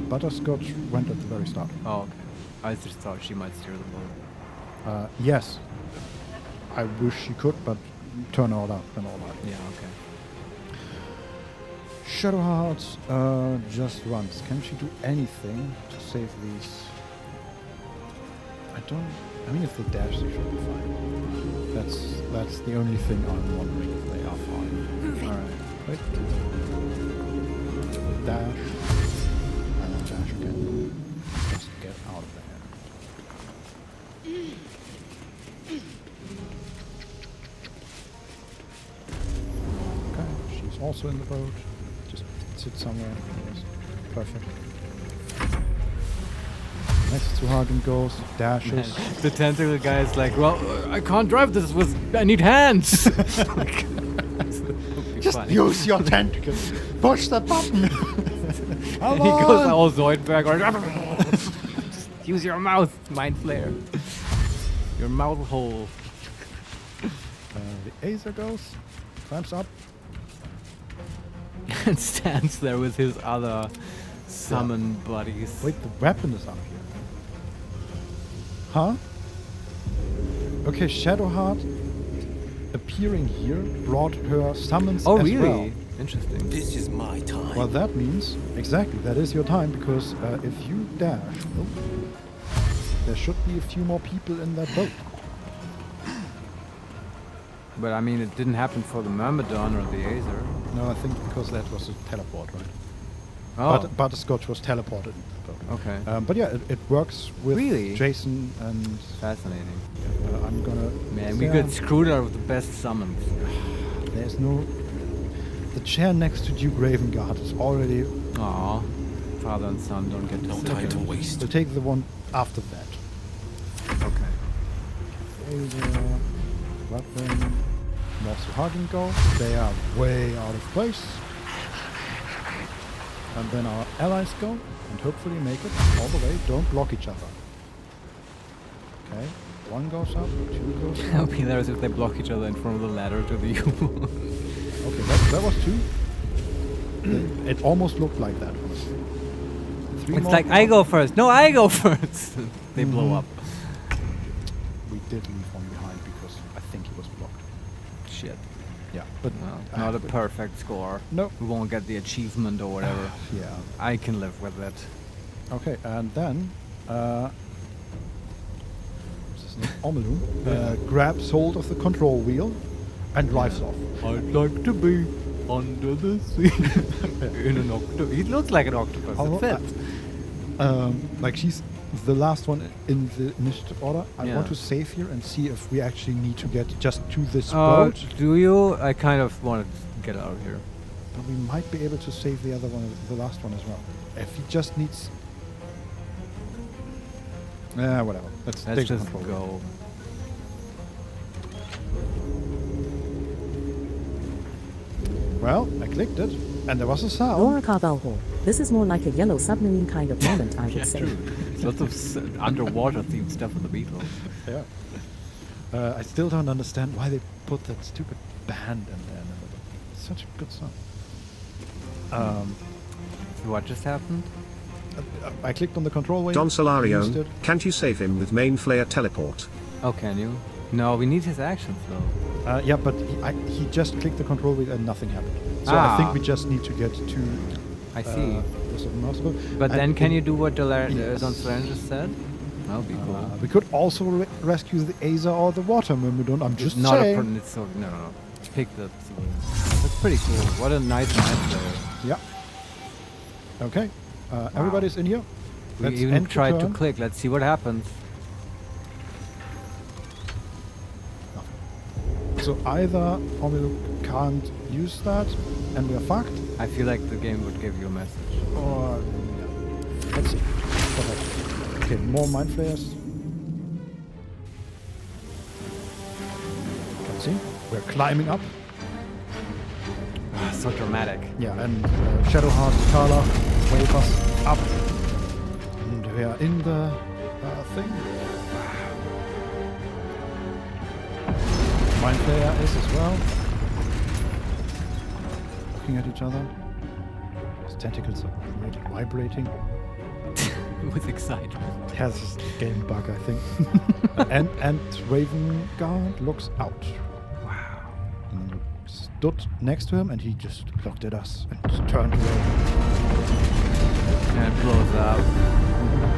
Butterscotch went at the very start. Oh, okay. I just thought she might steer the boat. Yes. I wish she could, but turn order and all that. Yeah, okay. Shadowheart just runs. Can she do anything to save these? I mean, if they dash, they should be fine. That's the only thing I'm wondering if they are fine. Alright, wait. Dash. And then dash again. Just get out of there. Okay, she's also in the boat. Sit somewhere. Yes. Perfect. Next to Hagen goes, dashes. The tentacle guy is like, well, I can't drive this I need hands. Just use your tentacles. Push the button. And he goes all Zoidberg. Just use your mouth, Mind Flayer. Your mouth hole. The Aether goes, climbs up. And stands there with his other summon buddies. Wait, the weapon is up here. Huh? Okay, Shadowheart appearing here brought her summons as really? Well. Interesting. This is my time. Well, that means, exactly, that is your time, because if you dash, there should be a few more people in that boat. But I mean, it didn't happen for the Myrmidon or the Aether. No, I think because that was a teleport, right? Oh. But Butterscotch was teleported into the boat. Okay. But yeah, it works with Jason and... Fascinating. I'm gonna... Man, we got screwed out of the best summons. There's no... The chair next to Duke Ravengard is already... Aww. Father and son don't get to sit. No time to waste. We'll take the one after that. Okay. Aether, weapon... Morsuhagen go. They are way out of place. And then our allies go and hopefully make it all the way. Don't block each other. Okay. One goes up, two goes It up. would be hilarious if they block each other in front of the ladder to the U. Okay, that was two. It almost looked like that, honestly. Three It's more like, I go first. No, I go first. They blow up. We did leave one behind because I think he was blocked. Shit. Yeah, but Not a perfect score. No. We won't get the achievement or whatever. Yeah. I can live with it. Okay, and then what's his name? Omelun grabs hold of the control wheel and drives off. I'd like to be under the sea in an octopus. He looks like an octopus. It fits. Like she's the last one in the initiative order. I Yeah. want to save here and see if we actually need to get just to this boat. Do you? I kind of want to get out of here. But we might be able to save the other one, the last one as well. If he just needs... whatever. Let's take just control. go. Well, I clicked it, and there was a sound. Laura Carvalho. This is more like a yellow submarine kind of moment, I would say. True. Lots of underwater themed stuff in the Beatles. Yeah. I still don't understand why they put that stupid band in there. It's such a good song. So what just happened? I clicked on the control wheel. Don used Solarion, it. can't you save him with Mind Flayer teleport? Oh, can you? No, we need his actions though. Yeah, but he just clicked the control wheel and nothing happened. So I think we just need to get to... I see. the certain mouse button. But And then can in- you do what Don Yes. Solarion just said? That would be cool. We could also rescue the Aza or the Water Myrmidon. I'm just Not saying. a it's so, no. Pick the That's pretty cool. What a nice Mind Flayer. Yeah. Okay. Everybody's in here. We Let's even end the tried to turn. click. Let's see what happens. So either Omilu can't use that and we're fucked, I feel like the game would give you a message. or let's see. What happens. Okay, more Mind Flayers. Let's see. We're climbing up. So dramatic. Yeah, and Shadowheart, Carla wave us up. And we are in the thing. Mind Flayer is as well. Looking at each other. His tentacles are really vibrating. With excitement. Has this game bug, I think. and Raven Guard looks out. Wow. And we stood next to him and he just looked at us and turned away. And it blows up.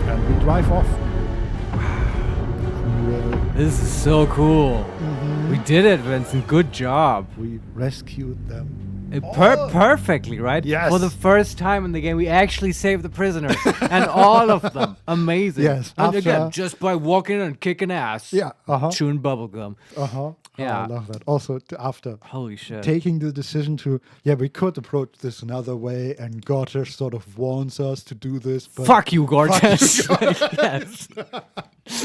And we drive off. This is so cool. We did it, Vincent. Good job. We rescued them. Perfectly, right? Yes. For the first time in the game, we actually saved the prisoners. And all of them. Amazing. Yes, And again, after- just by walking and kicking ass. Yeah, Chewing bubblegum. Yeah. I love that. Also, after Holy shit. taking the decision to, we could approach this another way, and Gortash sort of warns us to do this. But Fuck you, Gortash. Fuck you, Yes.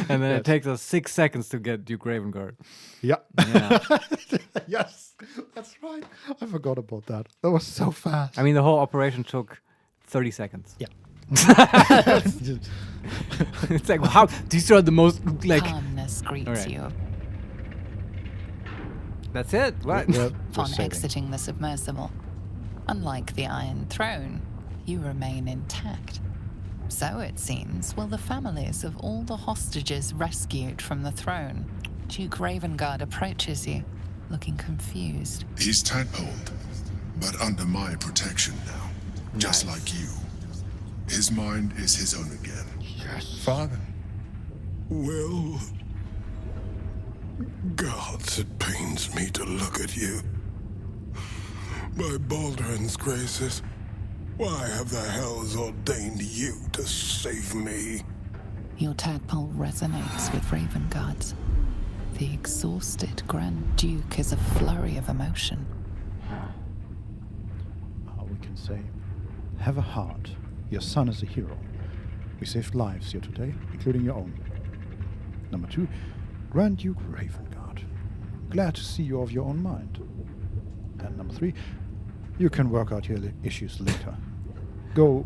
And then it takes us 6 seconds to get Duke Ravengard. Yeah. Yeah. Yes, that's right. I forgot about that. That was so fast. I mean, the whole operation took 30 seconds. Yeah. It's like, wow, these are the most, like... Calmness greets Alright. you. That's it. What? On exiting the submersible. Unlike the Iron Throne, you remain intact. So it seems will the families of all the hostages rescued from the throne. Duke Ravengard approaches you, looking confused. He's tadpoled, but under my protection now, just like you. His mind is his own again. Yes. Father. Well, gods, it pains me to look at you. By Baldur's graces, why have the hells ordained you to save me? Your tadpole resonates with Ravengard's. The exhausted Grand Duke is a flurry of emotion. We can say, have a heart. Your son is a hero. We saved lives here today, including your own. Number 2, Grand Duke Ravengard. Glad to see you of your own mind. And number 3, you can work out your issues later. Go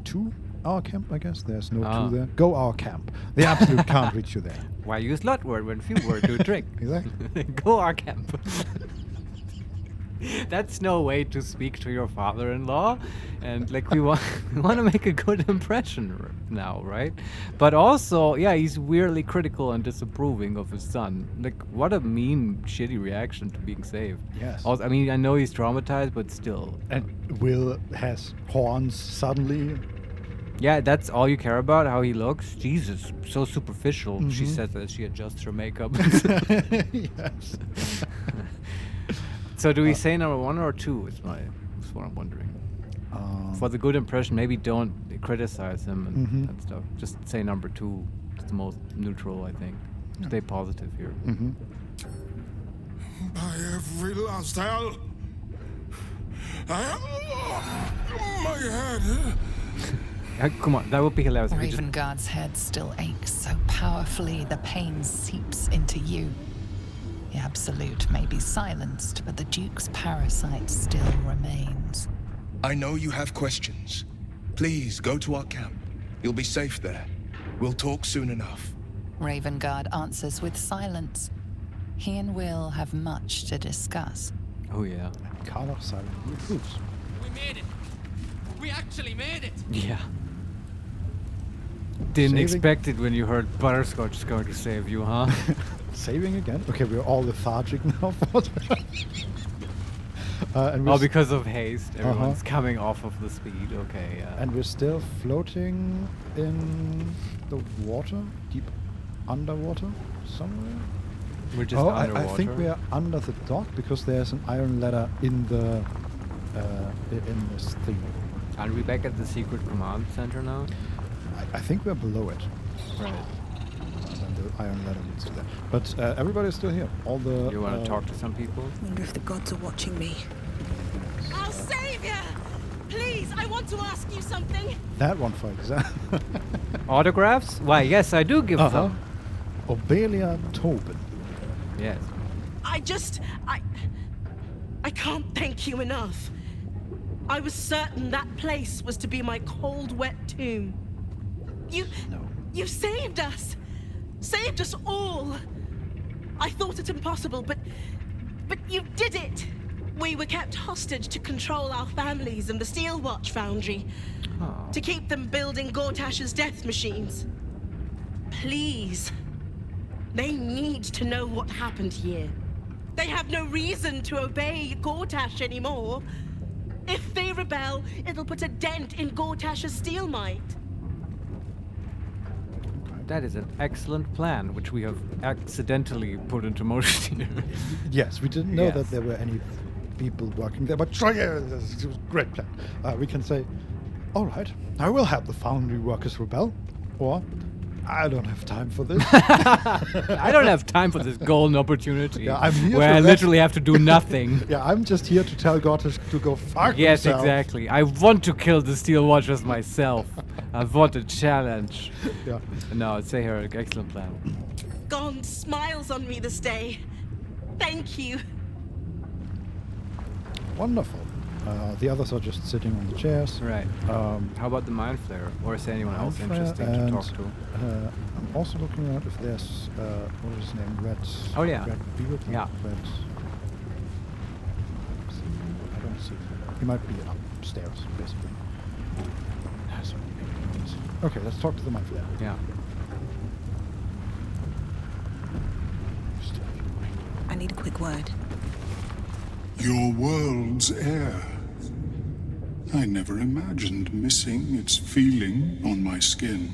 to our camp, I guess. There's no two there. Go our camp. The Absolute can't reach you there. Why use lot word when few word do a trick? Exactly. Go our camp. That's no way to speak to your father-in-law, and like we want to make a good impression now, right? But also, yeah, he's weirdly critical and disapproving of his son. Like, what a mean, shitty reaction to being saved. Yes. Also, I mean, I know he's traumatized, but still. And Will has horns suddenly. Yeah, that's all you care about, how he looks? Jesus, so superficial. She said that she adjusts her makeup. Yes. So do we say number 1 or 2 is what I'm wondering. For the good impression, maybe don't criticize him and stuff. Just say number 2. It's the most neutral, I think. Stay positive here. By every last hell, my head. Come on, that would be hilarious. Ravengard's head still aches so powerfully the pain seeps into you. The Absolute may be silenced, but the Duke's parasite still remains. I know you have questions. Please go to our camp. You'll be safe there. We'll talk soon enough. Ravengard answers with silence. He and Will have much to discuss. Oh yeah. Carter silently approves. We made it. We actually made it. Yeah. Didn't Saving? expect it when you heard Butterscotch is going to save you, huh? Saving again? Okay, we're all lethargic now. And we're because of haste, everyone's coming off of the speed. Okay, yeah. And we're still floating in the water, deep underwater somewhere. We're just underwater. I think we are under the dock because there's an iron ladder in the in this thing. Are we back at the secret command center now? I think we're below it. Right. And the iron ladder leads to that. But everybody's still here. All the. You want to talk to some people? Wonder if the gods are watching me. I'll save you! Please, I want to ask you something. That one, folks. Autographs? Why, yes, I do give them. Obelia Tobin. Yes. I can't thank you enough. I was certain that place was to be my cold, wet tomb. You saved us! Saved us all! I thought it impossible, but you did it! We were kept hostage to control our families and the Steel Watch Foundry. To keep them building Gortash's death machines. Please. They need to know what happened here. They have no reason to obey Gortash anymore. If they rebel, it'll put a dent in Gortash's steel might. That is an excellent plan, which we have accidentally put into motion. Yes, we didn't know that there were any people working there, but it was a great plan. We can say, all right, I will have the foundry workers rebel, or I don't have time for this. I don't have time for this golden opportunity I'm here where I literally have to do nothing. I'm just here to tell Gortash to go fuck Yes, himself. exactly. I want to kill the Steel Watchers myself. I want a challenge. Yeah. No, say her excellent plan. Gond smiles on me this day. Thank you. Wonderful. The others are just sitting on the chairs. Right. How about the Mind Flayer? Or is there anyone else interesting to talk to? I'm also looking around if there's, what is his name? Red. Oh, yeah. Red Beard? Yeah. Red. I don't see him. He might be upstairs, basically. Okay, let's talk to the Mind Flayer. Yeah. I need a quick word. Your world's air. I never imagined missing its feeling on my skin.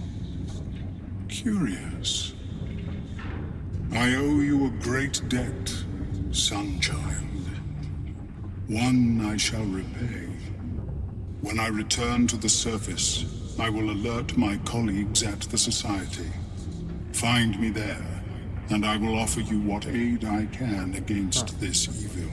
Curious. I owe you a great debt, Sunchild. One I shall repay. When I return to the surface, I will alert my colleagues at the Society. Find me there, and I will offer you what aid I can against this evil.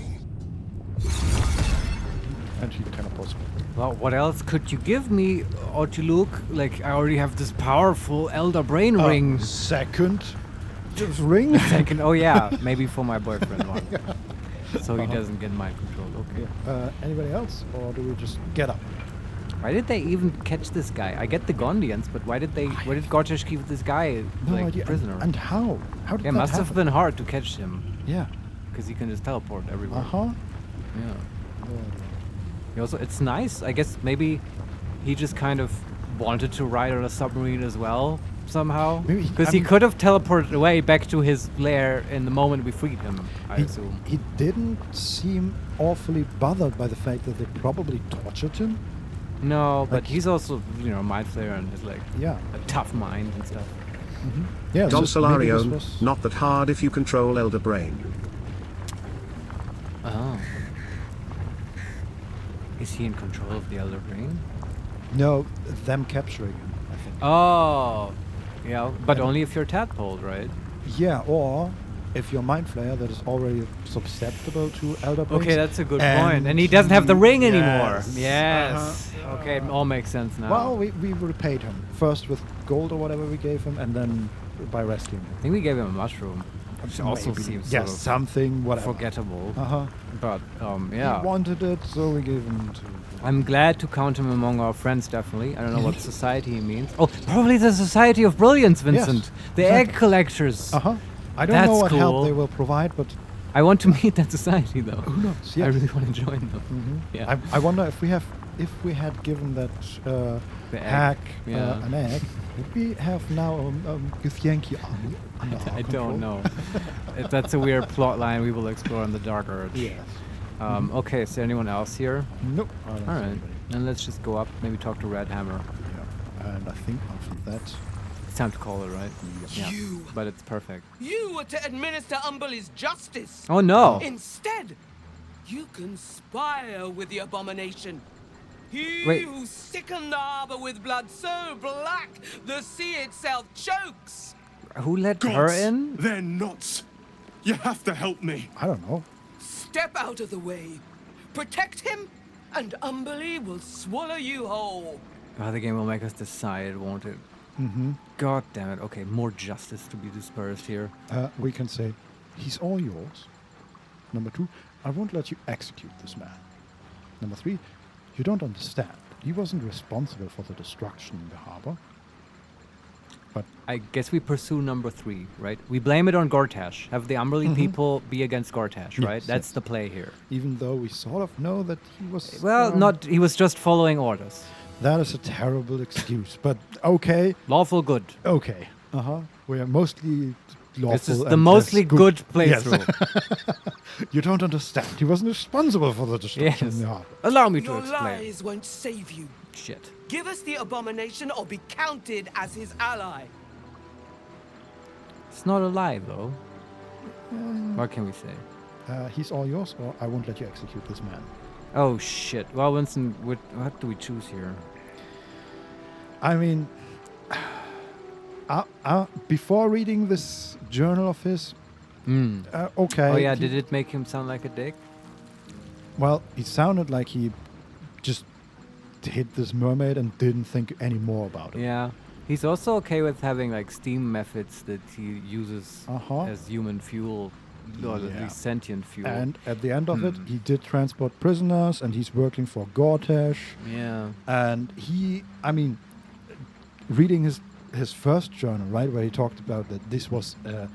And he teleports. Well, what else could you give me, Otuluk? Like, I already have this powerful Elder Brain ring. Second just ring? Second, oh yeah, maybe for my boyfriend one. So he doesn't get mind control, okay. Anybody else, or do we just get up? Why did they even catch this guy? I get the Gondians, but why did Gortash keep this guy prisoner? And how? How did that must happen? have been hard to catch him. Yeah. Because he can just teleport everywhere. Uh-huh. Yeah. He also, it's nice. I guess maybe he just kind of wanted to ride on a submarine as well, somehow. Because he could have teleported away back to his lair in the moment we freed him, I assume. He didn't seem awfully bothered by the fact that they probably tortured him. No, but he's also, Mind Flayer and his, a tough mind and stuff. Mm-hmm. Yeah, Don Solarion, not that hard if you control Elder Brain. Oh. Is he in control of the Elder Brain? No, them capturing him, I think. Oh, yeah, but only if you're tadpoled, right? Yeah, or if you're Mind Flayer that is already susceptible to Elder Brains. Okay, that's a good point. And he doesn't have the ring anymore. Yes. Yes. Okay, it all makes sense now. Well, we repaid him. First with gold or whatever we gave him, and then by rescuing him. I think we gave him a mushroom. Which also seems sort of something, whatever. Forgettable. Uh-huh. But, yeah. He wanted it, so we gave him to... I'm glad to count him among our friends, definitely. I don't know what society means. Oh, probably the Society of Brilliance, Vincent. Yes, the egg collectors. Uh-huh. I don't know what help they will provide, but... I want to meet that society, though. Who knows? Yes. I really want to join them. Mm-hmm. Yeah. I wonder if we had given that hack an egg, would we have now a Githyanki army under our I control? don't know. That's a weird plot line we will explore on the Dark Urge. Yes. Okay, is there anyone else here? Nope. All right. Then let's just go up, maybe talk to Red Hammer. Yeah. And I think after that... It's time to call it, right? Yeah. But it's perfect. You were to administer Umberly's justice. Oh, no. Instead, you conspire with the abomination. He Wait. who sickened the harbor with blood so black, the sea itself chokes. Who let her in? They're nuts. You have to help me. I don't know. Step out of the way. Protect him, and Umberly will swallow you whole. Oh, the game will make us decide, won't it? Mm-hmm. God damn it. Okay, more justice to be dispersed here. We can say, he's all yours. Number 2, I won't let you execute this man. Number 3, you don't understand. He wasn't responsible for the destruction in the harbor. But I guess we pursue number 3, right? We blame it on Gortash. Have the Umberly people be against Gortash, right? That's the play here. Even though we sort of know that he was... Well, he was just following orders. That is a terrible excuse, but okay. Lawful good. Okay. Uh-huh. We are mostly lawful. This is the mostly good playthrough. Yes. You don't understand. He wasn't responsible for the destruction in the harbor. Allow me to Your explain. lies won't save you. Shit. Give us the abomination or be counted as his ally. It's not a lie, though. What can we say? He's all yours, or I won't let you execute this man. Oh, shit. Well, Winston, what do we choose here? I mean, before reading this journal of his, okay. Oh, yeah, did it make him sound like a dick? Well, he sounded like he just hit this mermaid and didn't think any more about it. Yeah. He's also okay with having, steam methods that he uses as human fuel, or at least sentient fuel. And at the end of it, he did transport prisoners, and he's working for Gortash. Yeah. And reading his first journal, right, where he talked about that this was an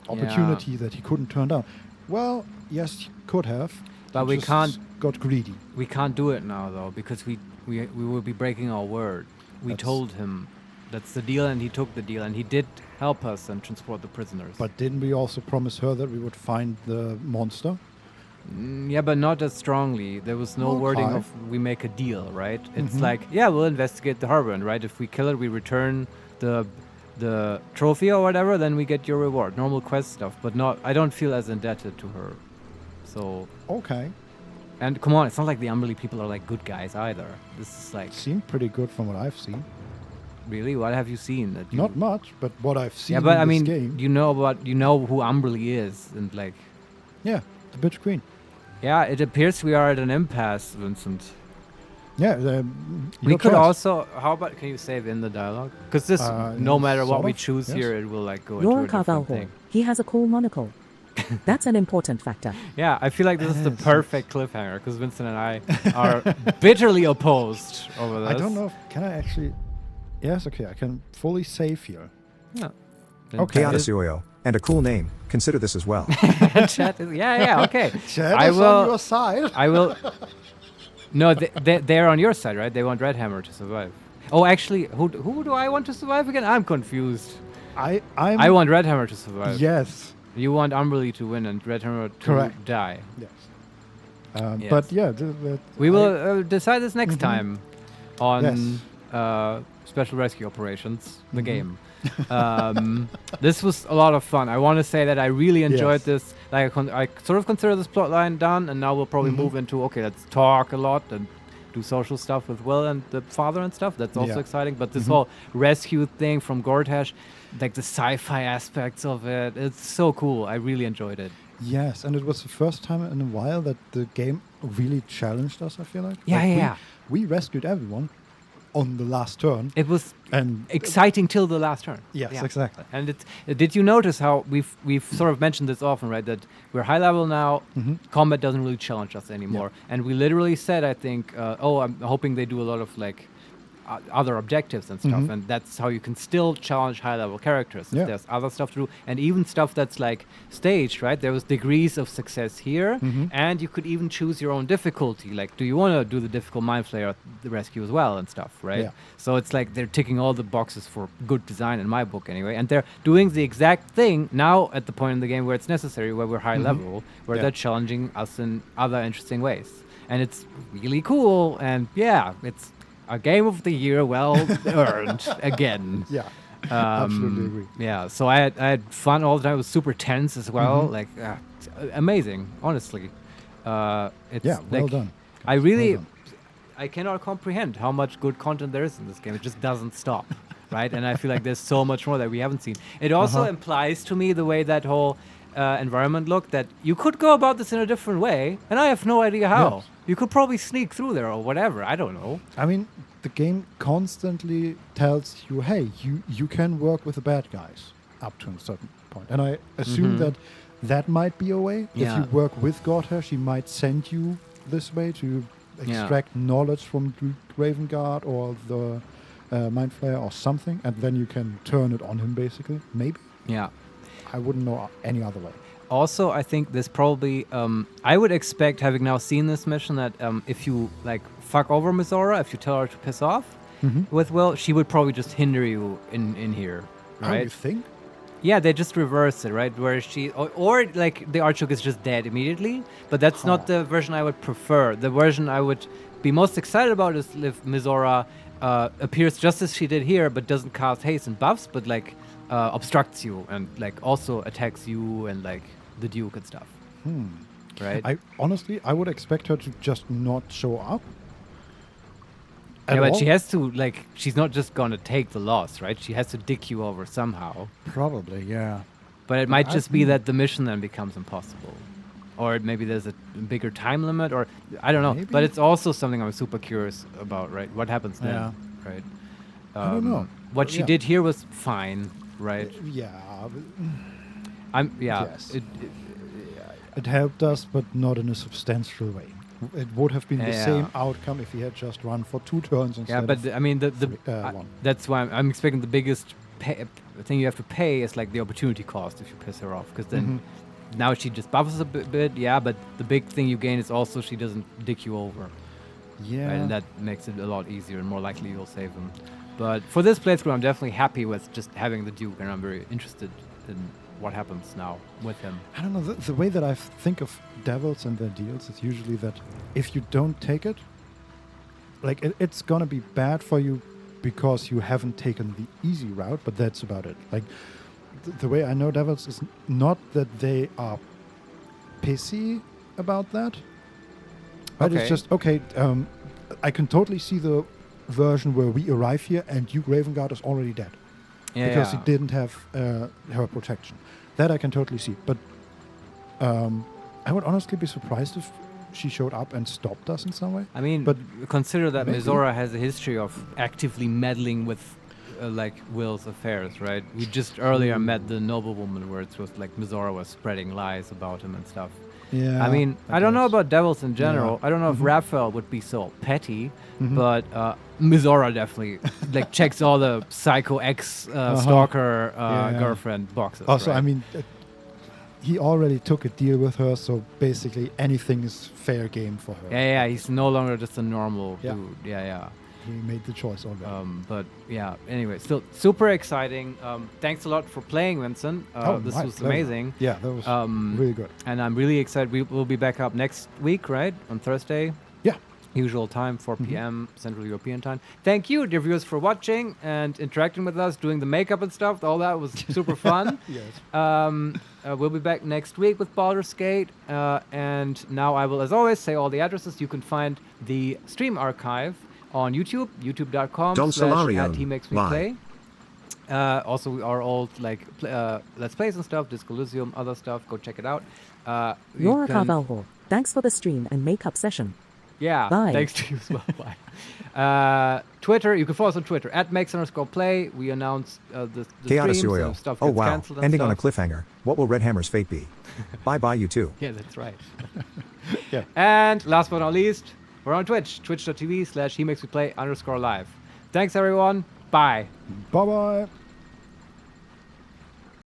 opportunity that he couldn't turn down. Well, yes, he could have. But we can't... got greedy. We can't do it now, though, because we will be breaking our word. We told him that's the deal, and he took the deal, and he did help us and transport the prisoners. But didn't we also promise her that we would find the monster? Yeah, but not as strongly. There was no wording of we make a deal, right? It's like, yeah, we'll investigate the harbor, and right, if we kill it, we return the trophy or whatever, then we get your reward. Normal quest stuff, but not. I don't feel as indebted to her. So okay. And come on, it's not like the Umberly people are good guys either. This is seemed pretty good from what I've seen. Really? What have you seen? Not much, but what I've seen. Yeah, but in I this mean, game. you know who Umberly is, and Yeah, the bitch queen. Yeah, it appears we are at an impasse, Vincent. Yeah, we could also. How about? Can you save in the dialogue? Because this, no matter what we choose here, it will go into a different thing. He has a cool monocle. That's an important factor. Yeah, I feel like this is the perfect cliffhanger because Vincent and I are bitterly opposed over this. I don't know. Can I actually? Yes. Okay. I can fully save here. Yeah. Okay. Odyssey, and a cool name. Consider this as well. Chat is, yeah, okay. Chat is on your side. I will. No, they're on your side, right? They want Red Hammer to survive. Oh, actually, who do I want to survive again? I'm confused. I want Red Hammer to survive. Yes. You want Umberly to win and Red Hammer to die. Yes. Yes. But yeah, we will decide this next time on Special Rescue Operations, the game. This was a lot of fun. I want to say that I really enjoyed this. Like I sort of consider this plot line done, and now we'll probably move into let's talk a lot and do social stuff with Will and the father and stuff. That's also exciting. But this whole rescue thing from Gortash, like the sci-fi aspects of it, it's so cool. I really enjoyed it. Yes, and it was the first time in a while that the game really challenged us, I feel like. We rescued everyone on the last turn. It was exciting till the last turn. Yes, exactly. And did you notice how we've sort of mentioned this often, right? That we're high level now, combat doesn't really challenge us anymore. And we literally said, I think, I'm hoping they do a lot of like other objectives and stuff, and that's how you can still challenge high-level characters. There's other stuff to do, and even stuff that's like staged, right? There was degrees of success here, and you could even choose your own difficulty. Like, do you want to do the difficult Mind Flayer the rescue as well and stuff, right? Yeah. So it's like they're ticking all the boxes for good design in my book anyway, and they're doing the exact thing now at the point in the game where it's necessary, where we're high level, where they're challenging us in other interesting ways. And it's really cool, and it's a game of the year well earned again. Yeah, absolutely agree. Yeah, so I had fun all the time. It was super tense as well. Like, amazing, honestly. It's well done. I really, I cannot comprehend how much good content there is in this game. It just doesn't stop, right? And I feel like there's so much more that we haven't seen. It also implies to me the way that whole environment looked, that you could go about this in a different way, and I have no idea how. Yes. You could probably sneak through there or whatever. I don't know. I mean, the game constantly tells you, hey, you can work with the bad guys up to a certain point. And I assume that might be a way. If you work with Gortash, he might send you this way to extract knowledge from the Raven Guard or the Mind Flayer or something, and then you can turn it on him, basically. Maybe. Yeah. I wouldn't know any other way. Also, I think this probably, I would expect, having now seen this mission, that if you like fuck over Mizora, if you tell her to piss off with Will, she would probably just hinder you in here, right? Oh, you think? Yeah, they just reverse it, right? Where she, or like the Archduke is just dead immediately, but that's not the version I would prefer. The version I would be most excited about is if Mizora appears just as she did here, but doesn't cast haste and buffs, but like obstructs you and like also attacks you and like the Duke and stuff. Right? I would expect her to just not show up. Yeah, but she has to, like, she's not just gonna take the loss, right? She has to dick you over somehow. Probably, yeah. But it might just be that the mission then becomes impossible. Or maybe there's a bigger time limit, or I don't know. Maybe. But it's also something I'm super curious about, right? What happens then, right? I don't know. What she did here was fine, right? Yes. It helped us, but not in a substantial way. It would have been the same outcome if he had just run for 2 turns instead of I mean, one. That's why I'm expecting the biggest thing you have to pay is like the opportunity cost if you piss her off, because then now she just buffs a bit, but the big thing you gain is also she doesn't dick you over. Yeah. Right? And that makes it a lot easier and more likely you'll save him. But for this playthrough, I'm definitely happy with just having the Duke, and I'm very interested in what happens now with him. I don't know, the way that I think of devils and their deals is usually that if you don't take it, like it's gonna be bad for you because you haven't taken the easy route, but that's about it. Like the way I know devils is not that they are pissy about that, but it's just, I can totally see the version where we arrive here and Duke Ravengard is already dead. Because he didn't have her protection. That I can totally see. But I would honestly be surprised if she showed up and stopped us in some way. I mean, but consider that Mizora has a history of actively meddling with like Will's affairs, right? We just earlier met the noblewoman where it was like Mizora was spreading lies about him and stuff. Yeah. I mean, I don't know about devils in general. Yeah. I don't know if Raphael would be so petty, but Mizora definitely like checks all the psycho ex stalker girlfriend boxes. Also, right? I mean, he already took a deal with her, so basically anything is fair game for her. Yeah, he's no longer just a normal dude. Yeah. He made the choice already. But yeah, anyway, still super exciting. Thanks a lot for playing, Vincent. This was amazing. Yeah, that was really good. And I'm really excited. We'll be back up next week, right? On Thursday. Yeah. Usual time, 4 p.m. Central European time. Thank you, dear viewers, for watching and interacting with us, doing the makeup and stuff. All that was super fun. Yes. We'll be back next week with Baldur's Gate. And now I will, as always, say all the addresses. You can find the stream archive on YouTube, youtube.com/@HeMakesMePlay. Also, our old Let's Plays and stuff, Disco Elysium, other stuff. Go check it out. Laura Carvalho, thanks for the stream and makeup session. Yeah, Bye. Thanks to you as well. Bye. Twitter, you can follow us on Twitter @Makes_Play. We announced the Chaos streams Yoyo. and stuff Oh gets wow, canceled and ending stuff. on a cliffhanger. What will Red Hammer's fate be? Bye you too. Yeah, that's right. Yeah. And last but not least, we're on Twitch, twitch.tv/HeMakesMePlay_live. Thanks everyone. Bye. Bye-bye.